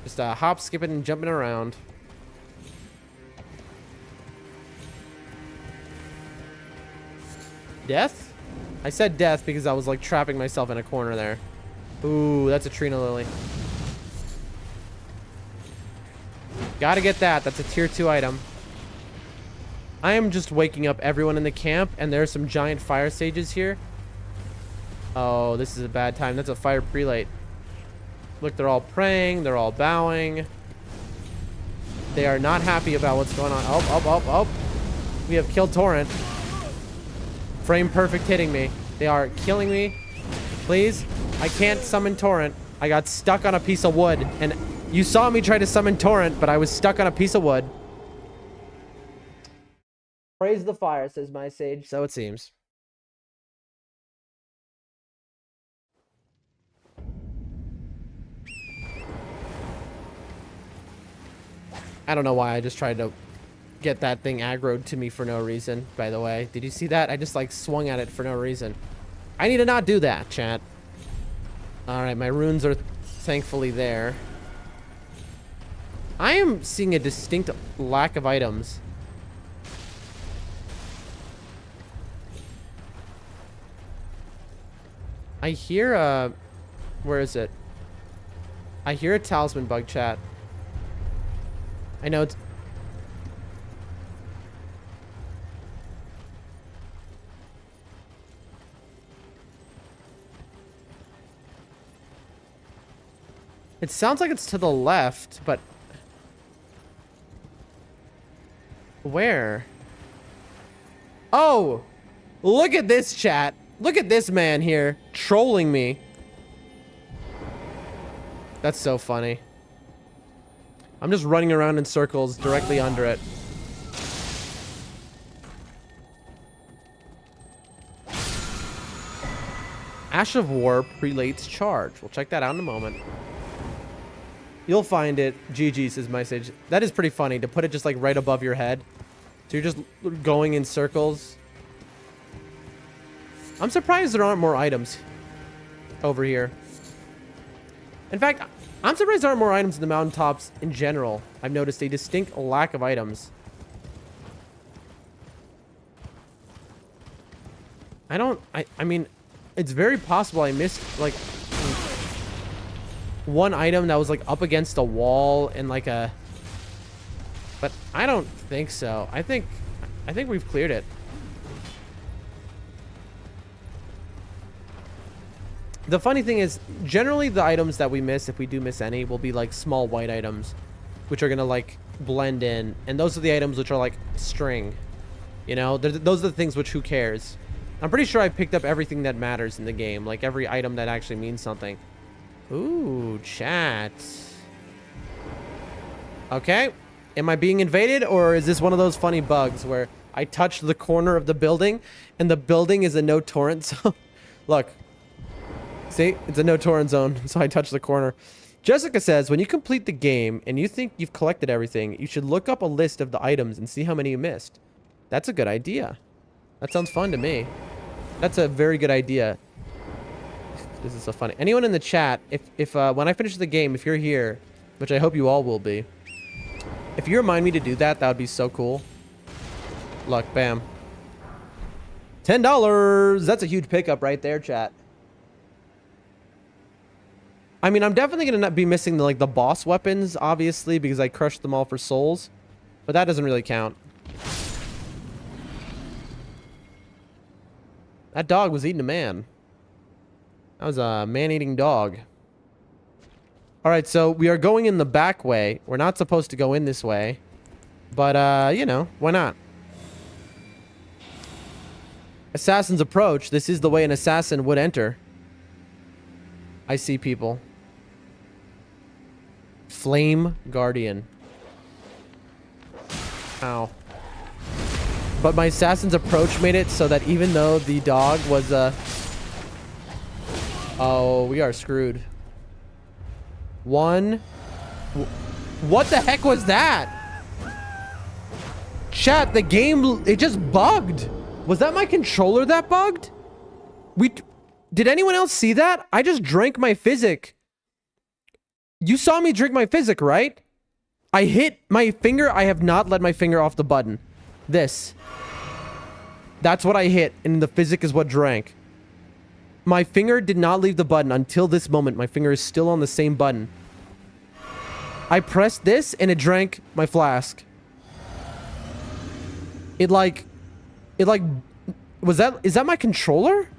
Just hop, skipping, and jumping around. Death? I said death because I was like trapping myself in a corner there. Ooh, that's a Trina Lily. Gotta get that. That's a tier 2 item. I am just waking up everyone in the camp, and there's some giant fire sages here. Oh, this is a bad time. That's a fire prelate. Look, they're all praying. They're all bowing. They are not happy about what's going on. Oh. We have killed Torrent. Frame perfect hitting me. They are killing me. Please. I can't summon Torrent. I got stuck on a piece of wood. And you saw me try to summon Torrent, but I was stuck on a piece of wood. Praise the fire, says my sage. So it seems. I don't know why I just tried to get that thing aggroed to me for no reason, by the way. Did you see that? I just like swung at it for no reason. I need to not do that, chat. Alright, my runes are thankfully there. I am seeing a distinct lack of items. I hear where is it? I hear a talisman bug, chat. I know it's... It sounds like it's to the left, but... Where? Oh! Look at this, chat. Look at this man here, trolling me. That's so funny. I'm just running around in circles directly under it. Ash of War prelates charge. We'll check that out in a moment. You'll find it. GG, says my sage. That is pretty funny to put it just like right above your head. So you're just going in circles. I'm surprised there aren't more items over here. In fact, I'm surprised there aren't more items in the mountaintops in general. I've noticed a distinct lack of items. I mean, it's very possible I missed like one item that was like up against a wall and like a... But I don't think so. I think we've cleared it. The funny thing is, generally the items that we miss, if we do miss any, will be like small white items, which are gonna like blend in. And those are the items which are like string. You know, those are the things which who cares. I'm pretty sure I picked up everything that matters in the game, like every item that actually means something. Ooh, chat. Okay. Am I being invaded, or is this one of those funny bugs where I touched the corner of the building and the building is a no torrent zone? Look. See, it's a no torrent zone, so I touched the corner. Jessica says, when you complete the game and you think you've collected everything, you should look up a list of the items and see how many you missed. That's a good idea. That sounds fun to me. That's a very good idea. This is so funny. Anyone in the chat, if when I finish the game, if you're here, which I hope you all will be, if you remind me to do that, that would be so cool. Look, bam. $10. That's a huge pickup right there, chat. I mean, I'm definitely going to not be missing the boss weapons, obviously, because I crushed them all for souls. But that doesn't really count. That dog was eating a man. That was a man-eating dog. Alright, so we are going in the back way. We're not supposed to go in this way. But, you know, why not? Assassin's approach. This is the way an assassin would enter. I see people. Flame Guardian. Ow. But my assassin's approach made it so that even though the dog was Oh, we are screwed. One. What the heck was that? Chat, the game, it just bugged. Was that my controller that bugged? Did anyone else see that? I just drank my physic. You saw me drink my physic, right? I hit my finger. I have not let my finger off the button. This. That's what I hit, and the physic is what drank. My finger did not leave the button until this moment. My finger is still on the same button. I pressed this, and it drank my flask. Is that my controller?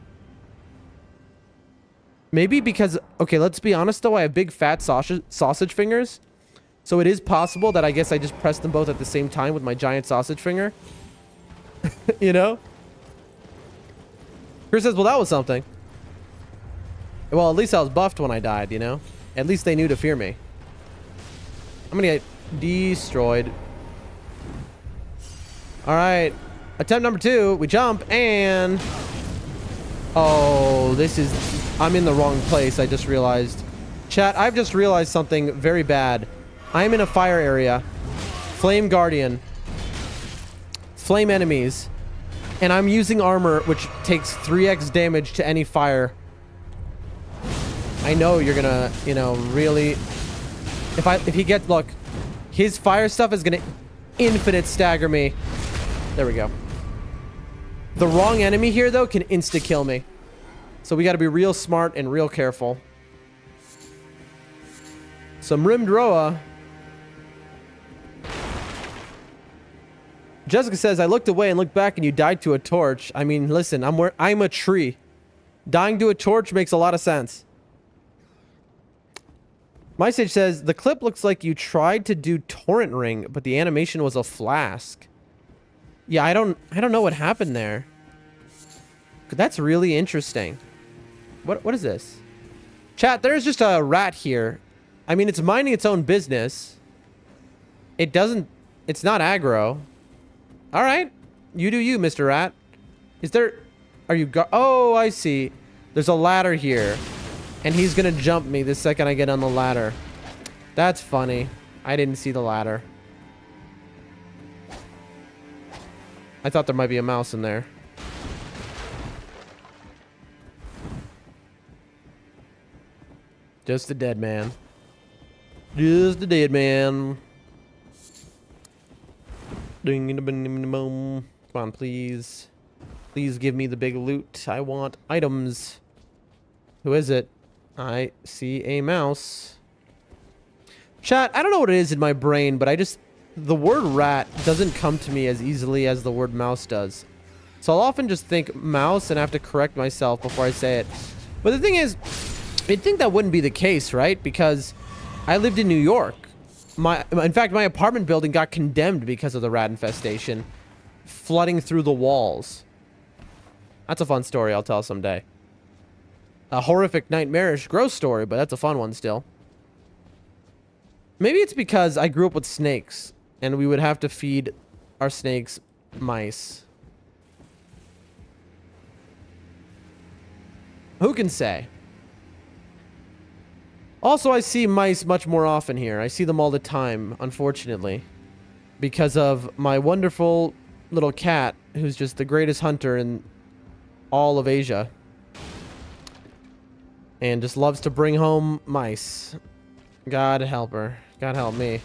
Maybe because, okay, let's be honest though, I have big fat sausage fingers. So it is possible that I guess I just pressed them both at the same time with my giant sausage finger. You know? Chris says, well, that was something. Well, at least I was buffed when I died, you know? At least they knew to fear me. I'm gonna get destroyed. Alright. Attempt number 2. We jump and... Oh, this is... I'm in the wrong place, I just realized. Chat, I've just realized something very bad. I'm in a fire area. Flame Guardian. Flame enemies. And I'm using armor, which takes 3x damage to any fire. I know you're gonna, you know, really... If he gets... Look. His fire stuff is gonna infinite stagger me. There we go. The wrong enemy here, though, can insta-kill me. So we gotta be real smart and real careful. Some rimmed Roa. Jessica says, I looked away and looked back and you died to a torch. I mean, listen, I'm a tree. Dying to a torch makes a lot of sense. My Sage says, the clip looks like you tried to do Torrent Ring, but the animation was a flask. Yeah, I don't know what happened there. That's really interesting. What is this? Chat, there's just a rat here. I mean, it's minding its own business. It's not aggro. All right. You do you, Mr. Rat. Oh, I see. There's a ladder here. And he's gonna jump me the second I get on the ladder. That's funny. I didn't see the ladder. I thought there might be a mouse in there. Just a dead man. Just a dead man. Come on, please. Please give me the big loot. I want items. Who is it? I see a mouse. Chat, I don't know what it is in my brain, but the word rat doesn't come to me as easily as the word mouse does. So I'll often just think mouse and have to correct myself before I say it. But the thing is, I'd think that wouldn't be the case, right? Because I lived in New York. In fact, my apartment building got condemned because of the rat infestation flooding through the walls. That's a fun story I'll tell someday. A horrific, nightmarish, gross story, but that's a fun one still. Maybe it's because I grew up with snakes, and we would have to feed our snakes mice. Who can say? Also, I see mice much more often here. I see them all the time, unfortunately. Because of my wonderful little cat, who's just the greatest hunter in all of Asia. And just loves to bring home mice. God help her. God help me.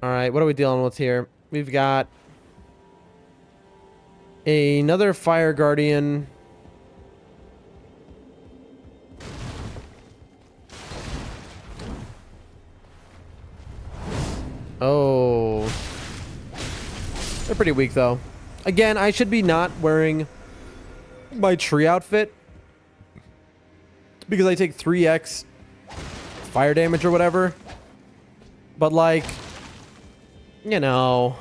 Alright, what are we dealing with here? We've got another fire guardian. Oh. They're pretty weak, though. Again, I should be not wearing my tree outfit. Because I take 3x fire damage or whatever. But, like, you know.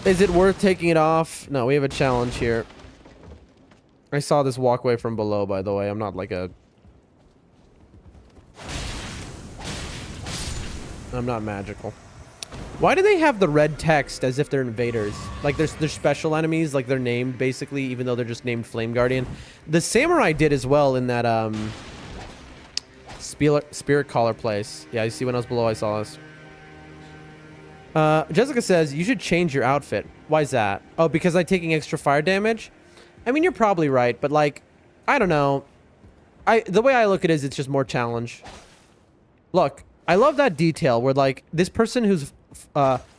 Is it worth taking it off? No, we have a challenge here. I saw this walkway from below, by the way. I'm not like a... I'm not magical. Why do they have the red text as if they're invaders? Like they're special enemies, like they're named basically, even though they're just named Flame Guardian. The Samurai did as well in that Spirit Caller place. Yeah, you see when I was below, I saw this. Jessica says, you should change your outfit. Why is that? Oh, because I'm taking extra fire damage? I mean, you're probably right, but like, I don't know. The way I look at it is it's just more challenge. Look, I love that detail where like this person who's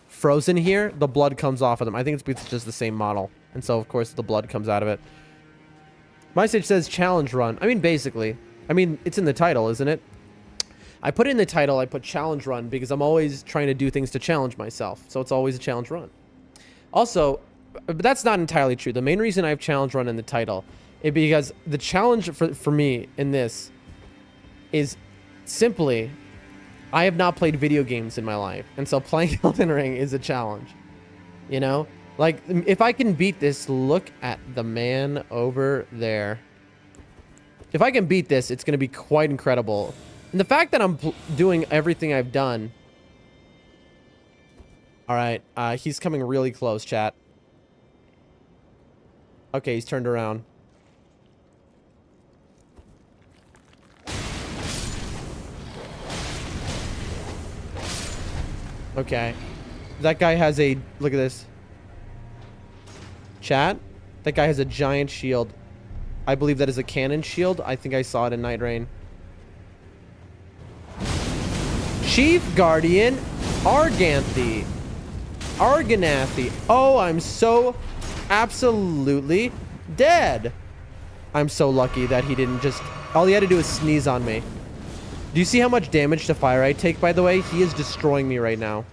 frozen here, the blood comes off of them. I think it's because it's just the same model. And so, of course, the blood comes out of it. My stage says challenge run. I mean, basically. I mean, it's in the title, isn't it? I put it in the title, I put challenge run because I'm always trying to do things to challenge myself. So it's always a challenge run. Also, but that's not entirely true. The main reason I have challenge run in the title is because the challenge for me in this is simply, I have not played video games in my life. And so playing Elden Ring is a challenge. You know? Like, if I can beat this, look at the man over there. If I can beat this, it's going to be quite incredible. And the fact that I'm doing everything I've done. All right. He's coming really close, chat. Okay, he's turned around. Okay. That guy has a... Look at this. Chat? That guy has a giant shield. I believe that is a cannon shield. I think I saw it in Night Rain. Chief Guardian Arganathi. Oh, I'm so absolutely dead. I'm so lucky that he didn't just... All he had to do is sneeze on me. Do you see how much damage to fire I take, by the way? He is destroying me right now.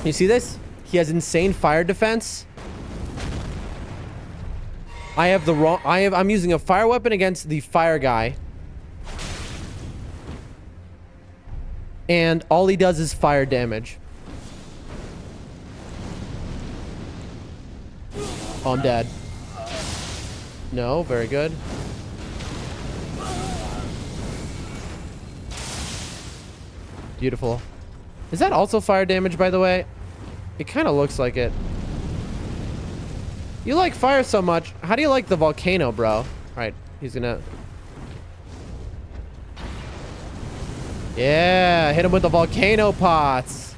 You see this? He has insane fire defense. I have the wrong... I'm using a fire weapon against the fire guy. And all he does is fire damage. Oh, I'm dead. No, very good. Beautiful. Is that also fire damage, by the way? It kind of looks like it. You like fire so much. How do you like the volcano, bro? All right, he's gonna... Yeah, hit him with the volcano pots.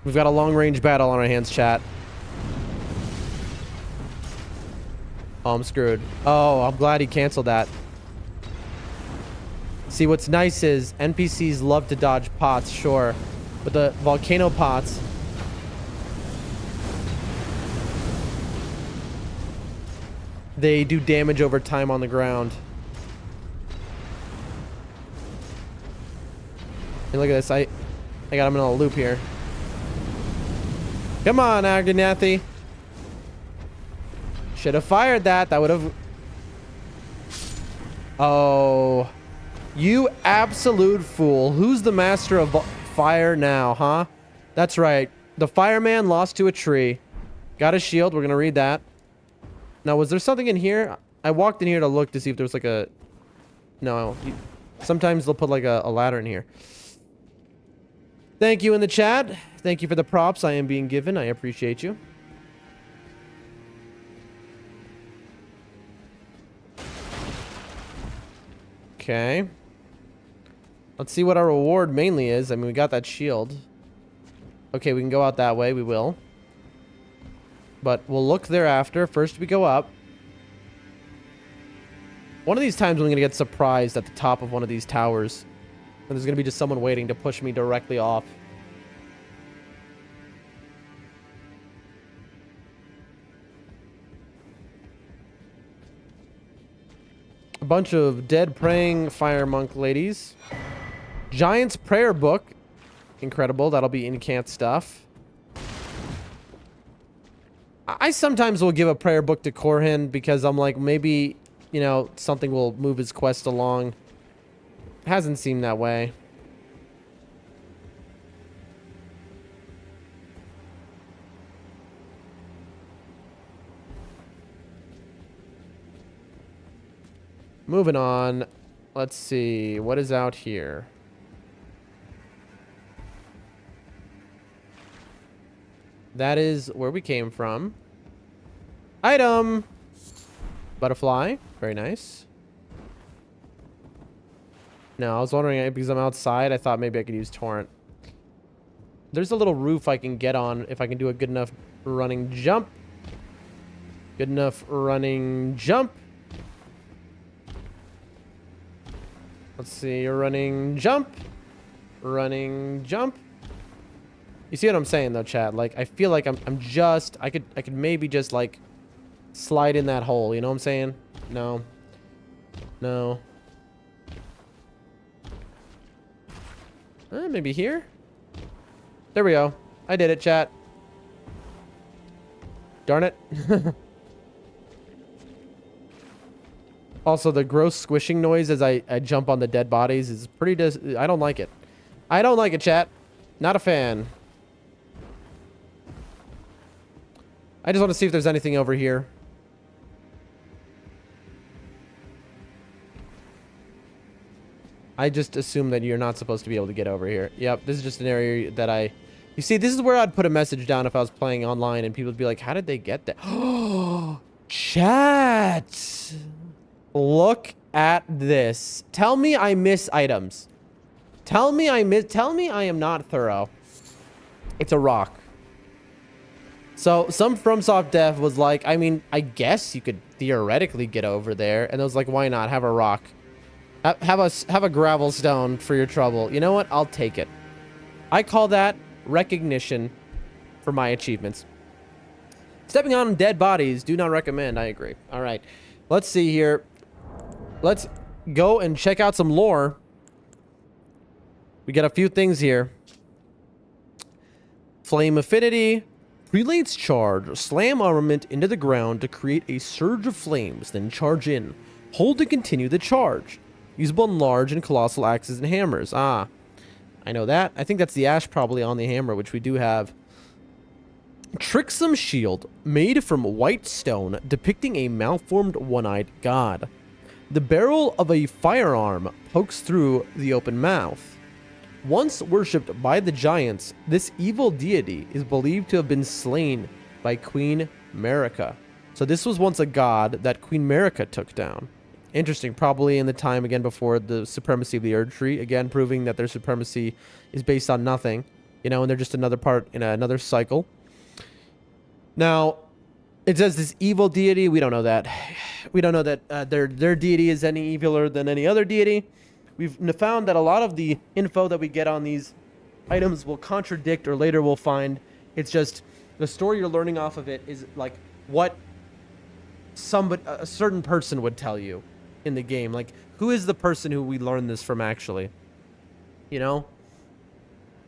We've got a long-range battle on our hands, chat. Oh, I'm screwed. Oh, I'm glad he canceled that. See, what's nice is NPCs love to dodge pots, sure. But the volcano pots... They do damage over time on the ground. And look at this. I got him in a loop here. Come on, Arganathi. Should have fired that. That would have... Oh. You absolute fool. Who's the master of fire now, huh? That's right. The fireman lost to a tree. Got a shield. We're going to read that. Now, was there something in here? I walked in here to look to see if there was like a... No. Sometimes they'll put like a ladder in here. Thank you in the chat. Thank you for the props I am being given. I appreciate you. Okay. Let's see what our reward mainly is. I mean, we got that shield. Okay, we can go out that way. We will. But we'll look thereafter. First, we go up. One of these times, I'm going to get surprised at the top of one of these towers. And there's going to be just someone waiting to push me directly off. A bunch of dead praying fire monk ladies. Giant's prayer book. Incredible. That'll be incant stuff. I sometimes will give a prayer book to Korhin because I'm like, maybe, you know, something will move his quest along. Hasn't seemed that way. Moving on. Let's see. What is out here? That is where we came from. Item! Butterfly. Very nice. No, I was wondering, because I'm outside, I thought maybe I could use Torrent. There's a little roof I can get on if I can do a good enough running jump. Good enough running jump. Let's see, running jump. Running jump. You see what I'm saying though, chat? Like, I feel like I'm just, I could maybe just like slide in that hole, you know what I'm saying? No. No. Maybe here? There we go. I did it, chat. Darn it. Also, the gross squishing noise as I jump on the dead bodies is pretty I don't like it. I don't like it, chat. Not a fan. I just want to see if there's anything over here. I just assume that you're not supposed to be able to get over here. Yep, this is just an area that I... You see, this is where I'd put a message down if I was playing online and people would be like, how did they get there? Oh, chat! Look at this. Tell me I miss items. Tell me I am not thorough. It's a rock. So, some FromSoft dev was like, I mean, I guess you could theoretically get over there. And I was like, why not? Have a rock. Have a gravel stone for your trouble. You know what? I'll take it. I call that recognition for my achievements. Stepping on dead bodies, do not recommend. I agree. All right. Let's see here. Let's go and check out some lore. We got a few things here. Flame affinity. Prelate's charge. Slam armament into the ground to create a surge of flames, then charge in. Hold to continue the charge. Usable in large and colossal axes and hammers. Ah, I know that. I think that's the ash probably on the hammer, which we do have. Tricksome shield made from white stone depicting a malformed one-eyed god. The barrel of a firearm pokes through the open mouth. Once worshipped by the giants, this evil deity is believed to have been slain by Queen Marika. So this was once a god that Queen Marika took down. Interesting, probably in the time again before the supremacy of the Erd Tree, again proving that their supremacy is based on nothing, you know, and they're just another part in another cycle. Now, it says this evil deity. We don't know that. We don't know that their deity is any eviler than any other deity. We've found that a lot of the info that we get on these items will contradict, or later we'll find it's just the story you're learning off of it is like what a certain person would tell you in the game. Like, who is the person who we learned this from actually? You know?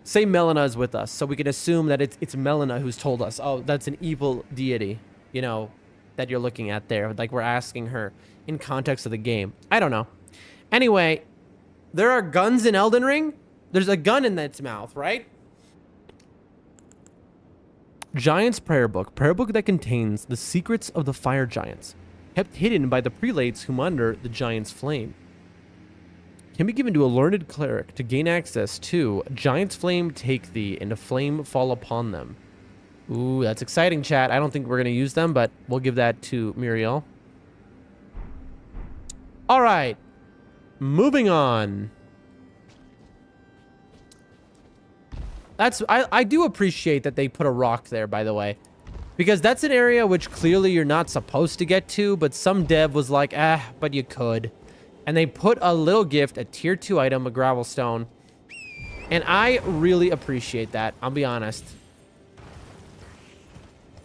Say Melina is with us, so we can assume that it's Melina who's told us, oh, that's an evil deity, you know, that you're looking at there. Like, we're asking her in context of the game. I don't know. Anyway, there are guns in Elden Ring. There's a gun in its mouth, right? Giant's Prayer Book that contains the secrets of the fire giants, kept hidden by the prelates who monitor the giant's flame. Can be given to a learned cleric to gain access to Giant's Flame take thee, and a flame fall upon them. Ooh, that's exciting, chat. I don't think we're going to use them, but we'll give that to Muriel. All right. Moving on. I do appreciate that they put a rock there, by the way. Because that's an area which clearly you're not supposed to get to, but some dev was like, but you could. And they put a little gift, a tier 2 item, a gravel stone. And I really appreciate that, I'll be honest.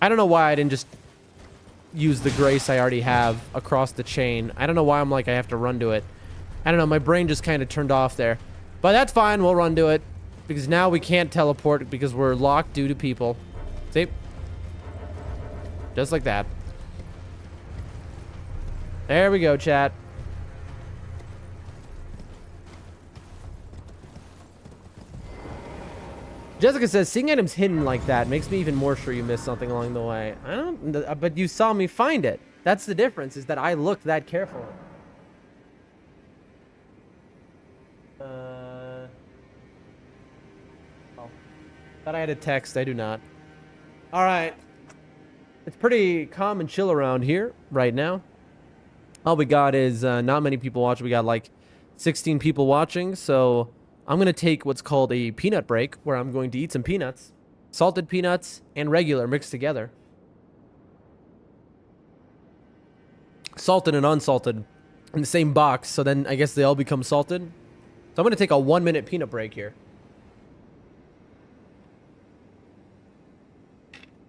I don't know why I didn't just use the grace I already have across the chain. I don't know why I'm like, I have to run to it. I don't know, my brain just kind of turned off there. But that's fine, we'll run to it. Because now we can't teleport because we're locked due to people. See? Just like that. There we go, chat. Jessica says, seeing items hidden like that makes me even more sure you missed something along the way. But you saw me find it. That's the difference, is that I looked that carefully. Oh. Thought I had a text. I do not. All right. It's pretty calm and chill around here right now. All we got is not many people watching. We got like 16 people watching. So I'm going to take what's called a peanut break, where I'm going to eat some peanuts. Salted peanuts and regular mixed together. Salted and unsalted in the same box. So then I guess they all become salted. So I'm going to take a 1-minute peanut break here.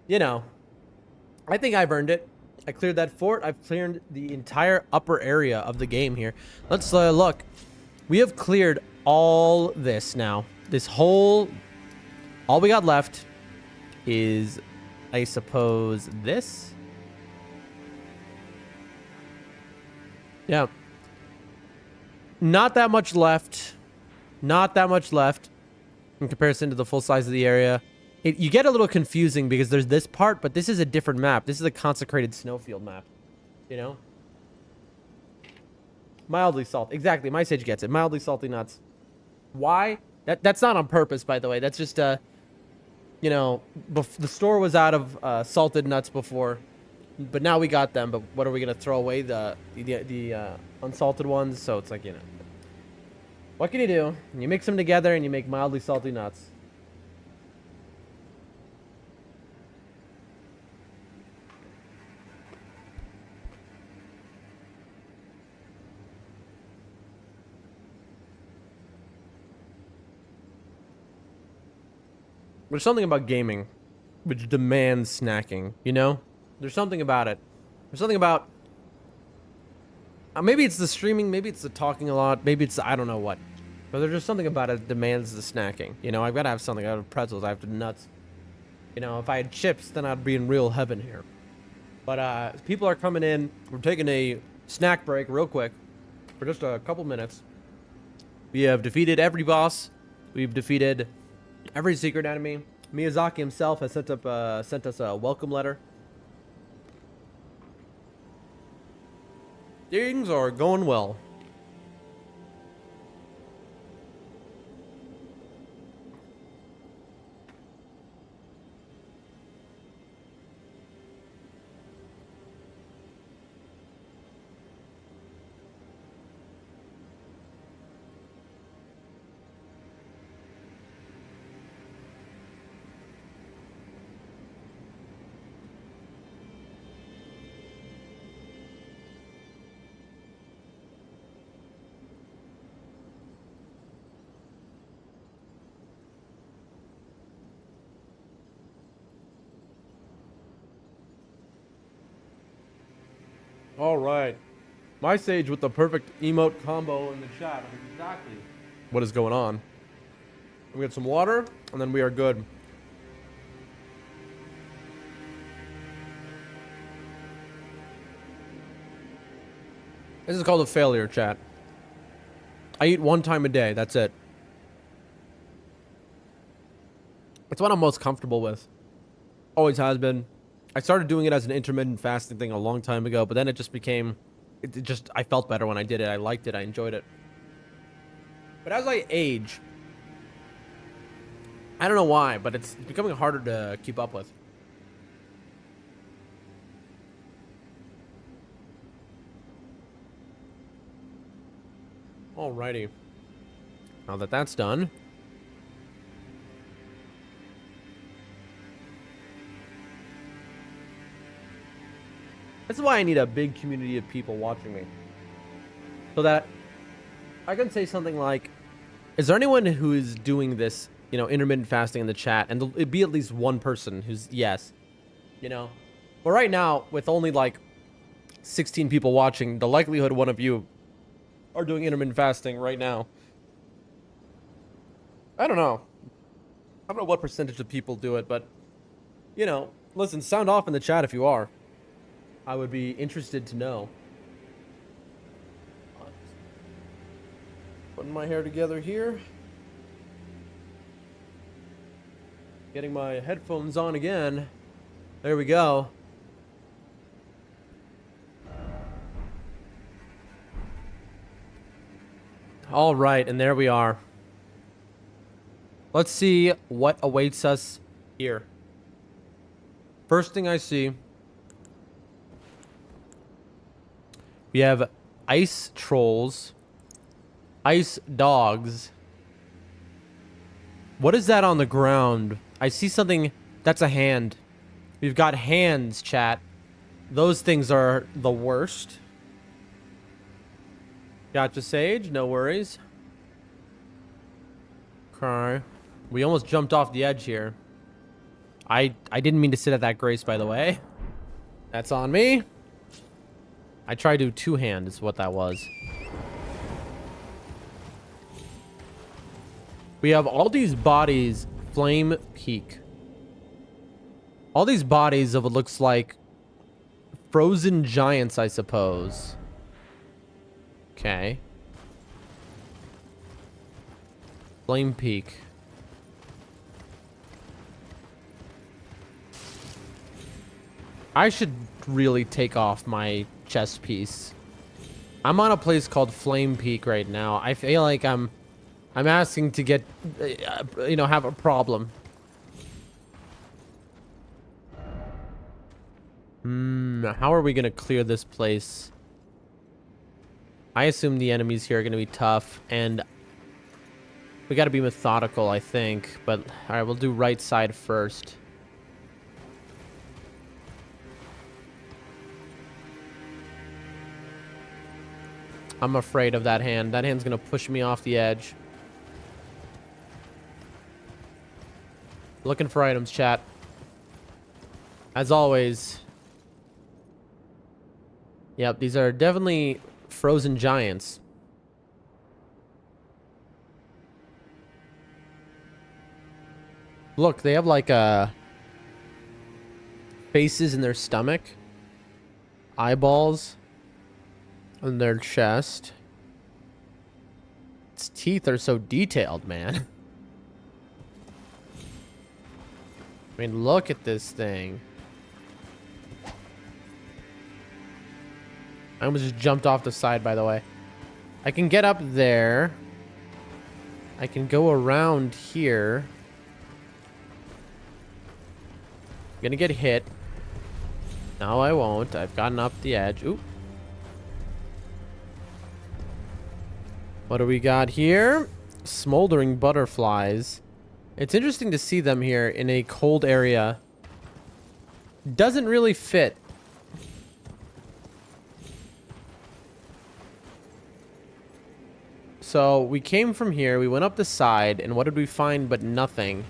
You know, I think I've earned it. I cleared that fort. I've cleared the entire upper area of the game here. Let's look. We have cleared all this now. This whole... All we got left is, I suppose, this. Yeah. Not that much left. Not that much left in comparison to the full size of the area. You get a little confusing because there's this part, but this is a different map. This is a consecrated snowfield map. You know? Mildly salty. Exactly. My Sage gets it. Mildly salty nuts. Why? That's not on purpose, by the way. That's just, you know, the store was out of salted nuts before, but now we got them. But what are we gonna throw away? The unsalted ones? So it's like, you know, what can you do? You mix them together and you make mildly salty nuts. There's something about gaming which demands snacking, you know? There's something about it. There's something about... maybe it's the streaming, maybe it's the talking a lot, maybe it's I don't know what. But there's just something about it that demands the snacking. You know, I've got to have something. I have pretzels, I have the nuts. You know, if I had chips, then I'd be in real heaven here. But people are coming in. We're taking a snack break real quick for just a couple minutes. We have defeated every boss. We've defeated... every secret enemy. Miyazaki himself has sent us a welcome letter. Things are going well. All right. My Sage with the perfect emote combo in the chat. That's exactly what is going on. We get some water, and then we are good. This is called a failure, chat. I eat 1 time a day. That's it. It's what I'm most comfortable with. Always has been. I started doing it as an intermittent fasting thing a long time ago, but then it just became... I felt better when I did it. I liked it. I enjoyed it. But as I age... I don't know why, but it's becoming harder to keep up with. Alrighty. Now that that's done... This is why I need a big community of people watching me. So that I can say something like, is there anyone who is doing this, you know, intermittent fasting in the chat? And it'd be at least one person who's yes, you know. But right now, with only like 16 people watching, the likelihood one of you are doing intermittent fasting right now. I don't know. I don't know what percentage of people do it, but, you know, listen, sound off in the chat if you are. I would be interested to know. Putting my hair together here. Getting my headphones on again. There we go. All right, and there we are. Let's see what awaits us here. First thing I see, we have ice trolls, ice dogs. What is that on the ground? I see something. That's a hand. We've got hands, chat. Those things are the worst. Gotcha, Sage. No worries. Okay. We almost jumped off the edge here. I didn't mean to sit at that grace, by the way. That's on me. I tried to two-hand is what that was. We have all these bodies, Flame Peak. All these bodies of what looks like frozen giants, I suppose. Okay. Flame Peak. I should really take off my chest piece. I'm on a place called Flame Peak right now. I feel like I'm asking to get, you know, have a problem. How are we gonna clear this place? I assume the enemies here are gonna be tough, and we gotta be methodical, I think. But all right, we'll do right side first. I'm afraid of that hand. That hand's gonna push me off the edge. Looking for items, chat. As always. Yep, these are definitely frozen giants. Look, they have like faces in their stomach, eyeballs on their chest. Its teeth are so detailed, man. I mean, look at this thing. I almost just jumped off the side, by the way. I can get up there. I can go around here. I'm gonna get hit. No, I won't. I've gotten up the edge. Ooh. What do we got here? Smoldering butterflies. It's interesting to see them here in a cold area. Doesn't really fit. So we came from here, we went up the side, and what did we find but nothing?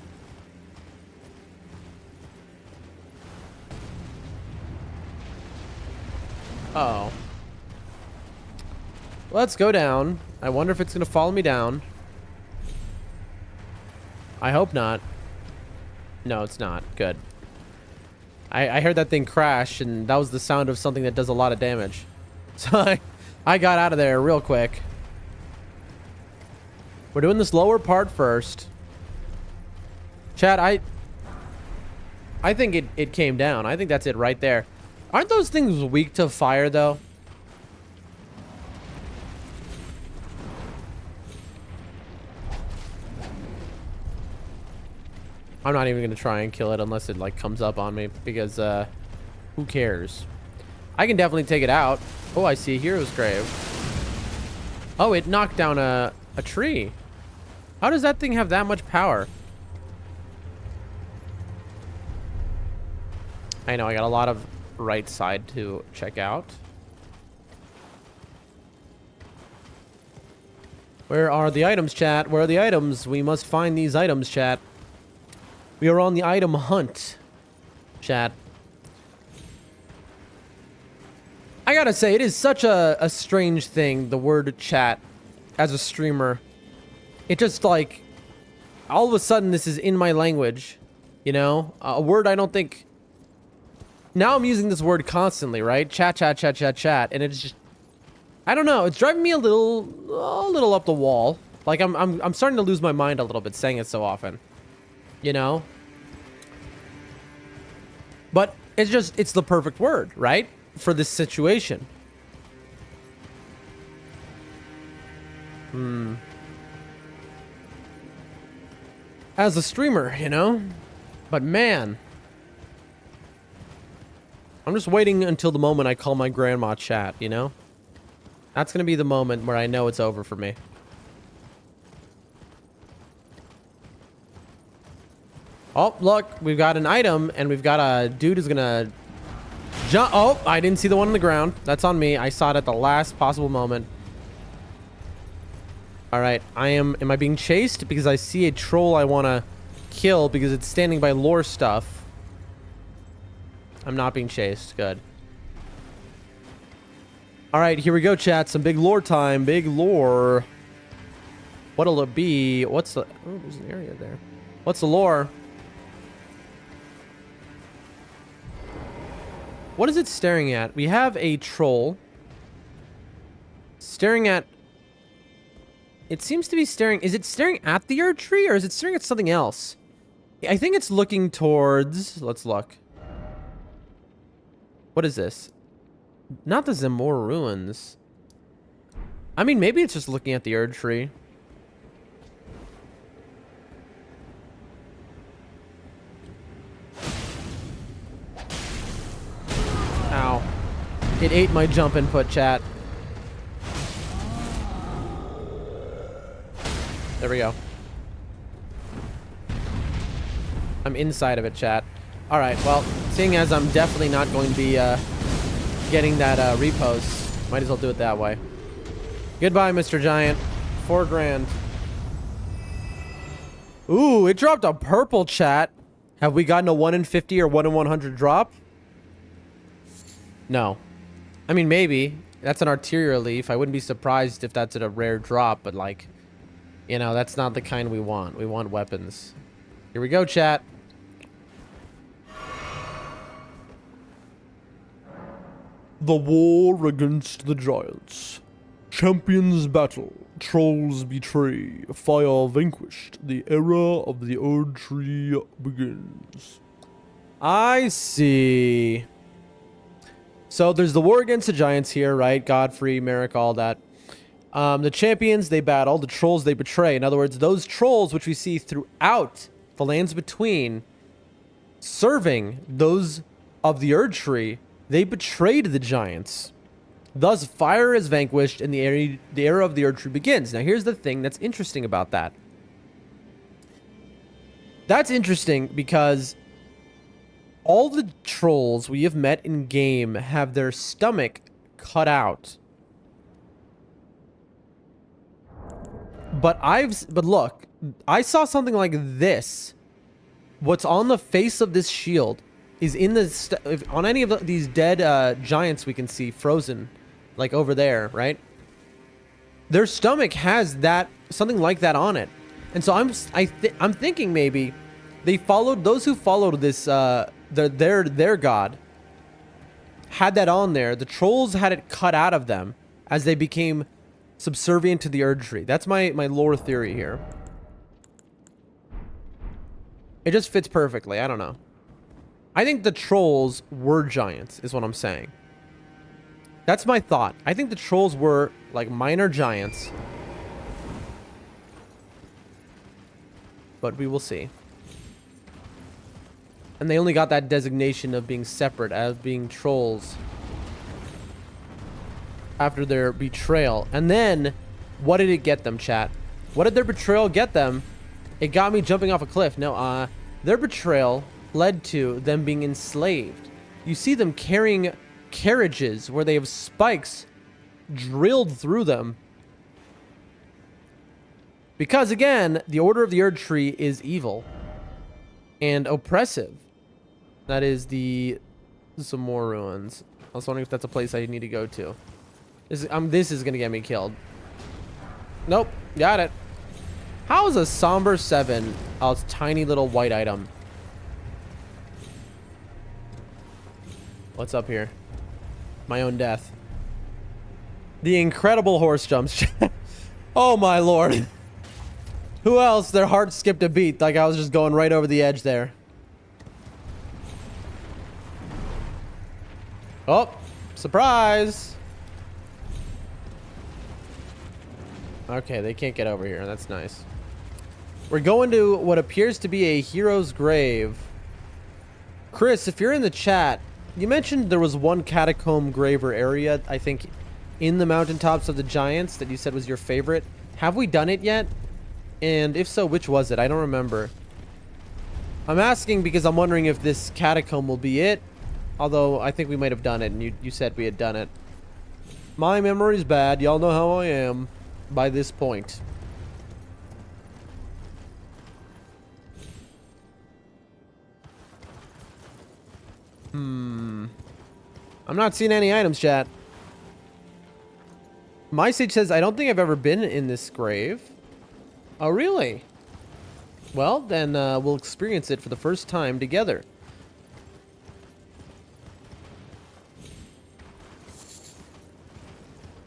Uh-oh. Let's go down. I wonder if it's gonna follow me down. I hope not. No, it's not. Good. I heard that thing crash, and that was the sound of something that does a lot of damage. So I got out of there real quick. We're doing this lower part first. Chat, I think it came down. I think that's it right there. Aren't those things weak to fire, though? I'm not even going to try and kill it unless it, like, comes up on me. Because, who cares? I can definitely take it out. Oh, I see a hero's grave. Oh, it knocked down a tree. How does that thing have that much power? I know, I got a lot of right side to check out. Where are the items, chat? Where are the items? We must find these items, chat. We are on the item hunt, chat. I gotta say, it is such a strange thing, the word chat, as a streamer. It just, like, all of a sudden this is in my language, you know? A word I don't think... Now I'm using this word constantly, right? Chat, chat, chat, chat, chat, and it's just... I don't know, it's driving me a little up the wall. Like, I'm starting to lose my mind a little bit saying it so often. You know? But it's just, it's the perfect word, right? For this situation. as a streamer, you know? But man, I'm just waiting until the moment I call my grandma chat, you know? That's gonna be the moment where I know it's over for me. Oh, look, we've got an item, and we've got a dude who's gonna jump. Oh, I didn't see the one on the ground. That's on me. I saw it at the last possible moment. All right, am I being chased? Because I see a troll I want to kill because it's standing by lore stuff. I'm not being chased. Good. All right, here we go, chat. Some big lore time. Big lore. What'll it be? What's the... Oh, there's an area there. What's the lore? What is it staring at? We have a troll staring at... It seems to be staring... Is it staring at the Erd Tree, or is it staring at something else? I think it's looking towards... Let's look. What is this? Not the Zamor ruins. I mean, maybe it's just looking at the Erd Tree. Ow. It ate my jump input, chat. There we go. I'm inside of it, chat. Alright, well, seeing as I'm definitely not going to be getting that repost, might as well do it that way. Goodbye, Mr. Giant. 4 grand. Ooh, it dropped a purple, chat. Have we gotten a 1 in 50 or 1 in 100 drop? No. I mean, maybe. That's an arterial leaf. I wouldn't be surprised if that's a rare drop, but like, you know, that's not the kind we want. We want weapons. Here we go, chat. The war against the giants. Champions battle. Trolls betray. Fire vanquished. The era of the Erd Tree begins. I see. So there's the war against the giants here, right? Godfrey, Merrick, all that. The champions, they battle. The trolls, they betray. In other words, those trolls which we see throughout the lands between, serving those of the Erd Tree, they betrayed the giants. Thus, fire is vanquished and the era of the Erd Tree begins. Now, here's the thing that's interesting about that. That's interesting because all the trolls we have met in game have their stomach cut out. But look, I saw something like this. What's on the face of this shield is in the on any of these dead giants we can see frozen, like over there, right? Their stomach has that, something like that on it. And so I'm thinking maybe they followed, those who followed this their god had that on there. The trolls had it cut out of them as they became subservient to the Erd Tree. That's my lore theory here. It just fits perfectly. I don't know. I think the trolls were giants, is what I'm saying. That's my thought. I think the trolls were like minor giants. But we will see. And they only got that designation of being separate as being trolls after their betrayal. And then, what did it get them, chat? What did their betrayal get them? It got me jumping off a cliff. No, their betrayal led to them being enslaved. You see them carrying carriages where they have spikes drilled through them. Because, again, the Order of the Erd Tree is evil and oppressive. That is some more ruins. I was wondering if that's a place I need to go to. This is gonna get me killed. Nope, got it. How is a Somber 7 a tiny little white item? What's up here? My own death. The incredible horse jumps. Oh my lord. Who else? Their heart skipped a beat like I was just going right over the edge there. Oh, surprise. Okay, they can't get over here. That's nice. We're going to what appears to be a hero's grave. Chris, if you're in the chat, you mentioned there was one catacomb grave or area, I think, in the mountaintops of the Giants that you said was your favorite. Have we done it yet? And if so, which was it? I don't remember. I'm asking because I'm wondering if this catacomb will be it. Although, I think we might have done it, and you said we had done it. My memory's bad. Y'all know how I am by this point. I'm not seeing any items, chat. My sage says, I don't think I've ever been in this grave. Oh, really? Well, then we'll experience it for the first time together.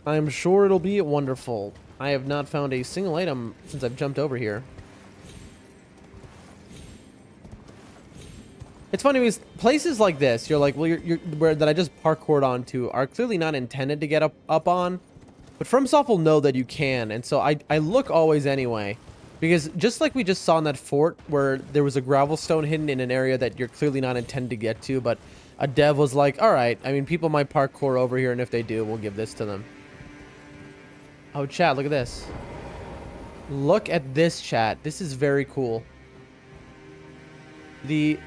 I'm sure it'll be wonderful. I have not found a single item since I've jumped over here. It's funny because places like this, you're like, well, where that I just parkoured onto are clearly not intended to get up on, but FromSoft will know that you can, and so I look always anyway, because just like we just saw in that fort where there was a gravel stone hidden in an area that you're clearly not intended to get to, but a dev was like, all right, I mean, people might parkour over here, and if they do, we'll give this to them. Oh, chat, look at this. Look at this, chat. This is very cool.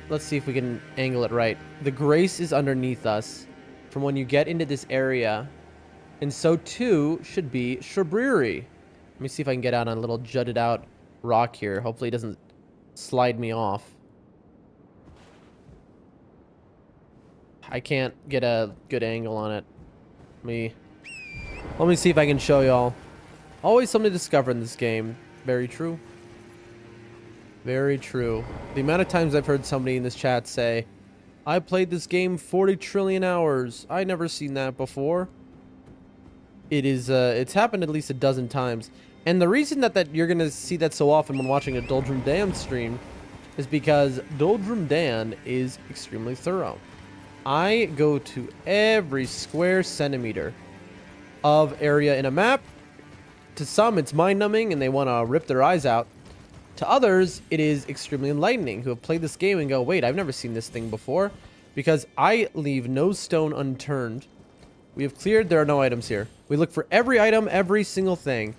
Let's see if we can angle it right. The grace is underneath us from when you get into this area. And so too should be Shabriri. Let me see if I can get out on a little jutted out rock here. Hopefully it doesn't slide me off. I can't get a good angle on it. Let me see if I can show y'all. Always something to discover in this game. Very true. Very true. The amount of times I've heard somebody in this chat say, I played this game 40 trillion hours. I never seen that before. It's happened at least a dozen times. And the reason that you're going to see that so often when watching a Doldrum Dan stream is because Doldrum Dan is extremely thorough. I go to every square centimeter of area in a map. To some, it's mind-numbing and they want to rip their eyes out. To others, it is extremely enlightening who have played this game and go, wait, I've never seen this thing before. Because I leave no stone unturned. We have cleared, there are no items here. We look for every item, every single thing.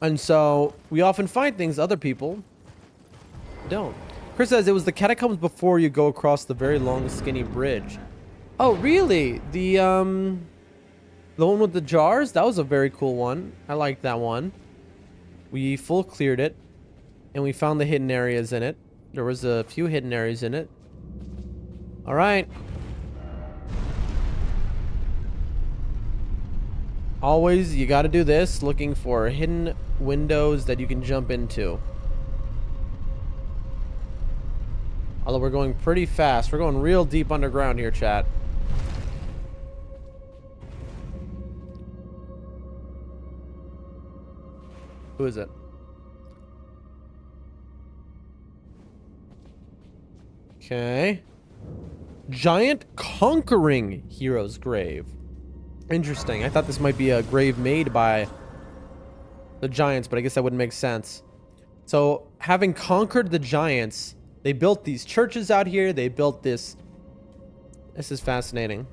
And so, we often find things other people don't. Chris says, it was the catacombs before you go across the very long, skinny bridge. Oh, really? The one with the jars? That was a very cool one. I like that one. We full cleared it. And we found the hidden areas in it. There was a few hidden areas in it. Alright. Always, you gotta do this. Looking for hidden windows that you can jump into. Although we're going pretty fast. We're going real deep underground here, chat. Who is it? Okay. Giant conquering hero's grave. Interesting. I thought this might be a grave made by the giants, but I guess that wouldn't make sense. So, having conquered the giants, they built these churches out here. They built this. This is fascinating.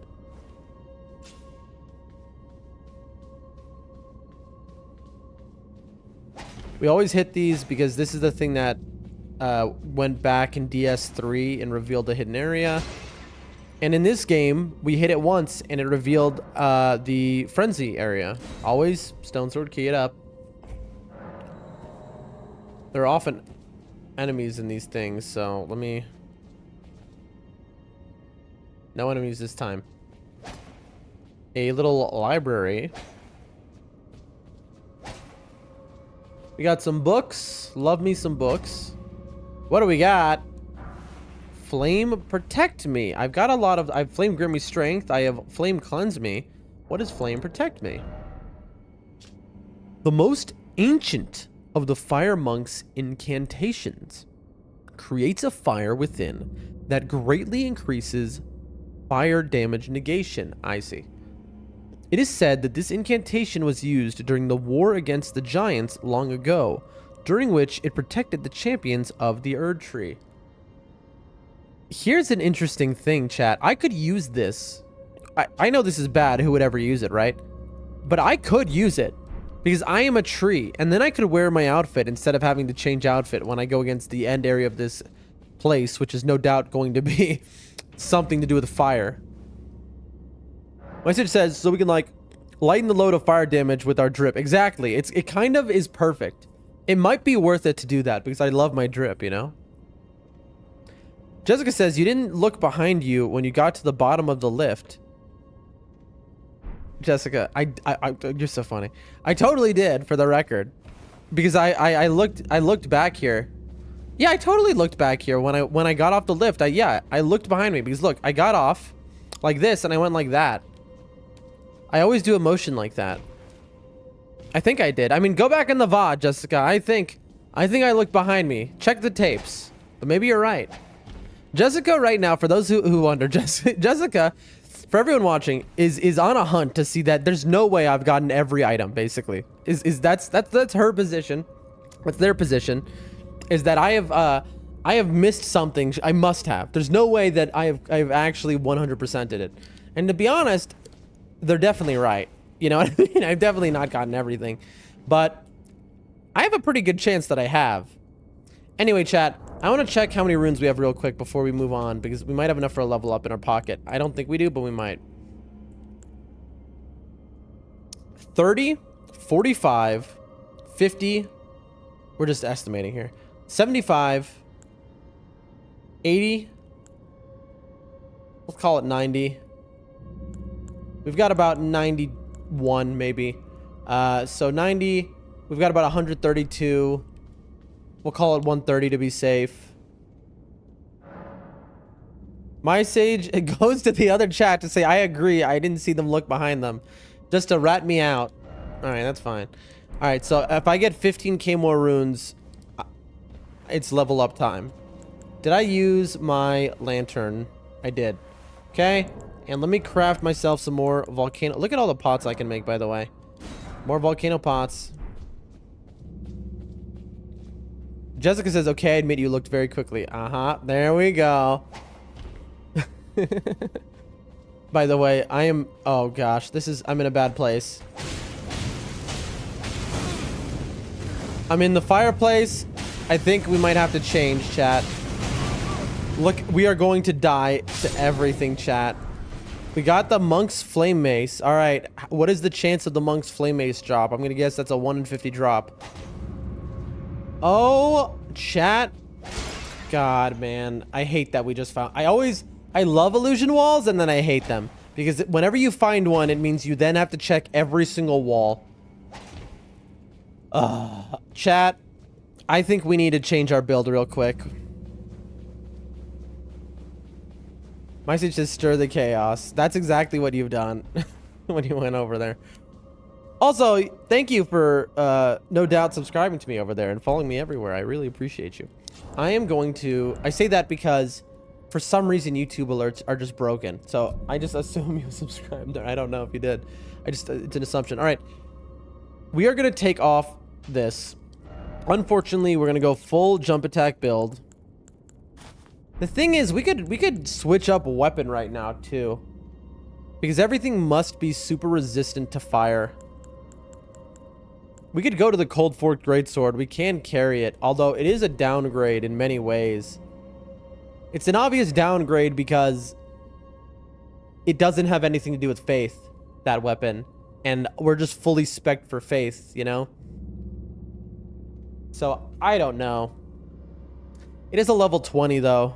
We always hit these because this is the thing that went back in DS3 and revealed the hidden area. And in this game, we hit it once and it revealed the frenzy area. Always stone sword key it up. There are often enemies in these things, so let me... No enemies this time. A little library. We got some books. Love me some books. What do we got? Flame protect me. I've got a lot of... I've flame grant me strength. I have flame cleanse me. What does flame protect me? The most ancient of the fire monk's incantations creates a fire within that greatly increases fire damage negation. I see. It is said that this incantation was used during the war against the giants long ago during which it protected the champions of the Erd Tree. Here's an interesting thing, chat. I could use this. I know this is bad. Who would ever use it, right? But I could use it because I am a tree, and then I could wear my outfit instead of having to change outfit when I go against the end area of this place, which is no doubt going to be something to do with fire. My message says, so we can like lighten the load of fire damage with our drip. Exactly. It kind of is perfect. It might be worth it to do that because I love my drip, you know? Jessica says, you didn't look behind you when you got to the bottom of the lift. Jessica, you're so funny. I totally did, for the record, because I looked back here. Yeah, I totally looked back here when I got off the lift. I looked behind me because look, I got off like this and I went like that. I always do a motion like that. I think I did. I mean, go back in the VOD, Jessica. I think I looked behind me. Check the tapes. But maybe you're right. Jessica right now, for those who wonder, Jessica, for everyone watching, is on a hunt to see that there's no way I've gotten every item, basically. That's her position. That's their position. Is that I have missed something I must have. There's no way that I've actually 100%ed it. And to be honest, they're definitely right. You know what I mean? I've definitely not gotten everything. But I have a pretty good chance that I have. Anyway, chat, I want to check how many runes we have real quick before we move on, because we might have enough for a level up in our pocket. I don't think we do, but we might. 30, 45, 50. We're just estimating here. 75, 80. Let's call it 90. We've got about 91, maybe. So 90. We've got about 132. We'll call it 130 to be safe. My Sage, it goes to the other chat to say, I agree. I didn't see them look behind them. Just to rat me out. Alright, that's fine. Alright, so if I get 15k more runes, it's level up time. Did I use my lantern? I did. Okay. And let me craft myself some more volcano. Look at all the pots I can make, by the way. More volcano pots. Jessica says, okay, I admit you looked very quickly. Uh-huh. There we go. By the way, I am... Oh, gosh. I'm in a bad place. I'm in the fireplace. I think we might have to change, chat. Look, we are going to die to everything, chat. We got the Monk's Flame Mace. All right. What is the chance of the Monk's Flame Mace drop? I'm going to guess that's a 1 in 50 drop. Oh, chat. God, man. I hate that we just found... I love illusion walls, and then I hate them. Because whenever you find one, it means you then have to check every single wall. Chat. I think we need to change our build real quick. My message says stir the chaos. That's exactly what you've done when you went over there. Also, thank you for no doubt subscribing to me over there and following me everywhere. I really appreciate you. I am going to... I say that because for some reason YouTube alerts are just broken. So I just assume you subscribed there. I don't know if you did. It's an assumption. All right. We are going to take off this. Unfortunately, we're going to go full jump attack build. The thing is, we could switch up a weapon right now too. Because everything must be super resistant to fire. We could go to the Cold Forked Greatsword. We can carry it, although it is a downgrade in many ways. It's an obvious downgrade because it doesn't have anything to do with Faith, that weapon. And we're just fully spec'd for Faith, you know? So, I don't know. It is a level 20, though.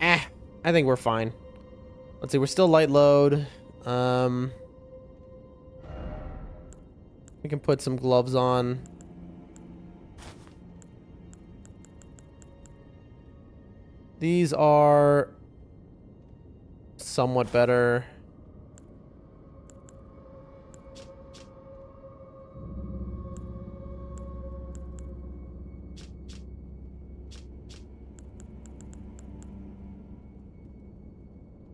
I think we're fine. Let's see, we're still light load. We can put some gloves on. These are somewhat better.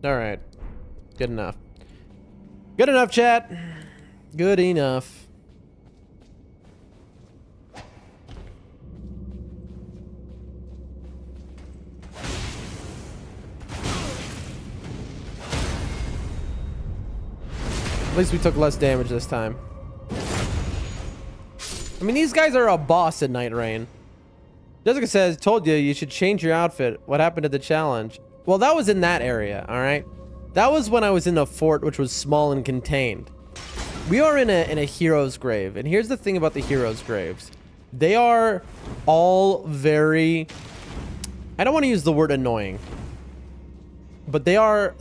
All right. Good enough. Good enough, chat. Good enough. At least we took less damage this time. I mean, these guys are a boss at Night Rain. Jessica says, told you should change your outfit. What happened to the challenge? Well, that was in that area, all right? That was when I was in a fort which was small and contained. We are in a hero's grave, and here's the thing about the hero's graves. They are all very... I don't want to use the word annoying. But they are...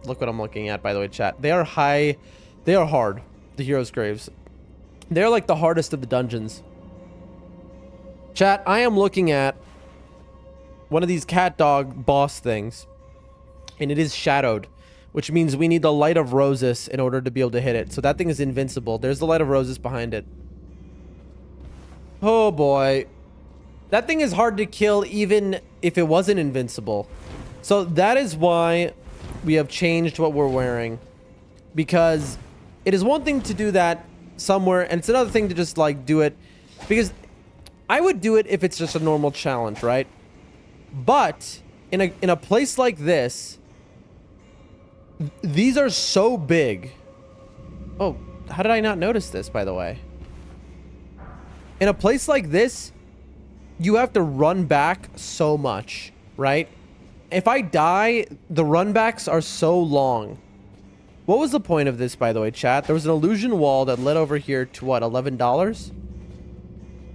Look what I'm looking at, by the way, chat. They are high... They are hard, the hero's graves. They're like the hardest of the dungeons. Chat, I am looking at one of these cat dog boss things, and it is shadowed, which means we need the Light of Roses in order to be able to hit it. So that thing is invincible. There's the Light of Roses behind it. Oh boy. That thing is hard to kill even if it wasn't invincible. So that is why we have changed what we're wearing. Because it is one thing to do that somewhere, and it's another thing to just like do it. Because I would do it if it's just a normal challenge, right? But in a place like this, these are so big. Oh, how did I not notice this, by the way? In a place like this, you have to run back so much, right? If I die, the run backs are so long. What was the point of this, by the way, chat? There was an illusion wall that led over here to what, $11?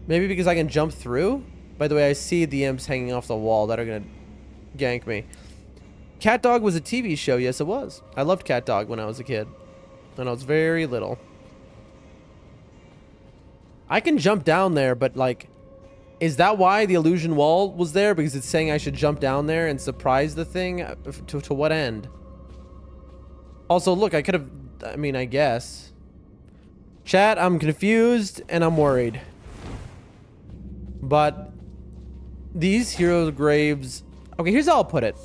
Maybe because I can jump through? By the way, I see the imps hanging off the wall that are gonna gank me. Cat Dog was a TV show. Yes, it was. I loved Cat Dog when I was a kid. When I was very little. I can jump down there, but like... Is that why the illusion wall was there? Because it's saying I should jump down there and surprise the thing? To what end? Also, look, I could have... I mean, I guess. Chat, I'm confused and I'm worried. But... These hero graves... Okay, here's how I'll put it.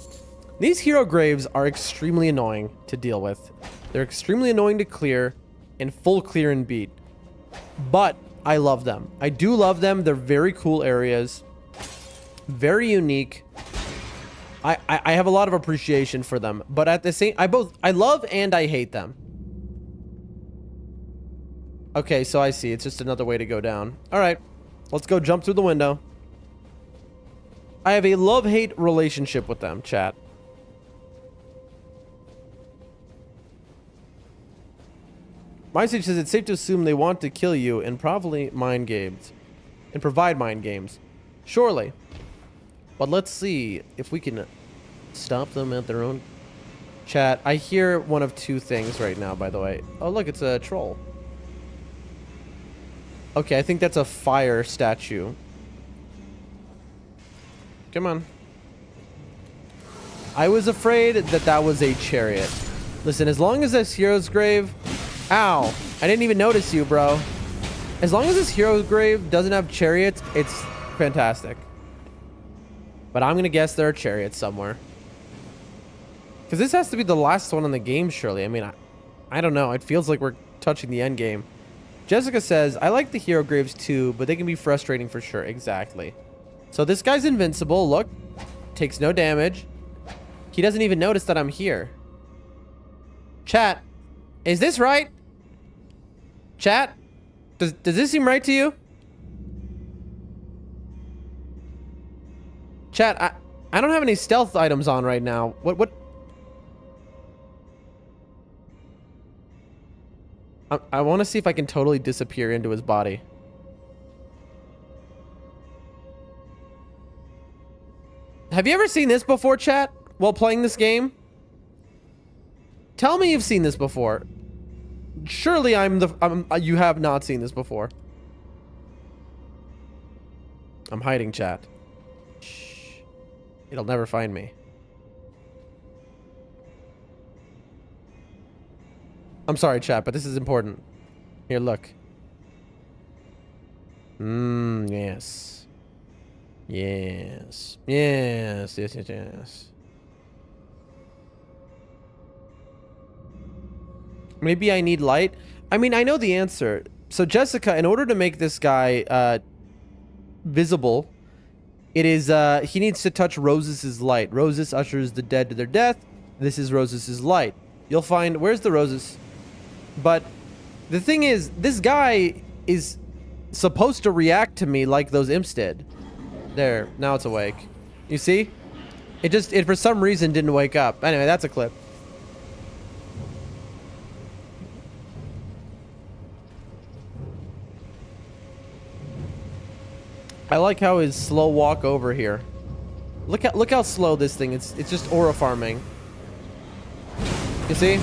These hero graves are extremely annoying to deal with. They're extremely annoying to clear and full clear and beat. But I love them. I do love them. They're very cool areas. Very unique. I have a lot of appreciation for them. But at the same... I love and I hate them. Okay, so I see. It's just another way to go down. Alright. Let's go jump through the window. I have a love-hate relationship with them, chat. My sage says it's safe to assume they want to kill you and probably mind games. And provide mind games. Surely. But let's see if we can stop them at their own... Chat, I hear one of two things right now, by the way. Oh, look, it's a troll. Okay, I think that's a fire statue. Come on. I was afraid that that was a chariot. Listen, as long as this hero's grave... Ow. I didn't even notice you, bro. As long as this hero's grave doesn't have chariots, it's fantastic. But I'm going to guess there are chariots somewhere. Because this has to be the last one in the game, surely. I mean, I don't know. It feels like we're touching the end game. Jessica says, I like the hero graves too, but they can be frustrating for sure. Exactly. So this guy's invincible. Look. Takes no damage. He doesn't even notice that I'm here. Chat. Is this right? Chat? Does this seem right to you? Chat, I don't have any stealth items on right now. What? I want to see if I can totally disappear into his body. Have you ever seen this before, chat? While playing this game? Tell me you've seen this before. Surely you have not seen this before. I'm hiding, chat. Shh. It'll never find me. I'm sorry, chat, but this is important. Here, look. Yes. Yes. Yes. Maybe I need light. I mean, I know the answer. So Jessica, in order to make this guy visible, it is he needs to touch Roses' light. Roses ushers the dead to their death. This is Roses' light. you'll find... Where's the roses? But the thing is, this guy is supposed to react to me like those imps did. There, now it's awake. You see? It for some reason didn't wake up. Anyway, that's a clip. I like how his slow walk over here. Look how slow this thing is. It's just aura farming. You see?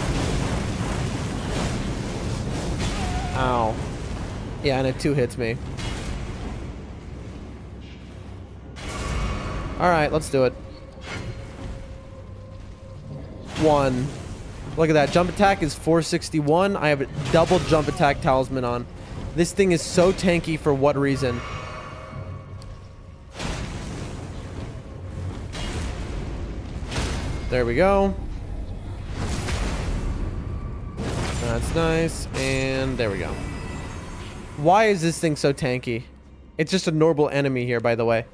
Ow. Yeah, and it 2 hits me. Alright, let's do it. 1. Look at that. Jump attack is 461. I have a double jump attack talisman on. This thing is so tanky for what reason? There we go. That's nice. And there we go. Why is this thing so tanky? It's just a normal enemy here, by the way.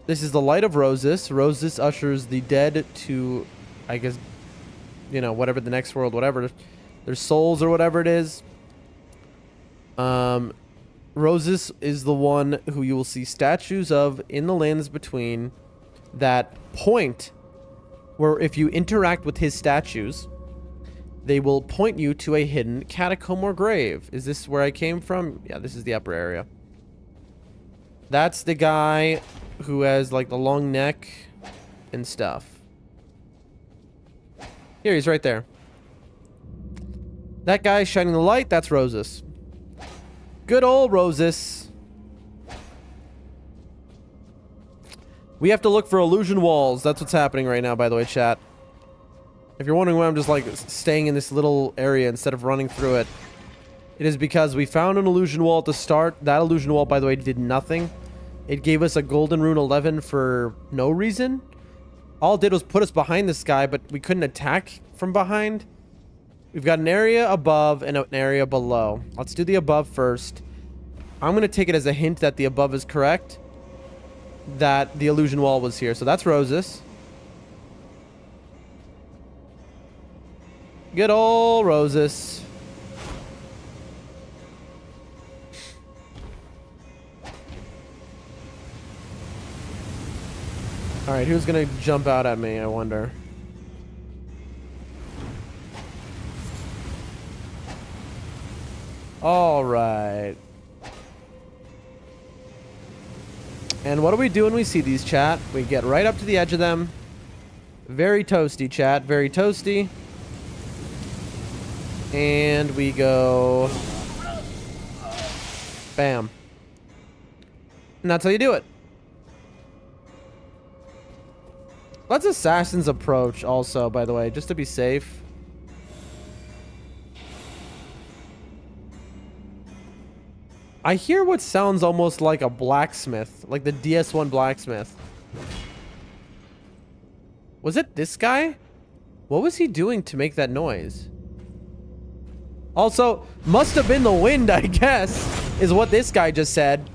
This is the Light of Rosis. Rosis ushers the dead to, I guess, you know, whatever the next world, whatever. Their souls or whatever it is. Rosis is the one who you will see statues of in the lands between that point where if you interact with his statues, they will point you to a hidden catacomb or grave. Is this where I came from? Yeah, this is the upper area. That's the guy who has like the long neck and stuff. Here, he's right there. That guy shining the light, that's Rosis. Good old Rosis. We have to look for illusion walls. That's what's happening right now, by the way, chat. If you're wondering why I'm just like staying in this little area instead of running through it, it is because we found an illusion wall at the start. That illusion wall, by the way, did nothing. It gave us a golden rune 11 for no reason. All it did was put us behind this guy, but we couldn't attack from behind. We've got an area above and an area below. Let's do the above first. I'm going to take it as a hint that the above is correct. That the illusion wall was here. So that's Rosis. Good old Rosis. Alright, who's gonna jump out at me, I wonder? Alright. And what do we do when we see these, chat? We get right up to the edge of them. Very toasty, chat. Very toasty. And we go... Bam. And that's how you do it. Let's Assassin's approach also, by the way, just to be safe. I hear what sounds almost like a blacksmith, like the DS1 blacksmith. Was it this guy? What was he doing to make that noise? Also, must have been the wind, I guess, is what this guy just said.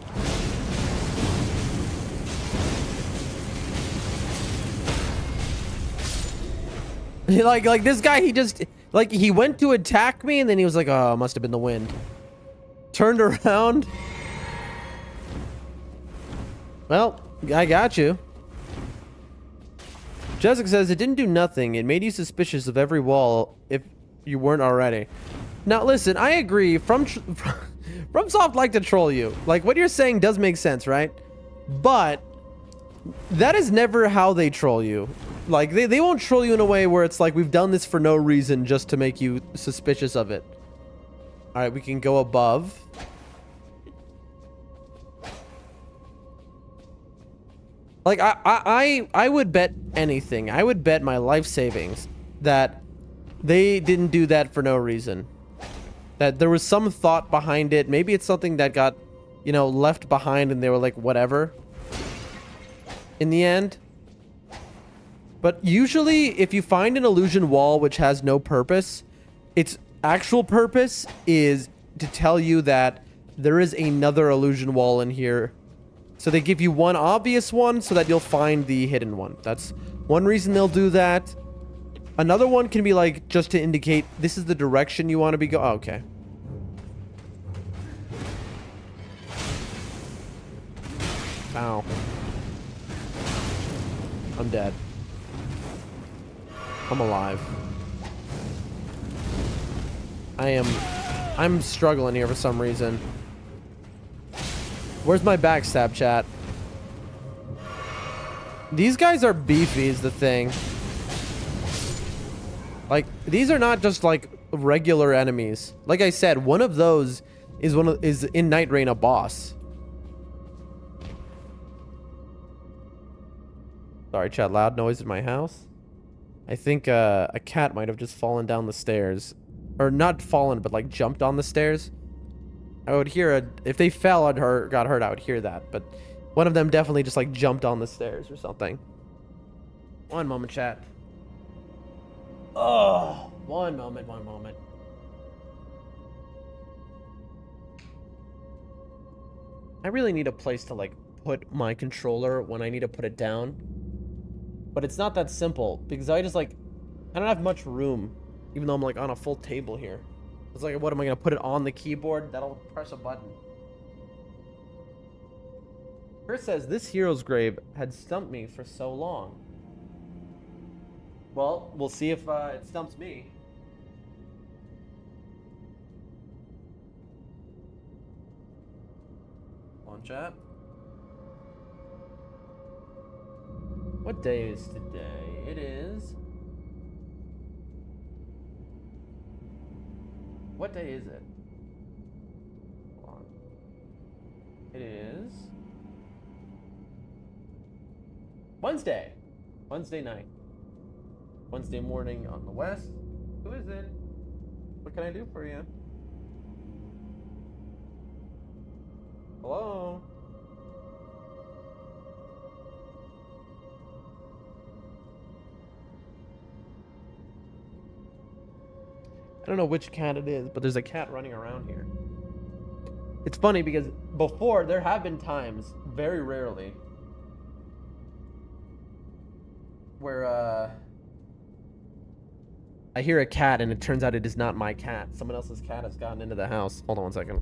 Like this guy, he just, like, he went to attack me and then he was like, oh, must have been the wind. Turned around. Well, I got you. Jessica says it didn't do nothing. It made you suspicious of every wall if you weren't already. Now, listen, I agree. FromSoft like to troll you. Like, what you're saying does make sense, right? But that is never how they troll you. Like, they won't troll you in a way where it's like, we've done this for no reason just to make you suspicious of it. All right, we can go above. Like, I would bet anything. I would bet my life savings that they didn't do that for no reason. That there was some thought behind it. Maybe it's something that got, you know, left behind and they were like, whatever. In the end. But usually, if you find an illusion wall which has no purpose, its actual purpose is to tell you that there is another illusion wall in here. So they give you one obvious one so that you'll find the hidden one. That's one reason they'll do that. Another one can be like just to indicate this is the direction you want to be go. Oh, okay. Ow. I'm dead. I'm alive. I'm struggling here for some reason. Where's my backstab, chat? These guys are beefy is the thing. Like, these are not just like regular enemies. Like I said, one of those is in Night Rain a boss. Sorry, chat, loud noise in my house. I think a cat might have just fallen down the stairs. Or not fallen, but like jumped on the stairs. I would hear if they fell and got hurt, I would hear that. But one of them definitely just like jumped on the stairs or something. One moment, chat. Oh, one moment. I really need a place to like put my controller when I need to put it down. But it's not that simple because I don't have much room, even though I'm like on a full table here. It's like, what am I gonna put it on the keyboard? That'll press a button. Chris says this hero's grave had stumped me for so long. Well, we'll see if it stumps me. On chat. What day is today? It is... What day is it? Hold on. It is... Wednesday. Wednesday night. Wednesday morning on the west. Who is it? What can I do for you? Hello? I don't know which cat it is, but there's a cat running around here. It's funny because before there have been times, very rarely, where I hear a cat and it turns out it is not my cat. Someone else's cat has gotten into the house. Hold on one second.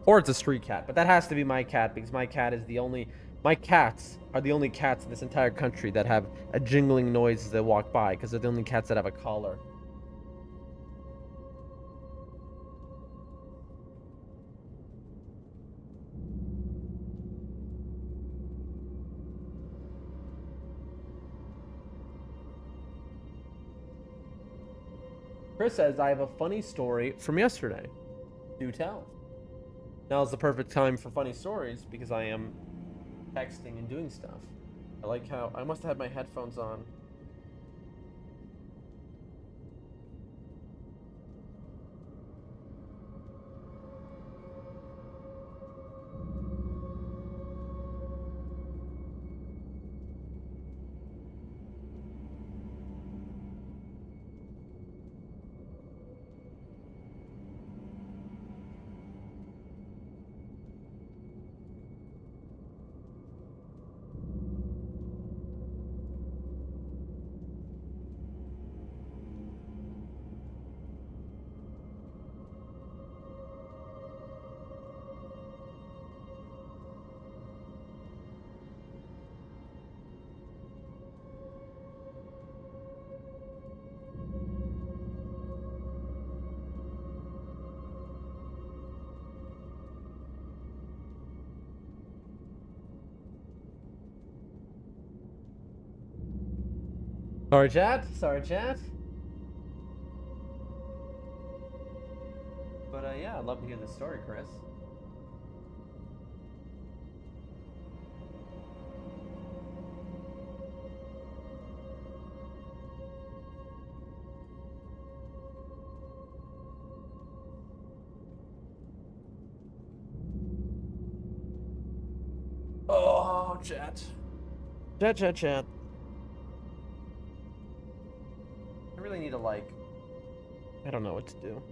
Or it's a street cat, but that has to be my cat because my cat is the only... My cats are the only cats in this entire country that have a jingling noise as they walk by because they're the only cats that have a collar. Chris says, I have a funny story from yesterday. Do tell. Now is the perfect time for funny stories because I am texting and doing stuff. I like how I must have had my headphones on. Sorry, chat. Sorry, chat. But yeah, I'd love to hear this story, Chris. Oh, chat. Chat. I really need to, like... I don't know what to do.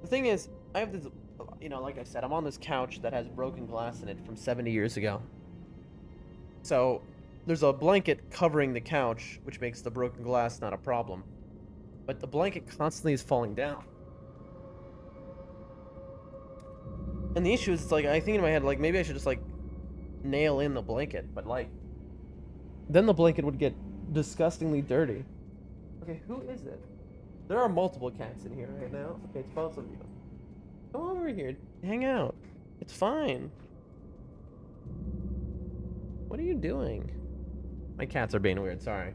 The thing is, I have this... You know, like I said, I'm on this couch that has broken glass in it from 70 years ago. So, there's a blanket covering the couch, which makes the broken glass not a problem. But the blanket constantly is falling down. And the issue is, it's like, I think in my head, like, maybe I should just, like, nail in the blanket. But, like, then the blanket would get disgustingly dirty. Okay, who is it? There are multiple cats in here right now. Okay, it's both of you. Come over here. Hang out. It's fine. What are you doing? My cats are being weird, sorry.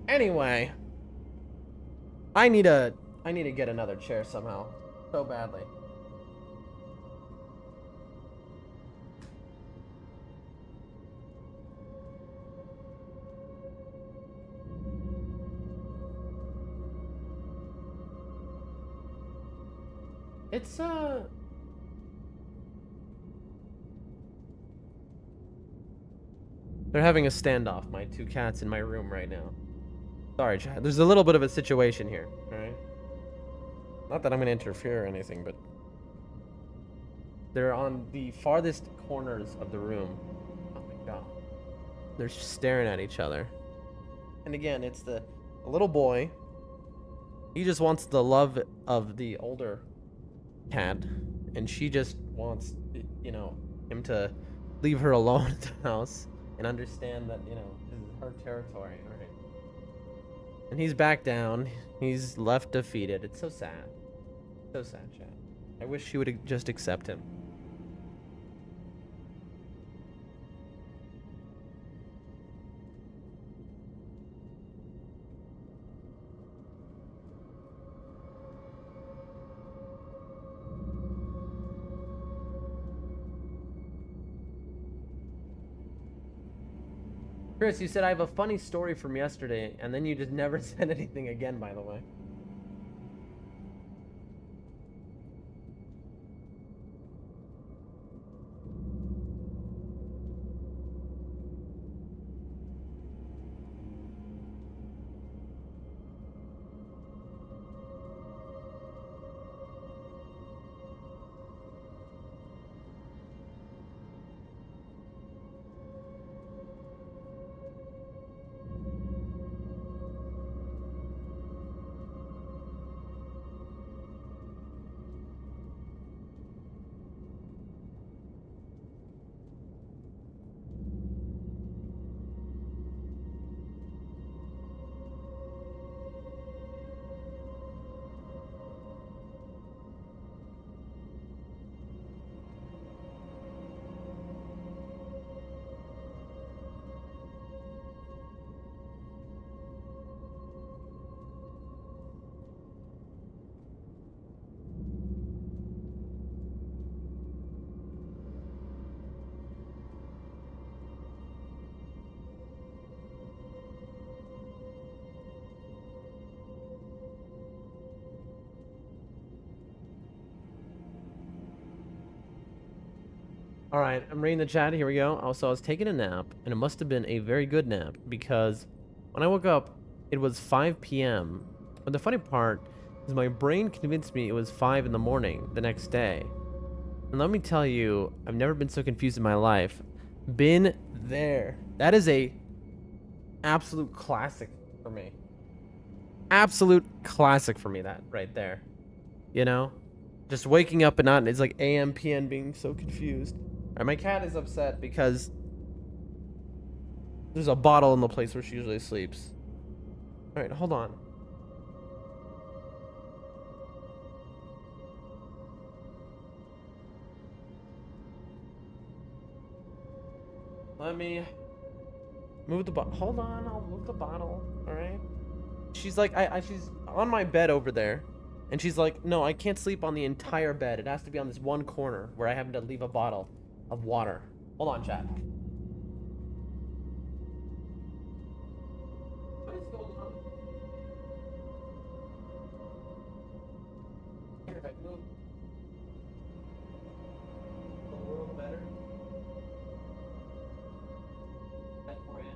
Anyway. I need to get another chair somehow. So badly. It's they're having a standoff, my two cats in my room right now. Sorry, Chad. There's a little bit of a situation here, alright? Not that I'm gonna interfere or anything, but they're on the farthest corners of the room. Oh my god. They're just staring at each other. And again, it's the little boy. He just wants the love of the older cat, and she just wants, you know, him to leave her alone at the house and understand that, you know, this is her territory, right? And he's back down. He's left defeated. It's so sad. So sad, Chad. I wish she would just accept him. Chris, you said I have a funny story from yesterday, and then you just never said anything again, by the way. All right, I'm reading the chat. Here we go. Also, I was taking a nap, and it must have been a very good nap because when I woke up, it was 5 p.m. But the funny part is my brain convinced me it was 5 in the morning the next day. And let me tell you, I've never been so confused in my life. Been there. That is a absolute classic for me. Absolute classic for me, that right there. You know? Just waking up and not, it's like AM, PM being so confused. All right, my cat is upset because there's a bottle in the place where she usually sleeps. All right, hold on. Let me move the bottle. Hold on, I'll move the bottle. All right. She's like, she's on my bed over there. And she's like, no, I can't sleep on the entire bed. It has to be on this one corner where I happen to leave a bottle of water. Hold on, chat. What is going on? Here, if I move a little better. That's for you.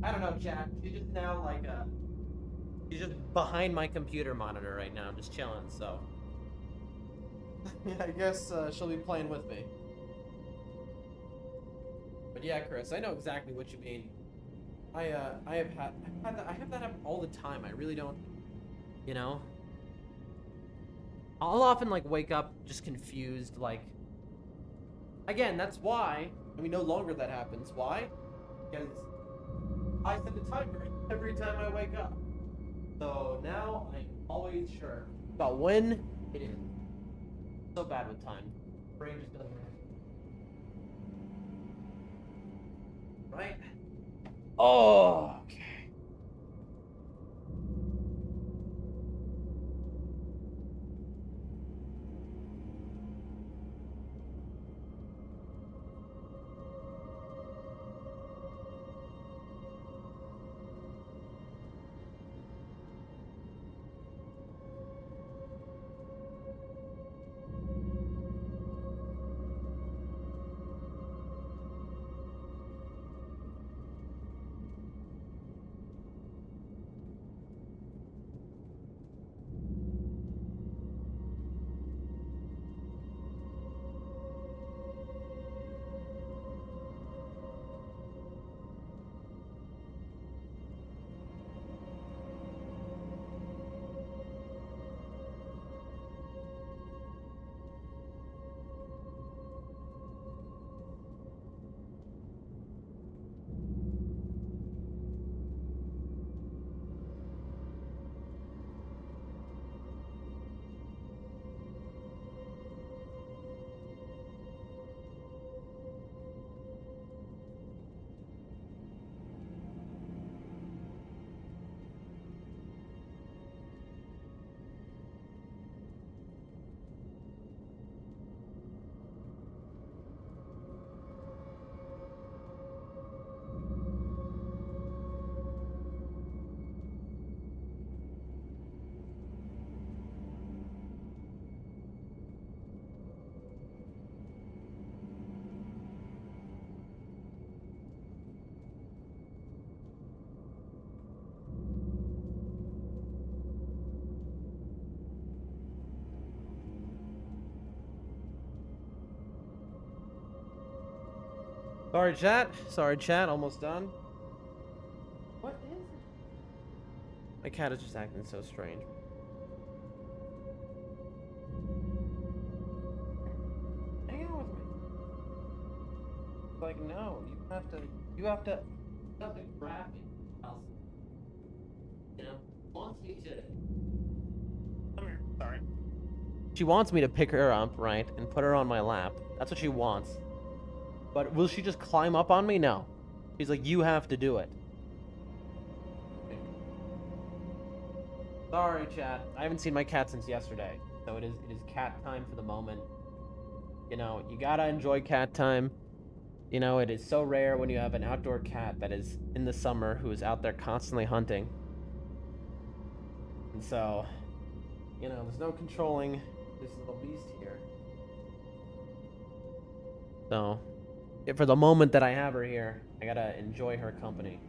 I don't know, chat. She's just now like she's just behind my computer monitor right now, just chilling, so. I guess she'll be playing with me. But yeah, Chris, I know exactly what you mean. I have I have that happen all the time. I really don't, you know. I'll often like wake up just confused, like. Again, that's why. I mean, no longer that happens. Why? Because I set a timer every time I wake up. So now I'm always sure about when it is. So bad with time. Brain just doesn't work. Right? Oh, okay. Sorry, chat. Sorry, chat. Almost done. What is it? My cat is just acting so strange. Hang out with me. Like, no, you have to grab me. Else, you know, wants me to. Come here. Sorry. She wants me to pick her up, right, and put her on my lap. That's what she wants. But will she just climb up on me? No. She's like, you have to do it. Sorry, chat. I haven't seen my cat since yesterday. So it is cat time for the moment. You know, you gotta enjoy cat time. You know, it is so rare when you have an outdoor cat that is in the summer who is out there constantly hunting. And so, you know, there's no controlling this little beast here. So, for the moment that I have her here, I gotta enjoy her company.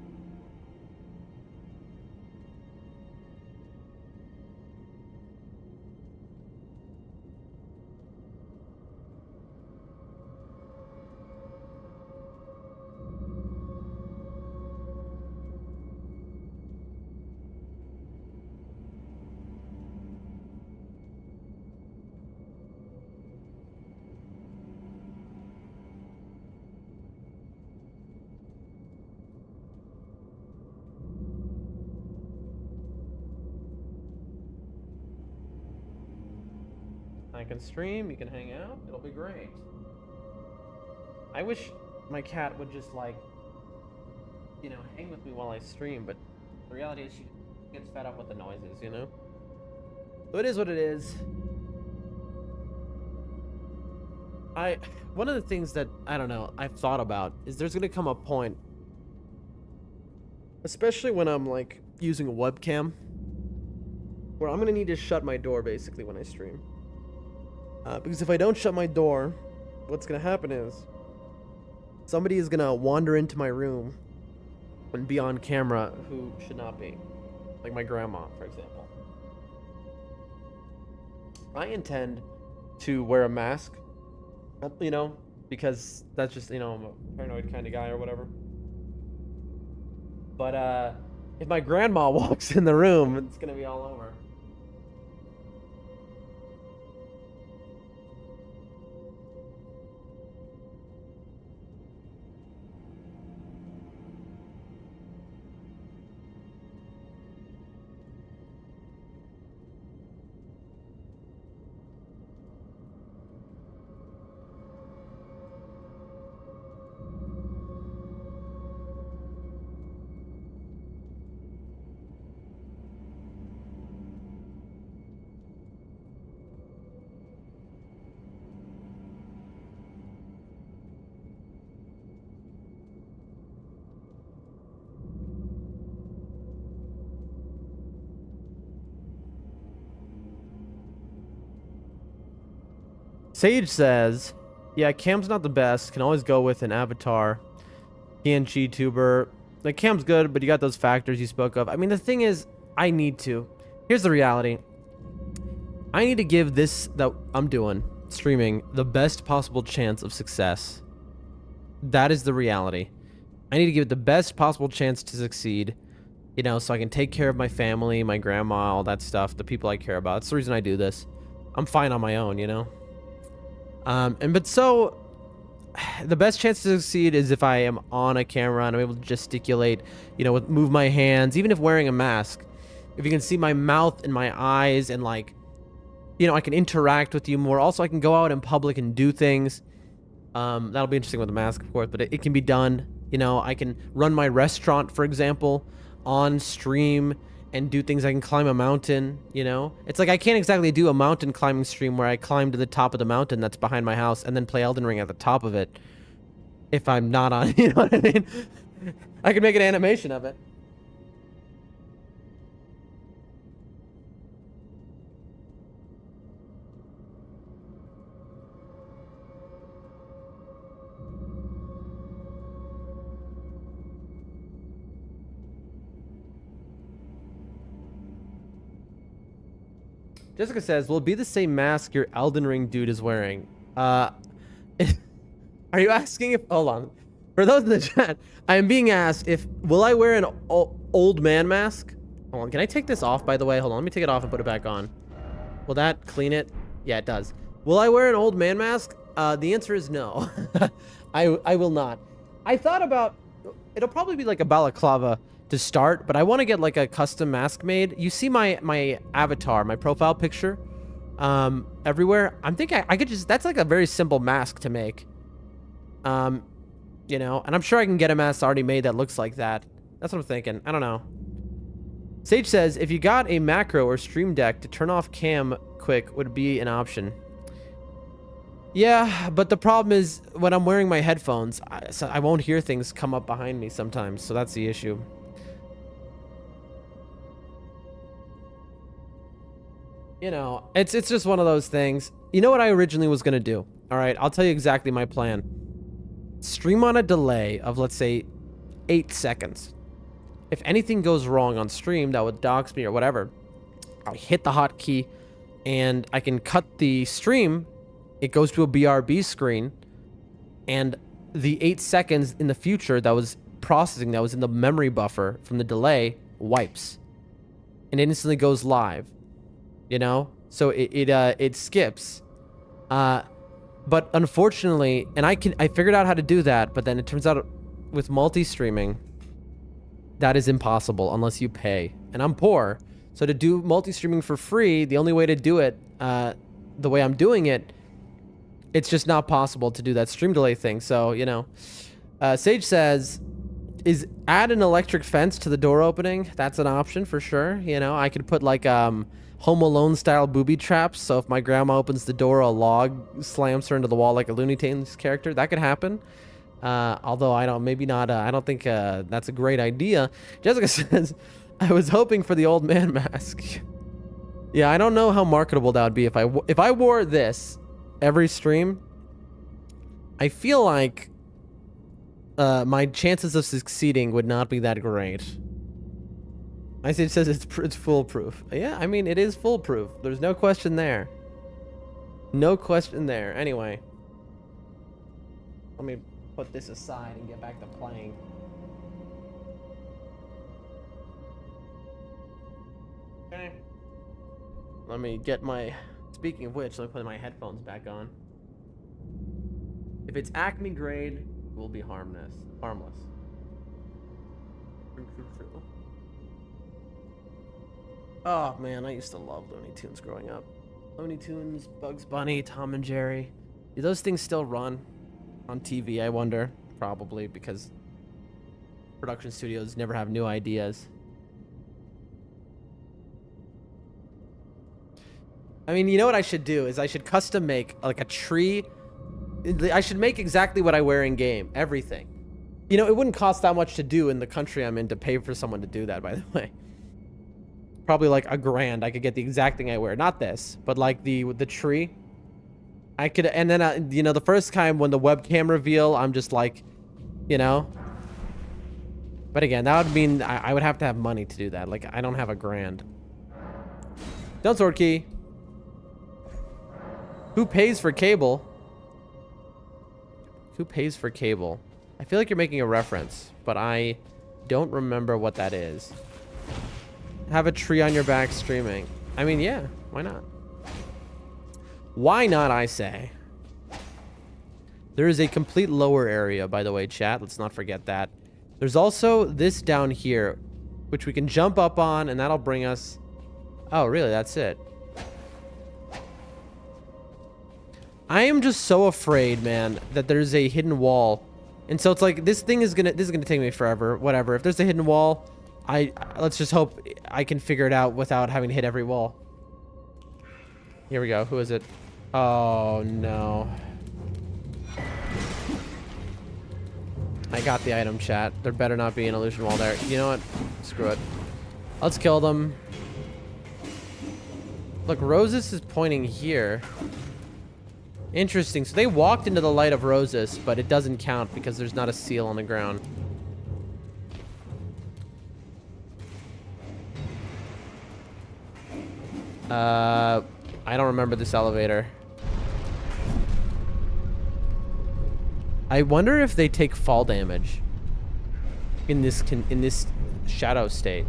I can stream, you can hang out, it'll be great. I wish my cat would just like, you know, hang with me while I stream, but the reality is she gets fed up with the noises, you know? So it is what it is. One of the things that, I don't know, I've thought about is there's gonna come a point, especially when I'm like using a webcam, where I'm gonna need to shut my door basically when I stream. Because if I don't shut my door, what's gonna happen is somebody is gonna wander into my room and be on camera who should not be. Like my grandma, for example. I intend to wear a mask, you know, because that's just, you know, I'm a paranoid kind of guy or whatever. But if my grandma walks in the room, it's gonna be all over. Sage says, yeah, cam's not the best. Can always go with an avatar. PNG tuber. Like, cam's good, but you got those factors you spoke of. I mean, the thing is, I need to. Here's the reality. I need to give this that I'm doing, streaming, the best possible chance of success. That is the reality. I need to give it the best possible chance to succeed, you know, so I can take care of my family, my grandma, all that stuff, the people I care about. That's the reason I do this. I'm fine on my own, you know? So the best chance to succeed is if I am on a camera and I'm able to gesticulate, you know, move my hands, even if wearing a mask. If you can see my mouth and my eyes and, like, you know, I can interact with you more. Also, I can go out in public and do things. That'll be interesting with a mask, of course, but it can be done. You know, I can run my restaurant, for example, on stream and do things. I can climb a mountain, you know? It's like I can't exactly do a mountain climbing stream where I climb to the top of the mountain that's behind my house and then play Elden Ring at the top of it if I'm not on, you know what I mean? I can make an animation of it. Jessica says, will it be the same mask your Elden Ring dude is wearing? Are you asking if... Hold on. For those in the chat, I am being asked if... Will I wear an old man mask? Hold on. Can I take this off, by the way? Hold on. Let me take it off and put it back on. Will that clean it? Yeah, it does. Will I wear an old man mask? The answer is no. I will not. I thought about... It'll probably be like a balaclava to start, but I want to get like a custom mask made. You see my avatar, my profile picture, everywhere. I'm thinking I could just, that's like a very simple mask to make. You know, and I'm sure I can get a mask already made that looks like that. That's what I'm thinking. I don't know. Sage says, if you got a macro or stream deck to turn off cam quick, would be an option. Yeah, but the problem is when I'm wearing my headphones, I won't hear things come up behind me sometimes, so that's the issue. You know, it's just one of those things. You know what I originally was going to do? All right, I'll tell you exactly my plan. Stream on a delay of, let's say, 8 seconds. If anything goes wrong on stream that would dox me or whatever, I'll hit the hotkey and I can cut the stream. It goes to a BRB screen, and the 8 seconds in the future that was processing, that was in the memory buffer from the delay, wipes. And it instantly goes live. You know, so it skips, but unfortunately, and I figured out how to do that, but then it turns out with multi-streaming, that is impossible unless you pay, and I'm poor, so to do multi-streaming for free, the only way to do it, the way I'm doing it, it's just not possible to do that stream delay thing. So, you know, Sage says, add an electric fence to the door opening. That's an option for sure. You know, I could put like Home Alone style booby traps, so if my grandma opens the door, a log slams her into the wall like a Looney Tunes character. That could happen. Although I don't think that's a great idea. Jessica says, I was hoping for the old man mask. Yeah, I don't know how marketable that would be if I wore this every stream. I feel like my chances of succeeding would not be that great. My sage says it's foolproof. Yeah, I mean, it is foolproof. There's no question there. No question there. Anyway. Let me put this aside and get back to playing. Okay. Let me get my... Speaking of which, let me put my headphones back on. If it's Acme grade, it will be harmless. Oh man, I used to love Looney Tunes growing up. Looney Tunes, Bugs Bunny, Tom and Jerry. Do those things still run on TV, I wonder? Probably, because production studios never have new ideas. I mean, you know what I should do is I should custom make like a tree. I should make exactly what I wear in game. Everything. You know, it wouldn't cost that much to do in the country I'm in to pay for someone to do that, by the way. Probably like $1,000. I could get the exact thing I wear. Not this, but like the tree. I could, and then, you know, the first time when the webcam reveal, I'm just like, you know. But again, that would mean I would have to have money to do that. Like, I don't have $1,000. Don't sword key. Who pays for cable? Who pays for cable? I feel like you're making a reference, but I don't remember what that is. Have a tree on your back streaming. I mean, yeah, why not? Why not, I say? There is a complete lower area, by the way, chat. Let's not forget that. There's also this down here, which we can jump up on, and that'll bring us... Oh, really? That's it. I am just so afraid, man, that there's a hidden wall. And so it's like, this is gonna take me forever. Whatever. If there's a hidden wall, let's just hope I can figure it out without having to hit every wall. Here we go. Who is it? Oh, no. I got the item, chat. There better not be an illusion wall there. You know what? Screw it. Let's kill them. Look, Roses is pointing here. Interesting. So they walked into the light of Roses, but it doesn't count because there's not a seal on the ground. I don't remember this elevator. I wonder if they take fall damage in this shadow state.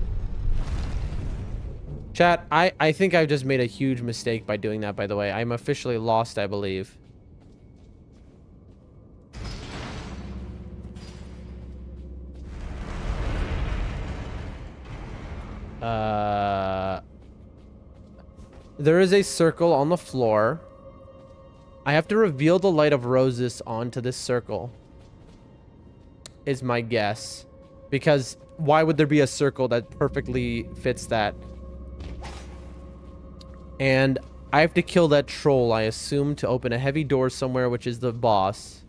Chat, I think I've just made a huge mistake by doing that, by the way. I'm officially lost, I believe. There is a circle on the floor. I have to reveal the light of Roses onto this circle, is my guess. Because why would there be a circle that perfectly fits that? And I have to kill that troll, I assume, to open a heavy door somewhere, which is the boss.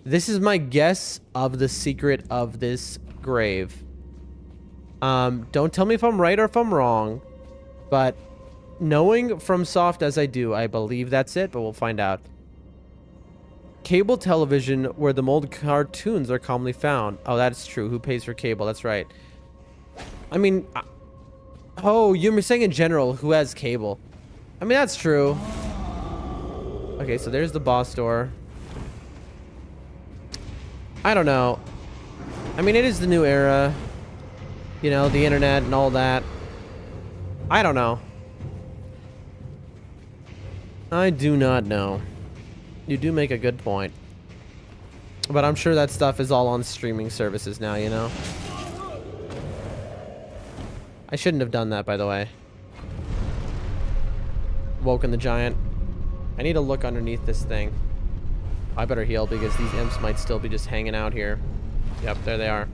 This is my guess of the secret of this grave. Don't tell me if I'm right or if I'm wrong, but knowing FromSoft as I do, I believe that's it, but we'll find out. Cable television, where the old cartoons are commonly found. Oh, that's true. Who pays for cable? That's right. I mean, oh, you're saying in general, who has cable? I mean, that's true. Okay, so there's the boss door. I don't know. I mean, it is the new era. You know, the internet and all that. I don't know. I do not know. You do make a good point. But I'm sure that stuff is all on streaming services now, you know? I shouldn't have done that, by the way. Woken the giant. I need to look underneath this thing. I better heal because these imps might still be just hanging out here. Yep, there they are.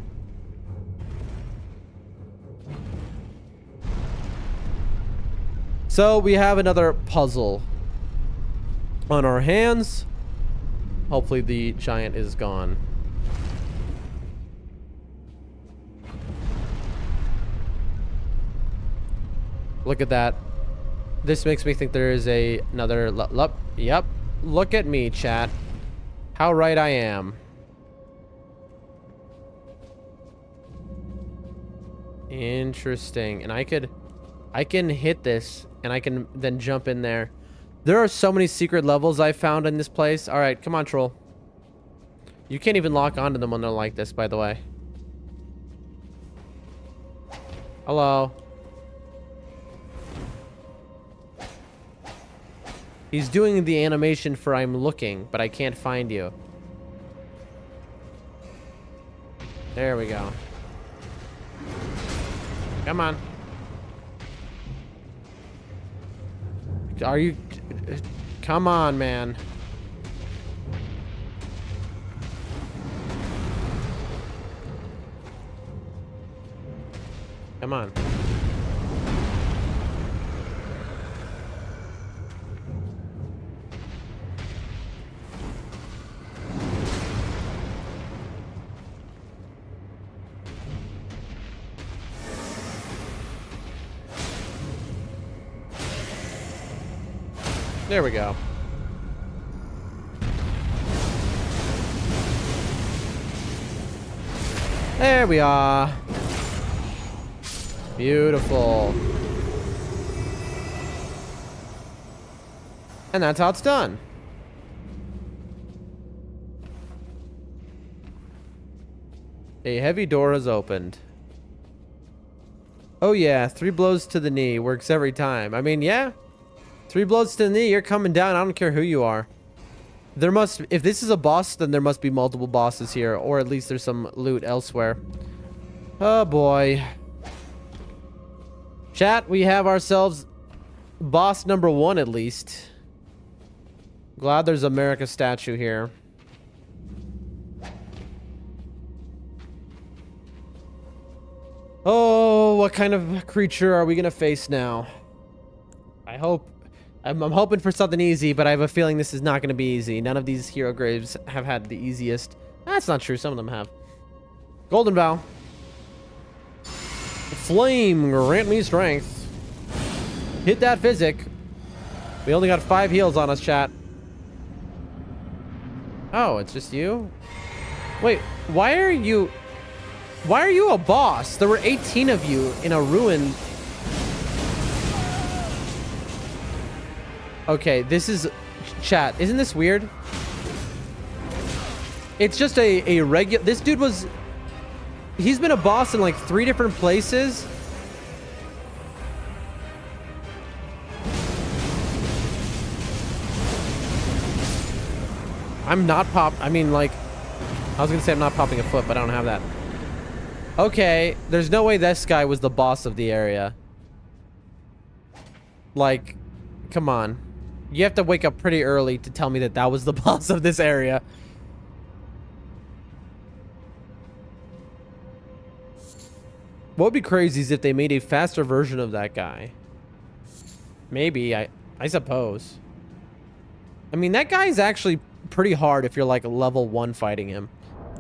So we have another puzzle on our hands. Hopefully the giant is gone. Look at that. This makes me think there is another... Yep. Look at me, chat. How right I am. Interesting. And I can hit this, and I can then jump in there. There are so many secret levels I found in this place. All right, come on, troll. You can't even lock onto them when they're like this, by the way. Hello. He's doing the animation for I'm looking, but I can't find you. There we go. Come on. Are you... Come on, man. Come on. There we go. There we are. Beautiful. And that's how it's done. A heavy door has opened. Oh yeah, 3 blows to the knee works every time. I mean, yeah. 3 blows to the knee, you're coming down. I don't care who you are. There must, if this is a boss, then there must be multiple bosses here, or at least there's some loot elsewhere. Oh boy. Chat, we have ourselves boss number 1 at least. Glad there's America statue here. Oh, what kind of creature are we gonna face now? I'm hoping for something easy, but I have a feeling this is not gonna be easy. None of these hero graves have had the easiest. That's not true, some of them have. Golden Vow. Flame, grant me strength. Hit that physic. We only got 5 heals on us, chat. Oh, it's just you? Wait, why are you a boss? There were 18 of you in a ruin. Okay, this is... Chat, isn't this weird? It's just a regular... This dude was... He's been a boss in like 3 different places. I'm not I mean, like... I was gonna say I'm not popping a foot, but I don't have that. Okay, there's no way this guy was the boss of the area. Like, come on. You have to wake up pretty early to tell me that that was the boss of this area. What would be crazy is if they made a faster version of that guy. Maybe, I suppose. I mean, that guy's actually pretty hard if you're like level 1 fighting him.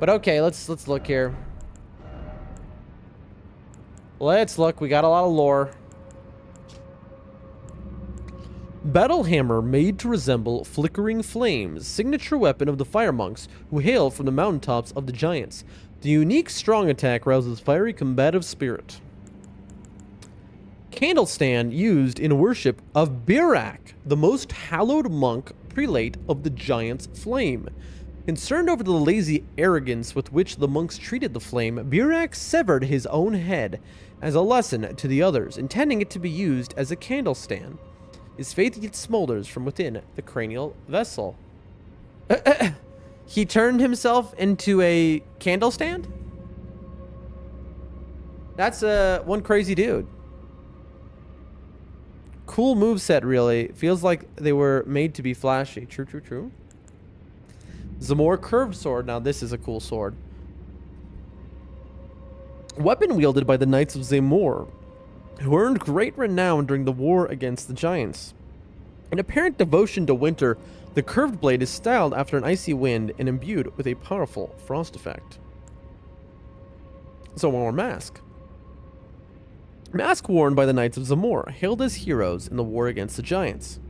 But okay, let's look here. Let's look. We got a lot of lore. Battle hammer made to resemble flickering flames, signature weapon of the fire monks who hail from the mountaintops of the giants. The unique strong attack rouses fiery combative spirit. Candle stand used in worship of Birak, the most hallowed monk prelate of the giant's flame. Concerned over the lazy arrogance with which the monks treated the flame, Birak severed his own head as a lesson to the others, intending it to be used as a candle stand. His faith yet smolders from within the cranial vessel. He turned himself into a candle stand? That's one crazy dude. Cool moveset, really. Feels like they were made to be flashy. True, true, true. Zamor curved sword. Now this is a cool sword. Weapon wielded by the Knights of Zamor, who earned great renown during the war against the giants. In apparent devotion to winter, the curved blade is styled after an icy wind and imbued with a powerful frost effect. Zamor mask. Mask worn by the Knights of Zamor, hailed as heroes in the war against the giants.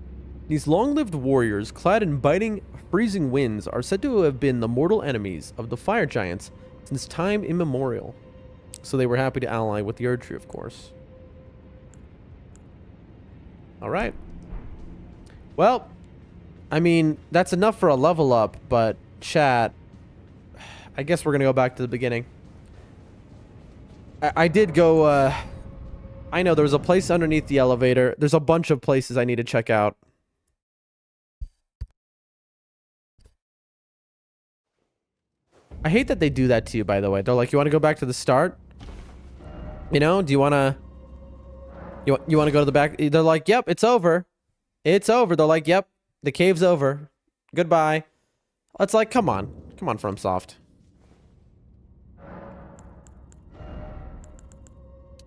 These long-lived warriors, clad in biting, freezing winds, are said to have been the mortal enemies of the fire giants since time immemorial. So they were happy to ally with the Erdtree, of course. Alright. Well, I mean, that's enough for a level up, but chat, I guess we're gonna go back to the beginning. I did go, I know there was a place underneath the elevator. There's a bunch of places I need to check out. I hate that they do that to you, by the way. They're like, you want to go back to the start? You know, do you want to... You want to go to the back? They're like, yep, it's over. It's over. They're like, yep, the cave's over. Goodbye. It's like, come on. Come on, FromSoft.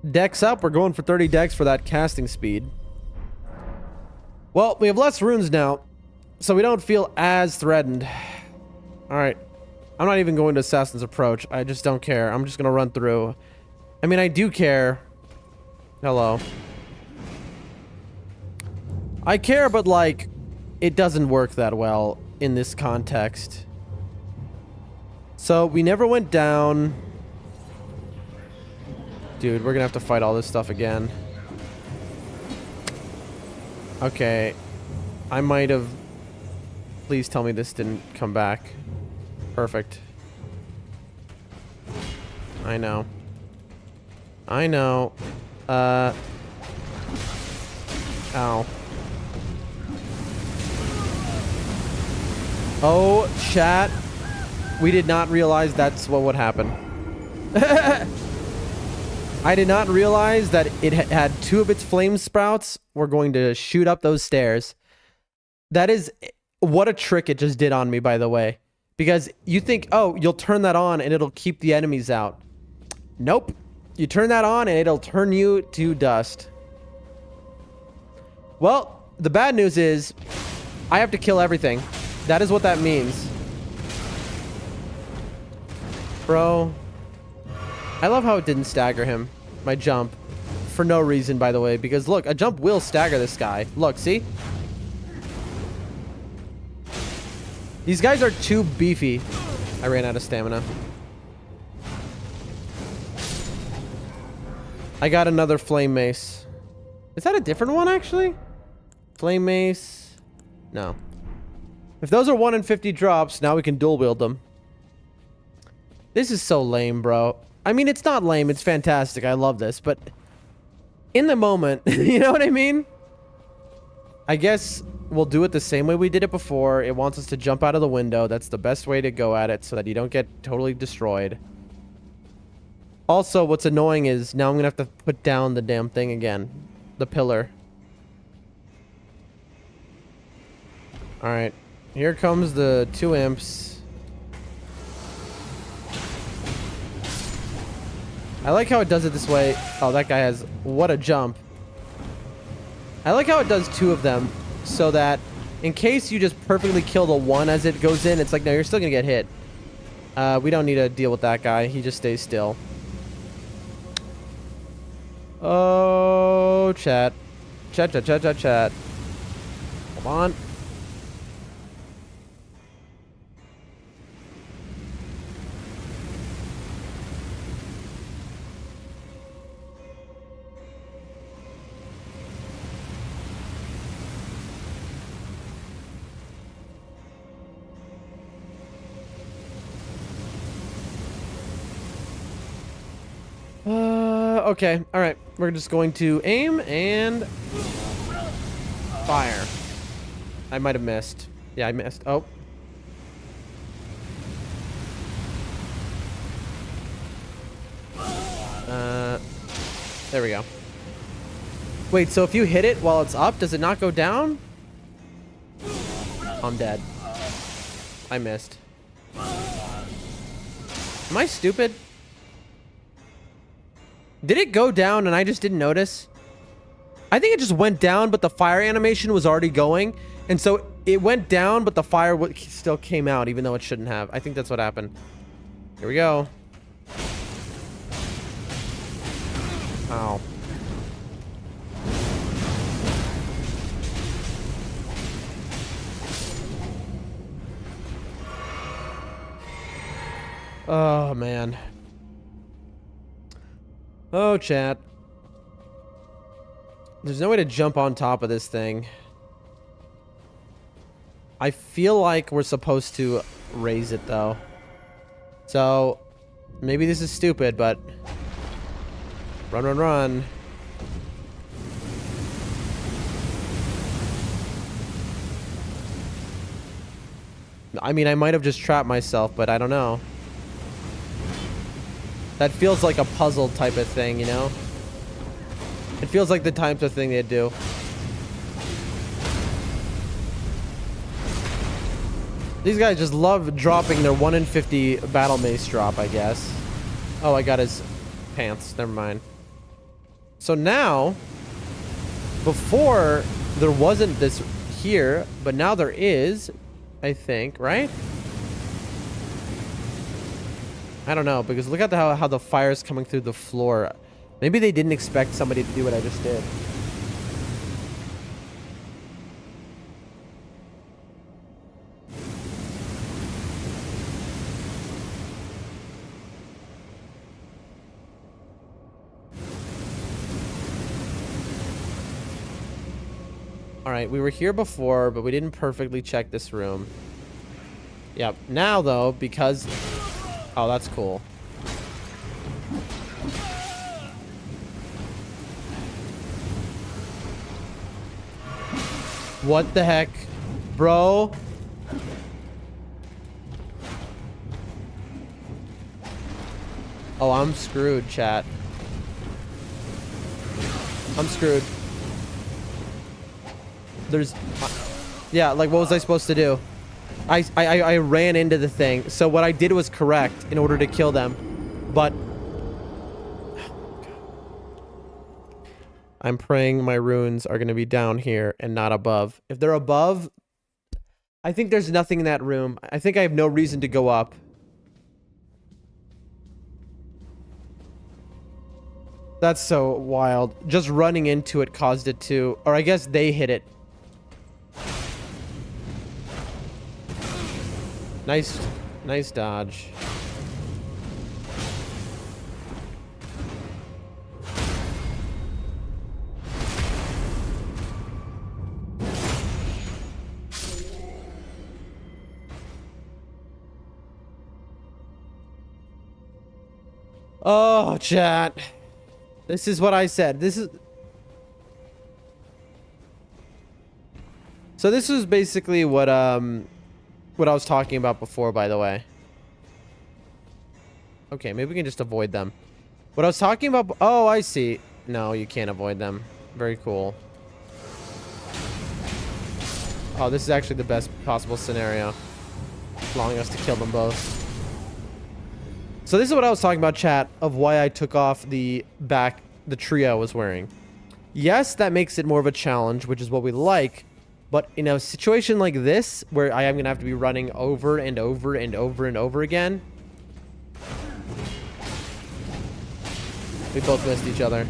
Decks up. We're going for 30 decks for that casting speed. Well, we have less runes now, so we don't feel as threatened. Alright. I'm not even going to Assassin's Approach. I just don't care. I'm just going to run through. I mean, I do care. Hello. I care, but, like, it doesn't work that well in this context. So, we never went down. Dude, we're going to have to fight all this stuff again. Okay. I might have... Please tell me this didn't come back. Perfect. I know. I know. Ow. Oh, chat. We did not realize that's what would happen. I did not realize that it had two of its flame sprouts were going to shoot up those stairs. That is... What a trick it just did on me, by the way. Because you think, oh, you'll turn that on and it'll keep the enemies out. Nope. You turn that on and it'll turn you to dust. Well, the bad news is I have to kill everything. That is what that means. Bro. I love how it didn't stagger him. My jump. For no reason, by the way. Because look, a jump will stagger this guy. Look, see? These guys are too beefy. I ran out of stamina. I got another flame mace. Is that a different one, actually? Flame mace. No. If those are 1 in 50 drops, now we can dual wield them. This is so lame, bro. I mean, it's not lame. It's fantastic. I love this. But in the moment, you know what I mean? I guess we'll do it the same way we did it before. It wants us to jump out of the window. That's the best way to go at it so that you don't get totally destroyed. Also, what's annoying is now I'm going to have to put down the damn thing again. The pillar. Alright. Here comes the 2 imps. I like how it does it this way. Oh, that guy has... What a jump. I like how it does 2 of them. So that in case you just perfectly kill the one as it goes in, it's like, no, you're still going to get hit. We don't need to deal with that guy. He just stays still. Oh, chat. Chat. Come on. Okay. All right. We're just going to aim and fire. I might have missed. Yeah, I missed. Oh. There we go. Wait, so if you hit it while it's up, does it not go down? I'm dead. I missed. Am I stupid? Did it go down and I just didn't notice? I think it just went down, but the fire animation was already going. And so it went down, but the fire still came out, even though it shouldn't have. I think that's what happened. Here we go. Ow. Oh, man. Oh, chat. There's no way to jump on top of this thing. I feel like we're supposed to raise it though. So maybe this is stupid, but run, run, run. I mean, I might have just trapped myself, but I don't know. That feels like a puzzle type of thing, you know? It feels like the type of thing they'd do. These guys just love dropping their 1 in 50 battle mace drop, I guess. Oh, I got his pants. Never mind. So now, before there wasn't this here, but now there is, I think, right? I don't know, because look at how the fire's coming through the floor. Maybe they didn't expect somebody to do what I just did. Alright, we were here before, but we didn't perfectly check this room. Yep. Now, though, because... Oh, that's cool. What the heck? Bro? Oh, I'm screwed, chat. I'm screwed. There's... yeah, like, what was I supposed to do? I ran into the thing. So what I did was correct in order to kill them. But... I'm praying my runes are going to be down here and not above. If they're above... I think there's nothing in that room. I think I have no reason to go up. That's so wild. Just running into it caused it to... Or I guess they hit it. Nice dodge. Oh, chat. This is what I said. This is... So this was basically what I was talking about before, by the way. Okay, maybe we can just avoid them. What I was talking about... Oh, I see. No, you can't avoid them. Very cool. Oh, this is actually the best possible scenario. Allowing us to kill them both. So this is what I was talking about, chat, of why I took off the tree I was wearing. Yes, that makes it more of a challenge, which is what we like. But in a situation like this, where I am going to have to be running over and over and over and over again. We both missed each other.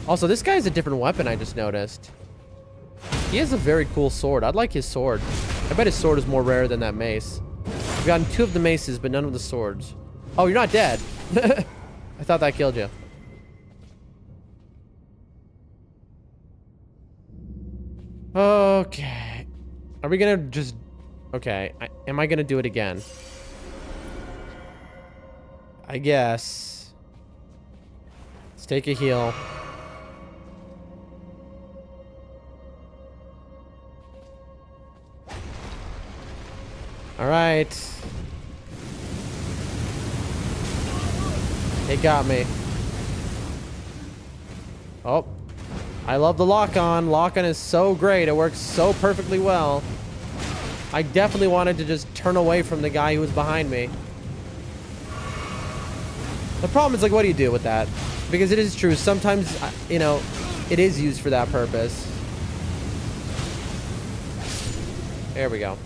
Also, this guy has a different weapon, I just noticed. He has a very cool sword. I'd like his sword. I bet his sword is more rare than that mace. I've gotten 2 of the maces, but none of the swords. Oh, you're not dead. I thought that killed you. Okay. Are we gonna just... Okay. Am I gonna do it again? I guess. Let's take a heal. Alright. It got me. Oh. I love the lock-on. Lock-on is so great. It works so perfectly well. I definitely wanted to just turn away from the guy who was behind me. The problem is, like, what do you do with that? Because it is true. Sometimes, you know, it is used for that purpose. There we go.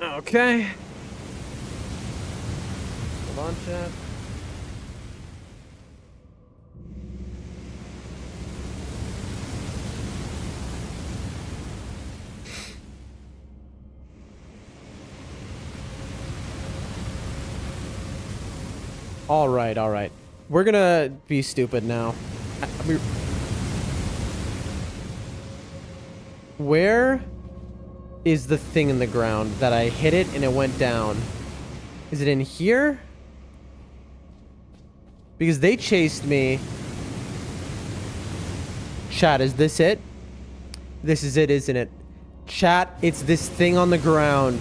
Okay. Hold on, chat. All right, all right. We're gonna be stupid now. Where is the thing in the ground that I hit it and it went down? Is it in here? Because they chased me. Chat, is this it? This is it, isn't it? Chat, it's this thing on the ground.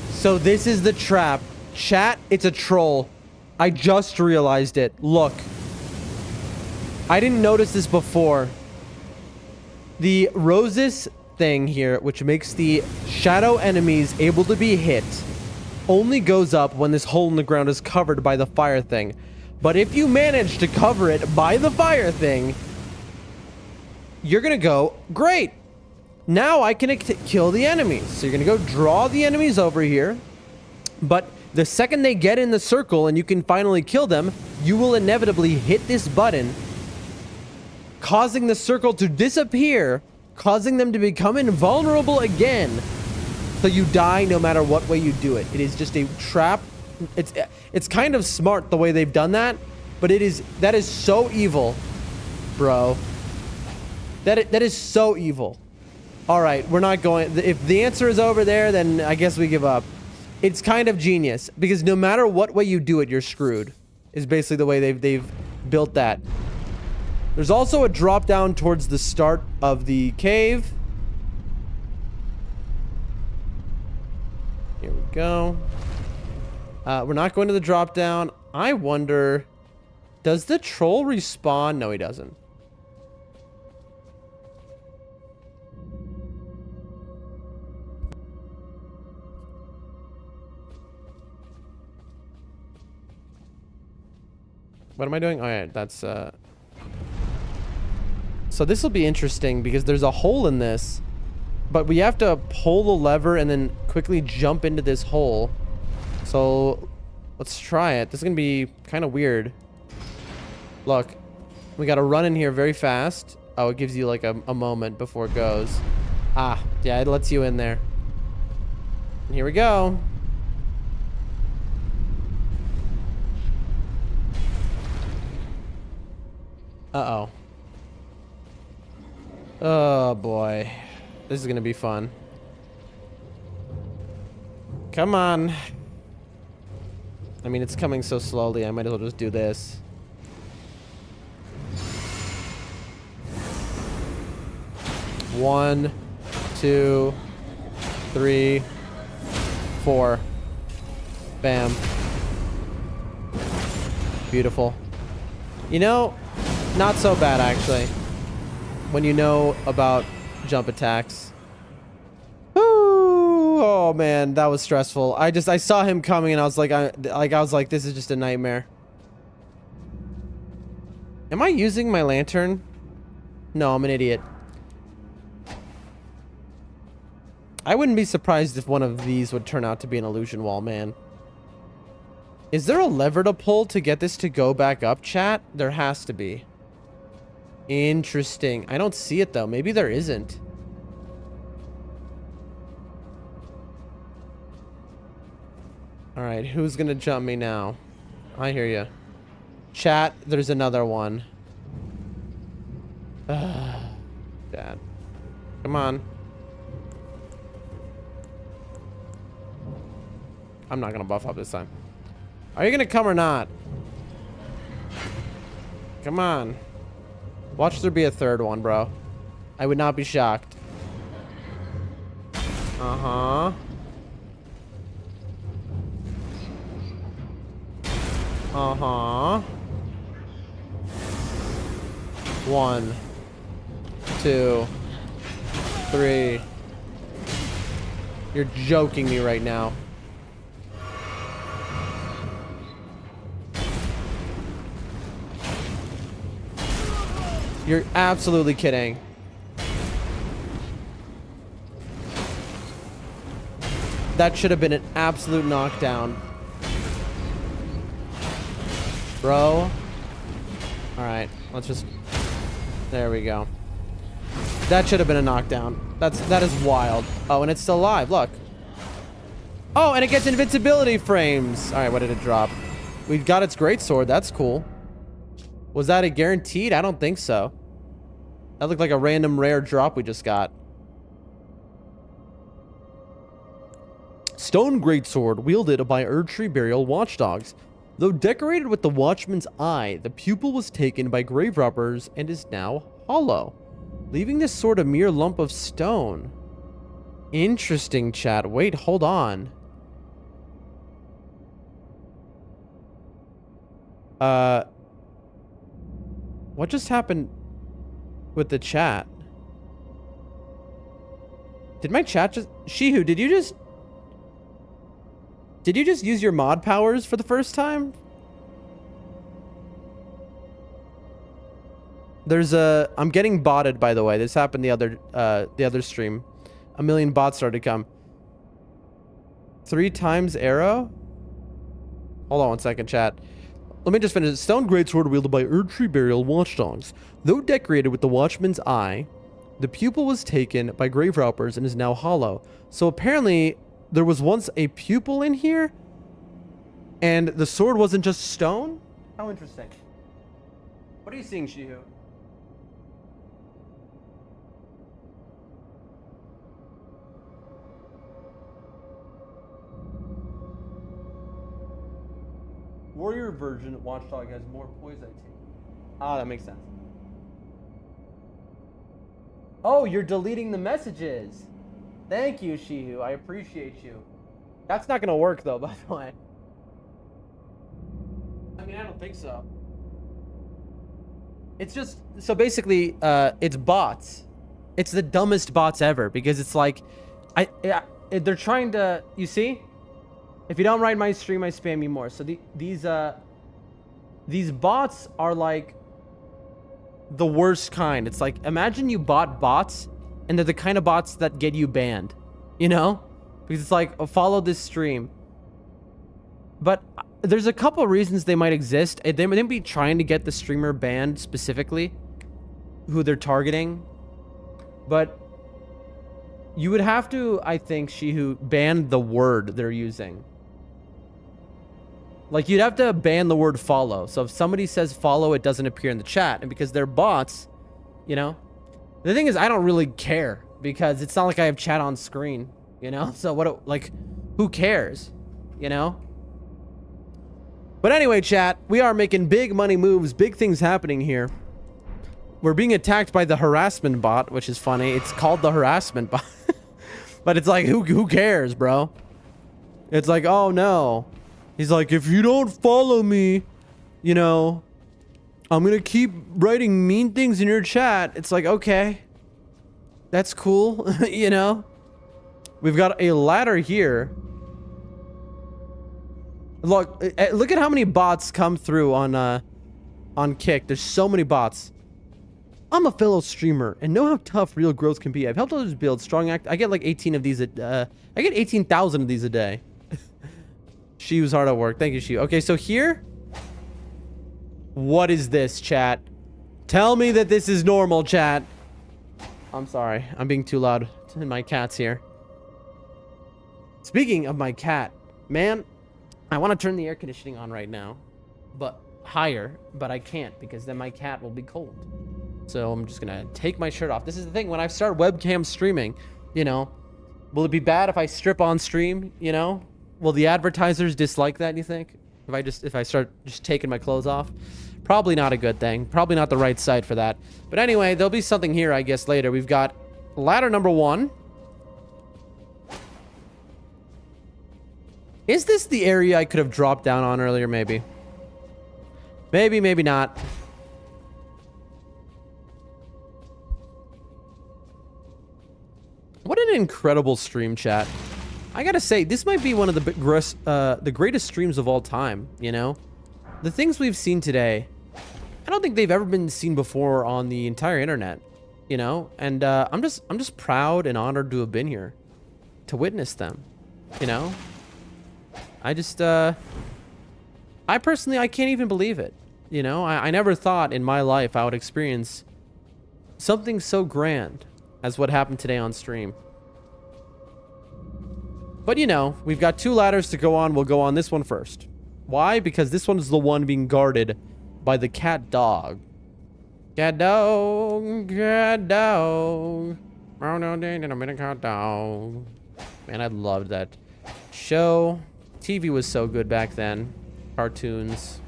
So this is the trap. Chat, it's a troll. I just realized it. Look. I didn't notice this before. The roses thing here, which makes the shadow enemies able to be hit, only goes up when this hole in the ground is covered by the fire thing. But if you manage to cover it by the fire thing, you're gonna go, great. Now I can kill the enemies. So you're gonna go draw the enemies over here. But the second they get in the circle and you can finally kill them, you will inevitably hit this button, causing the circle to disappear, causing them to become invulnerable again. So you die no matter what way you do it. It is just a trap. It's kind of smart the way they've done that, but that is so evil, bro. That is so evil. All right, we're not going. If the answer is over there, then I guess we give up. It's kind of genius because no matter what way you do it, you're screwed. Is basically the way they've built that. There's also a drop down towards the start of the cave. Here we go. We're not going to the drop down. I wonder, does the troll respawn? No, he doesn't. What am I doing? All right, that's so this will be interesting because there's a hole in this, but we have to pull the lever and then quickly jump into this hole. So let's try it. This is gonna be kind of weird. Look, we gotta run in here very fast. Oh, it gives you like a moment before it goes. Ah, yeah, it lets you in there. And here we go. Uh-oh. Oh, boy. This is gonna be fun. Come on. I mean, it's coming so slowly, I might as well just do this. One, 2, 3, 4. Bam. Beautiful. You know, not so bad, actually. When you know about jump attacks. Ooh, oh man, that was stressful. I saw him coming and I was like, this is just a nightmare. Am I using my lantern? No, I'm an idiot. I wouldn't be surprised if one of these would turn out to be an illusion wall, man. Is there a lever to pull to get this to go back up, chat? There has to be. Interesting. I don't see it, though. Maybe there isn't. Alright, who's gonna jump me now? I hear you. Chat, there's another one. Dad. Come on. I'm not gonna buff up this time. Are you gonna come or not? Come on. Watch there be a third one, bro. I would not be shocked. Uh-huh. Uh-huh. 1, 2, 3. You're joking me right now. You're absolutely kidding. That should have been an absolute knockdown. Bro. Alright, let's just... There we go. That should have been a knockdown. That is wild. Oh, and it's still alive, look. Oh, and it gets invincibility frames. Alright, what did it drop? We got its greatsword. That's cool. Was that a guaranteed? I don't think so. That looked like a random rare drop we just got. Stone greatsword wielded by Erdtree Burial watchdogs. Though decorated with the Watchman's Eye, the pupil was taken by grave robbers and is now hollow, leaving this sword a mere lump of stone. Interesting, chat. Wait, hold on. What just happened with the chat? Did my chat just... Shihu, did you just use your mod powers for the first time? There's a... I'm getting botted, by the way. This happened the other stream. A million bots started to come. 3 times arrow? Hold on 1 second, chat. Let me just finish. Stone greatsword wielded by Erdtree Burial watchdogs. Though decorated with the Watchman's Eye, the pupil was taken by grave robbers and is now hollow. So apparently, there was once a pupil in here, and the sword wasn't just stone? How interesting. What are you seeing, Shihu? Warrior version watchdog has more poise, I think. Ah, that makes sense. Oh, you're deleting the messages. Thank you, Shihu. I appreciate you. That's not gonna work though, by the way. I mean, I don't think so. It's just, so basically, it's bots. It's the dumbest bots ever, because it's like, they're trying to, you see? If you don't write my stream, I spam you more. So these bots are like the worst kind. It's like, imagine you bought bots, and they're the kind of bots that get you banned, you know? Because it's like, oh, follow this stream. But there's a couple reasons they might exist. They might be trying to get the streamer banned specifically, who they're targeting. But you would have to, I think, Shihu, ban the word they're using. Like, you'd have to ban the word follow. So if somebody says follow, it doesn't appear in the chat. And because they're bots, you know? The thing is, I don't really care, because it's not like I have chat on screen, you know? So what, like, who cares, you know? But anyway, chat, we are making big money moves, big things happening here. We're being attacked by the harassment bot, which is funny. It's called the harassment bot. But it's like, who cares, bro? It's like, oh no. He's like, if you don't follow me, you know, I'm gonna keep writing mean things in your chat. It's like, okay. That's cool, you know? We've got a ladder here. Look at how many bots come through on Kick. There's so many bots. I'm a fellow streamer and know how tough real growth can be. I've helped others build strong act. I get like 18 of these. I get 18,000 of these a day. She was hard at work. Thank you, She. Okay, so here. What is this, chat? Tell me that this is normal, chat. I'm sorry. I'm being too loud. And my cat's here. Speaking of my cat, man, I want to turn the air conditioning on right now, but higher, but I can't because then my cat will be cold. So I'm just gonna take my shirt off. This is the thing, when I start webcam streaming, you know, will it be bad if I strip on stream, you know? Will the advertisers dislike that, you think? If I start just taking my clothes off? Probably not a good thing. Probably not the right site for that. But anyway, there'll be something here, I guess, later. We've got ladder number 1. Is this the area I could have dropped down on earlier, maybe? Maybe, maybe not. What an incredible stream, chat. I gotta say, this might be one of the greatest streams of all time, you know? The things we've seen today, I don't think they've ever been seen before on the entire internet, you know? And I'm just proud and honored to have been here to witness them, you know? I personally, I can't even believe it, you know? I never thought in my life I would experience something so grand as what happened today on stream. But you know, we've got 2 ladders to go on. We'll go on this one first. Why? Because this one's the one being guarded by the cat dog. Cat dog, cat dog. Oh no, cat dog. Man, I loved that show. TV was so good back then. Cartoons.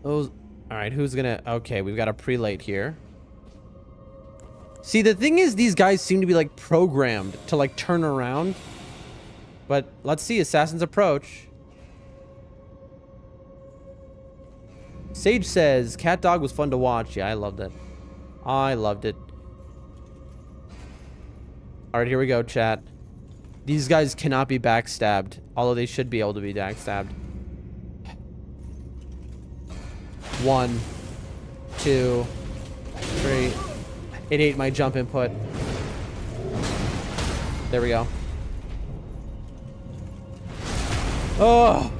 Those. All right, who's gonna? Okay, we've got a prelate here. See, the thing is, these guys seem to be like programmed to like turn around. But let's see, Assassin's Approach. Sage says, Cat Dog was fun to watch. Yeah, I loved it. I loved it. All right, here we go, chat. These guys cannot be backstabbed, although they should be able to be backstabbed. 1, 2, 3. It ate my jump input. There we go. Oh,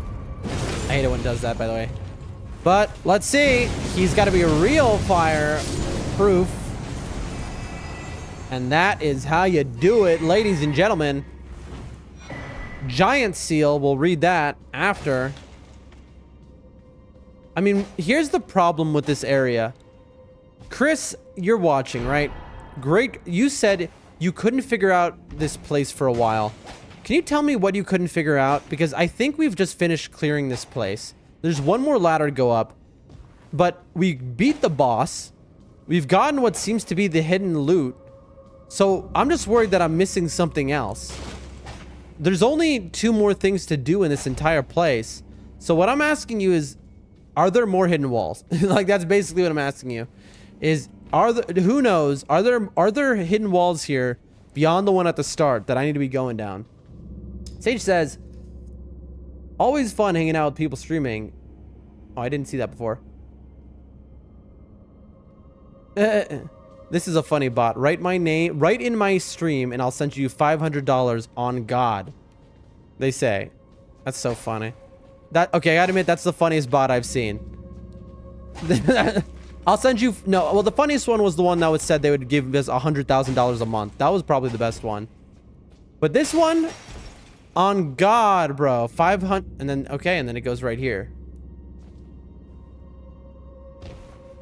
I hate it when it does that, by the way. But let's see. He's got to be real fire-proof. And that is how you do it, ladies and gentlemen. Giant Seal, we'll read that after. I mean, here's the problem with this area. Chris, you're watching, right? Great. You said you couldn't figure out this place for a while. Can you tell me what you couldn't figure out? Because I think we've just finished clearing this place. There's one more ladder to go up. But we beat the boss. We've gotten what seems to be the hidden loot. So I'm just worried that I'm missing something else. There's only 2 more things to do in this entire place. So what I'm asking you is, are there more hidden walls? Like, that's basically what I'm asking you. Is, who knows? Are there hidden walls here beyond the one at the start that I need to be going down? Sage says, always fun hanging out with people streaming. Oh, I didn't see that before. This is a funny bot. Write my name, write in my stream, and I'll send you $500 on God. They say. That's so funny. Okay, I gotta admit, that's the funniest bot I've seen. I'll send you... No, well, the funniest one was the one that was said they would give us $100,000 a month. That was probably the best one. But this one... On God, bro. 500... And then... Okay, and then it goes right here.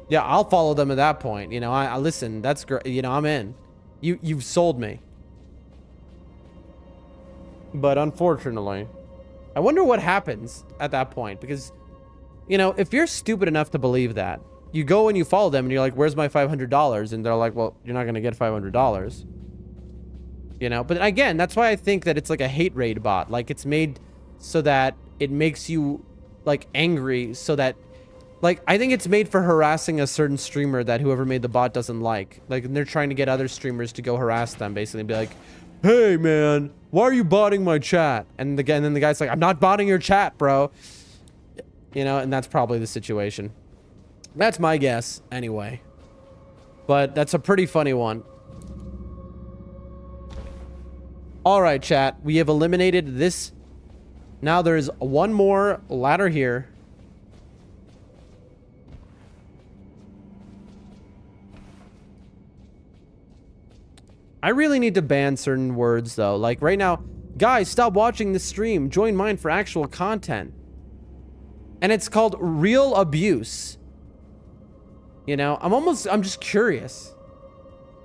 Yeah, I'll follow them at that point. You know, I listen, that's great. You know, I'm in. You've sold me. But unfortunately... I wonder what happens at that point. Because, you know, if you're stupid enough to believe that, you go and you follow them and you're like, where's my $500? And they're like, well, you're not going to get $500. You know, but again, that's why I think that it's like a hate raid bot. Like, it's made so that it makes you like angry, so that like, I think it's made for harassing a certain streamer that whoever made the bot doesn't like. Like, and they're trying to get other streamers to go harass them, basically, and be like, hey man, why are you botting my chat? And then the guy's like, I'm not botting your chat, bro. You know, and that's probably the situation. That's my guess, anyway. But that's a pretty funny one. Alright, chat. We have eliminated this. Now there's one more ladder here. I really need to ban certain words, though. Like, right now, guys, stop watching this stream. Join mine for actual content. And it's called real abuse. You know, I'm just curious.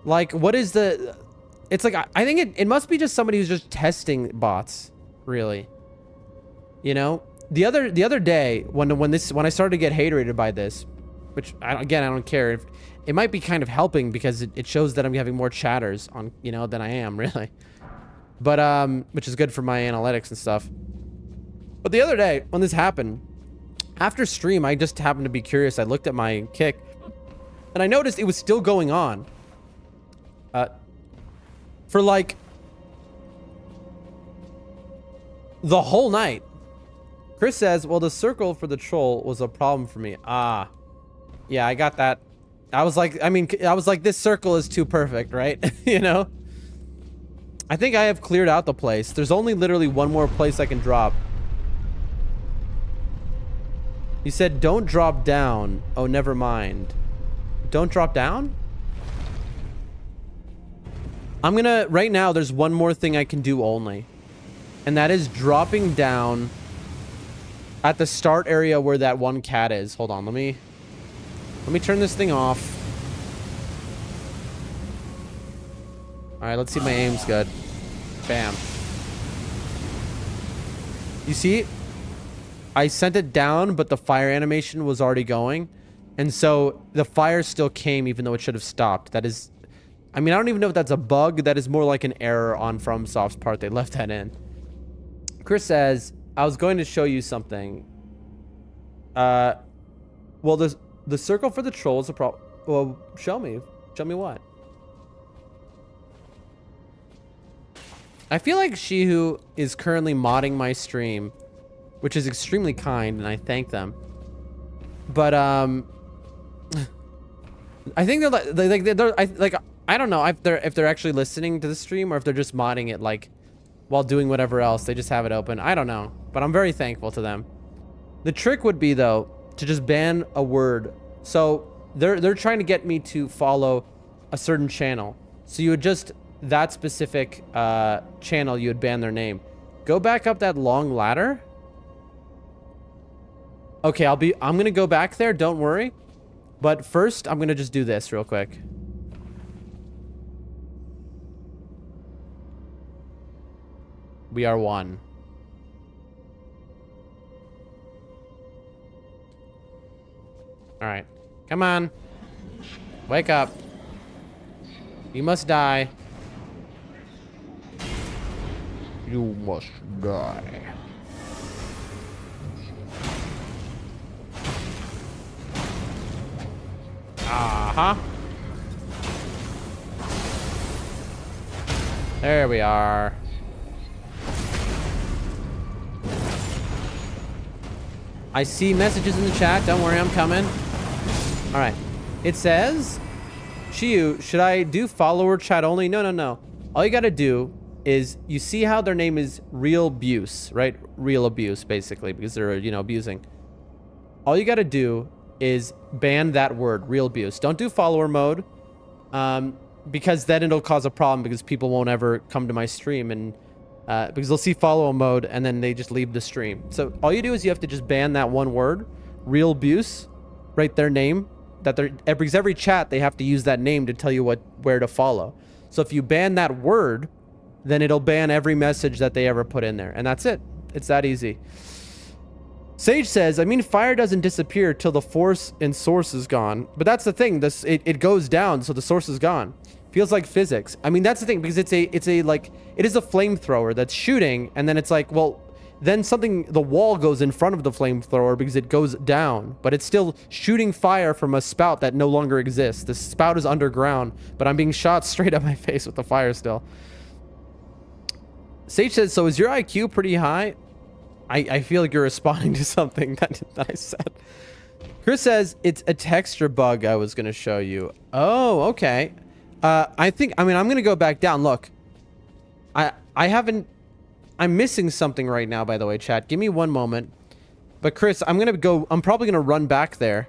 Like, what is the... It's like, I think it must be just somebody who's just testing bots, really. You know? The other day, when I started to get hate-rated by this, which, again, I don't care. It might be kind of helping because it shows that I'm having more chatters on, you know, than I am, really. But, which is good for my analytics and stuff. But the other day, when this happened, after stream, I just happened to be curious. I looked at my kick, and I noticed it was still going on. For, like, the whole night. Chris says, well, the circle for the troll was a problem for me. Ah. Yeah, I got that. I was like, this circle is too perfect, right? You know? I think I have cleared out the place. There's only literally one more place I can drop. He said, don't drop down. Oh, never mind. Don't drop down? I'm gonna... Right now, there's one more thing I can do only. And that is dropping down at the start area where that one cat is. Hold on, let me turn this thing off. All right, let's see if my aim's good. Bam. You see, I sent it down, but the fire animation was already going. And so the fire still came even though it should have stopped. That is, I mean, I don't even know if that's a bug. That is more like an error on FromSoft's part. They left that in. Chris says, I was going to show you something. Well, the circle for the troll is a problem. Well, show me. Show me what? I feel like she who is currently modding my stream, which is extremely kind, and I thank them. But I think I don't know if they're actually listening to the stream or if they're just modding it like while doing whatever else. They just have it open. I don't know, but I'm very thankful to them. The trick would be though to just ban a word. So they're trying to get me to follow a certain channel. So you would just that specific channel, you would ban their name. Go back up that long ladder. Okay, I'm gonna go back there, don't worry. But first, I'm gonna just do this real quick. We are one. All right, come on. Wake up. You must die. You must die. Uh-huh. There we are. I see messages in the chat. Don't worry, I'm coming. All right. It says, Chiyu, should I do follower chat only? No, no, no. All you got to do is, you see how their name is Real Abuse, right? Real Abuse, basically, because they're, you know, abusing. All you got to do is ban that word, Real Abuse. Don't do follower mode, because then it'll cause a problem because people won't ever come to my stream, and because they'll see follow mode and then they just leave the stream. So all you do is you have to just ban that one word, Real Abuse, write their name, that they're, because every chat they have to use that name to tell you where to follow. So if you ban that word, then it'll ban every message that they ever put in there, and that's it. It's that easy. Sage says, I mean, fire doesn't disappear till the force and source is gone. But that's the thing. It goes down, so the source is gone. Feels like physics. I mean, that's the thing, because it is a flamethrower that's shooting, and then it's like, well, then the wall goes in front of the flamethrower because it goes down, but it's still shooting fire from a spout that no longer exists. The spout is underground, but I'm being shot straight at my face with the fire still. Sage says, so is your IQ pretty high? I feel like you're responding to something that I said. Chris says, it's a texture bug I was going to show you. Oh, okay. I'm going to go back down. Look, I'm missing something right now, by the way, chat. Give me one moment. But Chris, I'm probably going to run back there.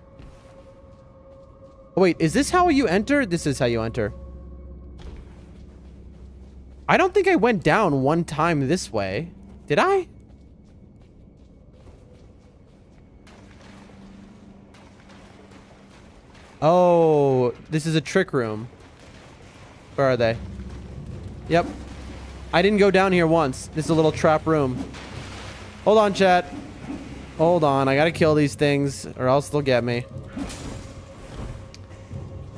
Oh, wait, is this how you enter? This is how you enter. I don't think I went down one time this way. Did I? Oh, this is a trick room. Where are they? Yep. I didn't go down here once. This is a little trap room. Hold on, chat. Hold on. I gotta kill these things or else they'll get me.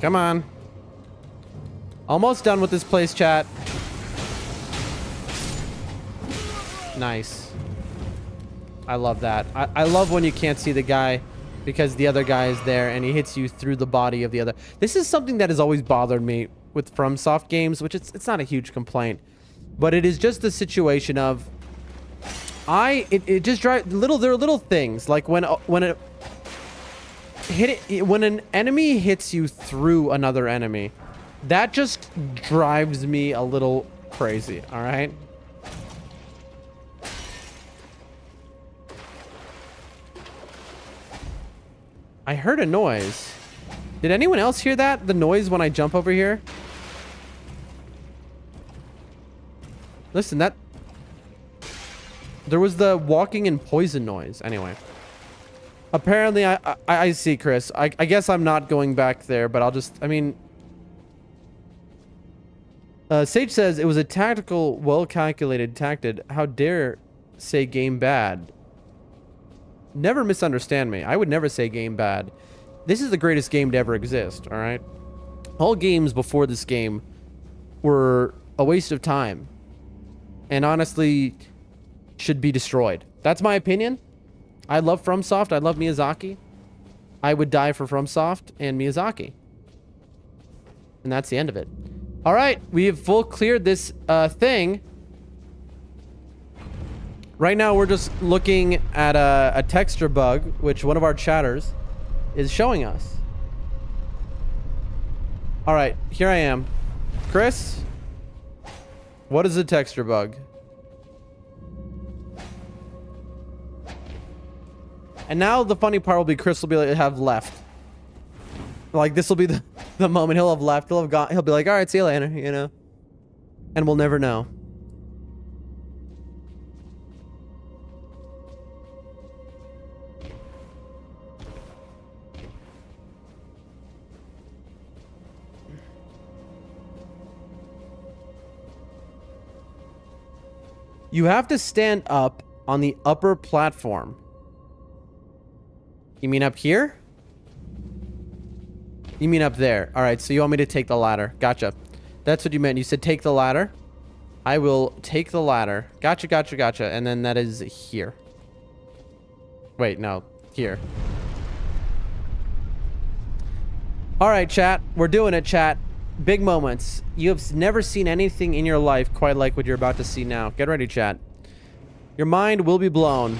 Come on. Almost done with this place, chat. Nice. I love that. I love when you can't see the guy because the other guy is there and he hits you through the body of the other. This is something that has always bothered me with FromSoft games, which it's not a huge complaint, but it is just the situation of it just drives there are little things like when an enemy hits you through another enemy, that just drives me a little crazy. All right. I heard a noise. Did anyone else hear that? The noise when I jump over here? Listen, There was the walking and poison noise. Anyway. Apparently, I see, Chris. I guess I'm not going back there, but I'll just... I mean... Sage says, it was a tactical, well-calculated tactic. How dare say game bad? Never misunderstand me. I would never say game bad. This is the greatest game to ever exist, alright? All games before this game were a waste of time. And honestly, should be destroyed. That's my opinion. I love FromSoft. I love Miyazaki. I would die for FromSoft and Miyazaki. And that's the end of it. All right, we have full cleared this thing. Right now, we're just looking at a texture bug, which one of our chatters is showing us. All right, here I am. Chris, what is a texture bug? And now the funny part will be Chris will be like, have left. Like, this will be the moment he'll have left. He'll have gone. He'll be like, all right, see you later, you know? And we'll never know. You have to stand up on the upper platform. You mean up here? You mean up there. All right, so you want me to take the ladder. Gotcha. That's what you meant. You said take the ladder. I will take the ladder. Gotcha, gotcha, gotcha. And then that is here. Wait, no. Here. All right, chat. We're doing it, chat. Big moments. You have never seen anything in your life quite like what you're about to see now. Get ready, chat. Your mind will be blown.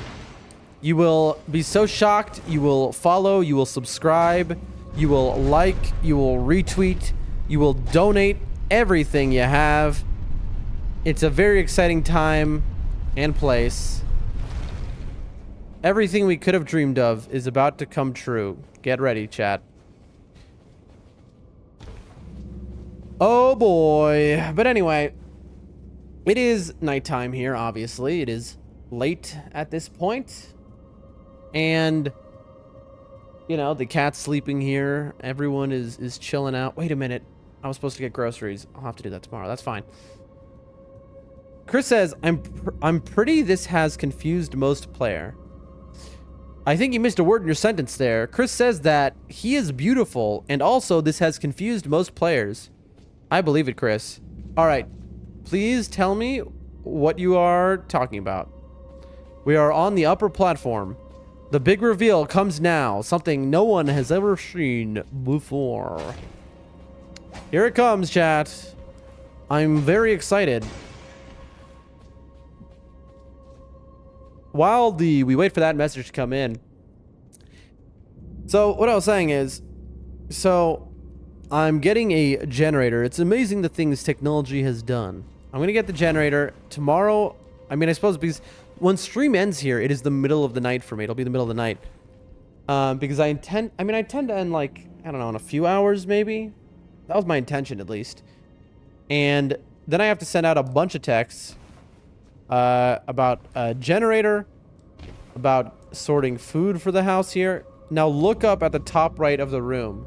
You will be so shocked. You will follow. You will subscribe. You will like. You will retweet. You will donate everything you have. It's a very exciting time and place. Everything we could have dreamed of is about to come true. Get ready, chat. Oh boy. But anyway, it is nighttime here, obviously. It is late at this point. And, you know, the cat's sleeping here. Everyone is chilling out. Wait a minute. I was supposed to get groceries. I'll have to do that tomorrow. That's fine. Chris says, I'm pretty this has confused most player. I think you missed a word in your sentence there. Chris says that he is beautiful, and also this has confused most players. I believe it, Chris. All right. Please tell me what you are talking about. We are on the upper platform. The big reveal comes now. Something no one has ever seen before. Here it comes, chat. I'm very excited. While we wait for that message to come in. So what I was saying is, I'm getting a generator. It's amazing the things technology has done. I'm going to get the generator tomorrow. I mean, I suppose because when stream ends here, it is the middle of the night for me. It'll be the middle of the night. Because I tend to end like, I don't know, in a few hours maybe. That was my intention at least. And then I have to send out a bunch of texts about a generator, about sorting food for the house here. Now look up at the top right of the room.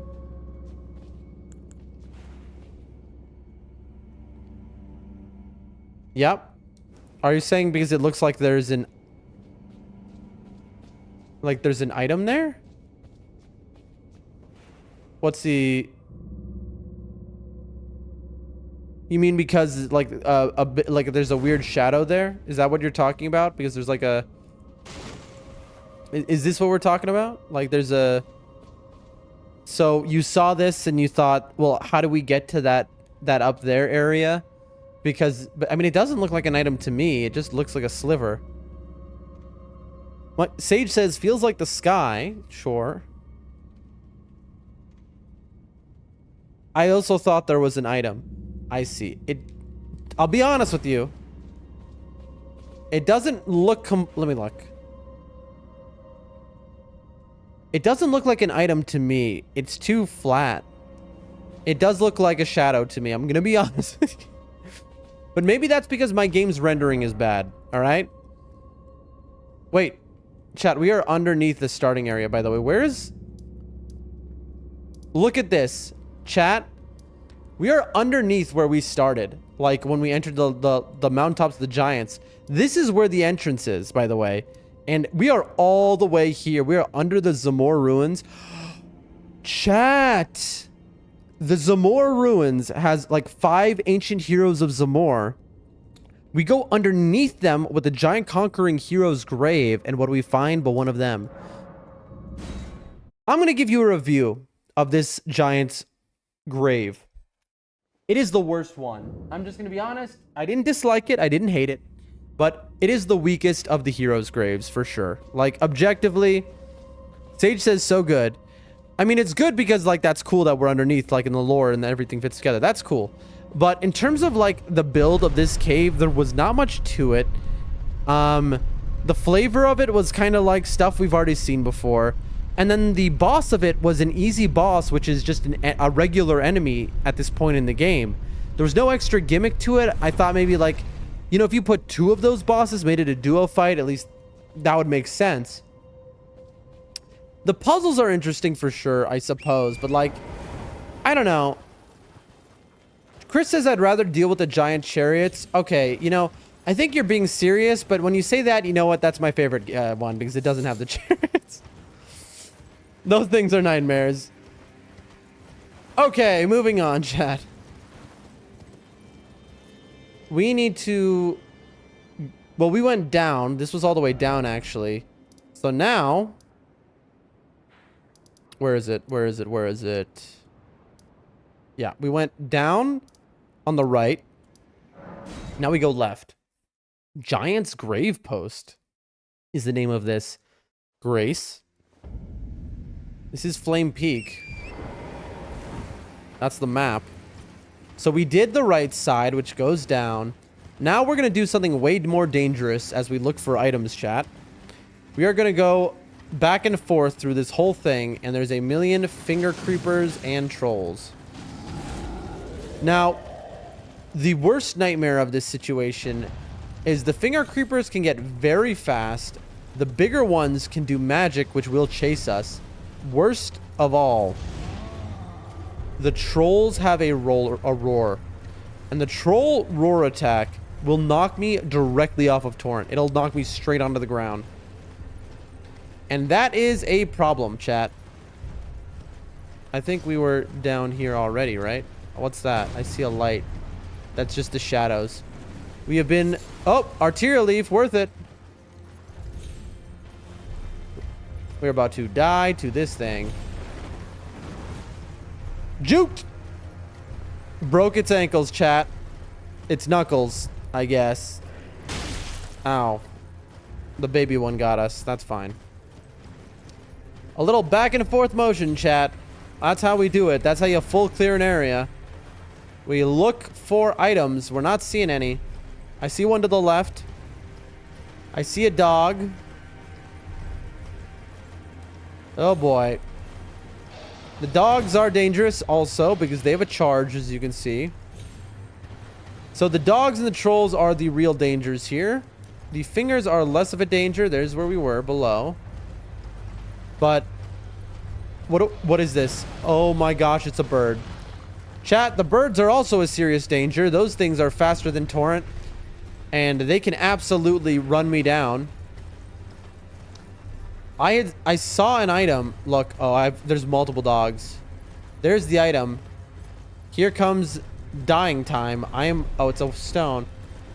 Yep. Are you saying because it looks like there's an... Like there's an item there? What's the... You mean because like a bit like there's a weird shadow there? Is that what you're talking about? Because there's like a... Is this what we're talking about? Like there's a... So you saw this and you thought, well, how do we get to that up there area? Because, but I mean, it doesn't look like an item to me. It just looks like a sliver. What Sage says feels like the sky. Sure. I also thought there was an item. I see. I'll be honest with you. It doesn't look... Let me look. It doesn't look like an item to me. It's too flat. It does look like a shadow to me. I'm going to be honest with you. But maybe that's because my game's rendering is bad. All right? Wait, chat, we are underneath the starting area, by the way. Where is... Look at this. Chat, we are underneath where we started. Like, when we entered the mountaintops of the giants. This is where the entrance is, by the way. And we are all the way here. We are under the Zamor ruins. Chat! The Zamor ruins has, like, 5 ancient heroes of Zamor. We go underneath them with the giant conquering hero's grave, and what do we find but one of them? I'm going to give you a review of this giant's grave. It is the worst one. I'm just going to be honest. I didn't dislike it. I didn't hate it. But it is the weakest of the hero's graves, for sure. Like, objectively, Sage says so good. I mean, it's good because, like, that's cool that we're underneath, like, in the lore, and everything fits together. That's cool. But in terms of, like, the build of this cave, there was not much to it. The flavor of it was kind of like stuff we've already seen before. And then the boss of it was an easy boss, which is just a regular enemy at this point in the game. There was no extra gimmick to it. I thought maybe, like, you know, if you put 2 of those bosses, made it a duo fight, at least that would make sense. The puzzles are interesting for sure, I suppose. But, like, I don't know. Chris says I'd rather deal with the giant chariots. Okay, you know, I think you're being serious, but when you say that, you know what? That's my favorite one because it doesn't have the chariots. Those things are nightmares. Okay, moving on, chat. We need to... Well, we went down. This was all the way down, actually. So now... Where is it? Where is it? Where is it? Yeah, we went down on the right. Now we go left. Giant's Grave Post is the name of this. Grace. This is Flame Peak. That's the map. So we did the right side, which goes down. Now we're going to do something way more dangerous as we look for items, chat. We are going to go back and forth through this whole thing, and there's a million finger creepers and trolls. Now, the worst nightmare of this situation is the finger creepers can get very fast. The bigger ones can do magic, which will chase us. Worst of all, the trolls have a roar. And the troll roar attack will knock me directly off of Torrent. It'll knock me straight onto the ground. And that is a problem, chat. I think we were down here already, right? What's that? I see a light. That's just the shadows. We have been... Oh, arterial leaf, worth it. We're about to die to this thing. Juked! Broke its ankles, chat. Its knuckles, I guess. Ow. The baby one got us. That's fine. A little back and forth motion, chat. That's how we do it. That's how you full clear an area. We look for items. We're not seeing any. I see one to the left. I see a dog. Oh boy. The dogs are dangerous also because they have a charge, as you can see. So the dogs and the trolls are the real dangers here. The fingers are less of a danger. There's where we were, below. But what is this? Oh my gosh, it's a bird. Chat, the birds are also a serious danger. Those things are faster than Torrent. And they can absolutely run me down. I saw an item. Look, there's multiple dogs. There's the item. Here comes dying time. Oh, it's a stone.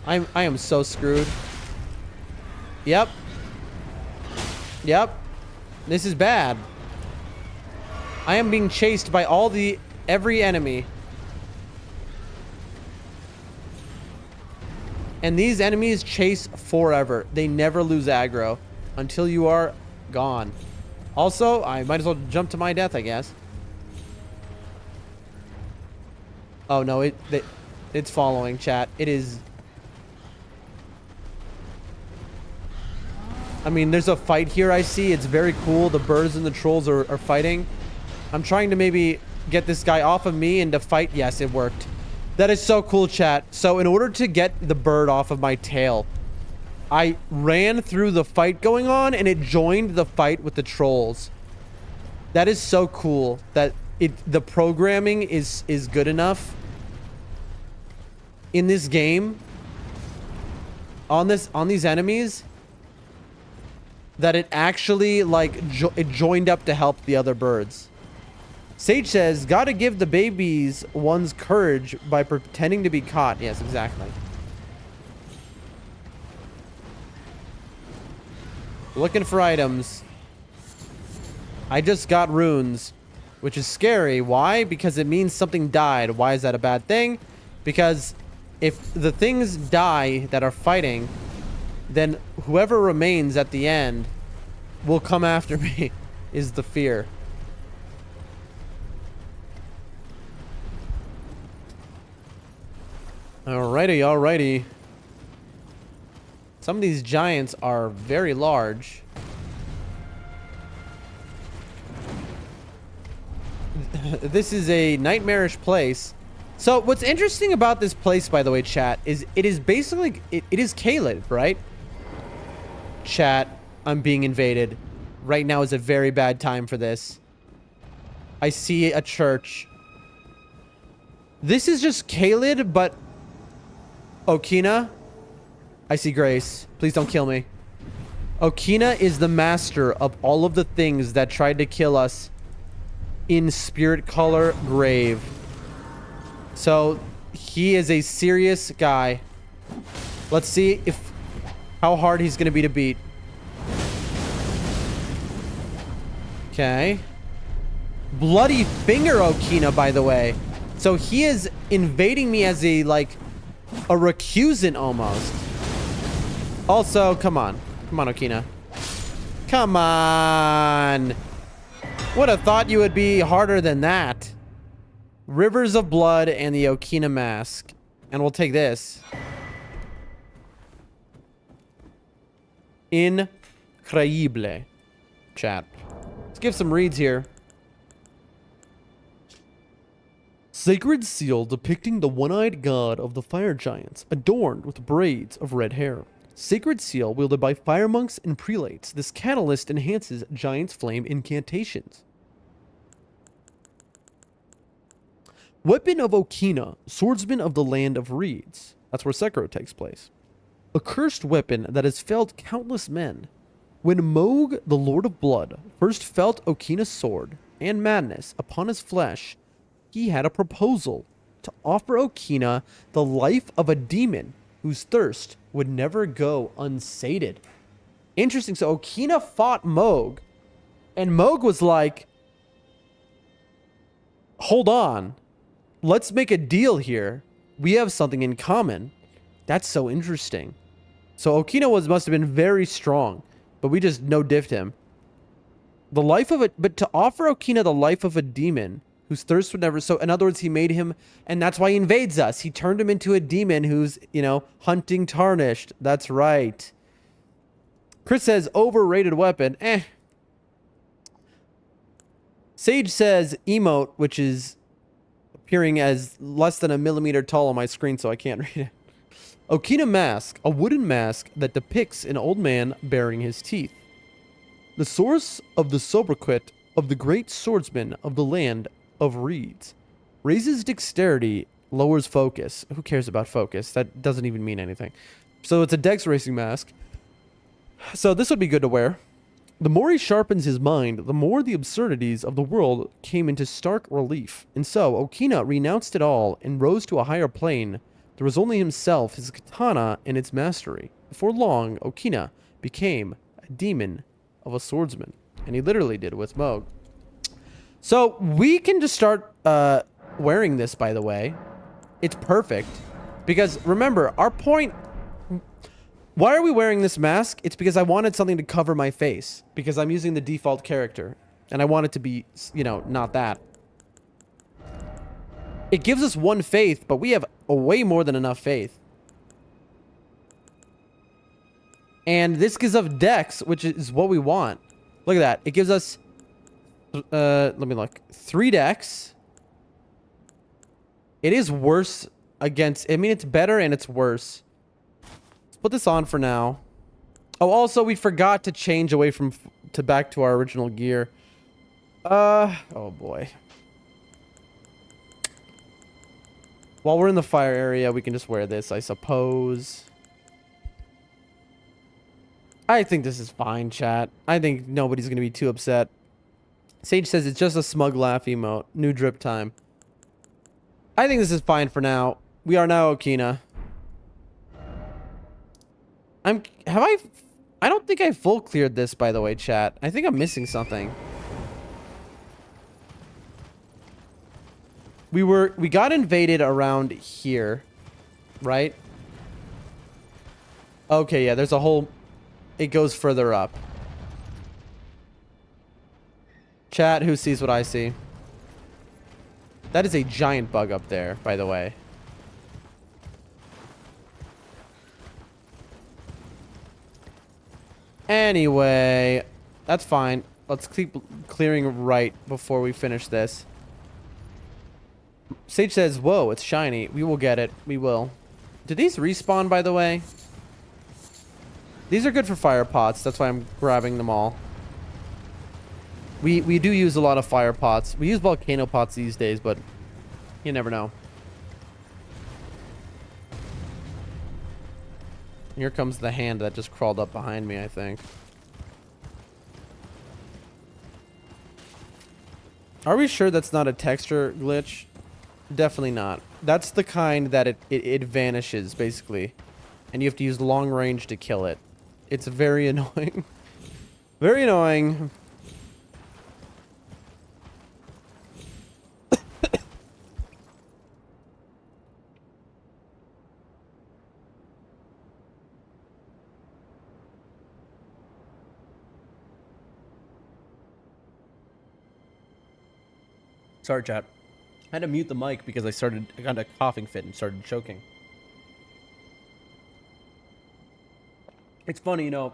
I am so screwed. Yep. Yep. This is bad. I am being chased by every enemy. And these enemies chase forever. They never lose aggro until you are gone. Also, I might as well jump to my death, I guess. Oh no, it's following, chat. It is. I mean, there's a fight here I see. It's very cool. The birds and the trolls are fighting. I'm trying to maybe get this guy off of me and to fight. Yes, it worked. That is so cool, chat. So in order to get the bird off of my tail, I ran through the fight going on and it joined the fight with the trolls. That is so cool that the programming is good enough in this game on these enemies that it actually like it joined up to help the other birds. Sage says, gotta give the babies one's courage by pretending to be caught. Yes, exactly. Looking for items. I just got runes, which is scary. Why? Because it means something died. Why is that a bad thing? Because if the things die that are fighting, then whoever remains at the end will come after me, is the fear. Alrighty, alrighty. Some of these giants are very large. This is a nightmarish place. So what's interesting about this place, by the way, chat, is it is basically, it is Caelid, right? Chat, I'm being invaded. Right now is a very bad time for this. I see a church. This is just Caelid, but Okina. I see Grace. Please don't kill me. Okina is the master of all of the things that tried to kill us in Spirit Color Grave. So he is a serious guy. Let's see how hard he's gonna be to beat. Okay. Bloody finger Okina, by the way. So he is invading me as a recusant almost. Also, come on. Come on, Okina. Come on. Would have thought you would be harder than that. Rivers of Blood and the Okina Mask. And we'll take this. Increíble. Chat. Let's give some reads here. Sacred seal depicting the one-eyed god of the fire giants, adorned with braids of red hair. Sacred seal wielded by fire monks and prelates. This catalyst enhances giant's flame incantations. Weapon of Okina, swordsman of the land of reeds. That's where Sekiro takes place. A cursed weapon that has felled countless men. When Mohg, the Lord of Blood, first felt Okina's sword and madness upon his flesh, he had a proposal to offer Okina the life of a demon whose thirst would never go unsated. Interesting. So Okina fought Mohg, and Mohg was like, hold on. Let's make a deal here. We have something in common. That's so interesting. So Okina must have been very strong, but we just no-diffed him. The life of but to offer Okina the life of a demon whose thirst would never... So, in other words, he made him... And that's why he invades us. He turned him into a demon who's, you know, hunting tarnished. That's right. Chris says, overrated weapon. Sage says, emote, which is appearing as less than a millimeter tall on my screen, so I can't read it. Okina mask. A wooden mask that depicts an old man baring his teeth. The source of the sobriquet of the great swordsman of the land of reeds. Raises dexterity, lowers focus. Who cares about focus? That doesn't even mean anything. So it's a dex racing mask. So this would be good to wear. The more he sharpens his mind, the more the absurdities of the world came into stark relief. And so Okina renounced it all and rose to a higher plane. There was only himself, his katana, and its mastery. Before long, Okina became a demon of a swordsman. And he literally did with Mohg. So we can just start wearing this, by the way. It's perfect. Because remember, our point... Why are we wearing this mask? It's because I wanted something to cover my face. Because I'm using the default character. And I want it to be, you know, not that. It gives us one faith, but we have a way more than enough faith. And this gives us dex, which is what we want. Look at that. It gives us... let me look. 3 dex. It is worse against... I mean, it's better and it's worse. Let's put this on for now. Oh, also, we forgot to change away from to back to our original gear. Oh boy. While we're in the fire area, we can just wear this, I suppose. I think this is fine, chat. I think nobody's gonna be too upset. Sage says it's just a smug laugh emote. New drip time. I think this is fine for now. We are now Okina. I don't think I full cleared this, by the way, chat. I think I'm missing something. We got invaded around here, right? Okay, yeah, there's a whole... It goes further up. Chat, who sees what I see? That is a giant bug up there, by the way. Anyway, that's fine. Let's keep clearing right before we finish this. Sage says, whoa, it's shiny. We will get it. We will. Do these respawn, by the way? These are good for fire pots. That's why I'm grabbing them all. We do use a lot of fire pots. We use volcano pots these days, but you never know. Here comes the hand that just crawled up behind me, I think. Are we sure that's not a texture glitch? Definitely not. That's the kind that it vanishes, basically. And you have to use long range to kill it. It's very annoying. Very annoying. Sorry, chat. I had to mute the mic because I got a coughing fit and started choking. It's funny, you know.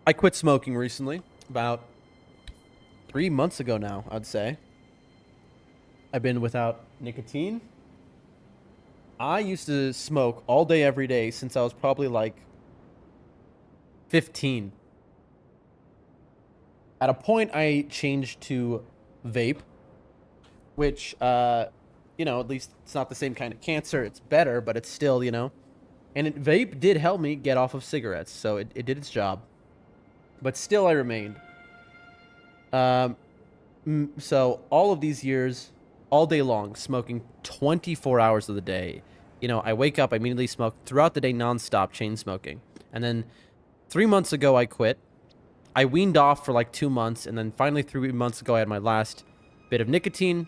I quit smoking recently, about 3 months ago now, I'd say. I've been without nicotine. I used to smoke all day, every day since I was probably like 15. At a point, I changed to vape, which, you know, at least it's not the same kind of cancer. It's better, but it's still, you know. And vape did help me get off of cigarettes, so it did its job. But still, I remained. So all of these years, all day long, smoking 24 hours of the day. You know, I wake up, I immediately smoke throughout the day, nonstop, chain smoking. And then 3 months ago, I quit. I weaned off for like 2 months, and then finally 3 months ago, I had my last bit of nicotine.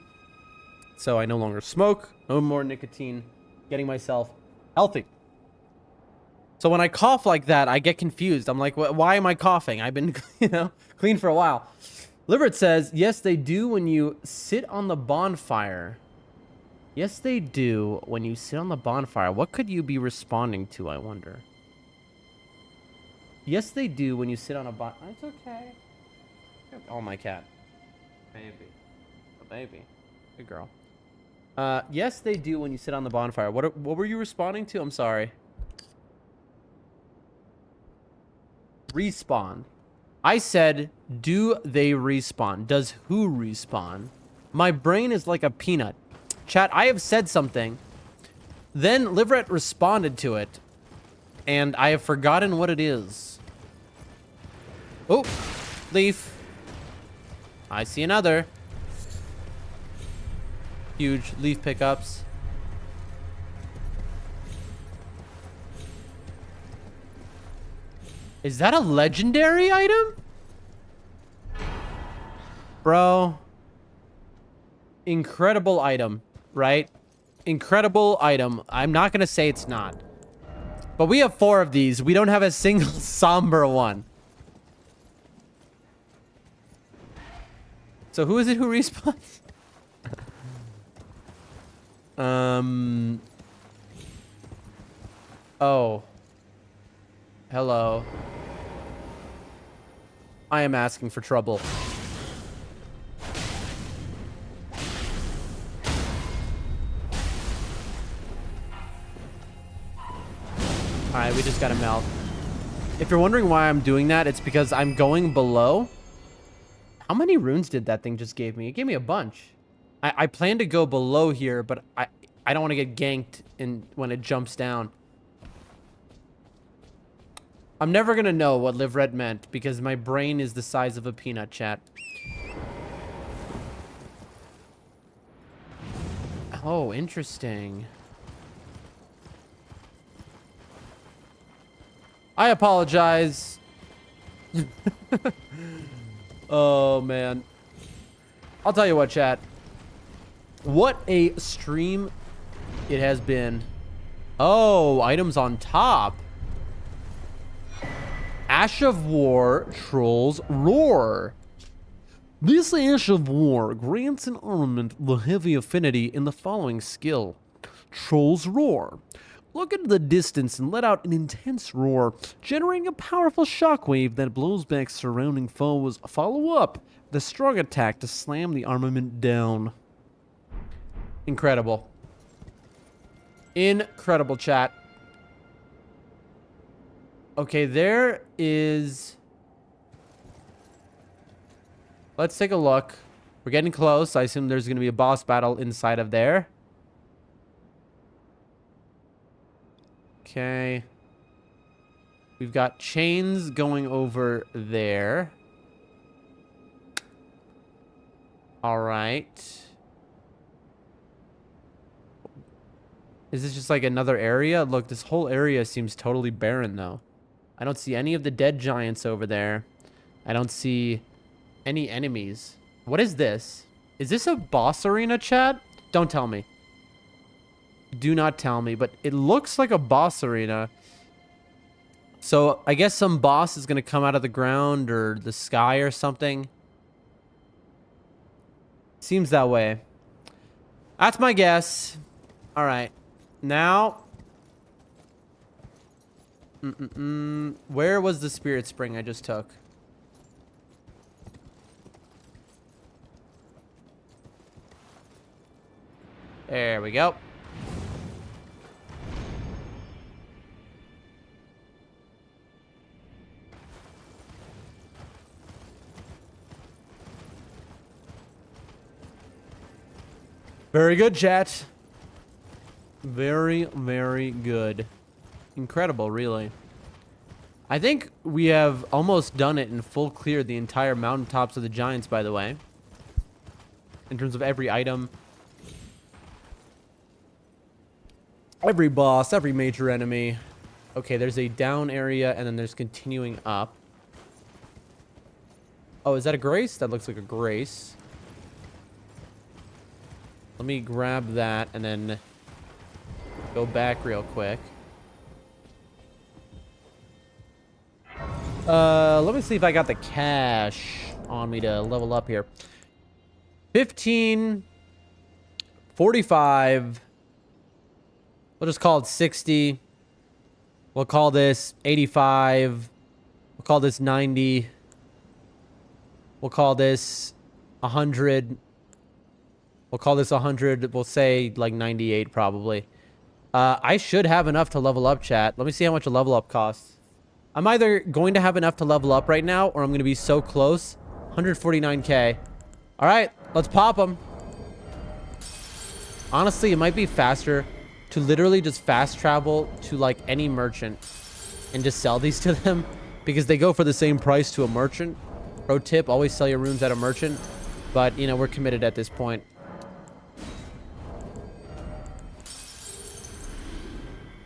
So I no longer smoke, no more nicotine, getting myself healthy. So when I cough like that, I get confused. I'm like, why am I coughing? I've been, you know, clean for a while. Liberate says, yes, they do when you sit on the bonfire. Yes, they do when you sit on the bonfire. What could you be responding to, I wonder? Yes, they do when you sit on a bonfire. It's okay. Oh, my cat. Baby. A baby. Good girl. Yes, they do when you sit on the bonfire. What were you responding to? I'm sorry. Respawn. I said, do they respawn? Does who respawn? My brain is like a peanut. Chat, I have said something. Then Liverette responded to it. And I have forgotten what it is. Oh, leaf. I see another. Huge leaf pickups. Is that a legendary item? Bro. Incredible item, right? Incredible item. I'm not going to say it's not. But we have 4 of these. We don't have a single somber one. So who is it who respawns? Oh. Hello. I am asking for trouble. Alright, we just gotta melt. If you're wondering why I'm doing that, it's because I'm going below. How many runes did that thing just give me? It gave me a bunch. I plan to go below here, but I don't want to get ganked when it jumps down. I'm never gonna know what live red meant because my brain is the size of a peanut, chat. Oh, interesting. I apologize. Oh, man. I'll tell you what, chat. What a stream it has been. Oh, items on top. Ash of War, Trolls Roar. This Ash of War grants an armament the heavy affinity in the following skill. Trolls Roar. Look into the distance and let out an intense roar, generating a powerful shockwave that blows back surrounding foes. Follow up the strong attack to slam the armament down. Incredible. Incredible, chat. Okay, there is... Let's take a look. We're getting close. I assume there's going to be a boss battle inside of there. Okay. We've got chains going over there. All right. Is this just like another area? Look, this whole area seems totally barren, though. I don't see any of the dead giants over there. I don't see any enemies. What is this? Is this a boss arena, chat? Don't tell me. Do not tell me, but it looks like a boss arena. So I guess some boss is going to come out of the ground or the sky or something. Seems that way. That's my guess. All right. Now... Where was the spirit spring I just took? There we go. Very good, chat. Very, very good. Incredible, really. I think we have almost done it in full clear the entire mountaintops of the giants, by the way. In terms of every item. Every boss, every major enemy. Okay, there's a down area, and then there's continuing up. Oh, is that a grace? That looks like a grace. Let me grab that, and then go back real quick. Let me see if I got the cash on me to level up here. 15, 45. We'll just call it 60. We'll call this 85. We'll call this 90. We'll call this 100. We'll call this 100. We'll say like 98 probably. I should have enough to level up, chat. Let me see how much a level up costs. I'm either going to have enough to level up right now, or I'm going to be so close. 149k. All right, let's pop them. Honestly, it might be faster to literally just fast travel to like any merchant and just sell these to them because they go for the same price to a merchant. Pro tip, always sell your runes at a merchant. But, you know, we're committed at this point.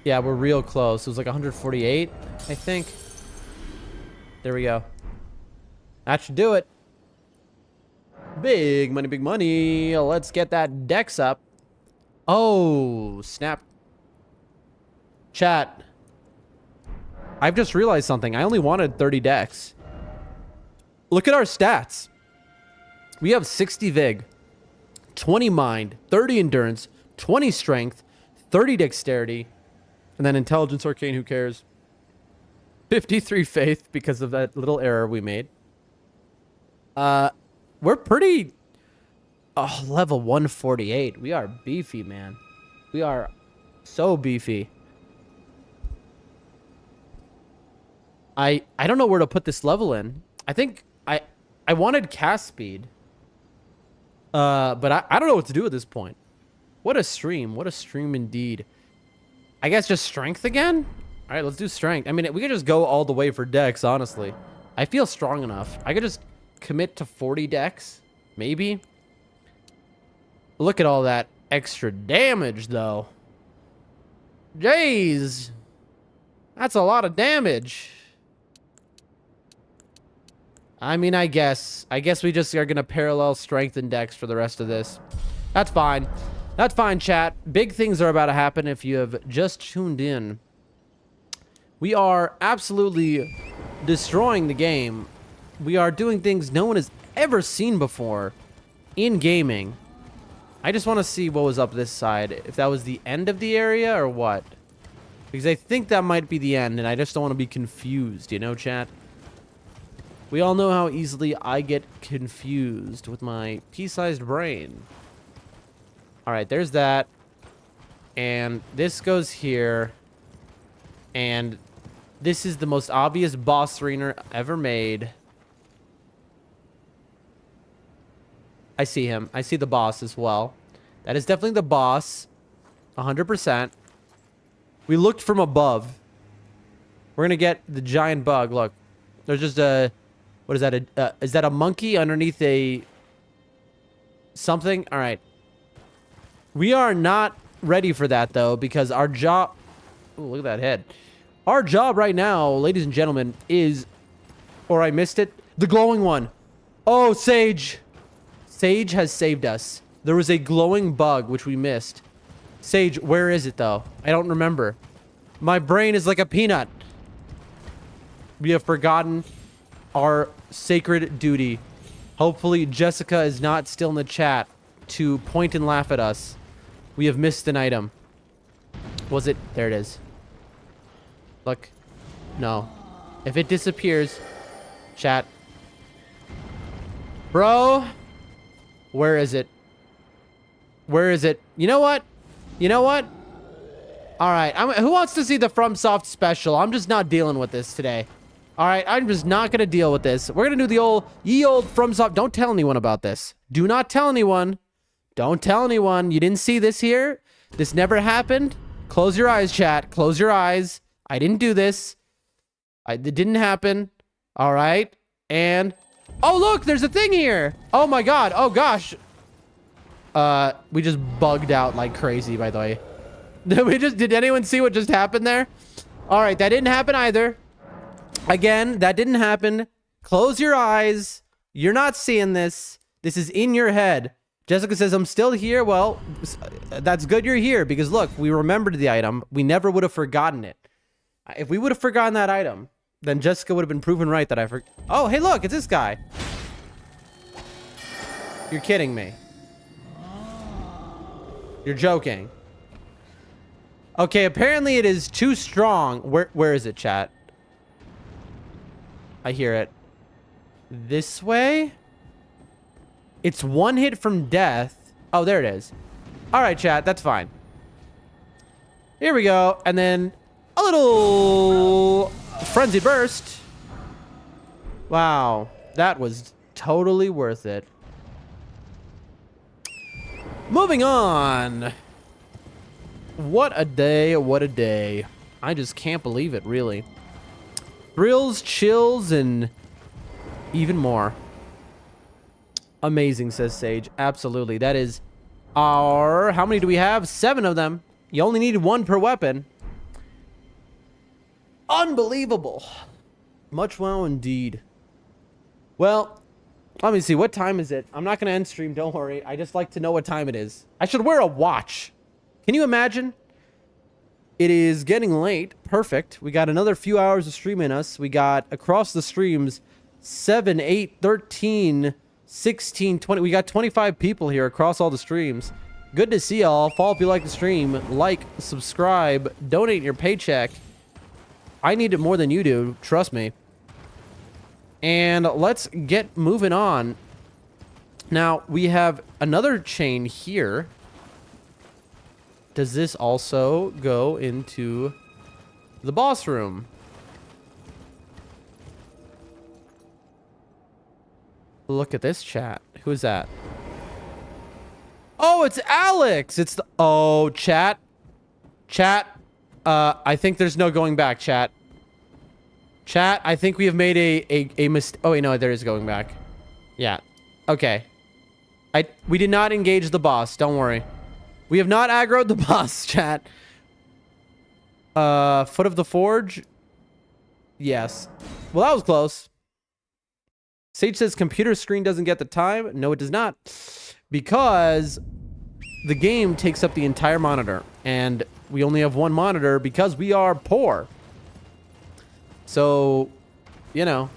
Yeah, we're real close. It was like 148, I think. There we go. That should do it. Big money, big money. Let's get that dex up. Oh, snap. Chat. I've just realized something. I only wanted 30 dex. Look at our stats. We have 60 Vig, 20 Mind, 30 Endurance, 20 Strength, 30 Dexterity, and then Intelligence Arcane, who cares? 53 Faith because of that little error we made. We're pretty... Oh, level 148. We are beefy, man. We are so beefy. I don't know where to put this level in. I think I wanted cast speed. But I don't know what to do at this point. What a stream. What a stream indeed. I guess just strength again? All right, let's do strength. I mean, we could just go all the way for dex, honestly. I feel strong enough. I could just commit to 40 dex, maybe. Look at all that extra damage, though. Jeez. That's a lot of damage. I mean, I guess we just are going to parallel strength and dex for the rest of this. That's fine. That's fine, chat. Big things are about to happen if you have just tuned in. We are absolutely destroying the game. We are doing things no one has ever seen before in gaming. I just want to see what was up this side. If that was the end of the area or what. Because I think that might be the end, and I just don't want to be confused, you know, chat? We all know how easily I get confused with my pea-sized brain. All right, there's that. And this goes here. And this is the most obvious boss arena ever made. I see him. I see the boss as well. That is definitely the boss. 100%. We looked from above. We're going to get the giant bug. Look. There's just a... What is that? Is that a monkey underneath a... something? All right. We are not ready for that, though, because our job... Ooh, look at that head. Our job right now, ladies and gentlemen, is... Or I missed it. The glowing one. Oh, Sage. Sage has saved us. There was a glowing bug, which we missed. Sage, where is it, though? I don't remember. My brain is like a peanut. We have forgotten our sacred duty. Hopefully, Jessica is not still in the chat to point and laugh at us. We have missed an item. Was it? There it is. Look. No. If it disappears, chat. Bro. Where is it? Where is it? You know what? You know what? All right. Who wants to see the FromSoft special? I'm just not dealing with this today. All right. I'm just not going to deal with this. We're going to do the old, ye old FromSoft. Don't tell anyone about this. Do not tell anyone. Don't tell anyone. You didn't see this here. This never happened. Close your eyes, chat. Close your eyes. I didn't do this. It didn't happen. All right. And... Oh, look, there's a thing here. Oh, my God. Oh, gosh. We just bugged out like crazy, by the way. Did anyone see what just happened there? All right, that didn't happen either. Again, that didn't happen. Close your eyes. You're not seeing this. This is in your head. Jessica says, I'm still here. Well, that's good you're here because look, we remembered the item. We never would have forgotten it. If we would have forgotten that item, then Jessica would have been proven right that I forgot. Oh, hey, look, it's this guy. You're kidding me. You're joking. Okay, apparently it is too strong. Where is it, chat? I hear it. This way? It's one hit from death. Oh, there it is. All right, chat, that's fine. Here we go. And then a little frenzy burst. Wow, that was totally worth it. Moving on. What a day, what a day. I just can't believe it, really. Thrills, chills, and even more. Amazing, says Sage. Absolutely. That is our... How many do we have? 7 of them. You only need 1 per weapon. Unbelievable. Much wow indeed. Well, let me see. What time is it? I'm not going to end stream. Don't worry. I just like to know what time it is. I should wear a watch. Can you imagine? It is getting late. Perfect. We got another few hours of stream in us. We got across the streams 7, 8, 13, 16, 20. We got 25 people here across all the streams. Good to see y'all. Follow if you like the stream. Like, subscribe, donate your paycheck. I need it more than you do. Trust me. And let's get moving on. Now, we have another chain here. Does this also go into the boss room? Look at this chat. Who is that? Oh, it's Alex. It's the... Oh, chat. Chat. I think there's no going back, chat. Chat, I think we have made a mistake. Oh, wait, no, there is going back. Yeah. Okay. We did not engage the boss. Don't worry. We have not aggroed the boss, chat. Foot of the Forge? Yes. Well, that was close. Sage says computer screen doesn't get the time. No, it does not. Because the game takes up the entire monitor. And we only have one monitor because we are poor. So, you know.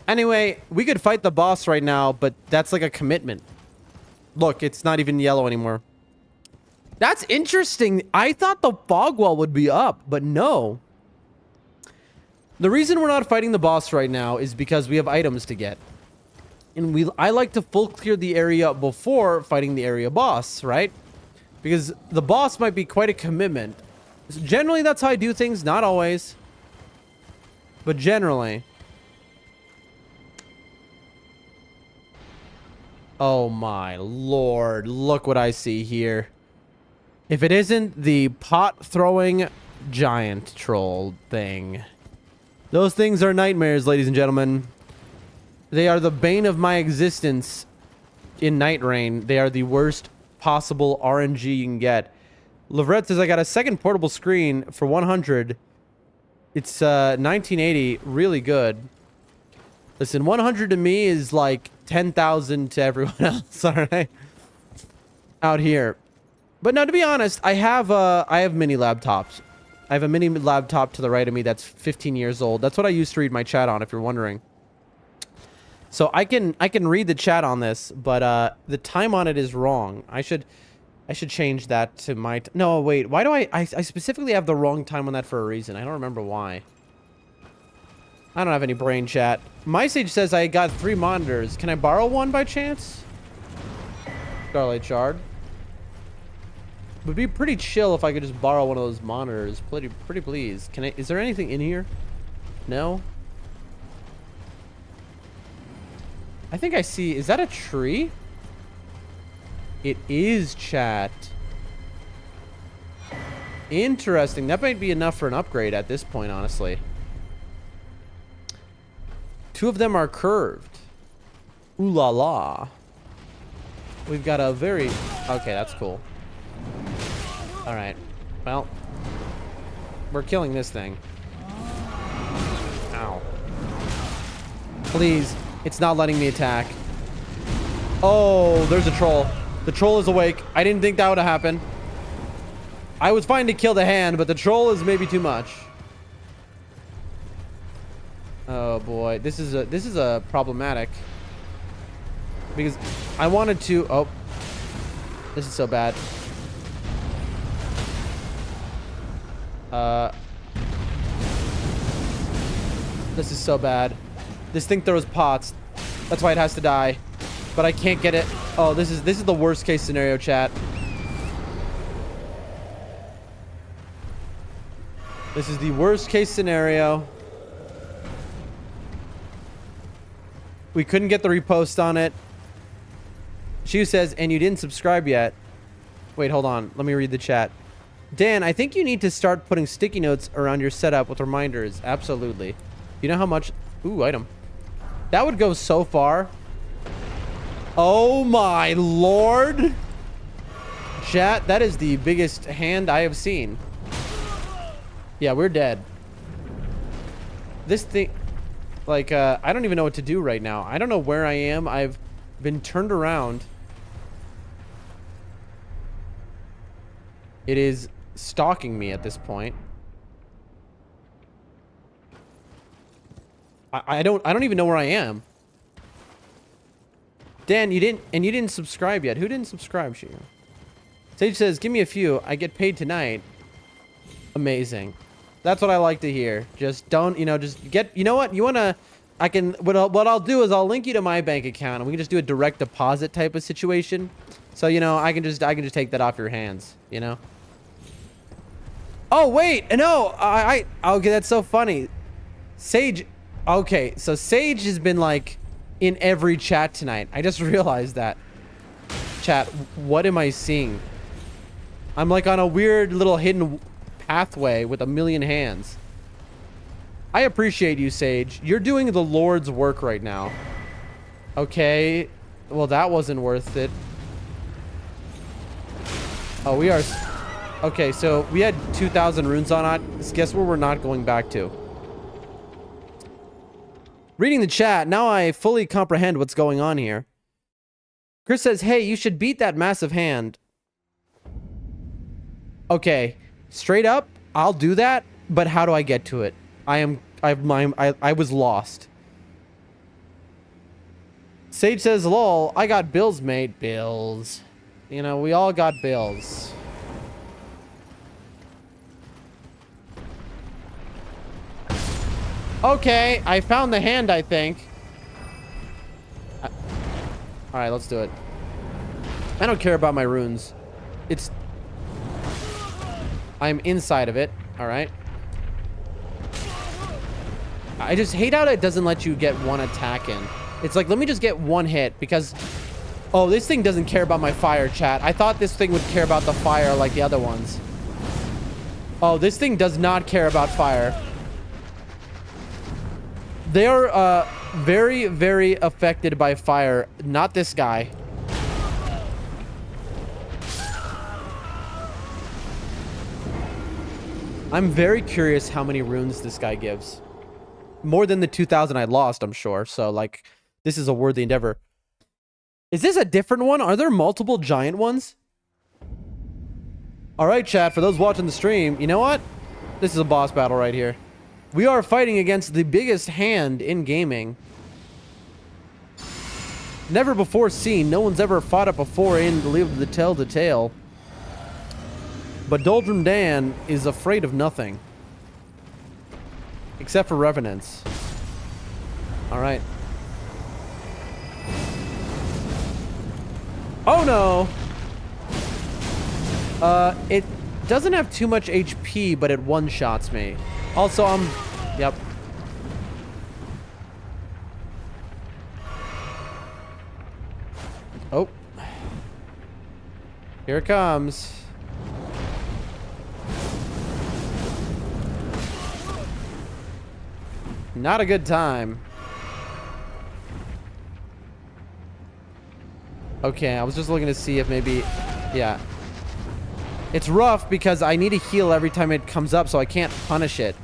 Anyway, we could fight the boss right now, but that's like a commitment. Look, it's not even yellow anymore. That's interesting. I thought the fog wall would be up, but no. The reason we're not fighting the boss right now is because we have items to get. And I like to full clear the area before fighting the area boss, right? Because the boss might be quite a commitment. Generally, that's how I do things. Not always. But generally. Oh my lord. Look what I see here. If it isn't the pot-throwing giant troll thing. Those things are nightmares, ladies and gentlemen. They are the bane of my existence in Night Rain. They are the worst possible RNG you can get. Leverett says, I got a second portable screen for 100. It's 1980. Really good. Listen, 100 to me is like 10,000 to everyone else, alright? Out here. But no, to be honest, I have mini laptops. I have a mini laptop to the right of me that's 15 years old. That's what I used to read my chat on, if you're wondering. So I can read the chat on this, but the time on it is wrong. I should change that to my... No, wait. Why do I specifically have the wrong time on that for a reason? I don't remember why. I don't have any brain chat. My Sage says I got 3 monitors. Can I borrow one by chance? Starlight Shard. Would be pretty chill if I could just borrow one of those monitors. Pretty please. Can I... Is there anything in here? No? I think I see... Is that a tree? It is, chat. Interesting. That might be enough for an upgrade at this point, honestly. 2 of them are curved. Ooh la la. We've got a very... Okay, that's cool. Alright. Well. We're killing this thing. Ow. Please. It's not letting me attack. Oh, there's a troll. The troll is awake. I didn't think that would have happened. I was fine to kill the hand, but the troll is maybe too much. Oh boy, this is a problematic. Because I wanted to... Oh. This is so bad. This is so bad. This thing throws pots. That's why it has to die. But I can't get it. Oh, this is the worst case scenario, chat. This is the worst case scenario. We couldn't get the repost on it. Shu says, and you didn't subscribe yet. Wait, hold on. Let me read the chat. Dan, I think you need to start putting sticky notes around your setup with reminders. Absolutely. You know how much... Ooh, item. That would go so far. Oh my lord. Chat, that is the biggest hand I have seen. Yeah, we're dead. This thing... Like, I don't even know what to do right now. I don't know where I am. I've been turned around. It is stalking me at this point. I don't even know where I am. Dan, you didn't subscribe yet. Who didn't subscribe, Shu? Sage says, give me a few. I get paid tonight. Amazing. That's what I like to hear. Just don't, just get, you know what? You want to, what I'll do is I'll link you to my bank account and we can just do a direct deposit type of situation. So, I can just take that off your hands, Oh, wait. No, okay, that's so funny. Sage, okay, so Sage has been like in every chat tonight. I just realized that. Chat, what am I seeing? I'm like on a weird little hidden pathway with a million hands. I appreciate you, Sage. You're doing the Lord's work right now. Okay. Well, that wasn't worth it. Oh, we are... Okay, so we had 2,000 runes on it. Guess where we're not going back to? Reading the chat, now I fully comprehend what's going on here. Chris says, hey, you should beat that massive hand. Okay, straight up, I'll do that, but how do I get to it? I was lost. Sage says, lol, I got bills, mate. Bills. You know, we all got bills. Okay, I found the hand, I think. Alright, let's do it. I don't care about my runes. I'm inside of it. Alright. I just hate how it doesn't let you get one attack in. It's like, let me just get one hit because... Oh, this thing doesn't care about my fire, chat. I thought this thing would care about the fire like the other ones. Oh, this thing does not care about fire. They are very, very affected by fire. Not this guy. I'm very curious how many runes this guy gives. More than the 2,000 I lost, I'm sure. So, like, this is a worthy endeavor. Is this a different one? Are there multiple giant ones? All right, chat, for those watching the stream, you know what? This is a boss battle right here. We are fighting against the biggest hand in gaming. Never before seen. No one's ever fought it before in Live to Tell the Tale. But Doldrum Dan is afraid of nothing. Except for revenants. Alright. Oh no! It doesn't have too much HP, but it one-shots me. Also, yep. Oh. Here it comes. Not a good time. Okay, I was just looking to see if maybe... Yeah. It's rough because I need to heal every time it comes up, so I can't punish it.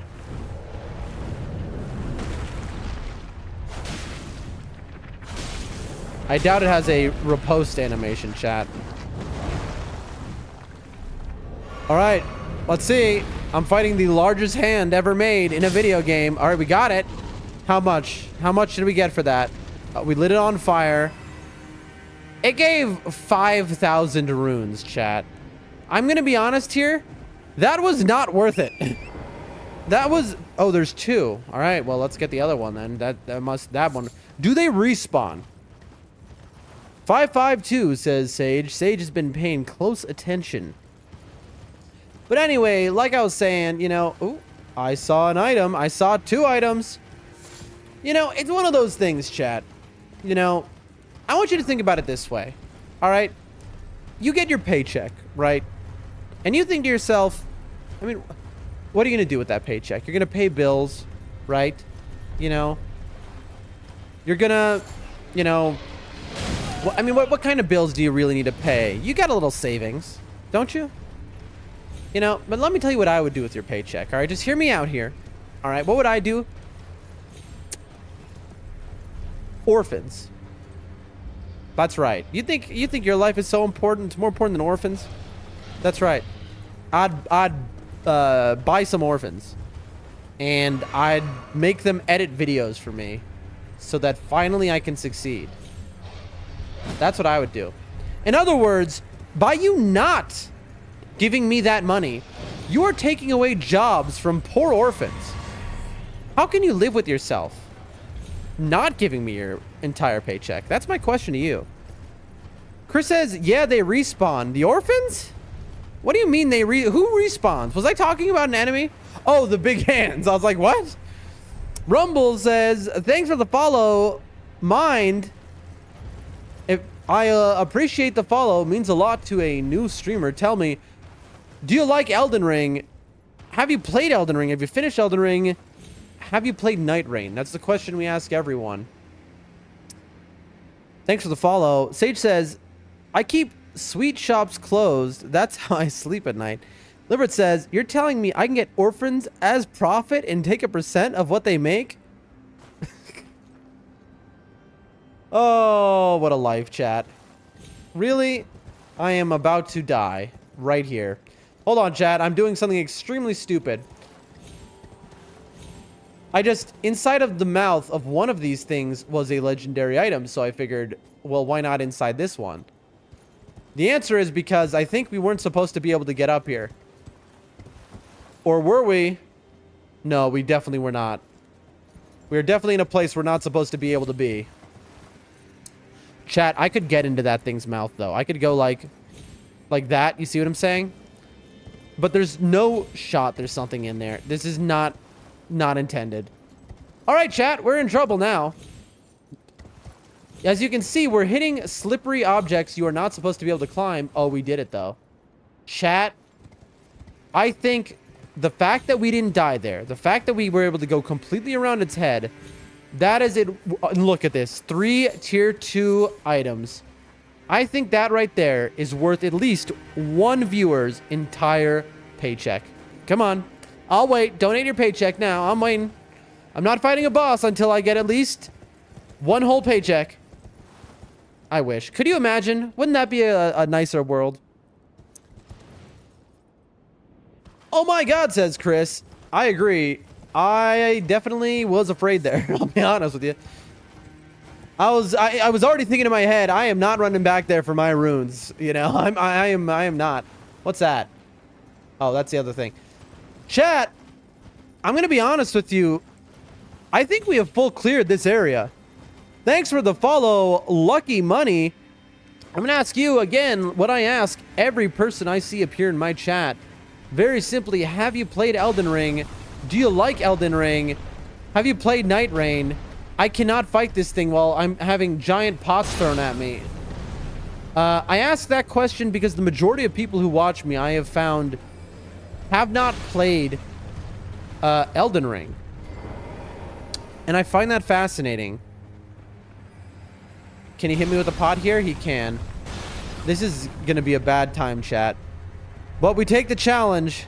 I doubt it has a riposte animation, chat. Alright, let's see. I'm fighting the largest hand ever made in a video game. Alright, we got it. How much? How much did we get for that? We lit it on fire. It gave 5,000 runes, chat. I'm gonna be honest here. That was not worth it. That was... Oh, there's two. Alright, well, let's get the other one then. That one... Do they respawn? 552 says Sage. Sage has been paying close attention. But anyway, like I was saying, you know... Ooh, I saw an item. I saw two items. You know, it's one of those things, chat. You know, I want you to think about it this way. Alright? You get your paycheck, right? And you think to yourself, I mean, what are you going to do with that paycheck? You're going to pay bills, right? You know? You're going to, you know... Well, I mean, what kind of bills do you really need to pay? You got a little savings, don't you? You know, but let me tell you what I would do with your paycheck, all right? Just hear me out here, all right? What would I do? Orphans. That's right. You think your life is so important? It's more important than orphans? That's right. I'd buy some orphans, and I'd make them edit videos for me, so that finally I can succeed. That's what I would do. In other words, by you not giving me that money, you are taking away jobs from poor orphans. How can you live with yourself not giving me your entire paycheck? That's my question to you. Chris says, yeah, they respawn. The orphans? What do you mean who respawns? Was I talking about an enemy? Oh, the big hands. I was like, what? Rumble says, thanks for the follow. mind if I appreciate the follow. It means a lot to a new streamer. Tell me, do you like Elden Ring? Have you played Elden Ring? Have you finished Elden Ring? Have you played Night Rain? That's the question we ask everyone. Thanks for the follow. Sage says, I keep sweet shops closed. That's how I sleep at night. Libert says, you're telling me I can get orphans as profit and take a % of what they make? Oh, what a life, chat. Really? I am about to die right here. Hold on, chat. I'm doing something extremely stupid. Inside of the mouth of one of these things was a legendary item, so I figured, well, why not inside this one? The answer is because I think we weren't supposed to be able to get up here. Or were we? No, we definitely were not. We are definitely in a place we're not supposed to be able to be. Chat, I could get into that thing's mouth, though. I could go like that. You see what I'm saying? But there's no shot there's something in there. This is not intended. All right, chat, we're in trouble now. As you can see, we're hitting slippery objects you are not supposed to be able to climb. Oh, we did it, though. Chat, I think the fact that we didn't die there, the fact that we were able to go completely around its head, that is it. Look at this. 3 tier 2 items. I think that right there is worth at least one viewer's entire paycheck. Come on. I'll wait. Donate your paycheck now. I'm waiting. I'm not fighting a boss until I get at least one whole paycheck. I wish. Could you imagine? Wouldn't that be a nicer world? Oh my god, says Chris. I agree. I definitely was afraid there. I'll be honest with you. I was already thinking in my head, I am not running back there for my runes. You know, I am not. What's that? Oh, that's the other thing. Chat, I'm going to be honest with you. I think we have full cleared this area. Thanks for the follow, Lucky Money. I'm going to ask you again what I ask every person I see appear in my chat. Very simply, have you played Elden Ring? Do you like Elden Ring? Have you played Night Rain? I cannot fight this thing while I'm having giant pots thrown at me. I ask that question because the majority of people who watch me, I have found, have not played Elden Ring. And I find that fascinating. Can he hit me with a pot here? He can. This is going to be a bad time, chat. But we take the challenge.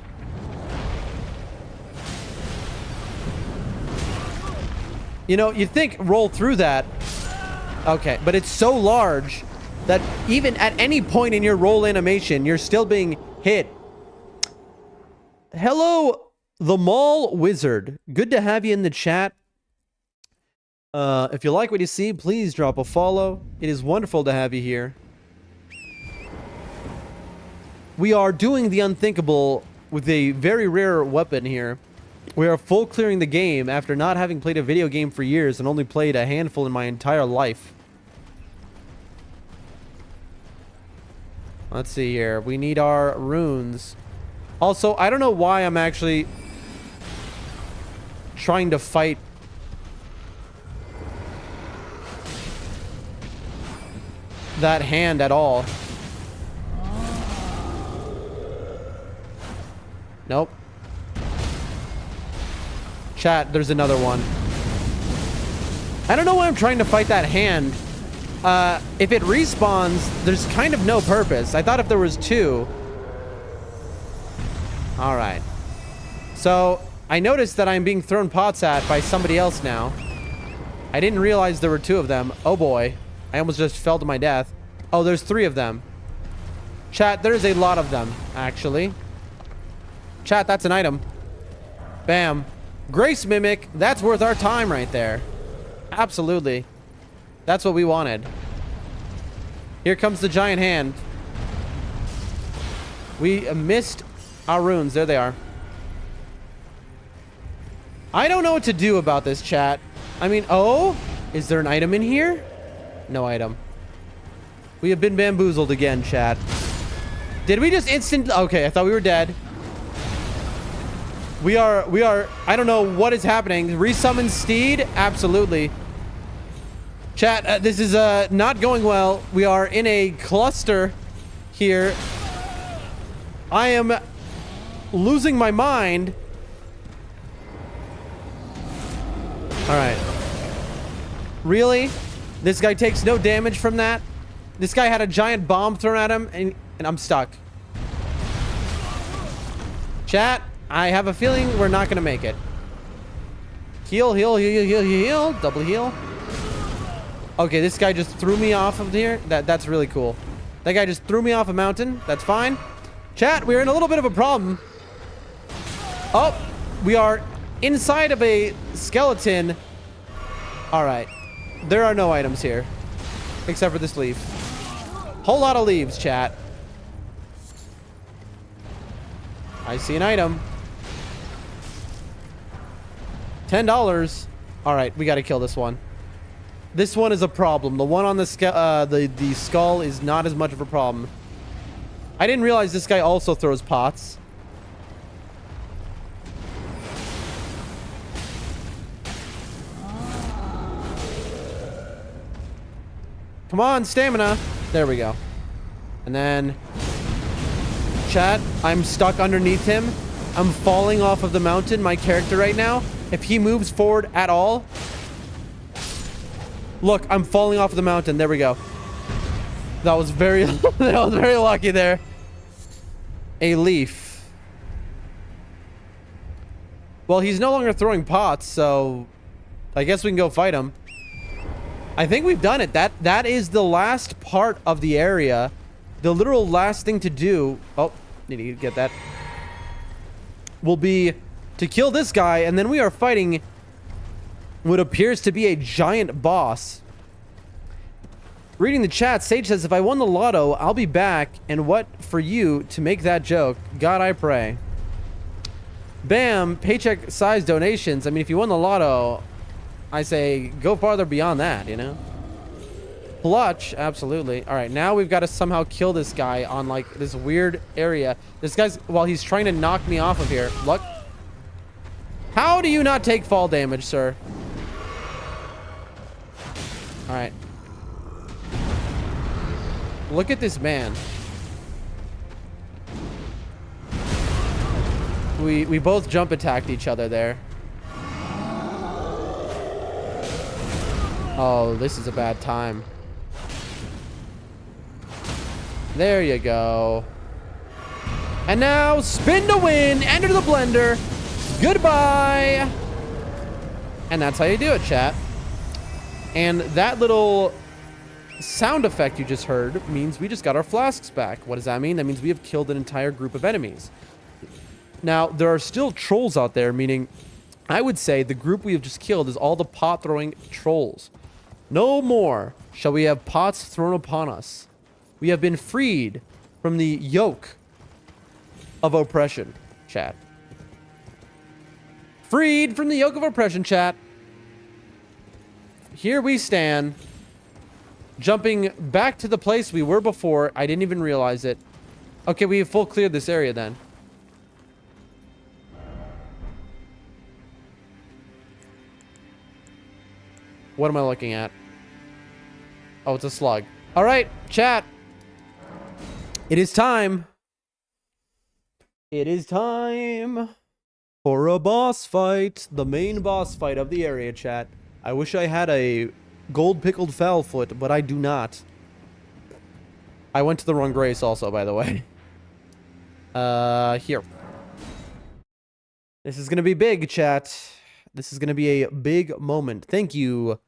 You know, you'd think roll through that. Okay, but it's so large that even at any point in your roll animation, you're still being hit. Hello, the Mall Wizard. Good to have you in the chat. If you like what you see, please drop a follow. It is wonderful to have you here. We are doing the unthinkable with a very rare weapon here. We are full clearing the game after not having played a video game for years and only played a handful in my entire life. Let's see here. We need our runes. Also, I don't know why I'm actually trying to fight that hand at all. Nope. Chat, there's another one. I don't know why I'm trying to fight that hand. If it respawns, there's kind of no purpose. I thought if there was 2. Alright. So, I noticed that I'm being thrown pots at by somebody else now. I didn't realize there were 2 of them. Oh boy. I almost just fell to my death. Oh, there's 3 of them. Chat, there's a lot of them, actually. Chat, that's an item. Bam. Grace Mimic, that's worth our time right there. Absolutely. That's what we wanted. Here comes the giant hand. We missed our runes. There they are. I don't know what to do about this, chat. I mean, oh, is there an item in here? No item. We have been bamboozled again, chat. Did we just okay, I thought we were dead. We are, I don't know what is happening. Resummon Steed? Absolutely. Chat, this is not going well. We are in a cluster here. I am losing my mind. All right. Really? This guy takes no damage from that? This guy had a giant bomb thrown at him, and I'm stuck. Chat, I have a feeling we're not going to make it. Heal, heal, heal, heal, heal, heal. Double heal. Okay, this guy just threw me off of here. That's really cool. That guy just threw me off a mountain. That's fine. Chat, we're in a little bit of a problem. Oh, we are inside of a skeleton. All right. There are no items here. Except for this leaf. Whole lot of leaves, chat. I see an item. $10. All right, we got to kill this one. This one is a problem. The one on the skull is not as much of a problem. I didn't realize this guy also throws pots. Come on, stamina. There we go. And then... Chat, I'm stuck underneath him. I'm falling off of the mountain, my character right now. If he moves forward at all... Look, I'm falling off of the mountain. There we go. That was very... that was very lucky there. A leaf. Well, he's no longer throwing pots, so... I guess we can go fight him. I think we've done it. That is the last part of the area. The literal last thing to do... Oh, need to get that. Will be to kill this guy, and then we are fighting what appears to be a giant boss. Reading the chat, Sage says, if I won the lotto, I'll be back. And what for you to make that joke? God, I pray. Bam, paycheck size donations. I mean, if you won the lotto, I say go farther beyond that, you know? Clutch, absolutely. All right, now we've got to somehow kill this guy on like this weird area. This guy's, while he's trying to knock me off of here. Look. How do you not take fall damage, sir? All right. Look at this man. We both jump attacked each other there. Oh, this is a bad time. There you go. And now, spin to win. Enter the blender. Goodbye. And that's how you do it, chat. And that little sound effect you just heard means we just got our flasks back. What does that mean? That means we have killed an entire group of enemies. Now, there are still trolls out there, meaning I would say the group we have just killed is all the pot-throwing trolls. No more shall we have pots thrown upon us. We have been freed from the yoke of oppression, chat. Freed from the yoke of oppression, chat. Here we stand, jumping back to the place we were before. I didn't even realize it. Okay, we have full cleared this area then. What am I looking at? Oh, it's a slug. All right, chat. It is time. It is time for a boss fight. The main boss fight of the area, chat. I wish I had a gold pickled foul foot, but I do not. I went to the wrong grace also, by the way. Here. This is going to be big, chat. This is going to be a big moment. Thank you,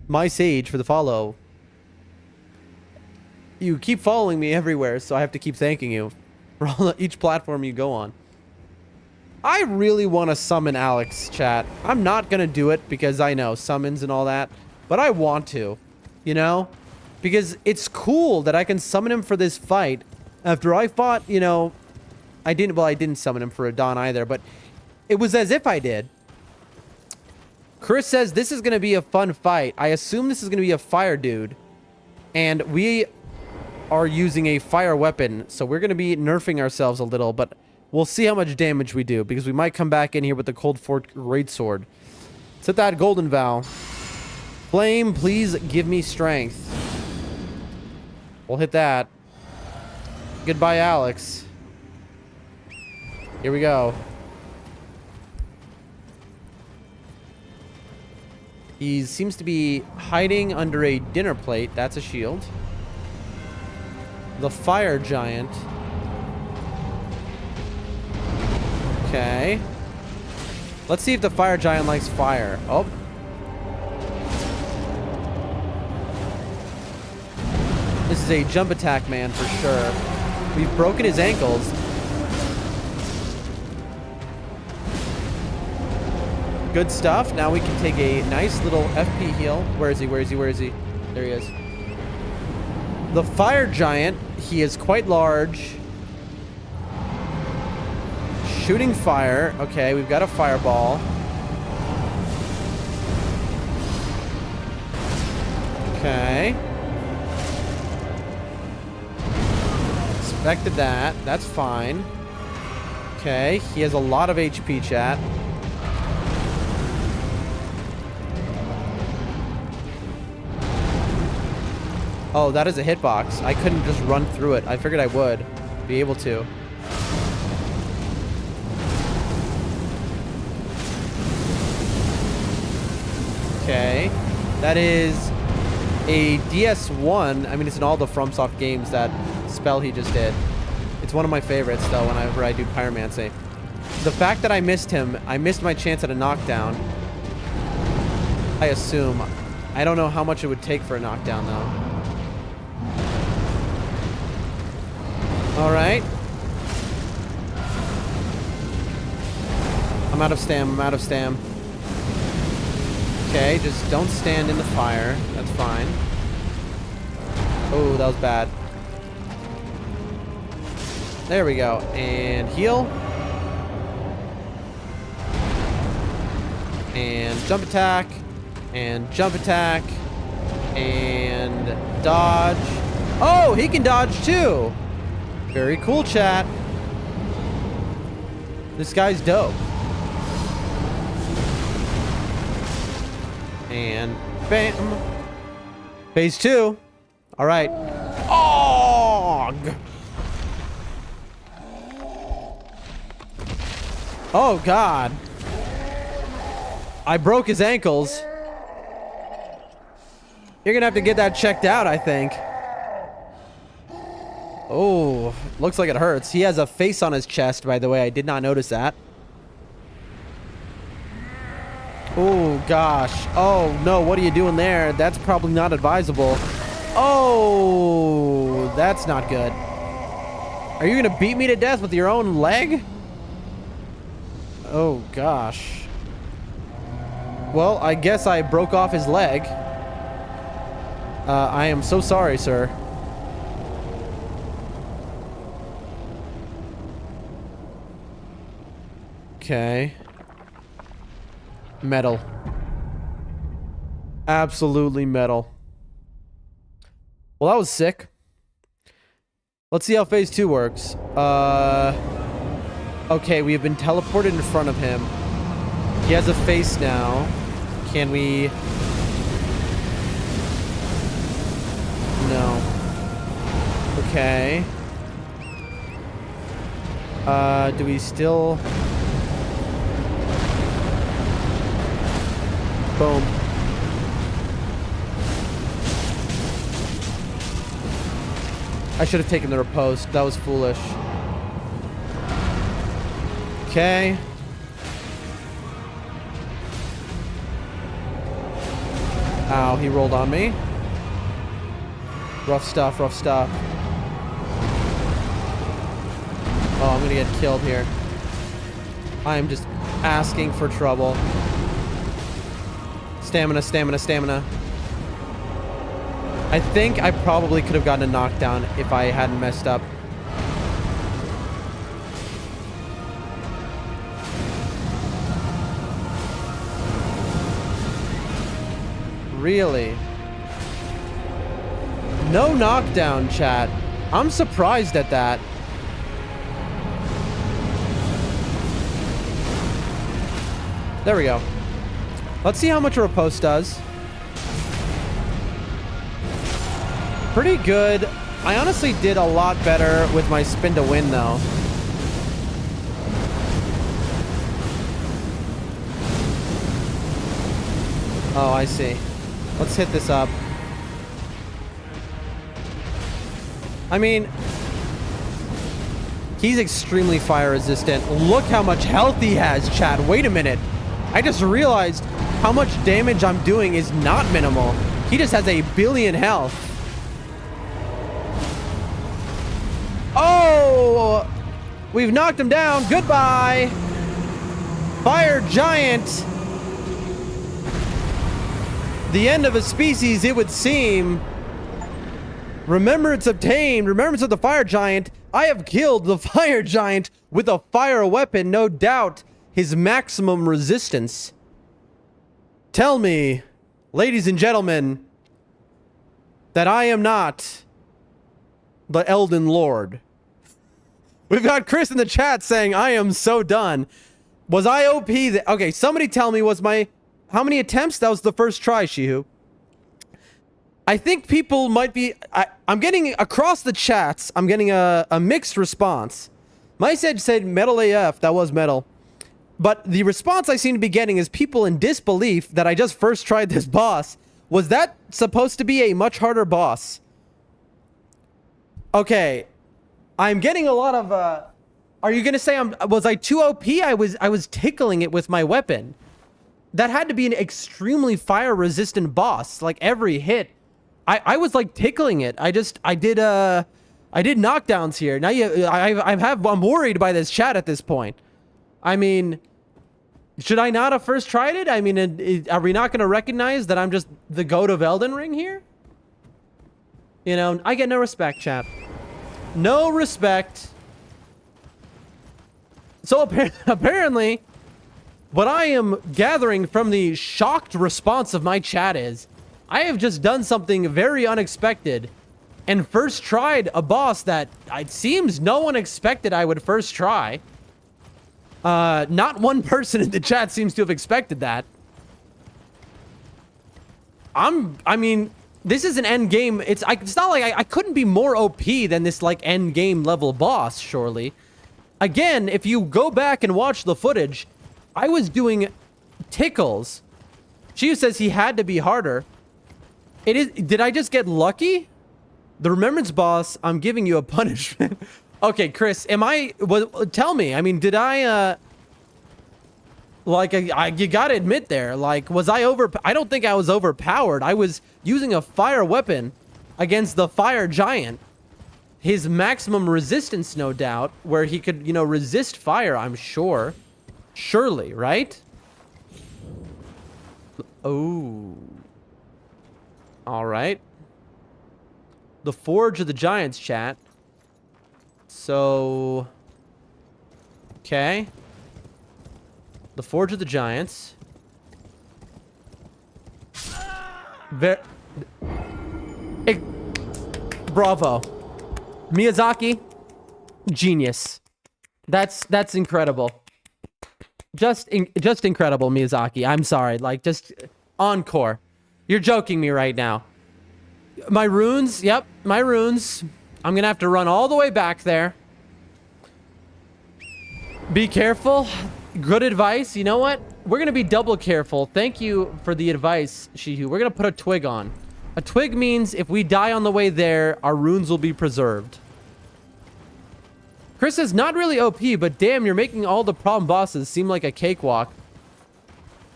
my Sage, for the follow. You keep following me everywhere, so I have to keep thanking you for each platform you go on. I really want to summon Alex, chat. I'm not going to do it because I know summons and all that, but I want to, you know? Because it's cool that I can summon him for this fight after I fought, you know, I didn't summon him for a Dawn either, but it was as if I did. Chris says this is going to be a fun fight. I assume this is going to be a fire dude. And we are using a fire weapon, so we're going to be nerfing ourselves a little, but we'll see how much damage we do, because we might come back in here with the Cold Fork Greatsword. Set that Golden Vow. Flame, please give me strength. We'll hit that. Goodbye, Alex. Here we go. He seems to be hiding under a dinner plate. That's a shield. The fire giant. Okay. Let's see if the fire giant likes fire. Oh. This is a jump attack man for sure. We've broken his ankles. Good stuff. Now we can take a nice little FP heal. Where is he? Where is he? Where is he? There he is. The fire giant, he is quite large. Shooting fire. Okay, we've got a fireball. Okay. Expected that. That's fine. Okay, he has a lot of HP, chat. Oh, that is a hitbox. I couldn't just run through it. I figured I would be able to. Okay. That is a DS1. I mean, it's in all the FromSoft games, that spell he just did. It's one of my favorites, though, whenever I do Pyromancy. The fact that I missed him, I missed my chance at a knockdown. I assume. I don't know how much it would take for a knockdown, though. Alright. I'm out of stam. I'm out of stam. Okay, just don't stand in the fire. That's fine. Oh, that was bad. There we go. And heal. And jump attack. And jump attack. And dodge. Oh, he can dodge too. Very cool, chat. This guy's dope. And bam. Phase 2. All right. Og. Oh, God. I broke his ankles. You're gonna have to get that checked out, I think. Oh, looks like it hurts. He has a face on his chest, by the way. I did not notice that. Oh, gosh. Oh, no. What are you doing there? That's probably not advisable. Oh, that's not good. Are you going to beat me to death with your own leg? Oh, gosh. Well, I guess I broke off his leg. I am so sorry, sir. Okay. Metal. Absolutely metal. Well, that was sick. Let's see how phase 2 works. Okay, we have been teleported in front of him. He has a face now. Can we... No. Okay. Do we still... Boom. I should have taken the riposte. That was foolish. Okay. Ow, he rolled on me. Rough stuff, rough stuff. Oh, I'm gonna get killed here. I am just asking for trouble. Stamina, stamina, stamina. I think I probably could have gotten a knockdown if I hadn't messed up. Really? No knockdown, chat. I'm surprised at that. There we go. Let's see how much a riposte does. Pretty good. I honestly did a lot better with my spin to win, though. Oh, I see. Let's hit this up. I mean, he's extremely fire resistant. Look how much health he has, chat. Wait a minute. I just realized how much damage I'm doing is not minimal. He just has a billion health. Oh! We've knocked him down. Goodbye. Fire giant. The end of a species, it would seem. Remembrance obtained. Remembrance of the fire giant. I have killed the fire giant with a fire weapon, no doubt. His maximum resistance. Tell me, ladies and gentlemen, that I am not the Elden Lord. We've got Chris in the chat saying, I am so done. Was I OP? Okay, somebody tell me, was my... How many attempts? That was the first try, Shihu. I think people might be... I'm getting across the chats, I'm getting a mixed response. My said metal AF. That was metal. But the response I seem to be getting is people in disbelief that I just first tried this boss. Was that supposed to be a much harder boss? Okay. I'm getting a lot of... Are you going to say was I too OP? I was tickling it with my weapon. That had to be an extremely fire-resistant boss. Like, every hit. I was, like, tickling it. I did knockdowns here. Now I'm worried by this chat at this point. I mean, should I not have first tried it? I mean, are we not going to recognize that I'm just the goat of Elden Ring here? You know, I get no respect, chat. No respect. So, apparently... What I am gathering from the shocked response of my chat is, I have just done something very unexpected and first tried a boss that it seems no one expected I would first try. Not one person in the chat seems to have expected that. I mean, this is an end game. It's not like I couldn't be more OP than this like end game level boss, surely. Again, if you go back and watch the footage, I was doing tickles. Chiyu says he had to be harder. It is. Did I just get lucky? The remembrance boss, I'm giving you a punishment. Okay, Chris, tell me. I mean, did I, you gotta admit there, like, was I I don't think I was overpowered. I was using a fire weapon against the fire giant. His maximum resistance, no doubt, where he could, you know, resist fire, I'm sure. Surely, right? Oh. All right. The Forge of the Giants, chat. So... Okay. The Forge of the Giants. Bravo. Miyazaki. Genius. That's incredible. Just incredible, Miyazaki. I'm sorry. Like, just encore. You're joking me right now. My runes. Yep, my runes. I'm gonna have to run all the way back there. Be careful. Good advice. You know what? We're gonna be double careful. Thank you for the advice, Shihu. We're gonna put a twig on. A twig means if we die on the way there, our runes will be preserved. Chris is not really OP, but damn, you're making all the problem bosses seem like a cakewalk.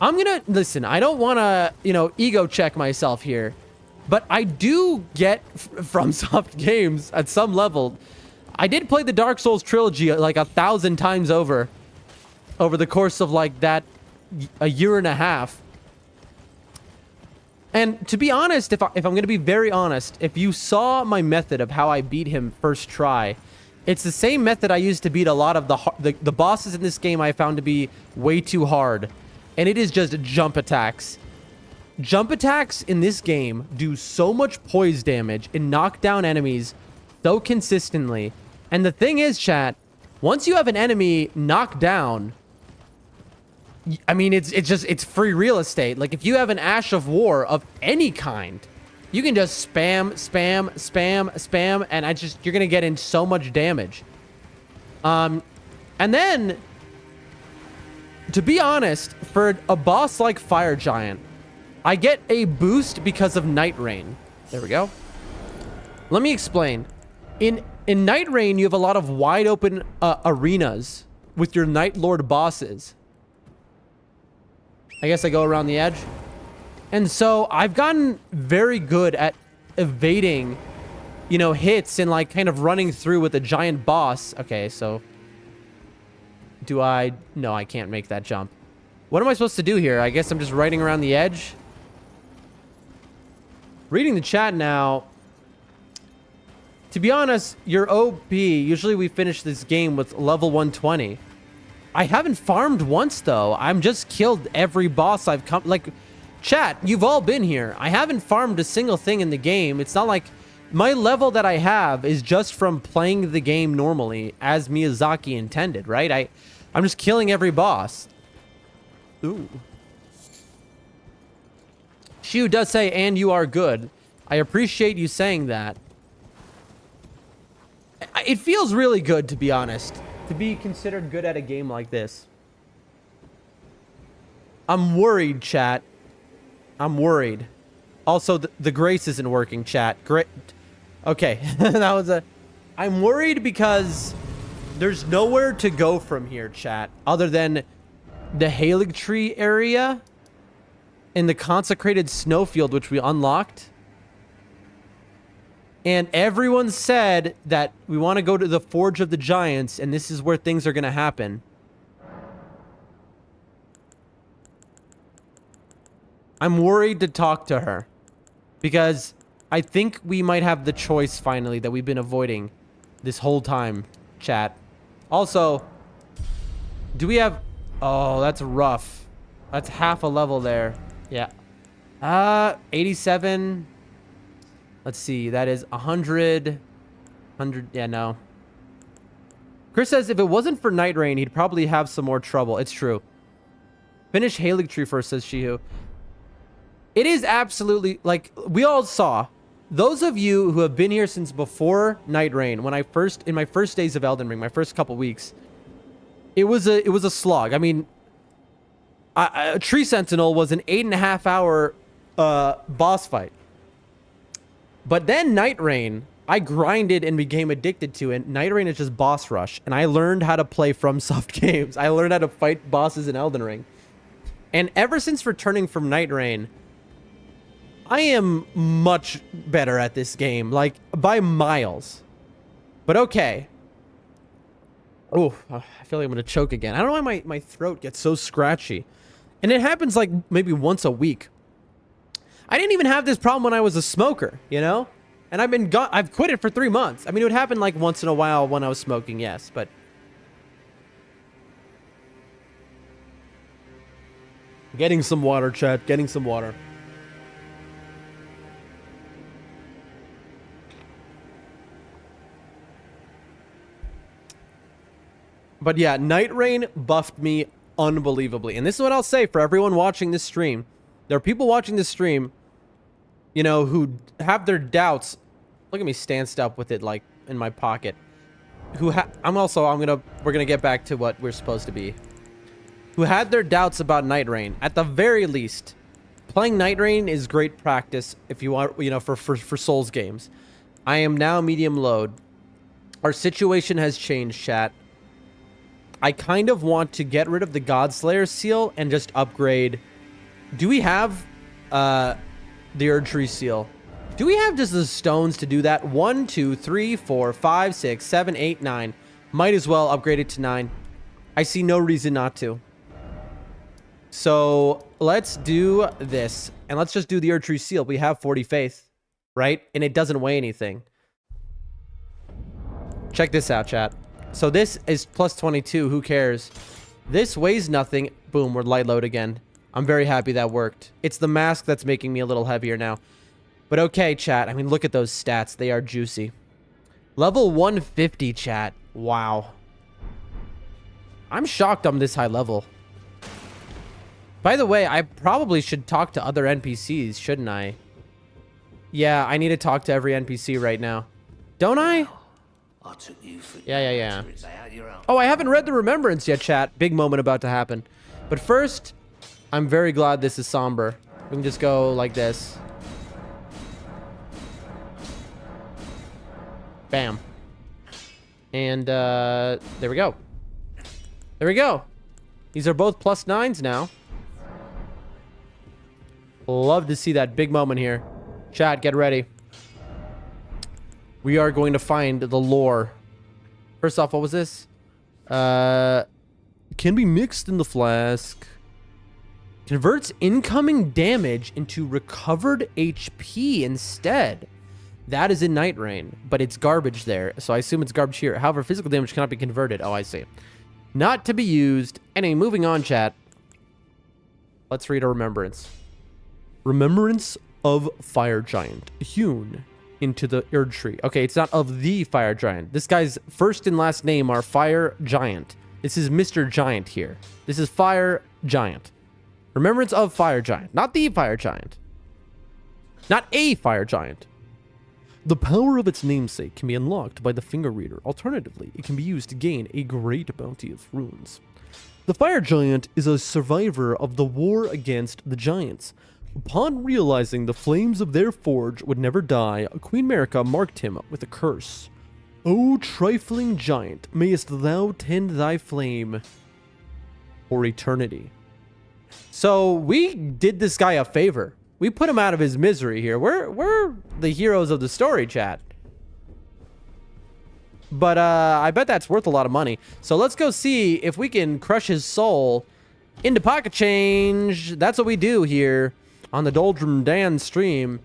I'm gonna... Listen, I don't want to, you know, ego check myself here. But I do get from soft games at some level. I did play the Dark Souls trilogy like 1,000 times over the course of like a year and a half. And to be honest, if I'm going to be very honest, if you saw my method of how I beat him first try, it's the same method I used to beat a lot of the bosses in this game I found to be way too hard. And it is just jump attacks. Jump attacks in this game do so much poise damage and knock down enemies so consistently. And the thing is, chat, once you have an enemy knocked down, I mean, it's free real estate. Like, if you have an Ash of War of any kind, You can just spam, spam, spam, spam, and you're gonna get in so much damage. And then, to be honest, for a boss like Fire Giant, I get a boost because of Night Rain. There we go. Let me explain. In Night Rain, you have a lot of wide open arenas with your Night Lord bosses. I guess I go around the edge. And so I've gotten very good at evading, you know, hits and like kind of running through with a giant boss. Okay, so do I? No, I can't make that jump. What am I supposed to do here? I guess I'm just riding around the edge. Reading the chat now. To be honest, you're OP. Usually we finish this game with level 120. I haven't farmed once though. I'm just killed every boss I've come. Like, chat, you've all been here. I haven't farmed a single thing in the game. It's not like my level that I have is just from playing the game normally as Miyazaki intended, right? I'm just killing every boss. Ooh. Shu does say, and you are good. I appreciate you saying that. It feels really good, to be honest, to be considered good at a game like this. I'm worried, chat. I'm worried. Also, the grace isn't working, chat. Great. Okay, that was a... I'm worried because there's nowhere to go from here, chat, other than the Halig Tree area and the consecrated snowfield, which we unlocked. And everyone said that we want to go to the Forge of the Giants, and this is where things are going to happen. I'm worried to talk to her because I think we might have the choice finally that we've been avoiding this whole time, chat. Also, do we have... Oh, that's rough. That's half a level there. Yeah. 87... Let's see, that is 100. Yeah, no. Chris says if it wasn't for Night Rain, he'd probably have some more trouble. It's true. Finish Halig Tree first, says Shihu. It is absolutely, like, we all saw. Those of you who have been here since before Night Rain, when in my first days of Elden Ring, my first couple weeks, it was a slog. I mean, Tree Sentinel was an 8.5 hour boss fight. But then Night Rain, I grinded and became addicted to it. Night Rain is just boss rush. And I learned how to play FromSoft games. I learned how to fight bosses in Elden Ring. And ever since returning from Night Rain, I am much better at this game. Like, by miles. But okay. Oh, I feel like I'm going to choke again. I don't know why my throat gets so scratchy. And it happens like maybe once a week. I didn't even have this problem when I was a smoker, you know? And I've quit it for 3 months. I mean, it would happen like once in a while when I was smoking, yes, but... Getting some water, chat. Getting some water. But yeah, Night Rain buffed me unbelievably. And this is what I'll say for everyone watching this stream. There are people watching this stream, you know, who have their doubts. Look at me stanced up with it, like, in my pocket. We're gonna get back to what we're supposed to be. Who had their doubts about Night Rain. At the very least, playing Night Rain is great practice if you want, you know, for Souls games. I am now medium load. Our situation has changed, chat. I kind of want to get rid of the Godslayer seal and just upgrade... Do we have the Erdtree seal? Do we have just the stones to do that? 1, 2, 3, 4, 5, 6, 7, 8, 9. Might as well upgrade it to 9. I see no reason not to. So let's do this. And let's just do the Erdtree seal. We have 40 faith, right? And it doesn't weigh anything. Check this out, chat. So this is plus 22. Who cares? This weighs nothing. Boom, we're light load again. I'm very happy that worked. It's the mask that's making me a little heavier now. But okay, chat. I mean, look at those stats. They are juicy. Level 150, chat. Wow. I'm shocked I'm this high level. By the way, I probably should talk to other NPCs, shouldn't I? Yeah, I need to talk to every NPC right now. Don't I? I took you for Yeah. it's out your own. Oh, I haven't read the Remembrance yet, chat. Big moment about to happen. But first, I'm very glad this is somber. We can just go like this. Bam. And, there we go. There we go. These are both +9s now. Love to see that big moment here. Chat, get ready. We are going to find the lore. First off, what was this? Can be mixed in the flask. Converts incoming damage into recovered HP instead. That is in Night Rain, but it's garbage there, so I assume it's garbage here. However, physical damage cannot be converted. Oh, I see. Not to be used. Anyway, moving on, chat. Let's read a remembrance. Remembrance of Fire Giant, hewn into the Erd Tree. Okay, it's not of the Fire Giant. This guy's first and last name are Fire Giant. This is Mr. Giant here. This is Fire Giant. Remembrance of Fire Giant, not the Fire Giant. Not a Fire Giant. The power of its namesake can be unlocked by the finger reader. Alternatively, it can be used to gain a great bounty of runes. The Fire Giant is a survivor of the war against the Giants. Upon realizing the flames of their forge would never die, Queen Marika marked him with a curse. O trifling giant, mayest thou tend thy flame for eternity. So we did this guy a favor. We put him out of his misery here. We're the heroes of the story, chat. But I bet that's worth a lot of money. So let's go see if we can crush his soul into pocket change. That's what we do here on the Doldrum Dan stream.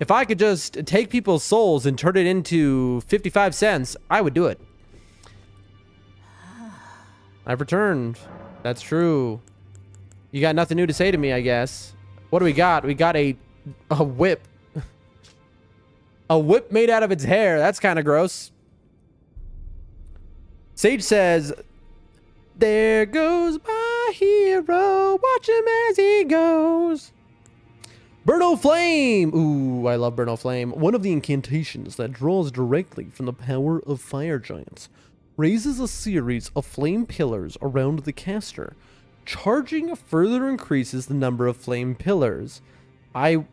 If I could just take people's souls and turn it into 55 cents, I would do it. I've returned. That's true. You got nothing new to say to me, I guess. What do we got? We got a whip. A whip made out of its hair. That's kind of gross. Sage says, there goes my hero. Watch him as he goes. Burno Flame. Ooh, I love Burno Flame. One of the incantations that draws directly from the power of fire giants. Raises a series of flame pillars around the caster. Charging further increases the number of flame pillars.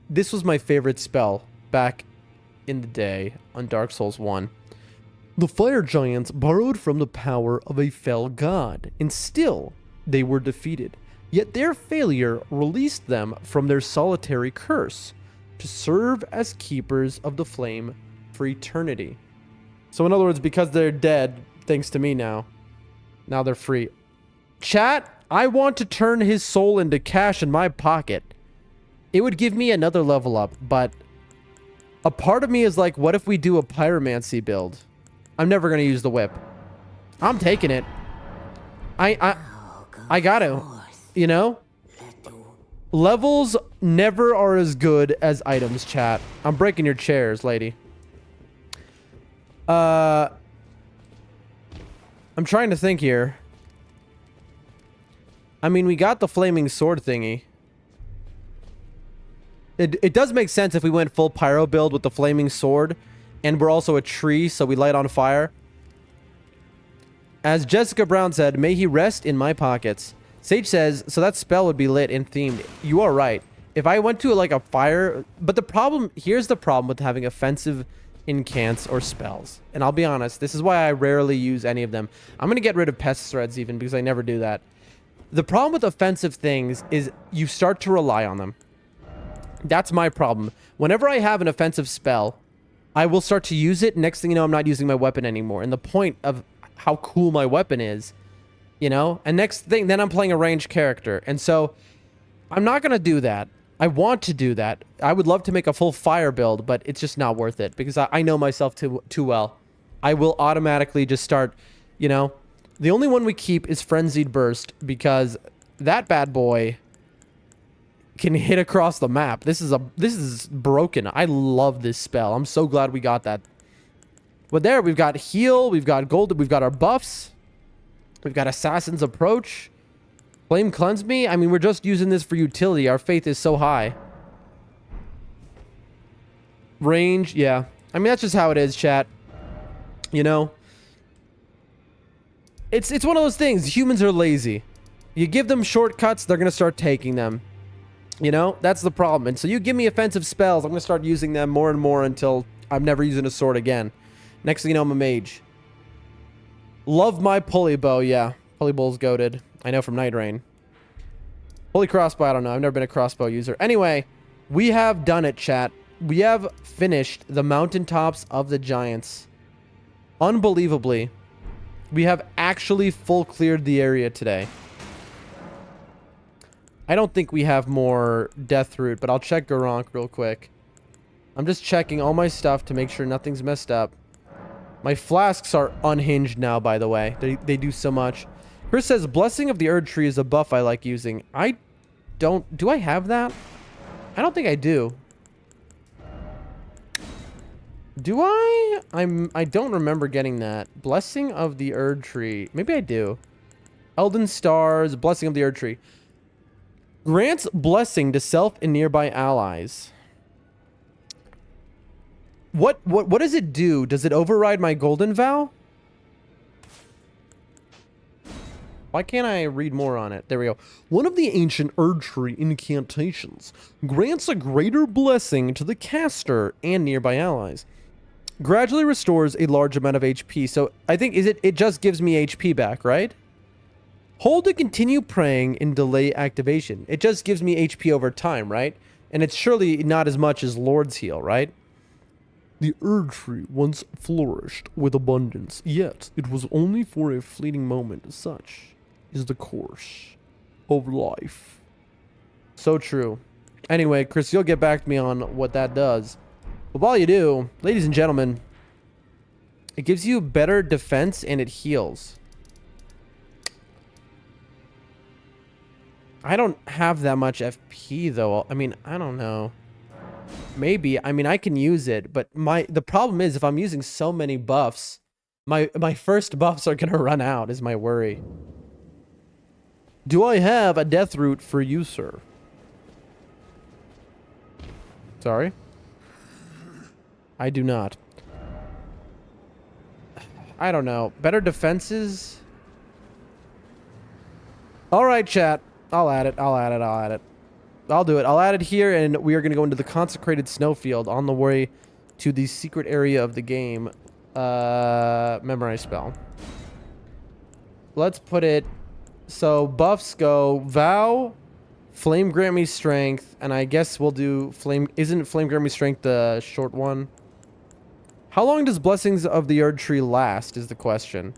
This was my favorite spell back in the day on Dark Souls 1. The fire giants borrowed from the power of a fell god, and still they were defeated. Yet their failure released them from their solitary curse to serve as keepers of the flame for eternity. So in other words, because they're dead, thanks to me now they're free. Chat, I want to turn his soul into cash in my pocket. It would give me another level up, but a part of me is like, what if we do a pyromancy build? I'm never going to use the whip. I'm taking it. I got to, you know? Levels never are as good as items, chat. I'm breaking your chairs, lady. I'm trying to think here. I mean, we got the flaming sword thingy. It does make sense if we went full pyro build with the flaming sword, and we're also a tree, so we light on fire. As Jessica Brown said, may he rest in my pockets. Sage says, so that spell would be lit and themed. You are right. If I went to like a fire, but the problem, here's the problem with having offensive incants or spells. And I'll be honest, this is why I rarely use any of them. I'm going to get rid of pest threads even because I never do that. The problem with offensive things is you start to rely on them. That's my problem. Whenever I have an offensive spell, I will start to use it. Next thing you know, I'm not using my weapon anymore. And the point of how cool my weapon is, you know? And next thing, then I'm playing a ranged character. And so I'm not going to do that. I want to do that. I would love to make a full fire build, but it's just not worth it because I know myself too well. I will automatically just start, you know? The only one we keep is Frenzied Burst because that bad boy can hit across the map. This is broken. I love this spell. I'm so glad we got that. But there, we've got heal, we've got gold, we've got our buffs. We've got Assassin's Approach. Flame Cleanse Me. I mean, we're just using this for utility. Our faith is so high. Range, yeah. I mean, that's just how it is, chat. You know? It's one of those things. Humans are lazy. You give them shortcuts, they're going to start taking them. You know? That's the problem. And so you give me offensive spells, I'm going to start using them more and more until I'm never using a sword again. Next thing you know, I'm a mage. Love my pulley bow, yeah. Pulley bow's goated. I know from Night Rain. Pulley crossbow, I don't know. I've never been a crossbow user. Anyway, we have done it, chat. We have finished the mountaintops of the giants. Unbelievably, we have actually full cleared the area today. I don't think we have more death root, but I'll check Garank real quick. I'm just checking all my stuff to make sure nothing's messed up. My flasks are unhinged now, by the way. They do so much. Chris says, Blessing of the Erd Tree is a buff I like using. I don't... Do I have that? I don't think I do. Do I? I don't remember getting that. Blessing of the Erd Tree. Maybe I do. Elden Stars, Blessing of the Erd Tree. Grants blessing to self and nearby allies. What does it do? Does it override my golden vow? Why can't I read more on it? There we go. One of the ancient Erd Tree incantations grants a greater blessing to the caster and nearby allies. Gradually restores a large amount of HP. So I think it just gives me HP back, right? Hold to continue praying and delay activation. It just gives me HP over time, right? And it's surely not as much as Lord's Heal, right? The Erd Tree once flourished with abundance, yet it was only for a fleeting moment. Such is the course of life. So true. Anyway, Chris, you'll get back to me on what that does. But while you do, ladies and gentlemen, it gives you better defense and it heals. I don't have that much FP though. I mean, I don't know. Maybe. I mean, I can use it, but the problem is if I'm using so many buffs, my first buffs are going to run out is my worry. Do I have a death root for you, sir? Sorry? I do not. I don't know. Better defenses? All right, chat. I'll add it. I'll add it. I'll add it. I'll do it. I'll add it here, and we are going to go into the consecrated snowfield on the way to the secret area of the game. Memorize spell. Let's put it... So, buffs go Vow, Flame grant me strength, and I guess we'll do Flame... Isn't Flame grant me strength the short one? How long does Blessings of the Erd Tree last, is the question.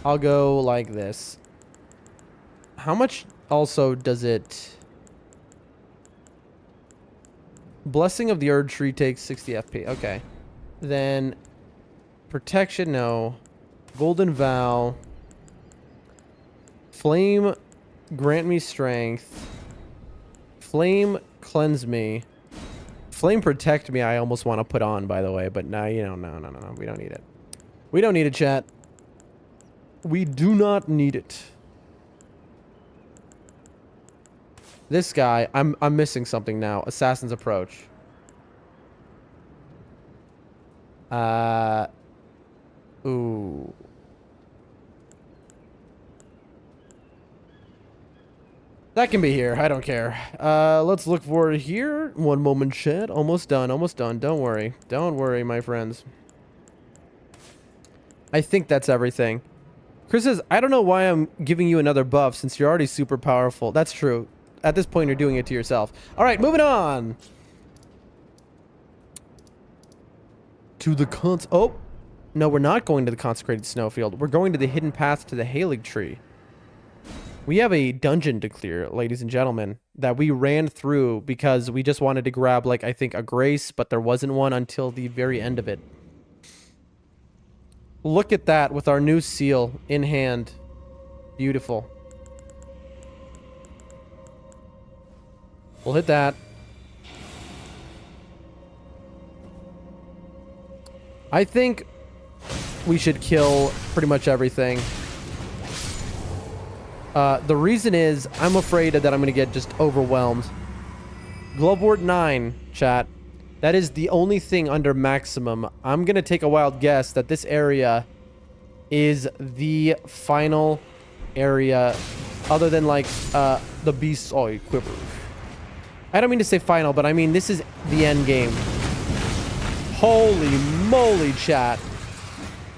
I'll go like this. How much also does it... Blessing of the Erd Tree takes 60 FP. Okay. Then... Protection, no. Golden Vow. Flame, grant me strength. Flame, cleanse me. Flame protect me, I almost want to put on, by the way. But now, you know, no. We don't need it. We don't need it, chat. We do not need it. This guy, I'm missing something now. Assassin's Approach. Ooh. That can be here. I don't care. Let's look for it here. One moment, chat. Almost done. Almost done. Don't worry. Don't worry, my friends. I think that's everything. Chris says, I don't know why I'm giving you another buff since you're already super powerful. That's true. At this point, you're doing it to yourself. All right, moving on. To the Oh. No, we're not going to the consecrated snowfield. We're going to the hidden path to the Halig tree. We have a dungeon to clear, ladies and gentlemen, that we ran through because we just wanted to grab, like, I think a grace, but there wasn't one until the very end of it. Look at that with our new seal in hand. Beautiful. We'll hit that. I think we should kill pretty much everything. The reason is I'm afraid that I'm going to get just overwhelmed Glovewort 9, chat. That is the only thing under maximum. I'm going to take a wild guess that this area is the final area other than like the beast's quiver. I don't mean to say final, but I mean this is the end game. Holy moly, chat.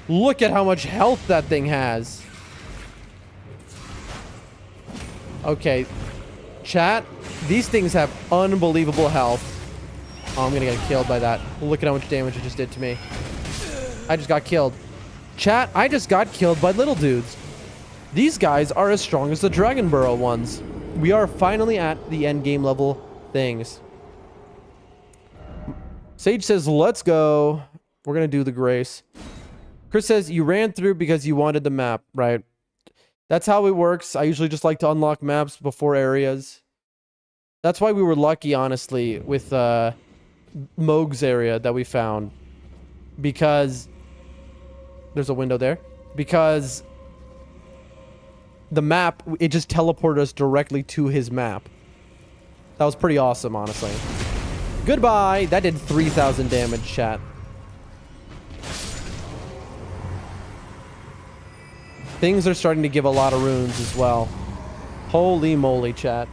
Look at how much health that thing has. Okay, chat, these things have unbelievable health. Oh, I'm gonna get killed by that. Look at how much damage it just did to me. I just got killed. Chat, I just got killed by little dudes. These guys are as strong as the Dragon Burrow ones. We are finally at the end game level things. Sage says, let's go. We're gonna do the grace. Chris says, you ran through because you wanted the map, right? That's how it works. I usually just like to unlock maps before areas. That's why we were lucky, honestly, with Moog's area that we found. Because there's a window there. Because the map, it just teleported us directly to his map. That was pretty awesome, honestly. Goodbye. That did 3,000 damage, chat. Things are starting to give a lot of runes as well. Holy moly, chat.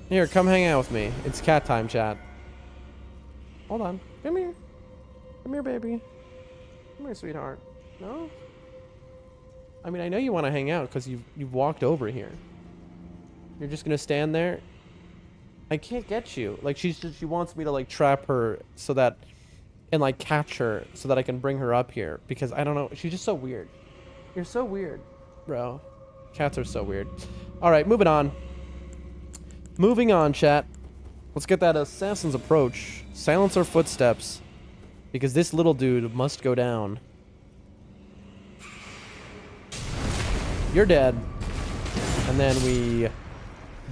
Here, come hang out with me. It's cat time, chat. Hold on. Come here. Come here, baby. Come here, sweetheart. No? I mean, I know you want to hang out because you've walked over here. You're just going to stand there? I can't get you. Like, she wants me to, like, trap her so that... And, like, catch her so that I can bring her up here. Because, I don't know. She's just so weird. You're so weird, bro. Cats are so weird. All right, moving on. Moving on, chat. Let's get that assassin's approach. Silence our footsteps. Because this little dude must go down. You're dead. And then we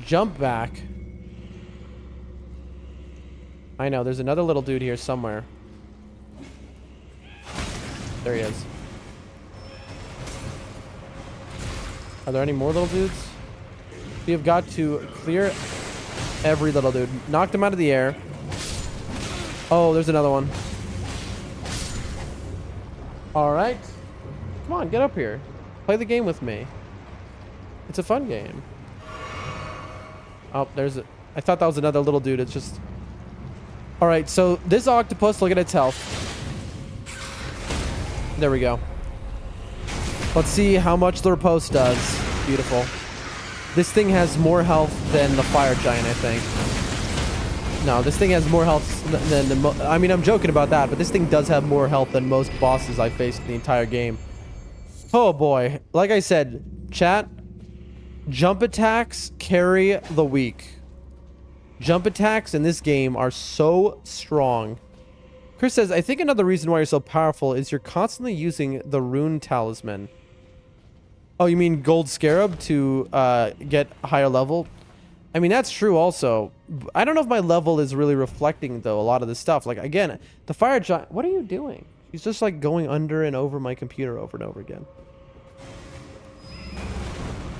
jump back. I know, there's another little dude here somewhere. There he is. Are there any more little dudes? We have got to clear every little dude. Knock them out of the air. Oh, there's another one. All right. Come on, get up here. Play the game with me. It's a fun game. Oh, there's a... I thought that was another little dude. It's just... All right, so this octopus, look at its health. There we go. Let's see how much the riposte does. Beautiful. This thing has more health than the fire giant, I think. No, this thing has more health than I mean, I'm joking about that, but this thing does have more health than most bosses I faced in the entire game. Oh boy. Like I said, chat, jump attacks carry the weak. Jump attacks in this game are so strong. Chris says, I think another reason why you're so powerful is you're constantly using the rune talisman. Oh, you mean gold scarab to get higher level? I mean, that's true also. I don't know if my level is really reflecting, though, a lot of this stuff. Like, again, the fire giant... What are you doing? He's just, like, going under and over my computer over and over again.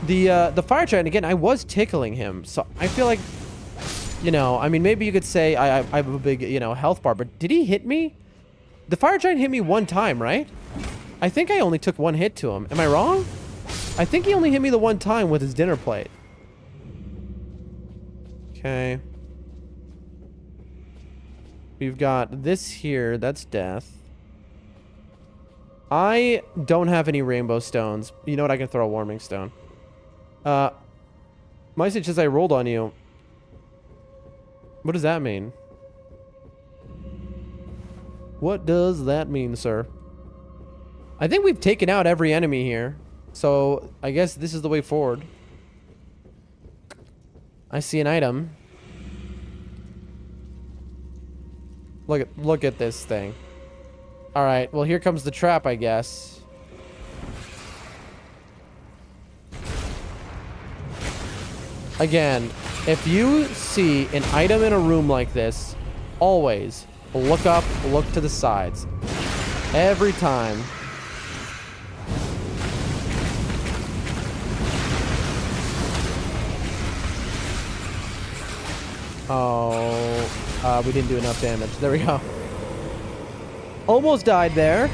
The fire giant, again, I was tickling him. So I feel like, you know, I mean, maybe you could say I have a big, you know, health bar. But did he hit me? The fire giant hit me one time, right? I think I only took one hit to him. Am I wrong? I think he only hit me the one time with his dinner plate. Okay. We've got this here. That's death. I don't have any rainbow stones. You know what? I can throw a warming stone. My message says I rolled on you. What does that mean? What does that mean, sir? I think we've taken out every enemy here. So, I guess this is the way forward. I see an item. Look at this thing. All right, well, here comes the trap, I guess. Again, if you see an item in a room like this, always look up, look to the sides. Every time. Oh, we didn't do enough damage. There we go. Almost died there.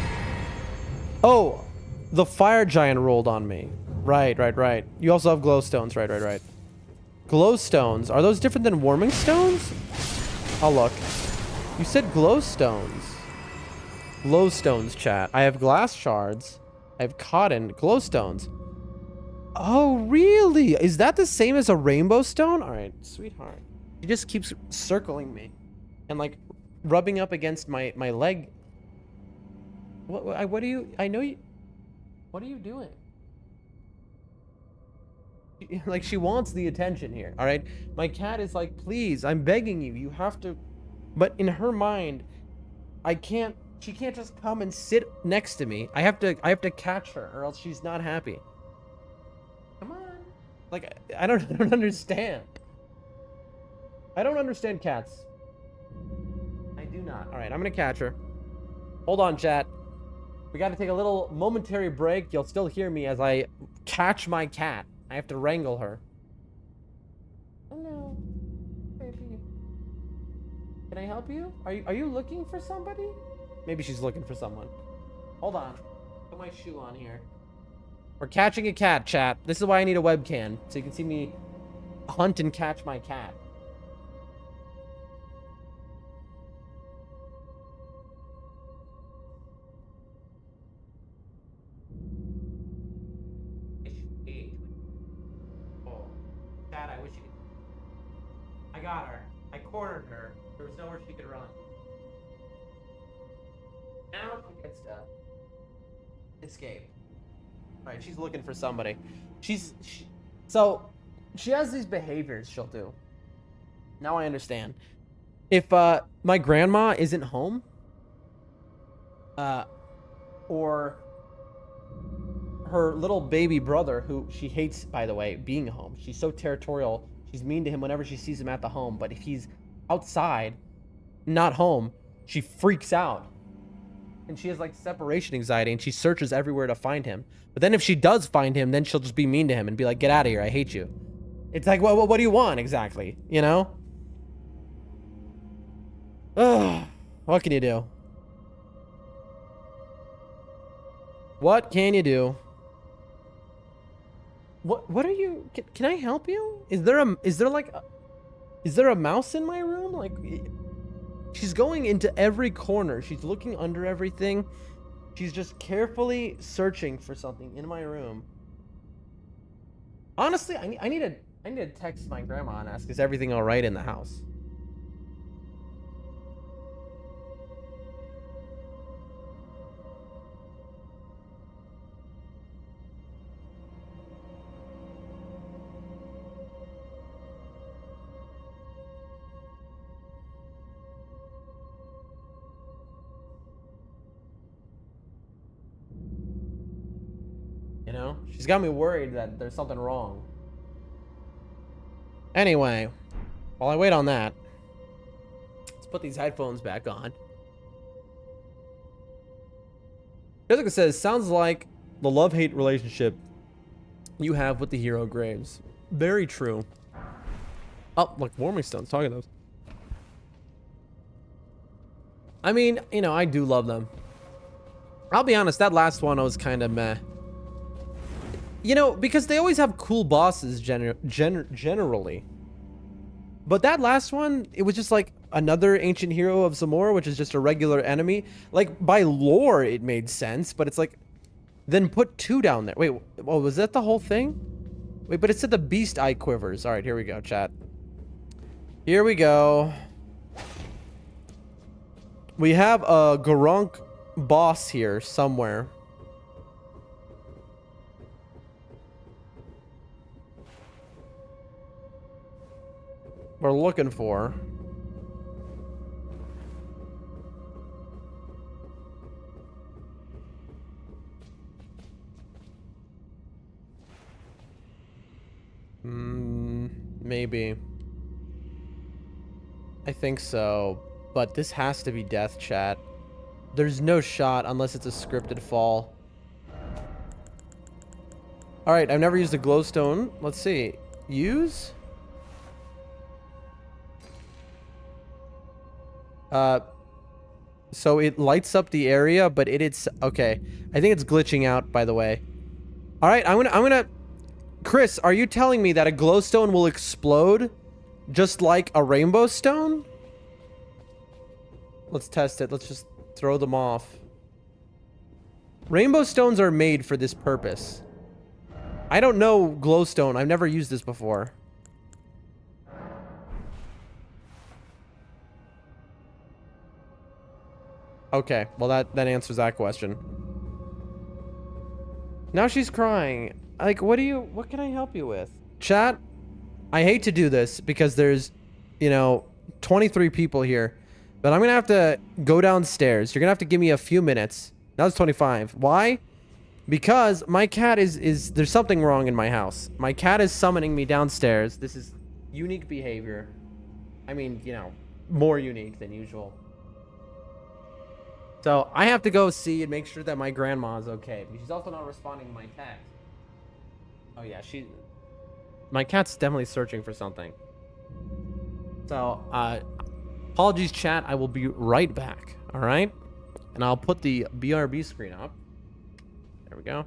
Oh, the fire giant rolled on me. Right. You also have glowstones. Right. Glowstones. Are those different than warming stones? I'll look. You said glowstones. Glowstones, chat. I have glass shards. I have cotton. Glowstones. Oh, really? Is that the same as a rainbow stone? All right, sweetheart. He just keeps circling me and like rubbing up against my leg. What are you? I know you. What are you doing? Like, she wants the attention here. All right, my cat is like, please, I'm begging you. You have to. But in her mind, I can't. She can't just come and sit next to me. I have to catch her, or else she's not happy. Come on. Like, I don't understand. I don't understand cats. I do not. All right, I'm gonna catch her. Hold on, chat. We got to take a little momentary break. You'll still hear me as I catch my cat. I have to wrangle her. Hello, baby. Can I help you? Are you looking for somebody? Maybe she's looking for someone. Hold on. Put my shoe on here. We're catching a cat, chat. This is why I need a webcam, so you can see me hunt and catch my cat. Oh, chat, I wish you could. I got her. I cornered her. There was nowhere she could run. Now she gets to escape. Alright, she's looking for somebody. So she has these behaviors she'll do. Now I understand. If my grandma isn't home, or her little baby brother, who she hates, by the way, being home. She's so territorial. She's mean to him whenever she sees him at the home. But if he's outside, not home, she freaks out. And she has like separation anxiety, and she searches everywhere to find him. But then if she does find him, then she'll just be mean to him and be like, get out of here, I hate you. It's like, what do you want exactly? You know? Ugh, what can you do? What can you do? What are you? Can I help you? Is there a mouse in my room? Like, she's going into every corner. She's looking under everything. She's just carefully searching for something in my room. Honestly, I need to text my grandma and ask, is everything all right in the house? You know, she's got me worried that there's something wrong. Anyway, while I wait on that, let's put these headphones back on. Jessica says, sounds like the love-hate relationship you have with the hero Graves. Very true. Oh, like warming stones, talking to those. I mean, you know, I do love them. I'll be honest, that last one I was kind of meh. You know, because they always have cool bosses generally. But that last one, it was just like another ancient hero of Zamora, which is just a regular enemy. Like, by lore, it made sense, but it's like, then put 2 down there. Wait, well, was that the whole thing? Wait, but it said the beast eye quivers. All right, here we go, chat. Here we go. We have a Garunk boss here somewhere. We're looking for. Maybe. I think so. But this has to be death, chat. There's no shot unless it's a scripted fall. Alright, I've never used a glowstone. Let's see. Use? So it lights up the area, but it's okay. I think it's glitching out, by the way. All right, I'm gonna. Chris, are you telling me that a glowstone will explode just like a rainbow stone? Let's test it. Let's just throw them off. Rainbow stones are made for this purpose. I don't know glowstone. I've never used this before. Okay, well that answers that question. Now she's crying. Like, what can I help you with? Chat, I hate to do this because there's, 23 people here. But I'm gonna have to go downstairs. You're gonna have to give me a few minutes. Now it's 25. Why? Because my cat is there's something wrong in my house. My cat is summoning me downstairs. This is unique behavior. I mean, more unique than usual. So I have to go see and make sure that my grandma's okay. Because she's also not responding to my text. Oh yeah, my cat's definitely searching for something. So, apologies chat, I will be right back, all right? And I'll put the BRB screen up. There we go.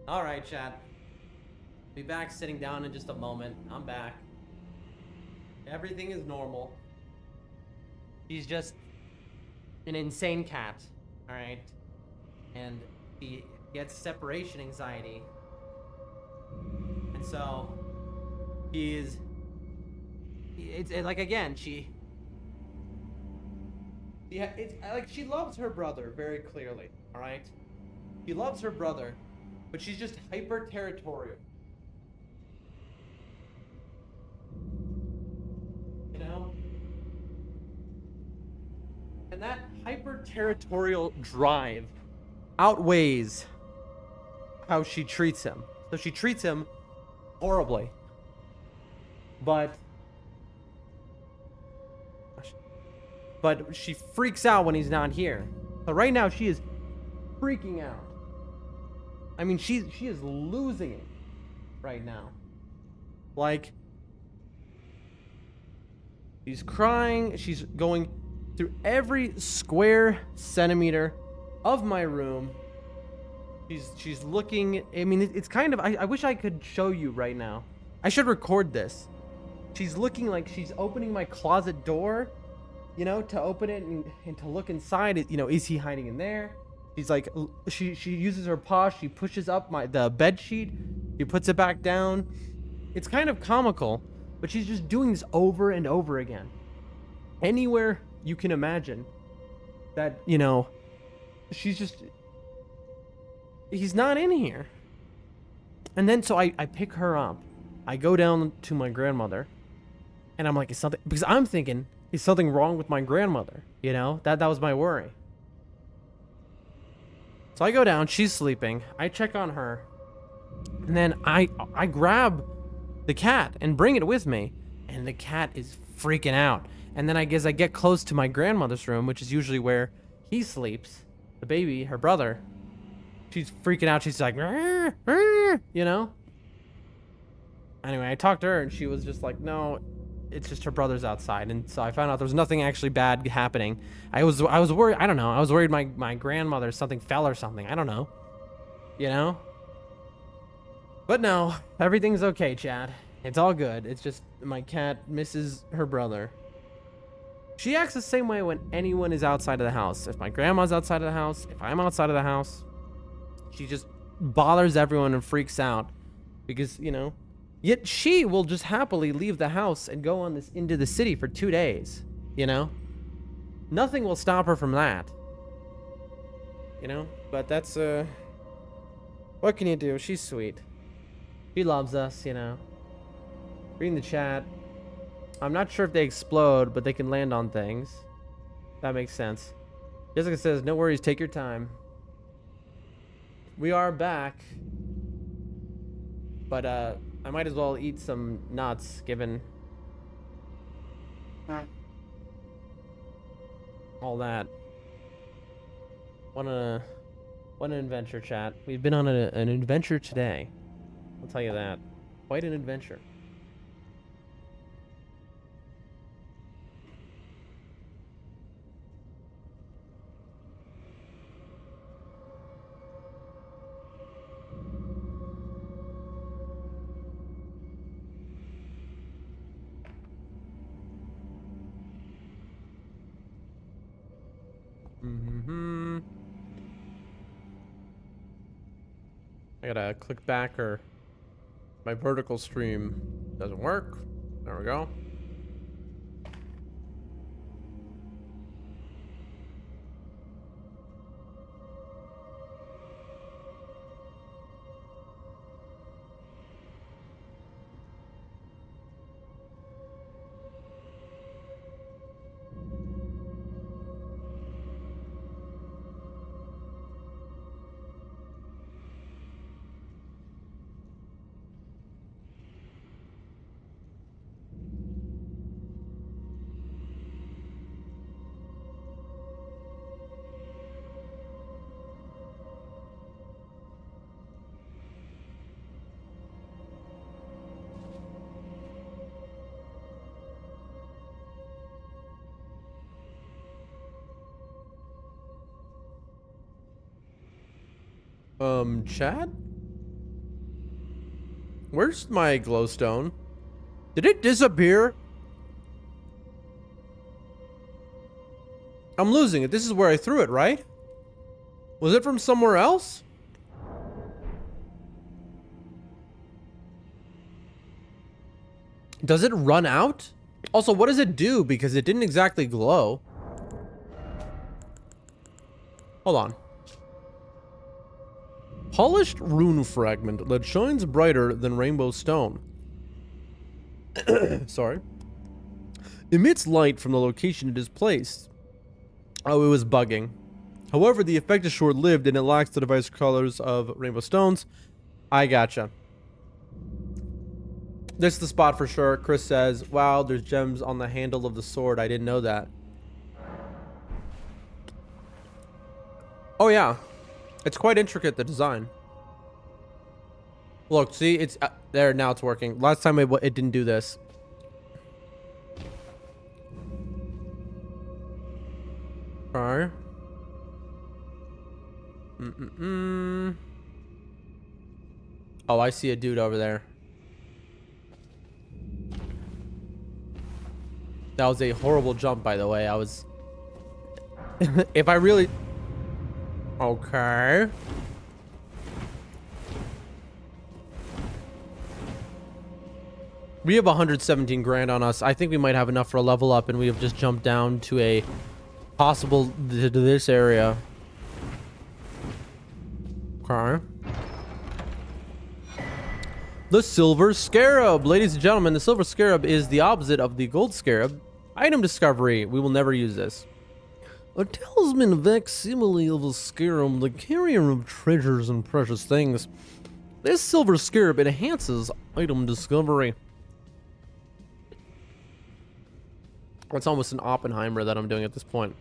All right, chat. Be back sitting down in just a moment. I'm back. Everything is normal. She's just an insane cat, all right? And he gets separation anxiety. And so it's like, again, she loves her brother very clearly, all right? She loves her brother, but she's just hyper territorial. And that hyper territorial drive outweighs how she treats him. So she treats him horribly. But she freaks out when he's not here. So right now she is freaking out. I mean, she is losing it right now. Like, she's crying. She's going through every square centimeter of my room. She's looking. I mean, it's kind of. I wish I could show you right now. I should record this. She's looking like she's opening my closet door, you know, to open it and to look inside. You know, is he hiding in there? She's like, she uses her paw. She pushes up the bed sheet. She puts it back down. It's kind of comical, but she's just doing this over and over again. Anywhere you can imagine that, you know, she's just. He's not in here. And then so I pick her up. I go down to my grandmother. And I'm like, is something, because I'm thinking, is something wrong with my grandmother? You know, that was my worry. So I go down, she's sleeping. I check on her. And then I grab the cat and bring it with me. And the cat is freaking out. And then I guess I get close to my grandmother's room, which is usually where he sleeps. The baby, her brother. She's freaking out. She's like, "Rrr, rrr," you know? Anyway, I talked to her and she was just like, no, it's just her brother's outside. And so I found out there was nothing actually bad happening. I was worried. I don't know. I was worried my grandmother, something fell or something. I don't know. You know? But no, everything's okay, Chad. It's all good. It's just my cat misses her brother. She acts the same way when anyone is outside of the house. If my grandma's outside of the house, if I'm outside of the house, she just bothers everyone and freaks out because, you know, yet she will just happily leave the house and go on this into the city for 2 days, you know? Nothing will stop her from that. You know? But that's, what can you do? She's sweet. She loves us, you know? Reading the chat. I'm not sure if they explode, but they can land on things. That makes sense. Jessica says, no worries, take your time. We are back. But, I might as well eat some nuts, given all that. What an adventure, chat. We've been on an adventure today. I'll tell you that. Quite an adventure. I gotta click back or my vertical stream doesn't work. There we go. Chad? Where's my glowstone? Did it disappear? I'm losing it. This is where I threw it, right? Was it from somewhere else? Does it run out? Also, what does it do? Because it didn't exactly glow. Hold on. Polished rune fragment that shines brighter than rainbow stone. Sorry. Emits light from the location it is placed. Oh, it was bugging. However, the effect is short-lived and it lacks the device colors of rainbow stones. I gotcha. This is the spot for sure. Chris says, wow, there's gems on the handle of the sword. I didn't know that. Oh, yeah. It's quite intricate, the design. Look, see, it's there now. It's working. Last time it didn't do this. All right. Oh, I see a dude over there. That was a horrible jump, by the way. I was... if I really... Okay. We have 117 grand on us. I think we might have enough for a level up, and we have just jumped down to a possible to this area. Okay. The Silver Scarab. Ladies and gentlemen, the Silver Scarab is the opposite of the Gold Scarab. Item discovery. We will never use this. A talisman facsimile of a scarab, the carrier of treasures and precious things. This Silver Scarab enhances item discovery. That's almost an Oppenheimer that I'm doing at this point.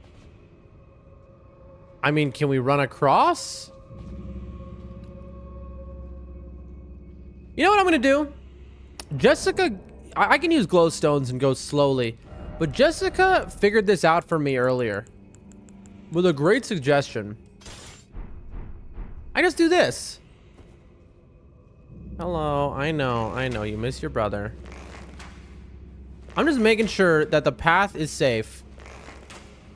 I mean, can we run across? You know what I'm gonna do? Jessica, I can use glowstones and go slowly, but Jessica figured this out for me earlier with a great suggestion. I just do this. Hello, I know, you miss your brother. I'm just making sure that the path is safe.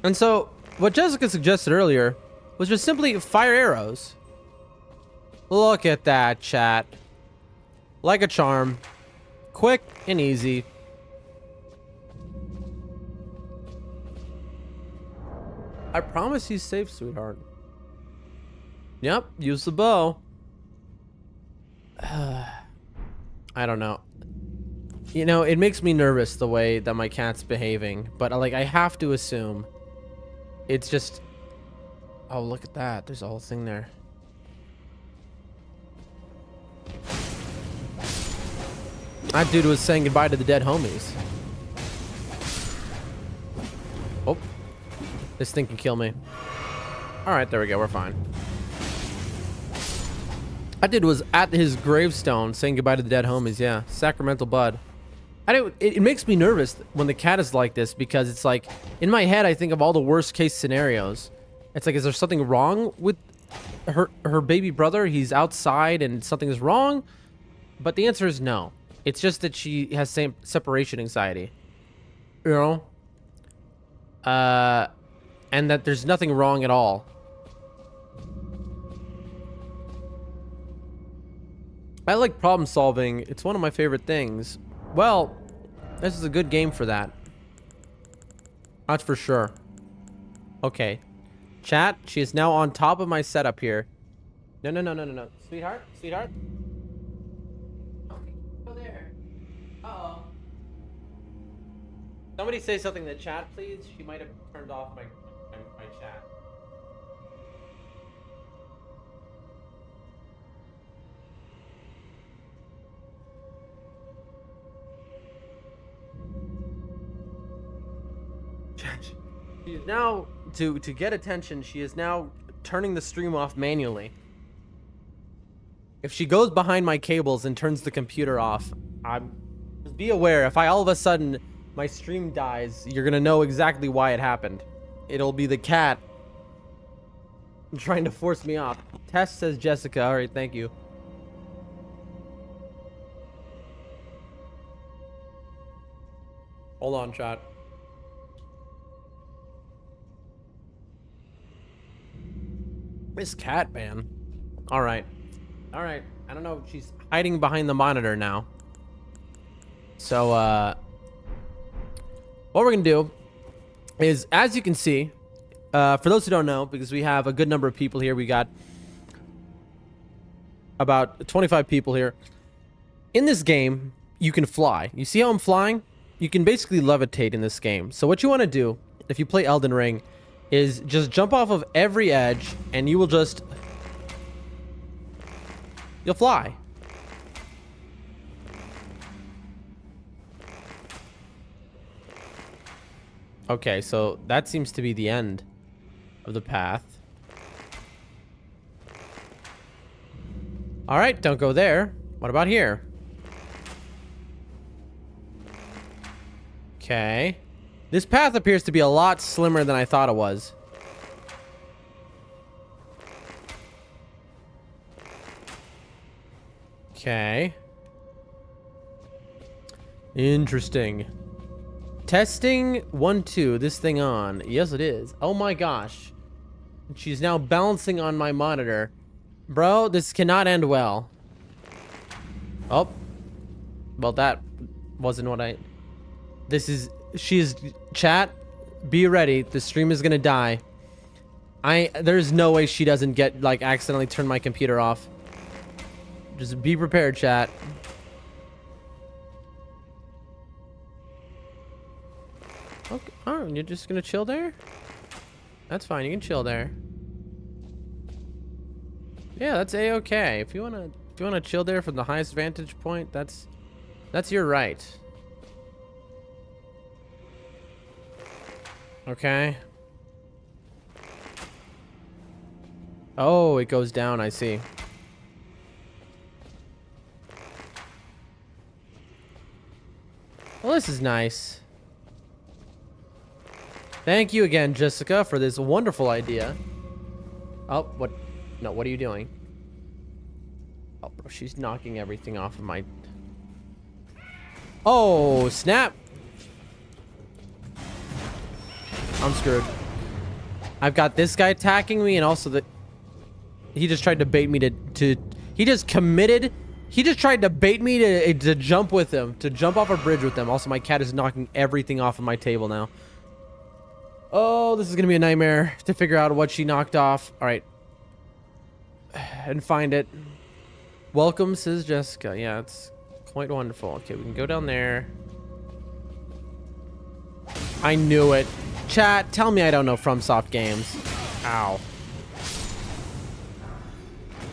And so, what Jessica suggested earlier was just simply fire arrows. Look at that, chat. Like a charm. Quick and easy. I promise he's safe, sweetheart. Yep, use the bow. I don't know. You know, it makes me nervous the way that my cat's behaving, but like I have to assume it's just... Oh, look at that. There's a whole thing there. That dude was saying goodbye to the dead homies. Oh. This thing can kill me. Alright, there we go. We're fine. That dude was at his gravestone saying goodbye to the dead homies. Yeah. Sacramental Bud. It makes me nervous when the cat is like this, because it's like, in my head, I think of all the worst case scenarios. It's like, is there something wrong with her baby brother? He's outside and something is wrong? But the answer is no. It's just that she has separation anxiety. You know? And that there's nothing wrong at all. I like problem solving. It's one of my favorite things. Well, this is a good game for that. That's for sure. Okay. Chat, she is now on top of my setup here. No. Sweetheart? Sweetheart? Okay, go there. Uh-oh. Somebody say something in the chat, please. She might have turned off my chat. She is now, to get attention, she is now turning the stream off manually. If she goes behind my cables and turns the computer off, just be aware, if all of a sudden my stream dies, you're gonna know exactly why it happened. It'll be the cat trying to force me off. Tess says Jessica. All right, thank you. Hold on, chat. Miss Cat, man. All right. I don't know. She's hiding behind the monitor now. So, what we're gonna do is, as you can see, for those who don't know, because we have a good number of people here, we got about 25 people here. In this game, you can fly. You see how I'm flying? You can basically levitate in this game. So what you want to do, if you play Elden Ring, is just jump off of every edge, and you will just... You'll fly. Okay, so that seems to be the end of the path. All right, don't go there. What about here? Okay. This path appears to be a lot slimmer than I thought it was. Okay. Interesting. Testing 1, 2. This thing on. Yes, it is. Oh my gosh. She's now balancing on my monitor. Bro, this cannot end well. Oh. Well, that wasn't what I... Chat, be ready. The stream is gonna die. There's no way she doesn't get, like, accidentally turn my computer off. Just be prepared, chat. Okay. Oh, you're just gonna chill there? That's fine. You can chill there. Yeah, that's a-okay. If you wanna chill there from the highest vantage point, that's your right. Okay. Oh, it goes down. I see. Well, this is nice. Thank you again, Jessica, for this wonderful idea. Oh, what? No, what are you doing? Oh, bro, she's knocking everything off of my... Oh, snap! I'm screwed. I've got this guy attacking me, and also the... He just tried to bait me to... He just committed... He just tried to bait me to jump with him. To jump off a bridge with him. Also, my cat is knocking everything off of my table now. Oh, this is going to be a nightmare to figure out what she knocked off. All right. And find it. Welcome, says Jessica. Yeah, it's quite wonderful. Okay, we can go down there. I knew it. Chat, tell me I don't know FromSoft games. Ow.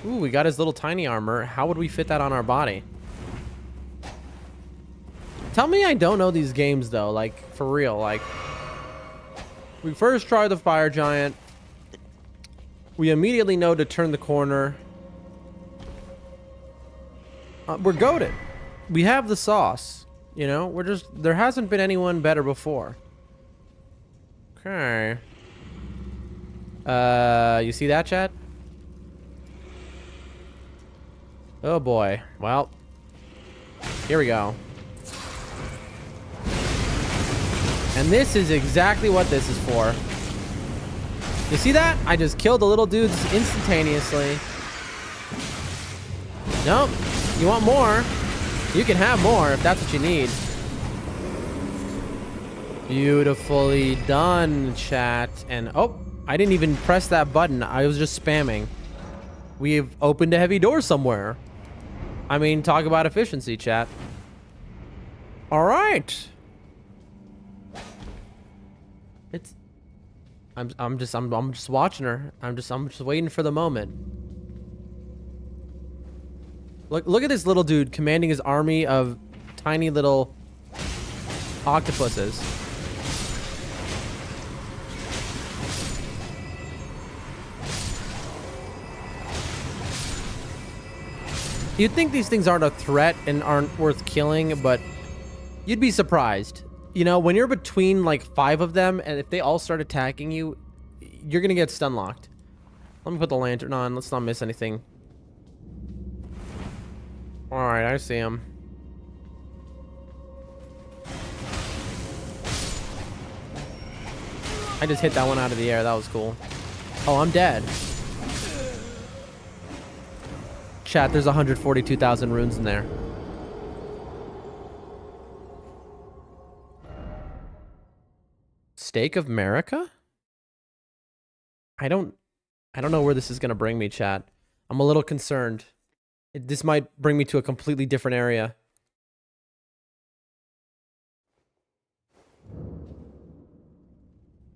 Ooh, we got his little tiny armor. How would we fit that on our body? Tell me I don't know these games, though. Like, for real. Like, we first try the fire giant. We immediately know to turn the corner. We're goated. We have the sauce. You know, we're just... There hasn't been anyone better before. Okay. You see that, chat? Oh boy. Well, here we go. And this is exactly what this is for. You see that? I just killed the little dudes instantaneously. Nope. You want more? You can have more if that's what you need. Beautifully done, chat. And oh, I didn't even press that button. I was just spamming. We've opened a heavy door somewhere. I mean, talk about efficiency, chat. All right. I'm just watching her. I'm just waiting for the moment. Look at this little dude commanding his army of tiny little octopuses. You'd think these things aren't a threat and aren't worth killing, but you'd be surprised. You know, when you're between like 5 of them, and if they all start attacking you, you're gonna get stun locked. Let me put the lantern on. Let's not miss anything. All right, I see him. I just hit that one out of the air. That was cool. Oh, I'm dead. Chat, there's 142,000 runes in there. Stake of America? I don't know where this is gonna bring me, chat. I'm a little concerned. This might bring me to a completely different area.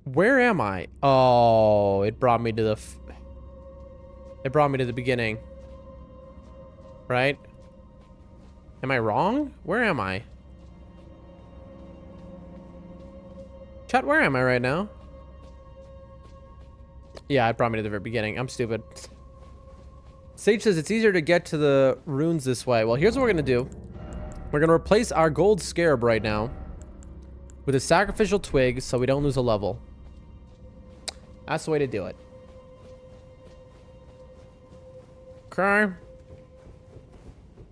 Where am I? Oh, it brought me to the beginning. Right? Am I wrong? Where am I? Chat, where am I right now? Yeah, it brought me to the very beginning. I'm stupid. Sage says it's easier to get to the runes this way. Well, here's what we're gonna do. We're gonna replace our gold scarab right now with a sacrificial twig so we don't lose a level. That's the way to do it. Okay.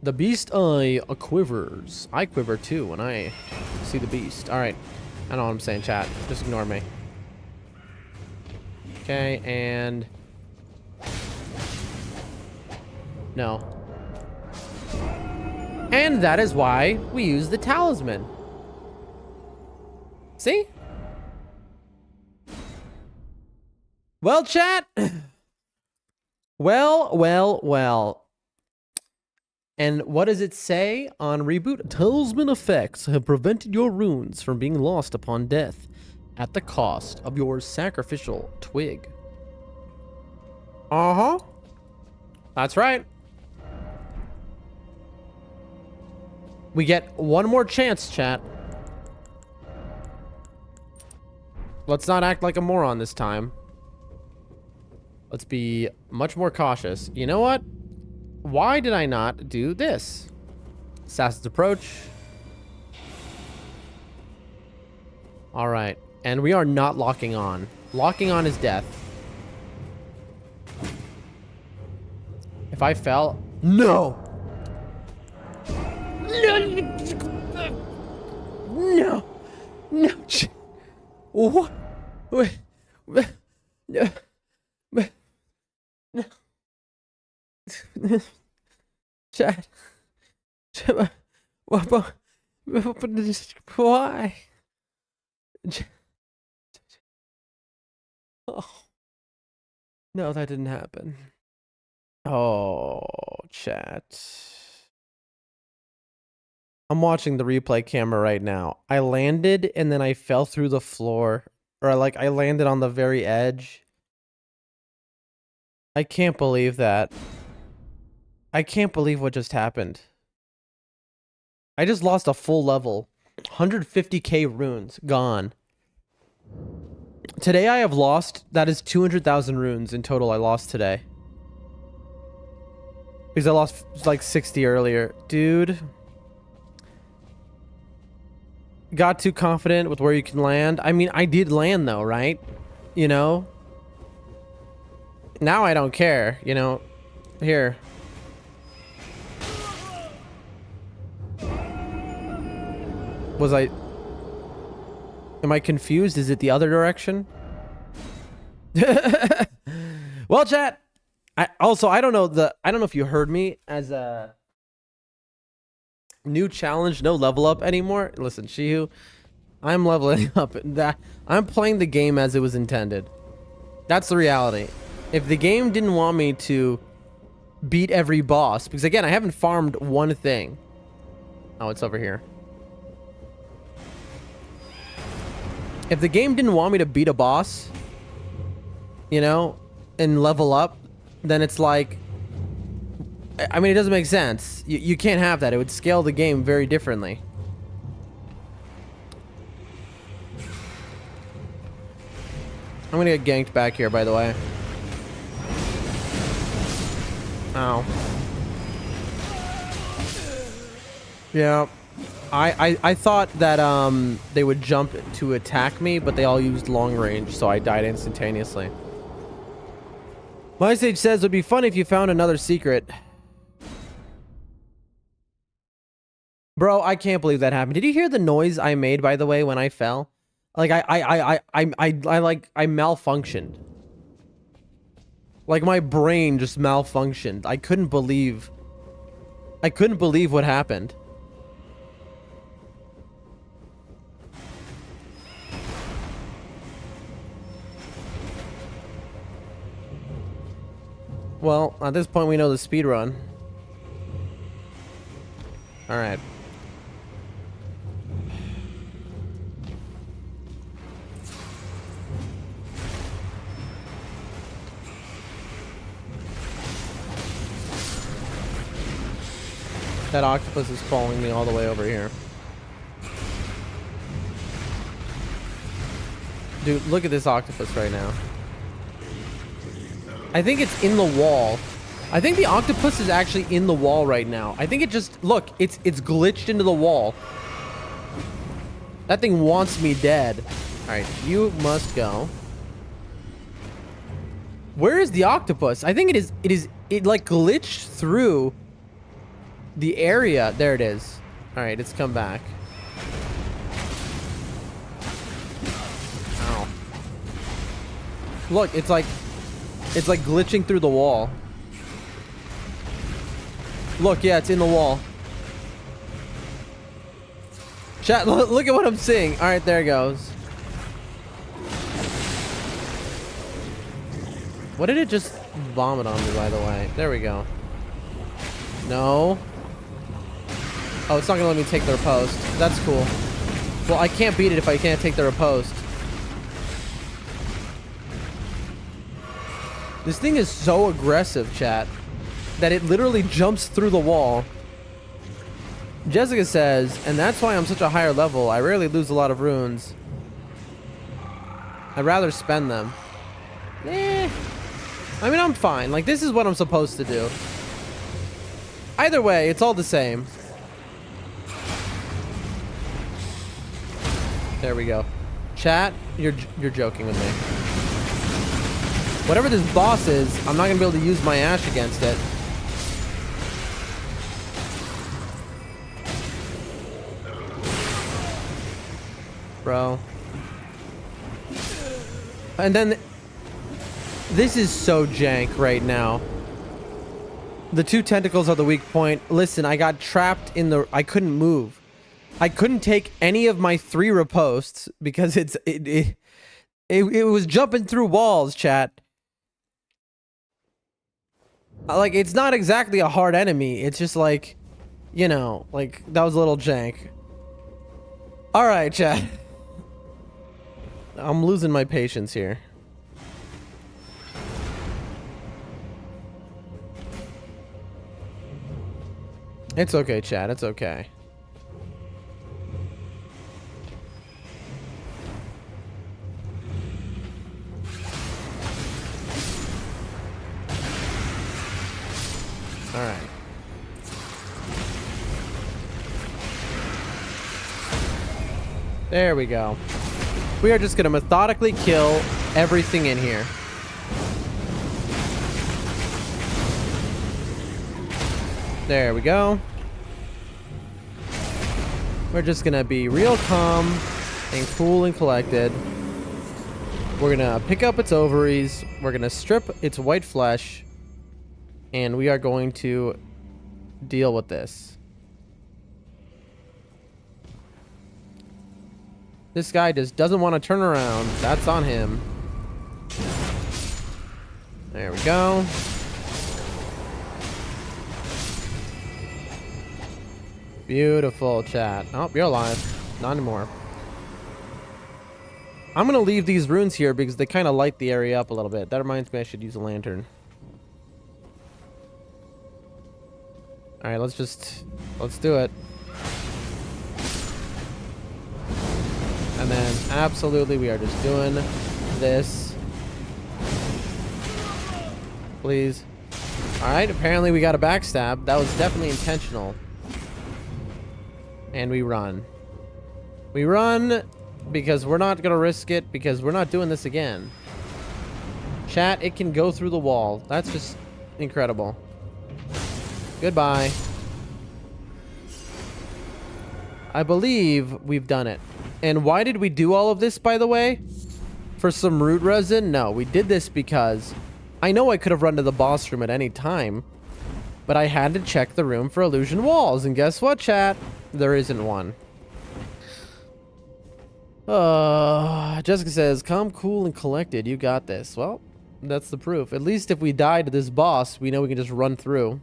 The beast eye quivers. I quiver too when I see the beast. All right. I know what I'm saying, chat. Just ignore me. Okay, and... No. And that is why we use the talisman. See? Well, chat. Well. And what does it say on reboot? Talisman effects have prevented your runes from being lost upon death at the cost of your sacrificial twig. Uh-huh. That's right. We get one more chance, chat. Let's not act like a moron this time. Let's be much more cautious. You know what? Why did I not do this? Assassin's Approach. All right. And we are not locking on. Locking on is death. If I fell... No! No! No! What? No! Chad. Why? Oh. No, that didn't happen. Oh, chat. I'm watching the replay camera right now. I landed and then I fell through the floor. Or like I landed on the very edge. I can't believe that. I can't believe what just happened. I just lost a full level. 150k runes gone. Today I have lost, that is 200,000 runes in total I lost today. Because I lost like 60 earlier. Dude. Got too confident with where you can land. I mean, I did land though, right? You know? Now I don't care, you know? Here. Was I... Am I confused? Is it the other direction? Well, chat. I don't know if you heard me as a new challenge, no level up anymore. Listen, Shihu, I'm leveling up. I'm playing the game as it was intended. That's the reality. If the game didn't want me to beat every boss, because again, I haven't farmed one thing. Oh, it's over here. If the game didn't want me to beat a boss, you know, and level up, then it's like, I mean, it doesn't make sense. You can't have that. It would scale the game very differently. I'm gonna get ganked back here, by the way. Ow. Yeah. I thought that they would jump to attack me, but they all used long range, so I died instantaneously. My sage says it would be fun if you found another secret. Bro, I can't believe that happened. Did you hear the noise I made, by the way, when I fell? Like I malfunctioned. Like my brain just malfunctioned. I couldn't believe what happened. Well, at this point we know the speed run. All right. That octopus is following me all the way over here. Dude, look at this octopus right now. I think it's in the wall. I think the octopus is actually in the wall right now. I think it just... Look, it's glitched into the wall. That thing wants me dead. Alright, you must go. Where is the octopus? I think it like glitched through The area, there it is. All right, it's come back. Ow. Look, it's like glitching through the wall. Look, yeah, it's in the wall. Chat, look at what I'm seeing. All right, there it goes. What did it just vomit on me, by the way? There we go. No. Oh, it's not gonna let me take their post. That's cool. Well, I can't beat it if I can't take their post. This thing is so aggressive, chat, that it literally jumps through the wall. Jessica says, and that's why I'm such a higher level. I rarely lose a lot of runes. I'd rather spend them. Eh. I mean, I'm fine. Like, this is what I'm supposed to do. Either way, it's all the same. There we go. Chat, you're joking with me. Whatever this boss is, I'm not gonna be able to use my ash against it. Bro. And then this is so jank right now. The 2 tentacles are the weak point. Listen, I got trapped in the... I couldn't move. I couldn't take any of my 3 riposts because it was jumping through walls, chat. Like, it's not exactly a hard enemy. It's just like, you know, like, that was a little jank. All right, chat. I'm losing my patience here. It's okay, chat. It's okay. All right. There we go. We are just going to methodically kill everything in here. There we go. We're just going to be real calm and cool and collected. We're going to pick up its ovaries. We're going to strip its white flesh. And we are going to deal with this. This guy just doesn't want to turn around. That's on him. There we go. Beautiful, chat. Oh, you're alive. Not anymore. I'm going to leave these runes here because they kind of light the area up a little bit. That reminds me I should use a lantern. All right, let's do it. And then absolutely we are just doing this. Please. All right, apparently we got a backstab. That was definitely intentional. And we run. We run because we're not going to risk it because we're not doing this again. Chat, it can go through the wall. That's just incredible. Goodbye. I believe we've done it. And why did we do all of this, by the way? For some root resin? No, we did this because I know I could have run to the boss room at any time, but I had to check the room for illusion walls. And guess what, chat? There isn't one. Jessica says, calm, cool, and collected. You got this. Well, that's the proof. At least if we die to this boss, we know we can just run through.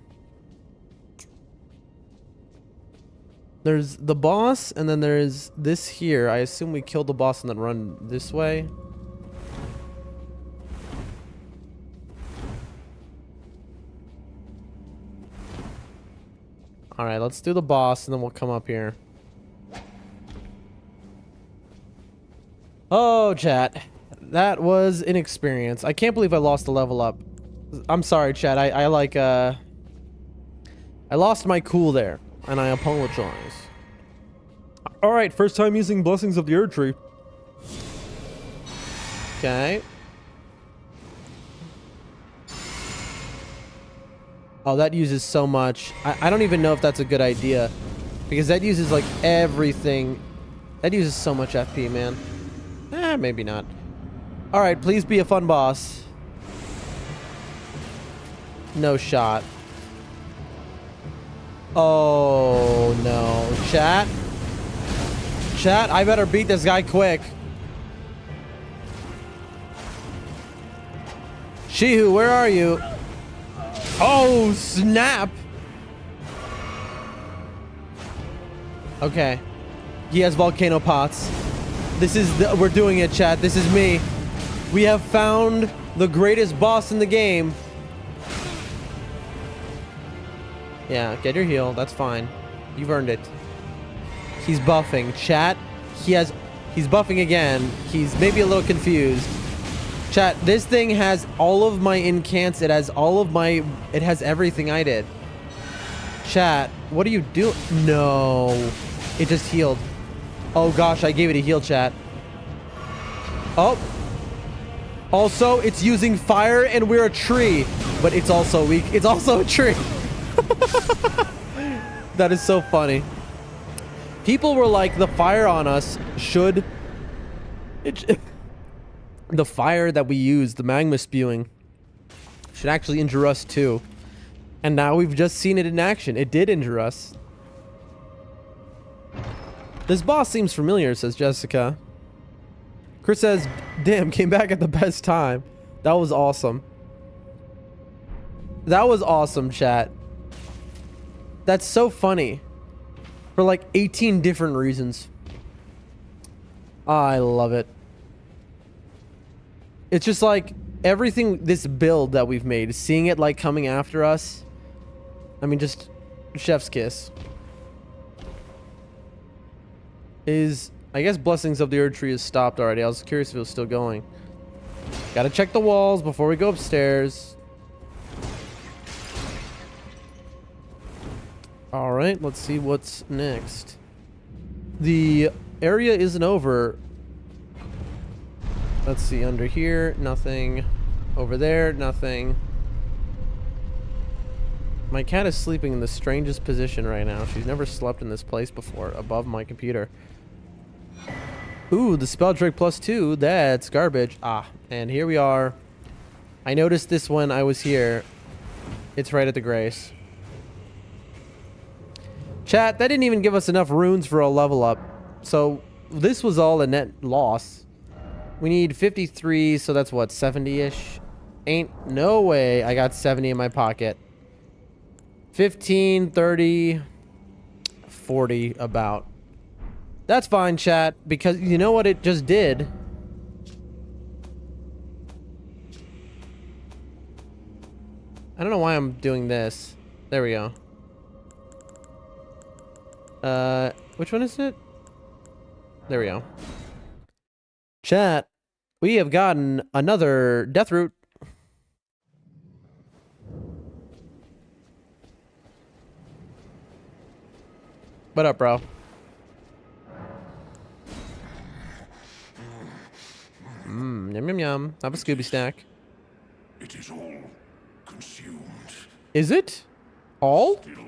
There's the boss, and then there's this here. I assume we kill the boss and then run this way. Alright, let's do the boss, and then we'll come up here. Oh, chat. That was an experience. I can't believe I lost a level up. I'm sorry, chat. I lost my cool there. And I apologize. Alright, first time using Blessings of the Erd Tree. Okay. Oh, that uses so much. I don't even know if that's a good idea. Because that uses, like, everything. That uses so much FP, man. Maybe not. Alright, please be a fun boss. No shot. Oh, no. Chat? Chat, I better beat this guy quick. Shihu, where are you? Oh, snap. Okay. He has volcano pots. This is we're doing it, chat. This is me. We have found the greatest boss in the game. Yeah, get your heal. That's fine. You've earned it. He's buffing. Chat, he's buffing again. He's maybe a little confused. Chat, this thing has all of my incants. It has all of my... It has everything I did. Chat, what are you doing? No. It just healed. Oh gosh, I gave it a heal, chat. Oh. Also, it's using fire and we're a tree. But it's also weak. It's also a tree. That is so funny. People were like, the fire on us should... the fire that we use, the magma spewing, should actually injure us too. And now we've just seen it in action. It did injure us. This boss seems familiar, says Jessica. Chris says, damn, came back at the best time. That was awesome. That was awesome, chat. That's so funny. For like 18 different reasons. I love it. It's just like everything, this build that we've made, seeing it like coming after us. I mean, just chef's kiss. I guess Blessings of the Earth Tree is stopped already. I was curious if it was still going. Gotta check the walls before we go upstairs. Alright, let's see what's next. The area isn't over. Let's see, under here, nothing. Over there, nothing. My cat is sleeping in the strangest position right now. She's never slept in this place before, above my computer. Ooh, the spell trick +2. That's garbage. Ah, and here we are. I noticed this when I was here. It's right at the Grace. Chat, that didn't even give us enough runes for a level up. So, this was all a net loss. We need 53, so that's what, 70-ish? Ain't no way I got 70 in my pocket. 15, 30, 40 about. That's fine, chat, because you know what it just did? I don't know why I'm doing this. There we go. Which one is it? There we go. Chat, we have gotten another death root. What up, bro? Yum yum yum. Have a Scooby snack. It is all consumed. Is it? All? Still,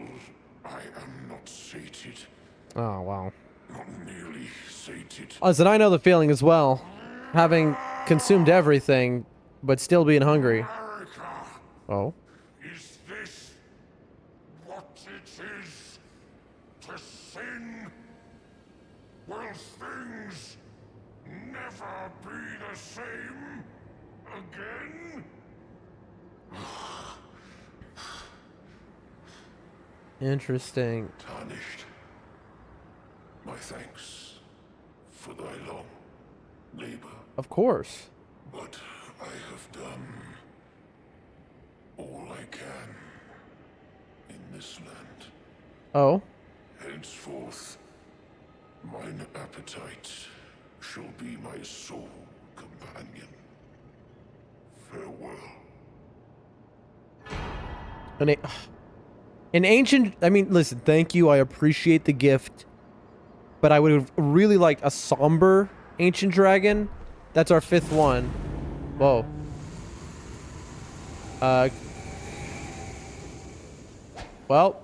I am not sated. Oh, wow. Not nearly sated. Listen, I know the feeling as well. Having consumed everything, but still being hungry. America, Oh. is this what it is to sin? Will things never be the same again? Interesting. Tarnished. My thanks for thy long labor, Of course. but I have done all I can in this land. Oh. Henceforth, mine appetite shall be my sole companion. Farewell. An ancient... I mean, listen, thank you. I appreciate the gift. But I would have really liked a somber ancient dragon. That's our 5th one. Whoa. Well.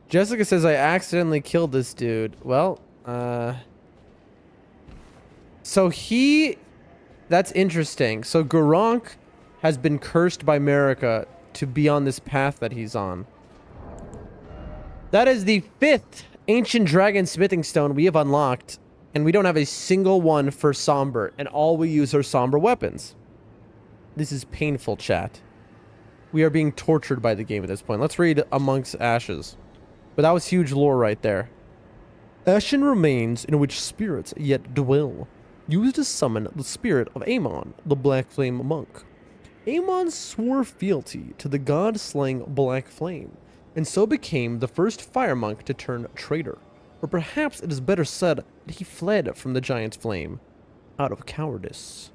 Jessica says I accidentally killed this dude. Well, so that's interesting. So Gurranq has been cursed by Marika to be on this path that he's on. That is the 5th ancient dragon smithing stone we have unlocked, and we don't have a single one for somber, and all we use are somber weapons. This is painful, chat. We are being tortured by the game at this point. Let's read Amongst Ashes. But that was huge lore right there. Ashen remains in which spirits yet dwell, used to summon the spirit of Amon, the Black Flame monk. Amon swore fealty to the god-slaying Black Flame, and so became the first fire monk to turn traitor. Or perhaps it is better said that he fled from the giant's flame out of cowardice.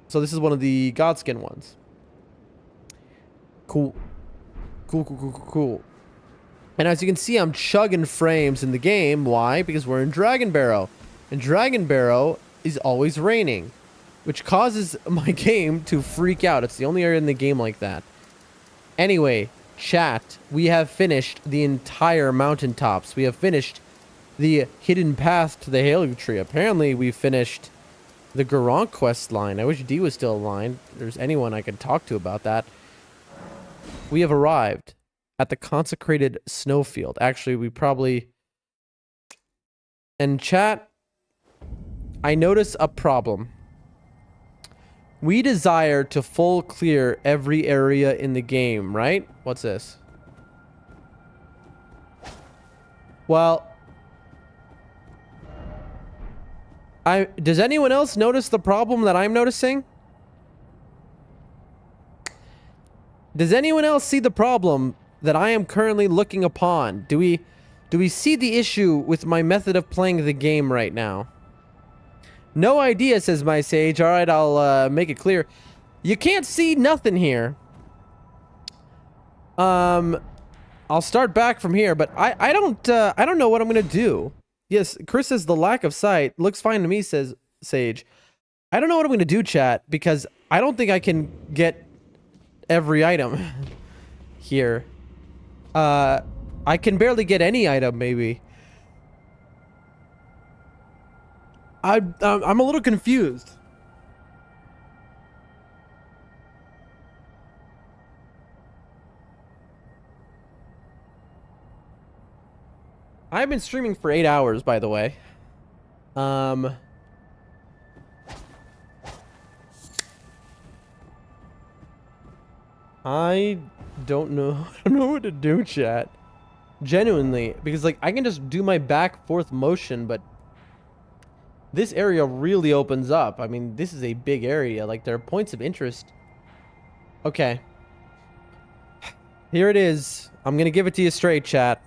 So this is one of the Godskin ones. Cool. Cool. And as you can see, I'm chugging frames in the game. Why? Because we're in Dragon Barrow. And Dragon Barrow is always raining, which causes my game to freak out. It's the only area in the game like that. Anyway, chat, we have finished the entire mountaintops. We have finished the hidden path to the Hail Tree. Apparently, we finished the Gurranq quest line. I wish D was still aligned. If there's anyone I could talk to about that. We have arrived at the consecrated snowfield. Actually, we probably... And chat, I notice a problem. We desire to full clear every area in the game, right? What's this? Well... Does anyone else notice the problem that I'm noticing? Does anyone else see the problem that I am currently looking upon? Do we see the issue with my method of playing the game right now? No idea, says my sage. All right, I'll make it clear. You can't see nothing here. I'll start back from here, but I don't know what I'm gonna do. Yes, Chris says the lack of sight looks fine to me, says Sage. I don't know what I'm gonna do, chat, because I don't think I can get every item here. I can barely get any item, maybe. I'm a little confused. I've been streaming for 8 hours, by the way. I don't know. I don't know what to do, chat. Genuinely, because like I can just do my back forth motion, but this area really opens up. I mean, this is a big area. Like there are points of interest. Okay. Here it is. I'm gonna give it to you straight, chat.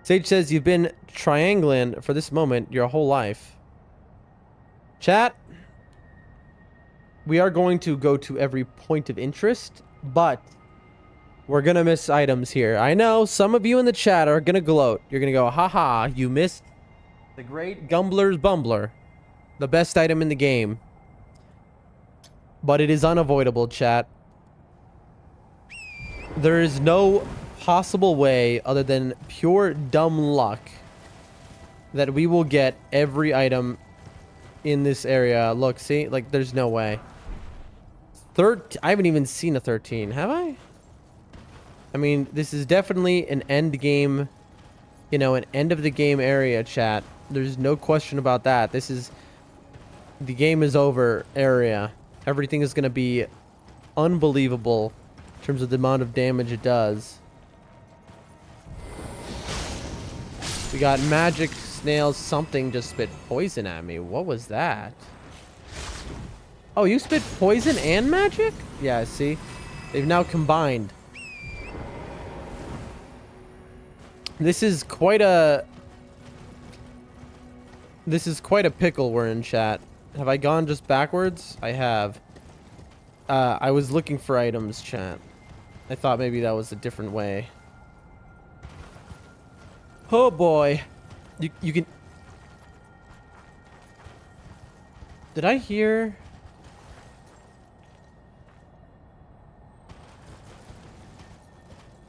Sage says you've been triangling for this moment your whole life. Chat, we are going to go to every point of interest, but we're gonna miss items here. I know some of you in the chat are gonna gloat. You're gonna go, haha, you missed the great Gumbler's Bumbler, the best item in the game. But it is unavoidable, chat. There is no possible way other than pure dumb luck that we will get every item in this area. Look, see? Like, there's no way. I haven't even seen a 13, have I? I mean, this is definitely an end game, you know, an end of the game area, chat. There's no question about that. This is the game is over area. Everything is going to be unbelievable in terms of the amount of damage it does. We got magic snails. Something just spit poison at me. What was that? Oh, you spit poison and magic? Yeah, see? They've now combined. This is quite a pickle we're in, chat. Have I gone just backwards? I have. I was looking for items, chat. I thought maybe that was a different way. Oh boy. You can... Did I hear...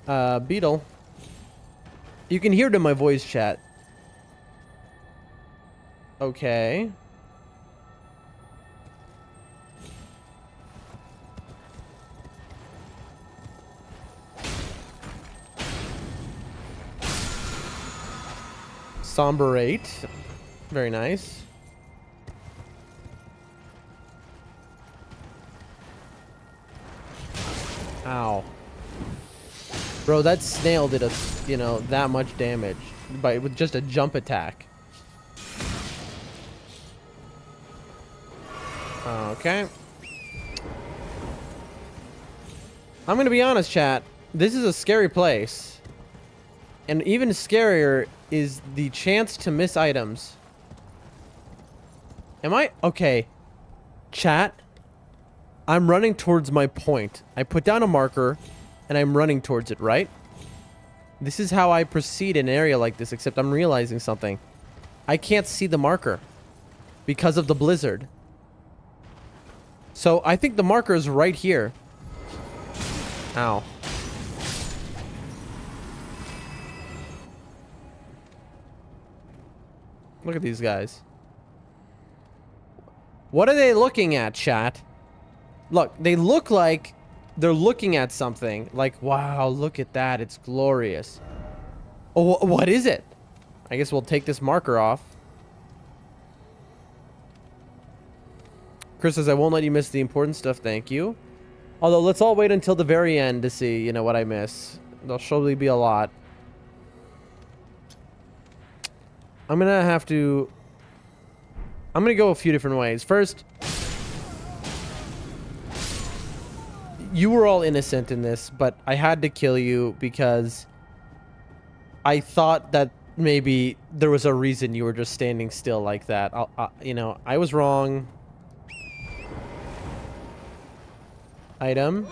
Beetle. You can hear it in my voice chat. Okay. Somber 8. Very nice. Ow. Bro, that snail did a, you know, that much damage with just a jump attack. Okay. I'm gonna be honest, chat. This is a scary place. And even scarier is the chance to miss items. Am I? Okay. Chat. I'm running towards my point. I put down a marker, and I'm running towards it, right? This is how I proceed in an area like this, except I'm realizing something. I can't see the marker because of the blizzard. So I think the marker is right here. Ow. Look at these guys. What are they looking at, chat? Look, they look like they're looking at something. Like, wow, look at that. It's glorious. Oh, what is it? I guess we'll take this marker off. Chris says, I won't let you miss the important stuff. Thank you. Although, let's all wait until the very end to see, you know, what I miss. There'll surely be a lot. I'm gonna have to... I'm gonna go a few different ways. First, you were all innocent in this, but I had to kill you because I thought that maybe there was a reason you were just standing still like that. You know, I was wrong. Item.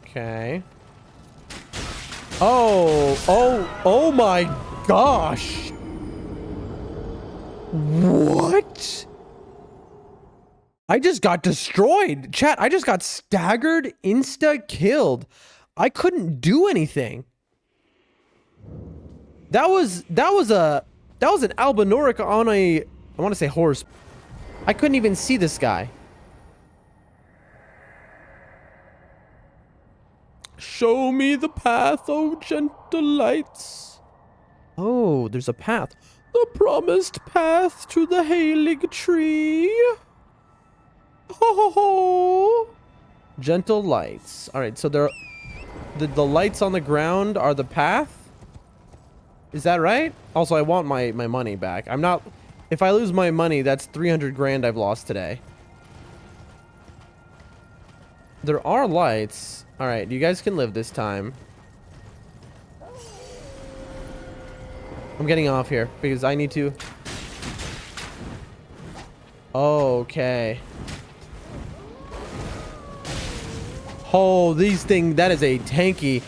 Okay. Oh my gosh. What? I just got destroyed. Chat, I just got staggered, insta-killed. I couldn't do anything. That was an Albinoric on a, I want to say horse. I couldn't even see this guy. Show me the path, oh gentle lights. Oh, there's a path. The promised path to the Halig tree. Ho ho ho. Gentle lights. All right, so the lights on the ground are the path. Is that right? Also, I want my money back. I'm not... If I lose my money, that's 300 grand I've lost today. There are lights. All right, you guys can live this time. I'm getting off here because I need to... Okay. Oh, these things... That is a tanky...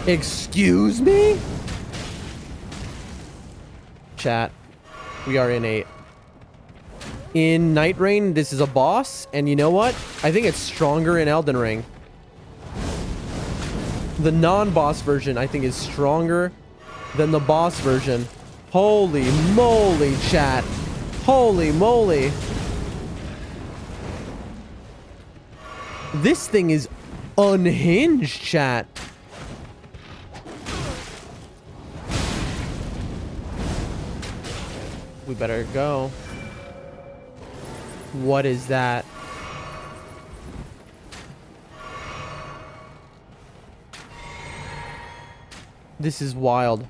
Excuse me? Chat. We are in Night Rain. This is a boss, and you know what? I think it's stronger in Elden Ring. The non-boss version, I think, is stronger than the boss version. Holy moly, chat. Holy moly. This thing is unhinged, chat. We better go. What is that? This is wild.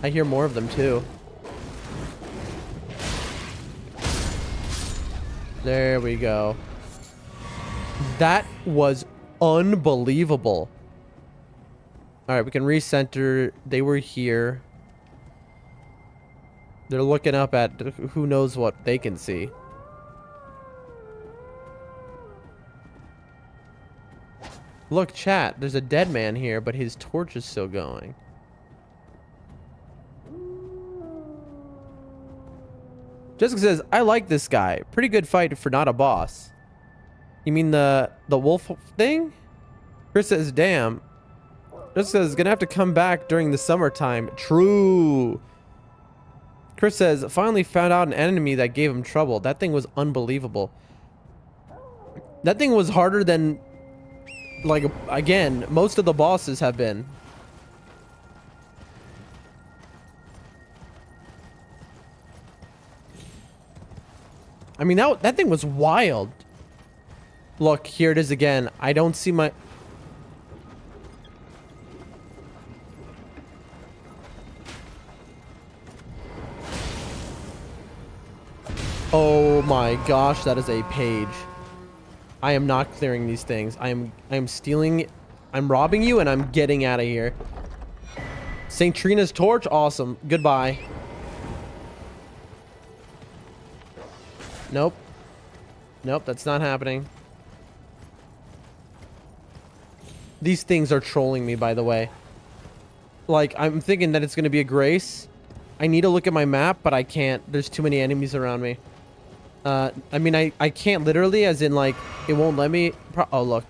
I hear more of them too. There we go. That was unbelievable. All right, we can recenter. They were here. They're looking up at who knows what they can see. Look, chat, there's a dead man here, but his torch is still going. Jessica says, I like this guy. Pretty good fight for not a boss. You mean the wolf thing? Chris says, damn. Jessica says, gonna have to come back during the summertime. True. Chris says, finally found out an enemy that gave him trouble. That thing was unbelievable. That thing was harder than, like, again, most of the bosses have been. I mean, that thing was wild. Look, here it is again. I don't see my... Oh my gosh, that is a page. I am not clearing these things. I am stealing... I'm robbing you and I'm getting out of here. St. Trina's torch? Awesome. Goodbye. Nope. Nope, that's not happening. These things are trolling me, by the way. Like, I'm thinking that it's going to be a grace. I need to look at my map, but I can't. There's too many enemies around me. I mean, I can't literally, as in, like, it won't let me. Oh, look.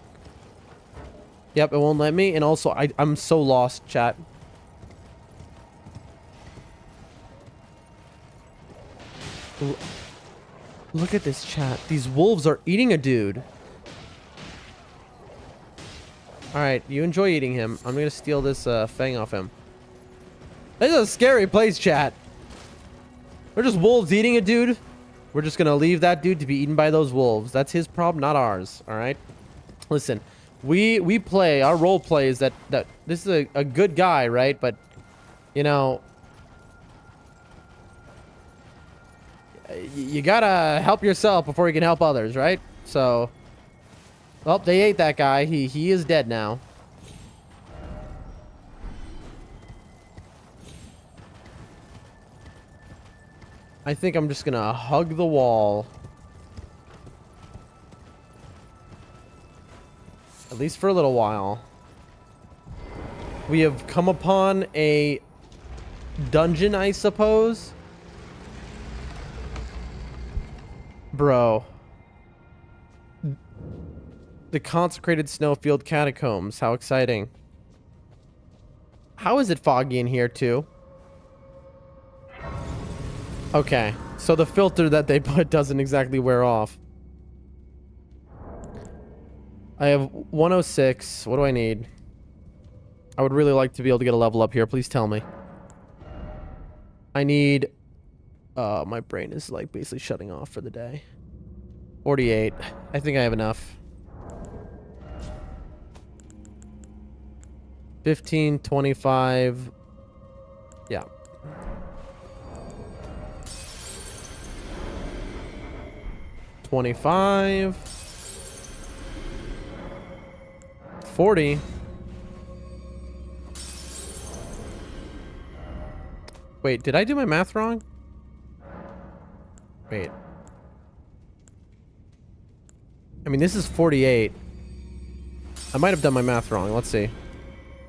Yep, it won't let me. And also, I'm so lost, chat. Look at this, chat. These wolves are eating a dude. Alright, you enjoy eating him. I'm gonna steal this fang off him. This is a scary place, chat. We're just wolves eating a dude. We're just gonna leave that dude to be eaten by those wolves. That's his problem, not ours. Alright? Listen, we play, our role play is that this is a good guy, right? But, you know, you gotta help yourself before you can help others, right? So, well, they ate that guy. He is dead now. I think I'm just gonna hug the wall. At least for a little while. We have come upon a dungeon, I suppose. Bro. The consecrated snowfield catacombs. How exciting. How is it foggy in here too? Okay. So the filter that they put doesn't exactly wear off. I have 106. What do I need? I would really like to be able to get a level up here. Please tell me. I need... my brain is like basically shutting off for the day. 48. I think I have enough. 15, 25. Yeah. $25. 40. Wait, did I do my math wrong? Wait. I mean, this is 48. I might have done my math wrong. Let's see.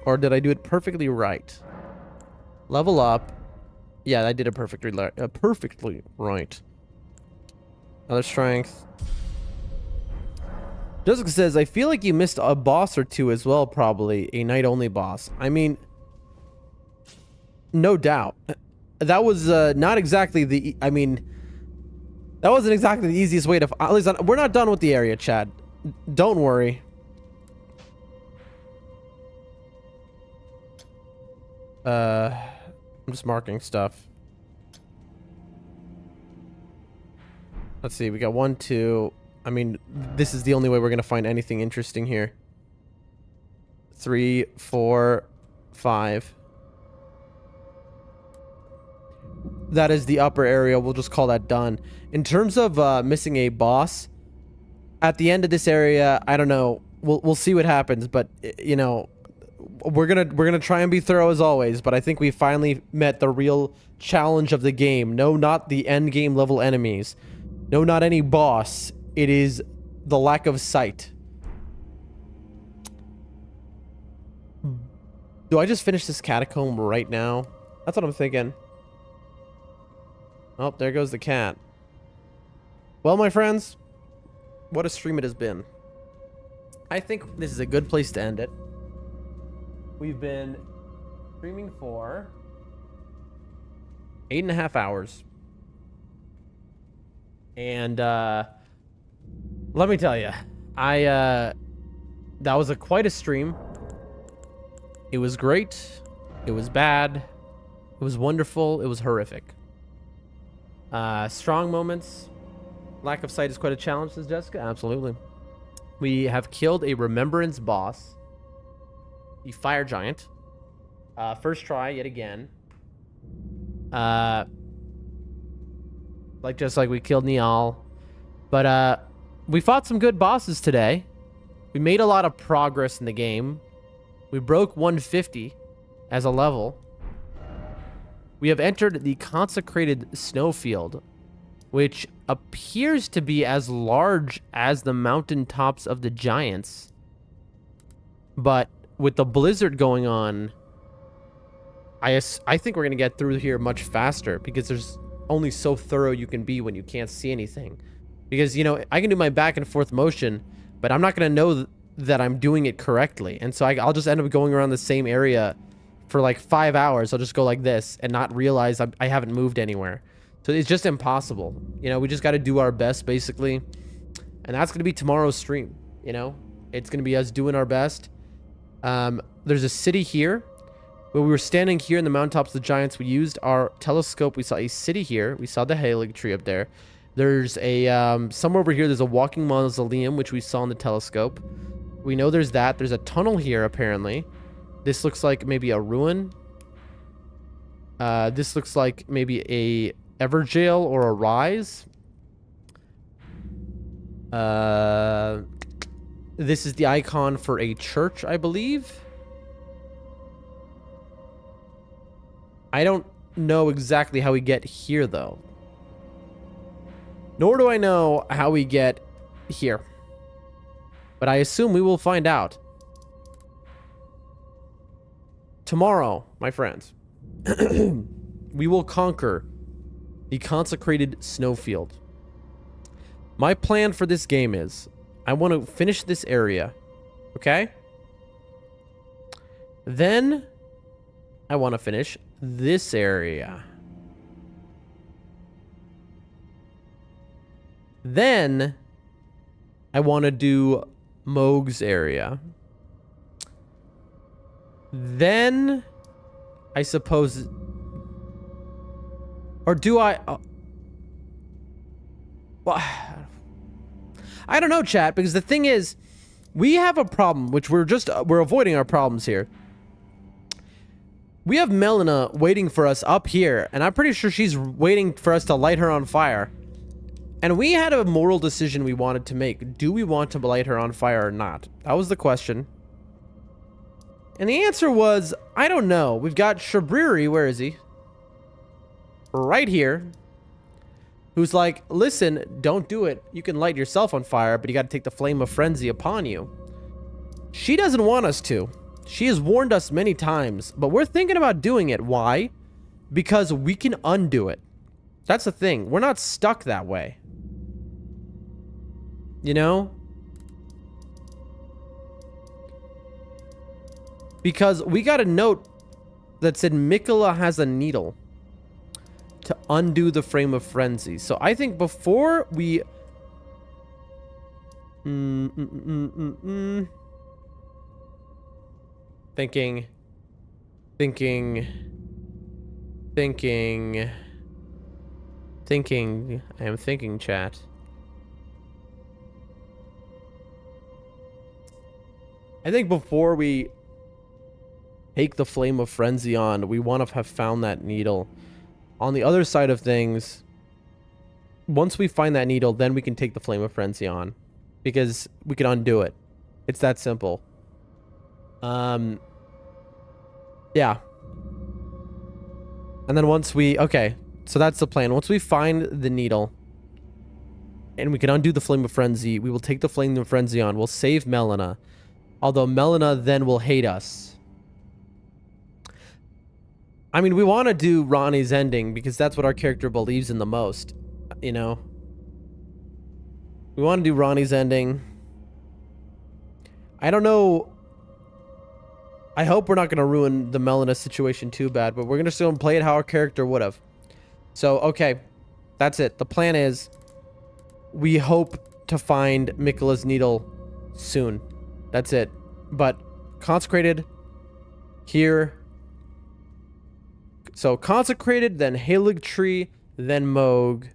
Or did I do it perfectly right? Level up. Yeah, I did it perfectly right. Another strength. Jessica says, I feel like you missed a boss or two as well, probably. A night-only boss. I mean, no doubt. That was not exactly the... I mean, that wasn't exactly the easiest way to... At least, we're not done with the area, Chad. Don't worry. I'm just marking stuff. Let's see. We got 1, 2... I mean, this is the only way we're going to find anything interesting here. 3, 4, 5. That is the upper area. We'll just call that done. In terms of missing a boss, at the end of this area, I don't know. We'll see what happens, but you know, we're gonna try and be thorough as always. But I think we finally met the real challenge of the game. No, not the end game level enemies. No, not any boss. It is the lack of sight. Do I just finish this catacomb right now? That's what I'm thinking. Oh, there goes the cat. Well, my friends, what a stream it has been. I think this is a good place to end it. We've been streaming for 8.5 hours. And let me tell you, that was quite a stream. It was great. It was bad. It was wonderful. It was horrific. Strong moments. Lack of sight is quite a challenge, says Jessica. Absolutely. We have killed a remembrance boss. The fire giant. First try yet again. Just like we killed Niall. But we fought some good bosses today. We made a lot of progress in the game. We broke 150 as a level. We have entered the consecrated snowfield, which appears to be as large as the mountaintops of the giants. But with the blizzard going on, I think we're going to get through here much faster, because there's only so thorough you can be when you can't see anything. Because, you know, I can do my back and forth motion, but I'm not going to know that I'm doing it correctly. And so I'll just end up going around the same area for like 5 hours. I'll just go like this and not realize I haven't moved anywhere. So it's just impossible. You know, we just got to do our best, basically. And that's going to be tomorrow's stream, you know? It's going to be us doing our best. There's a city here. When we were standing here in the mountaintops of the giants, we used our telescope. We saw a city here. We saw the Halig tree up there. There's a, somewhere over here, there's a walking mausoleum, which we saw in the telescope. We know there's that. There's a tunnel here, apparently. This looks like maybe a ruin. This looks like maybe a Everjail or a Rise. This is the icon for a church, I believe. I don't know exactly how we get here, though. Nor do I know how we get here. But I assume we will find out. Tomorrow, my friends, we will conquer the consecrated snowfield. My plan for this game is I want to finish this area, okay? Then I want to finish this area. Then I want to do Moog's area. Then I suppose, or do I? Well, I don't know, chat, because the thing is, we have a problem, which we're avoiding our problems here. We have Melina waiting for us up here, and I'm pretty sure she's waiting for us to light her on fire. And we had a moral decision we wanted to make. Do we want to light her on fire or not? That was the question. And the answer was, I don't know. We've got Shabriri, where is he? Right here. Who's like, listen, don't do it. You can light yourself on fire, but you got to take the flame of frenzy upon you. She doesn't want us to. She has warned us many times, but we're thinking about doing it. Why? Because we can undo it. That's the thing. We're not stuck that way. You know? Because we got a note that said Mikola has a needle to undo the frame of frenzy. So I think before we... Thinking. I am thinking, chat. I think before we take the flame of frenzy on, we want to have found that needle. On the other side of things, once we find that needle, then we can take the flame of frenzy on, because we can undo it. It's that simple. Yeah. And then once we... Okay, so that's the plan. Once we find the needle and we can undo the flame of frenzy, we will take the flame of frenzy on. We'll save Melina. Although Melina then will hate us. I mean, we want to do Ronnie's ending because that's what our character believes in the most, you know? We want to do Ronnie's ending. I don't know. I hope we're not going to ruin the Melina situation too bad, but we're going to still play it how our character would have. So, okay. That's it. The plan is we hope to find Miquella's needle soon. That's it. But consecrated here. So consecrated, then Halig Tree, then Moog.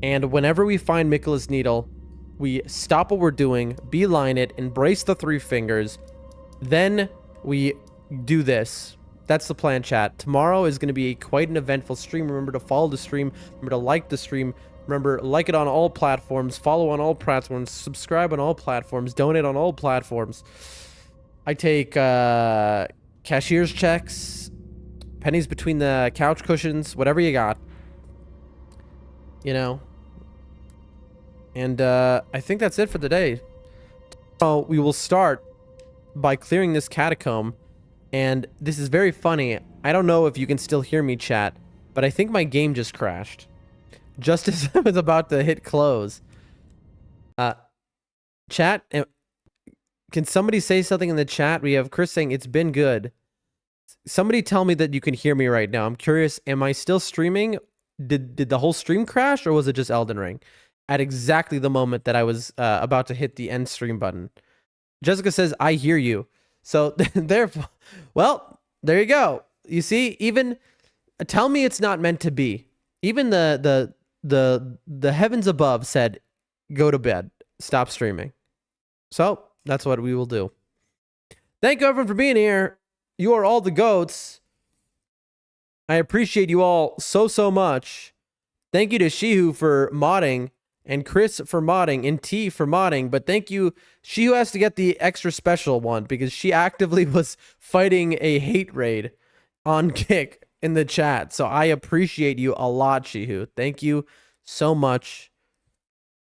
And whenever we find Miquella's needle, we stop what we're doing, beeline it, embrace the three fingers. Then we do this. That's the plan, chat. Tomorrow is going to be quite an eventful stream. Remember to follow the stream. Remember to like the stream. Remember, like it on all platforms. Follow on all platforms. Subscribe on all platforms. Donate on all platforms. I take cashier's checks, pennies between the couch cushions, whatever you got. You know. And I think that's it for the day. So we will start by clearing this catacomb. And this is very funny. I don't know if you can still hear me, chat, but I think my game just crashed. Just as I was about to hit close. Chat, can somebody say something in the chat? We have Chris saying it's been good. Somebody tell me that you can hear me right now. I'm curious, am I still streaming? Did the whole stream crash, or was it just Elden Ring? At exactly the moment that I was about to hit the end stream button. Jessica says, I hear you. So therefore, well, there you go. You see, even tell me it's not meant to be. Even the heavens above said, go to bed, stop streaming. So that's what we will do. Thank you everyone for being here. You are all the goats. I appreciate you all so much. Thank you to Shihu for modding, and Chris for modding, and T for modding. But thank you, she who has to get the extra special one, because she actively was fighting a hate raid on Kick in the chat. So I appreciate you a lot, Shihu. Thank you so much.